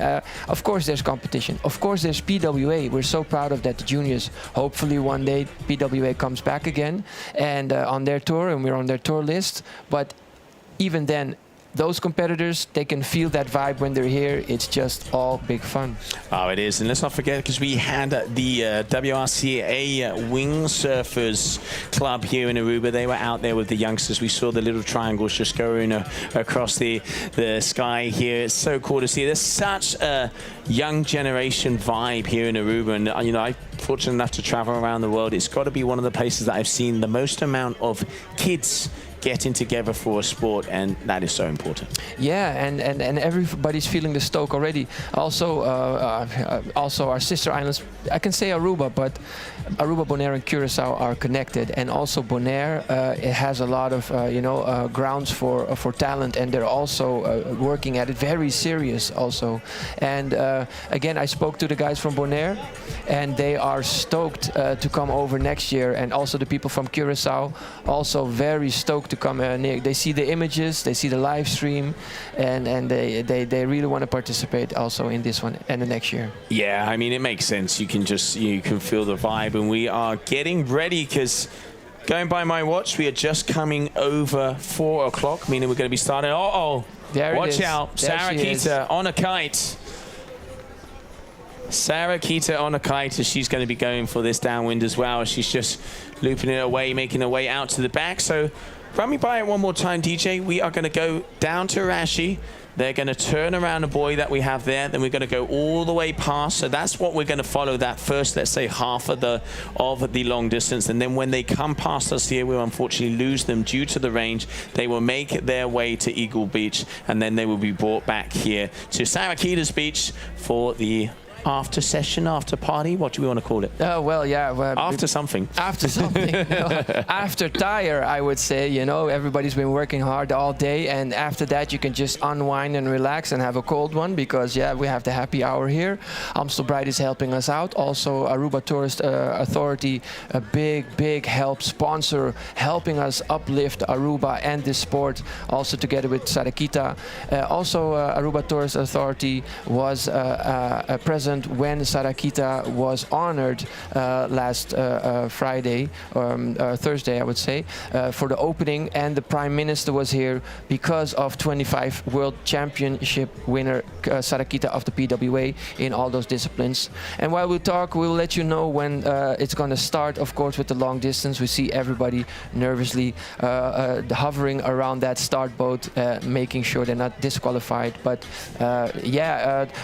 of course there's competition. Of course there's PWA. We're so proud of that, the juniors. Hopefully one day PWA comes back again and on their tour, and we're on their tour list. But even then, those competitors, they can feel that vibe when they're here. It's just all big fun. Oh, it is. And let's not forget, because we had the WRCA Windsurfers Club here in Aruba. They were out there with the youngsters. We saw the little triangles just going across the sky here. It's so cool to see. There's such a young generation vibe here in Aruba. And, you know, I'm fortunate enough to travel around the world. It's got to be one of the places that I've seen the most amount of kids getting together for a sport, and that is so important. Yeah, and everybody's feeling the stoke already. Also, also our sister islands, I can say Aruba, but Aruba, Bonaire, and Curacao are connected, and also Bonaire it has a lot of grounds for talent, and they're also working at it very serious also. And again, I spoke to the guys from Bonaire, and they are stoked to come over next year, and also the people from Curacao also very stoked to come near. They see the images, they see the live stream, and they really want to participate also in this one and the next year. Yeah, I mean, it makes sense. You can feel the vibe, and we are getting ready, because going by my watch, we are just coming over 4 o'clock, meaning we're going to be starting. Watch out, Sarah Kita on a kite. Sarah Kita on a kite, as she's going to be going for this downwind as well. She's just looping it away, making her way out to the back. So run me by it one more time, DJ. We are going to go down to Rashi. They're going to turn around a buoy that we have there. Then we're going to go all the way past. So that's what we're going to follow, that first, let's say, half of the long distance. And then when they come past us here, we'll unfortunately lose them due to the range. They will make their way to Eagle Beach, and then they will be brought back here to Sarah Kita's beach for the after session, after party, what do we want to call it? Well, yeah. After something. After something. After tire, I would say. You know, everybody's been working hard all day, and after that you can just unwind and relax and have a cold one, because, yeah, we have the happy hour here. Amstel Bride is helping us out. Also, Aruba Tourist Authority, a big help sponsor, helping us uplift Aruba and this sport, also together with Sarakita. Also, Aruba Tourist Authority was present when Sarakita was honored last Friday, Thursday, I would say, for the opening, and the Prime Minister was here because of 25 World Championship winner Sarakita of the PWA in all those disciplines. And while we talk, we'll let you know when it's going to start, of course, with the long distance. We see everybody nervously hovering around that start boat, making sure they're not disqualified. But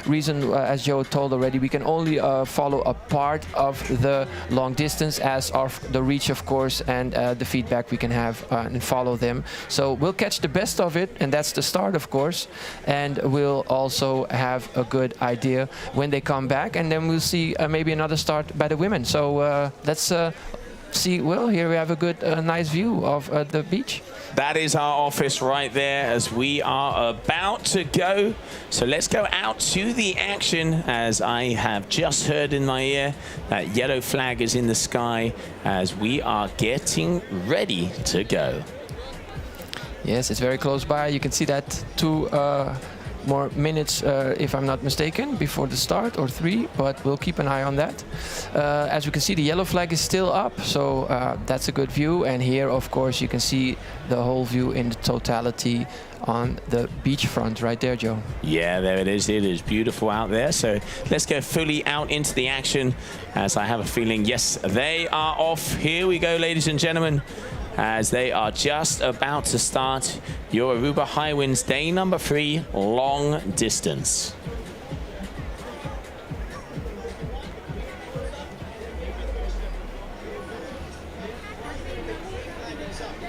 reason, as Joe told already, we can only follow a part of the long distance as the reach, of course, and the feedback we can have and follow them. So we'll catch the best of it, and that's the start, of course, and we'll also have a good idea when they come back, and then we'll see maybe another start by the women. So let's see. Well, here we have a good nice view of the beach. That is our office right there as we are about to go. So let's go out to the action, as I have just heard in my ear that yellow flag is in the sky as we are getting ready to go. Yes, it's very close by. You can see that 2 more minutes, if I'm not mistaken, before the start, or 3, but we'll keep an eye on that. As you can see, the yellow flag is still up, so that's a good view. And here, of course, you can see the whole view in the totality on the beachfront right there, Joe. Yeah, there it is. It is beautiful out there. So let's go fully out into the action, as I have a feeling, yes, they are off. Here we go, ladies and gentlemen, as they are just about to start your Aruba Hi-Winds day number 3 long distance.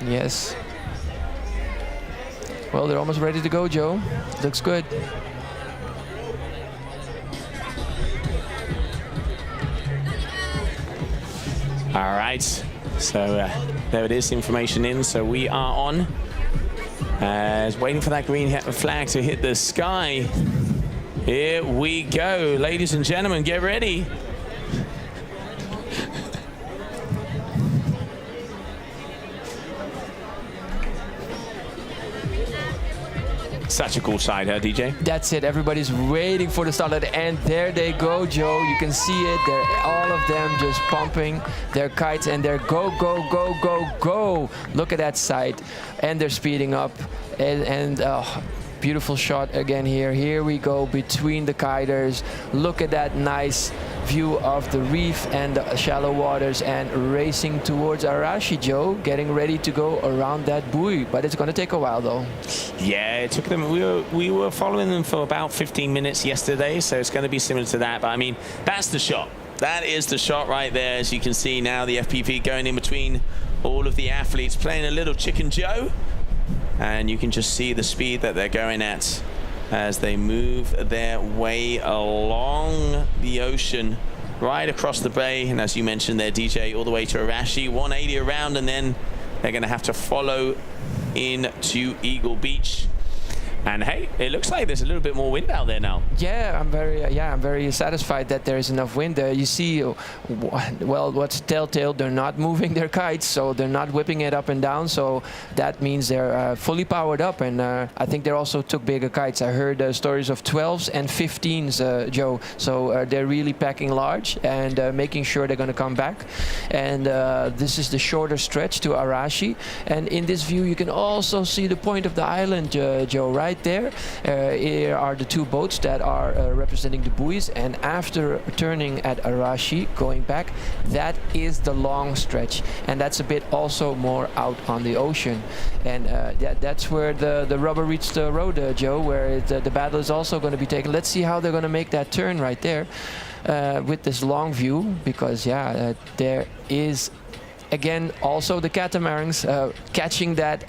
Yes. Well, they're almost ready to go, Joe. Looks good. All right. So there it is, information in. So we are on. Waiting for that green flag to hit the sky. Here we go. Ladies and gentlemen, get ready. Such a cool side, huh, DJ? That's it. Everybody's waiting for the starlet, and there they go, Joe. You can see it. They're all of them just pumping their kites, and they're go, go, go, go, go. Look at that sight, and they're speeding up, and beautiful shot again here. Here we go between the kiters. Look at that nice view of the reef and the shallow waters, and racing towards Arashi, Joe, getting ready to go around that buoy. But it's going to take a while, though. Yeah, it took them. We were following them for about 15 minutes yesterday, so it's going to be similar to that. But I mean, that's the shot. That is the shot right there. As you can see now, the FPV going in between all of the athletes, playing a little Chicken Joe. And you can just see the speed that they're going at as they move their way along the ocean, right across the bay. And as you mentioned there, DJ, all the way to Arashi, 180 around, and then they're going to have to follow into Eagle Beach. And hey, it looks like there's a little bit more wind out there now. Yeah, I'm very satisfied that there is enough wind there. You see, well, what's telltale? They're not moving their kites, so they're not whipping it up and down. So that means they're fully powered up, and I think they also took bigger kites. I heard stories of 12s and 15s, Joe. So they're really packing large and making sure they're going to come back. And this is the shorter stretch to Arashi. And in this view, you can also see the point of the island, Joe, right there. Here are the two boats that are representing the buoys, and after turning at Arashi, going back, that is the long stretch, and that's a bit also more out on the ocean. And that's where the rubber meets the road, Joe, where the battle is also going to be taken. Let's see how they're going to make that turn right there with this long view, because there is again also the catamarans catching that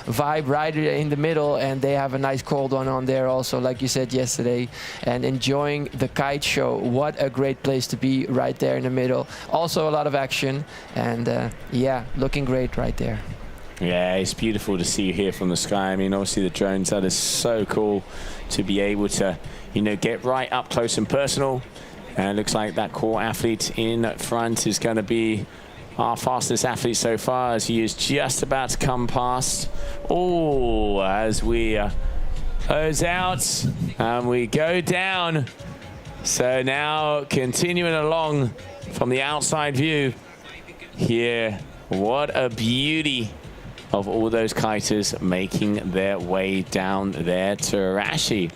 vibe right in the middle, and they have a nice cold one on there also, like you said yesterday, and enjoying the kite show. What a great place to be, right there in the middle. Also a lot of action, and yeah, looking great right there. Yeah, it's beautiful to see here from the sky. I mean, obviously the drones, that is so cool to be able to, get right up close and personal. And it looks like that core athlete in front is going to be our fastest athlete so far, as he is just about to come past. Oh, as we hose out and we go down. So now continuing along from the outside view here, what a beauty of all those kiters making their way down there to Arashi.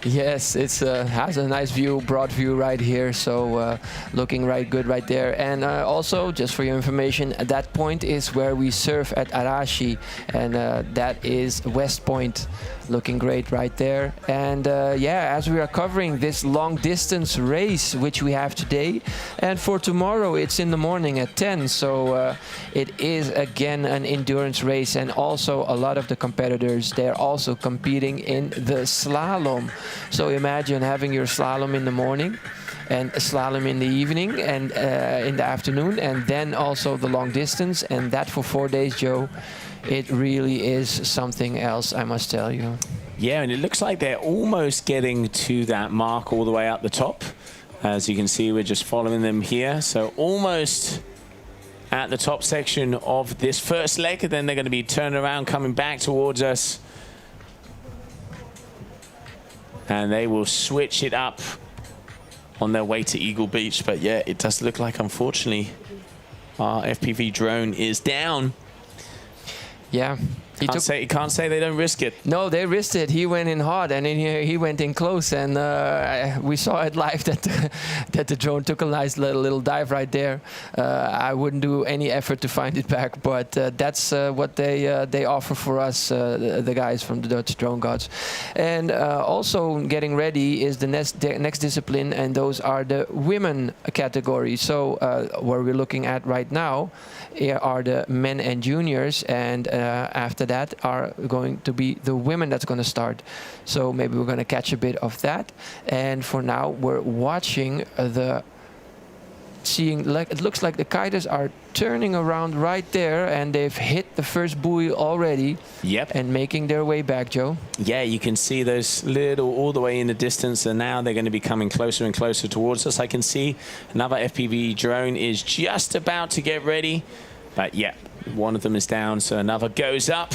Yes, it has a nice view, broad view right here, so looking right good right there. And also, just for your information, that point is where we surf at Arashi, and that is West Point. Looking great right there. And yeah, as we are covering this long distance race which we have today, and for tomorrow it's in the morning at 10, so it is again an endurance race, and also a lot of the competitors, they're also competing in the slalom. So imagine having your slalom in the morning and a slalom in the evening and in the afternoon, and then also the long distance, and that for 4 days, Joe. It really is something else, I must tell you. Yeah, and it looks like they're almost getting to that mark all the way up the top. As you can see, we're just following them here. So almost at the top section of this first leg, and then they're going to be turning around, coming back towards us. And they will switch it up on their way to Eagle Beach. But yeah, it does look like, unfortunately, our FPV drone is down. Yeah. You can't say they don't risk it. No, they risked it. He went in hard, and he went in close, and we saw it live that the drone took a nice little dive right there. I wouldn't do any effort to find it back, but that's what they offer for us, the guys from the Dutch Drone Gods. And also getting ready is the next discipline, and those are the women category. So where we're looking at right now are the men and juniors, and after that are going to be the women that's going to start. So maybe we're going to catch a bit of that. And for now, we're watching it looks like the kiters are turning around right there, and they've hit the first buoy already. Yep. And making their way back, Joe. Yeah, you can see those little all the way in the distance, and now they're going to be coming closer and closer towards us. I can see another FPV drone is just about to get ready. But yeah, one of them is down, so another goes up.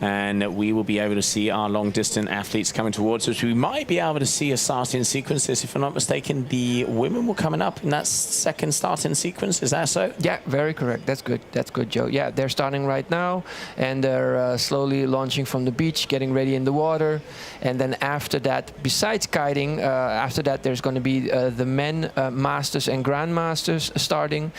and we will be able to see our long distance athletes coming towards us. We might be able to see a starting sequence. If I'm not mistaken, the women were coming up in that second starting sequence. Is that so? Yeah, very correct. That's good. That's good, Joe. Yeah, they're starting right now, and they're slowly launching from the beach, getting ready in the water. And then after that, besides kiting, after that there's going to be the men masters and grandmasters starting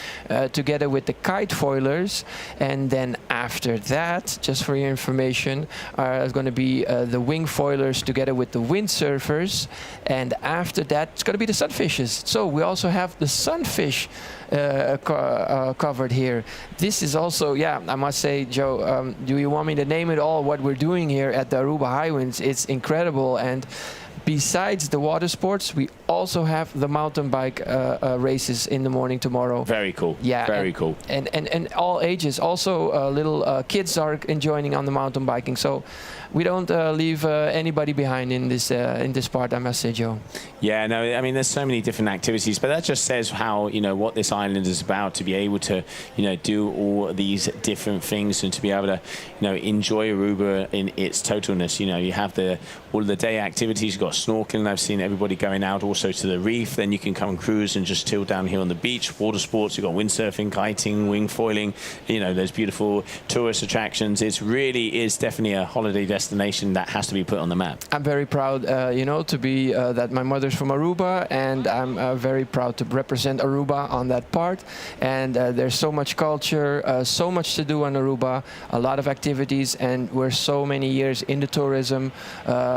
together with the kite foilers. And then after that, just for your information, is going to be the wing foilers together with the windsurfers. And after that, it's going to be the sunfishes. So we also have the sunfish covered here. This is also, yeah, I must say, Joe, do you want me to name it all? What we're doing here at the Aruba Hi-Winds, it's incredible. And besides the water sports, we also have the mountain bike races in the morning tomorrow. Very cool. Yeah, very cool. And all ages. Also, little kids are enjoying on the mountain biking. So we don't leave anybody behind in this part, I must say, Joe. Yeah, no, I mean, there's so many different activities, but that just says how, you know, what this island is about, to be able to, you know, do all these different things and to be able to, you know, enjoy Aruba in its totalness. You know, you have all of the day activities. You've got snorkeling. I've seen everybody going out also to the reef. Then you can come and cruise and just chill down here on the beach. Water sports. You've got windsurfing, kiting, wing foiling. You know, those beautiful tourist attractions. It really is definitely a holiday destination that has to be put on the map. I'm very proud, you know, to be that my mother's from Aruba, and I'm very proud to represent Aruba on that part. And there's so much culture, so much to do on Aruba, a lot of activities, and we're so many years into tourism.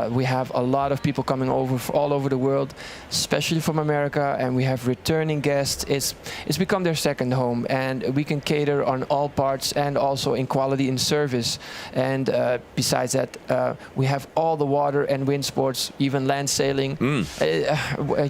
We have a lot of people coming over all over the world, especially from America, and we have returning guests. It's become their second home, and we can cater on all parts and also in quality and service. And besides that, we have all the water and wind sports, even land sailing.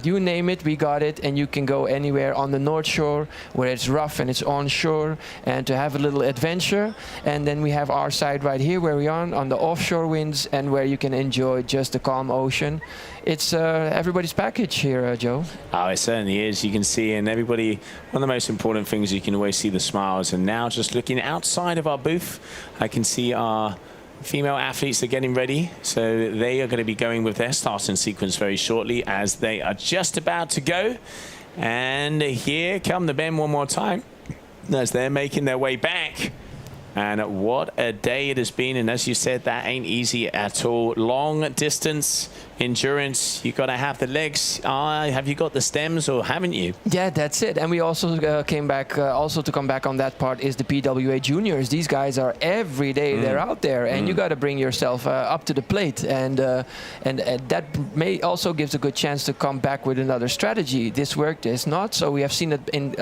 You name it, we got it, and you can go anywhere on the North Shore where it's rough and it's onshore, and to have a little adventure. And then we have our side right here where we are on the offshore winds, and where you can enjoy just the calm ocean. It's everybody's package here, Joe. Oh, it certainly is. You can see, and everybody, one of the most important things, you can always see the smiles. And now just looking outside of our booth, I can see our female athletes are getting ready. So they are going to be going with their starting sequence very shortly, as they are just about to go. And here come the men one more time as they're making their way back. And what a day it has been. And as you said, that ain't easy at all. Long distance endurance. You got to have the legs. Have you got the stems, or haven't you? Yeah, that's it. And we also came back, also to come back on that part, is the PWA juniors. These guys are every day, they're out there, and you got to bring yourself up to the plate. And that may also gives a good chance to come back with another strategy. This worked, this not. So we have seen it in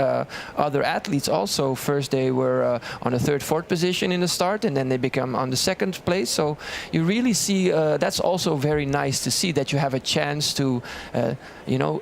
other athletes also. First they were on the third, fourth position in the start, and then they become on the second place. So you really see that's also very nice to see, that you have a chance to, you know,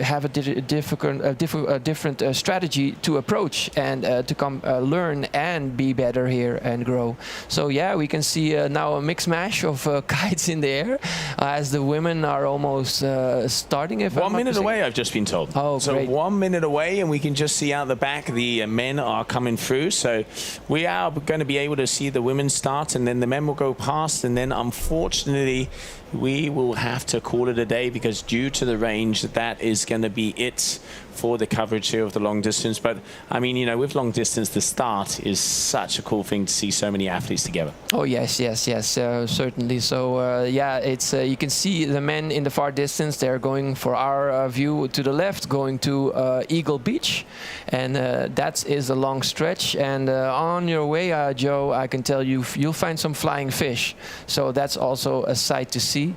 have a different strategy to approach, and to come learn and be better here and grow. So yeah, we can see now a mix mash of kites in the air, as the women are almost starting. If 1 minute away, I've just been told. Oh, so great. 1 minute away, and we can just see out the back the men are coming through. So we are going to be able to see the women start, and then the men will go past, and then unfortunately we will have to call it a day, because due to the range, that is going to be it for the coverage here of the long distance. But I mean, you know, with long distance, the start is such a cool thing to see so many athletes together. Oh yes, certainly. So yeah, it's you can see the men in the far distance. They're going for our view to the left, going to Eagle Beach, and that is a long stretch. And on your way, Joe, I can tell you, you'll find some flying fish. So that's also a sight to see.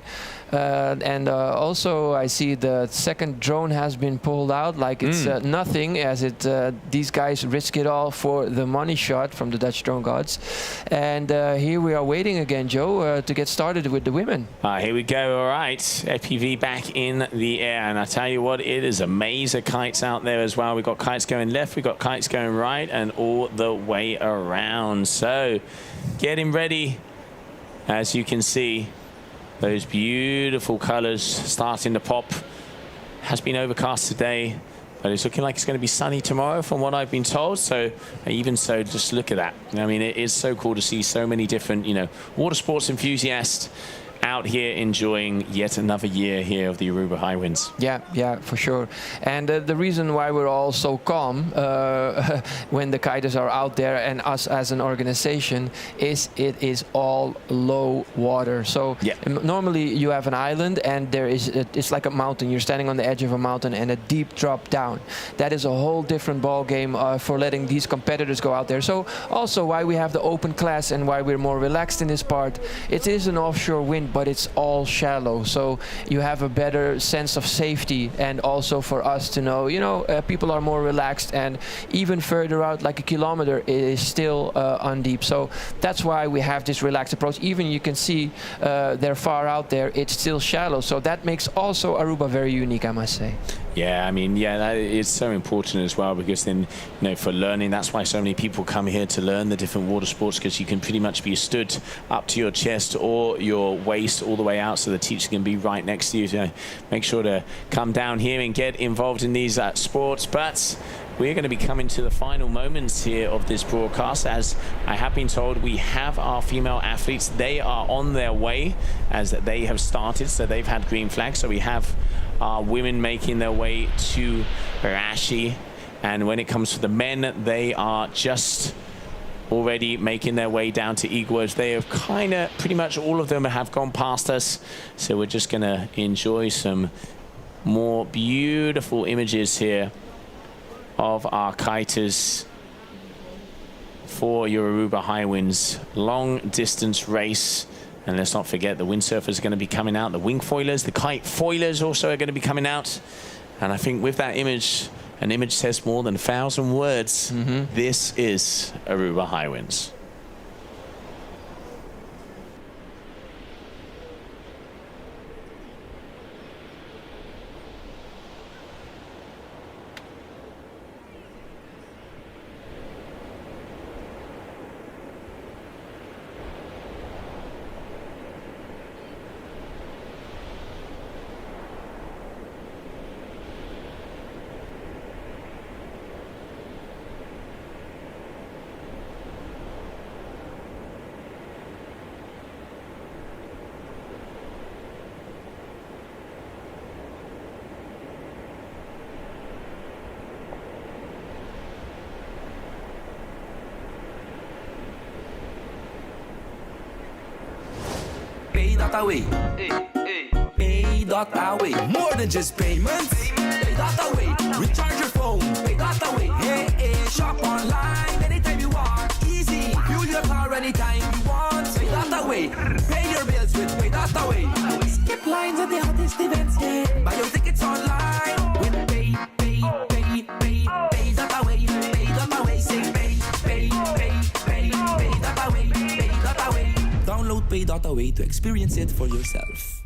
And also I see the second drone has been pulled out, like it's nothing, as it these guys risk it all for the money shot from the Dutch drone gods. And here we are waiting again, Joe, to get started with the women. Here we go. All right, FPV back in the air, and I tell you what, it is a maze of kites out there as well. We've got kites going left, we've got kites going right, and all the way around. So getting ready, as you can see. Those beautiful colors starting to pop. Has been overcast today, But it's looking like it's going to be sunny tomorrow from what I've been told. So even so, just look at that. I mean, it is so cool to see so many different, water sports enthusiasts out here enjoying yet another year here of the Aruba Hi-Winds. Yeah, for sure. And the reason why we're all so calm when the kiters are out there and us as an organization is it is all low water. So normally you have an island and it's like a mountain. You're standing on the edge of a mountain and a deep drop down. That is a whole different ball game for letting these competitors go out there. So also why we have the open class and why we're more relaxed in this part. It is an offshore wind, but it's all shallow, so you have a better sense of safety, and also for us to know, people are more relaxed, and even further out, like a kilometer, it is still undeep. So that's why we have this relaxed approach. Even you can see they're far out there, it's still shallow. So that makes also Aruba very unique, I must say. Yeah, I mean, that is so important as well, because then, for learning, that's why so many people come here to learn the different water sports, because you can pretty much be stood up to your chest or your waist all the way out, so the teacher can be right next to you. So make sure to come down here and get involved in these sports. But we're going to be coming to the final moments here of this broadcast. As I have been told, we have our female athletes. They are on their way as they have started, so they've had green flags. So we have our women making their way to Rashi, and when it comes to the men, they are just already making their way down to Igwas. They have pretty much all of them have gone past us, so we're just gonna enjoy some more beautiful images here of our kiters for your Aruba Hi-Winds long distance race. And let's not forget the windsurfers are going to be coming out, the wing foilers, the kite foilers also are going to be coming out. And I think with that image, an image says more than 1,000 words. This is Aruba Hi-Winds. Pay that away. Pay that away. More than just payments. Pay that away. Recharge your phone. Pay that away. Hey, shop online anytime you want. Easy. Fuel your car anytime you want. Pay that away. Pay your bills with Pay that away. Skip lines at the hottest events. Buy your tickets online with Pay that away. Pay that away. Say pay that away. Pay that away. Download Pay that away to experience it for yourself.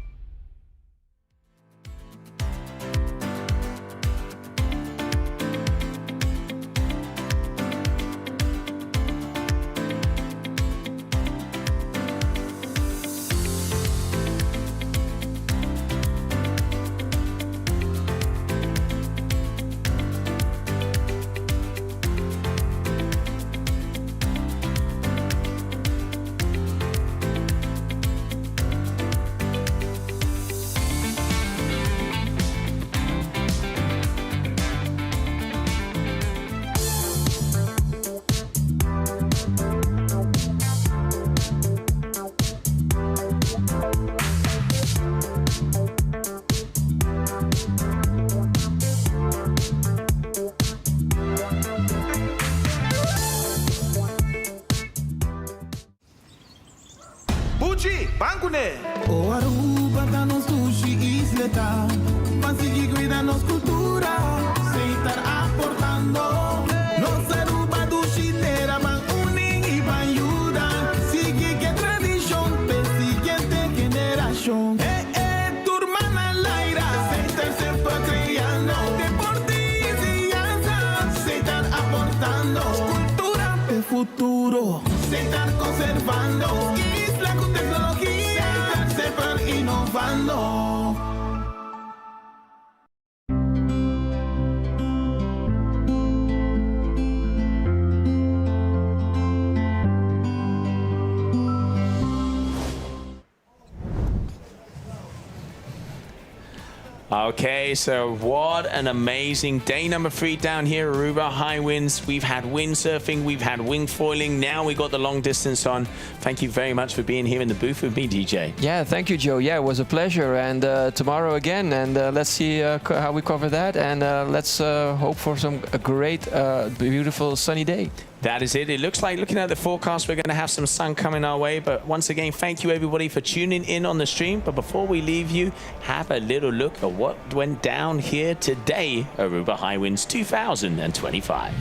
O Aruba dá nos sushi isleta, Pansigi cuida nos cultura, sem estar aportando. Nos Aruba do Chilera van unir e van ayudar. Sigue que tradição, per siguiente generación. Turma na Laira, sem estar sempre criando. Deporte e enseñanza, sem estar aportando. Cultura de futuro, sem estar conservando. Isla con tecnología, sepan innovando. Okay, so what an amazing day number 3 down here, Aruba Hi-Winds. We've had windsurfing, we've had wing foiling, now we got the long distance on. Thank you very much for being here in the booth with me, DJ. Yeah, thank you, Joe. Yeah, it was a pleasure. And tomorrow again, and let's see how we cover that. And let's hope for a great, beautiful sunny day. That is it. It looks like, looking at the forecast, we're going to have some sun coming our way. But once again, thank you everybody for tuning in on the stream. But before we leave you, have a little look at what went down here today, Aruba Hi-Winds 2025.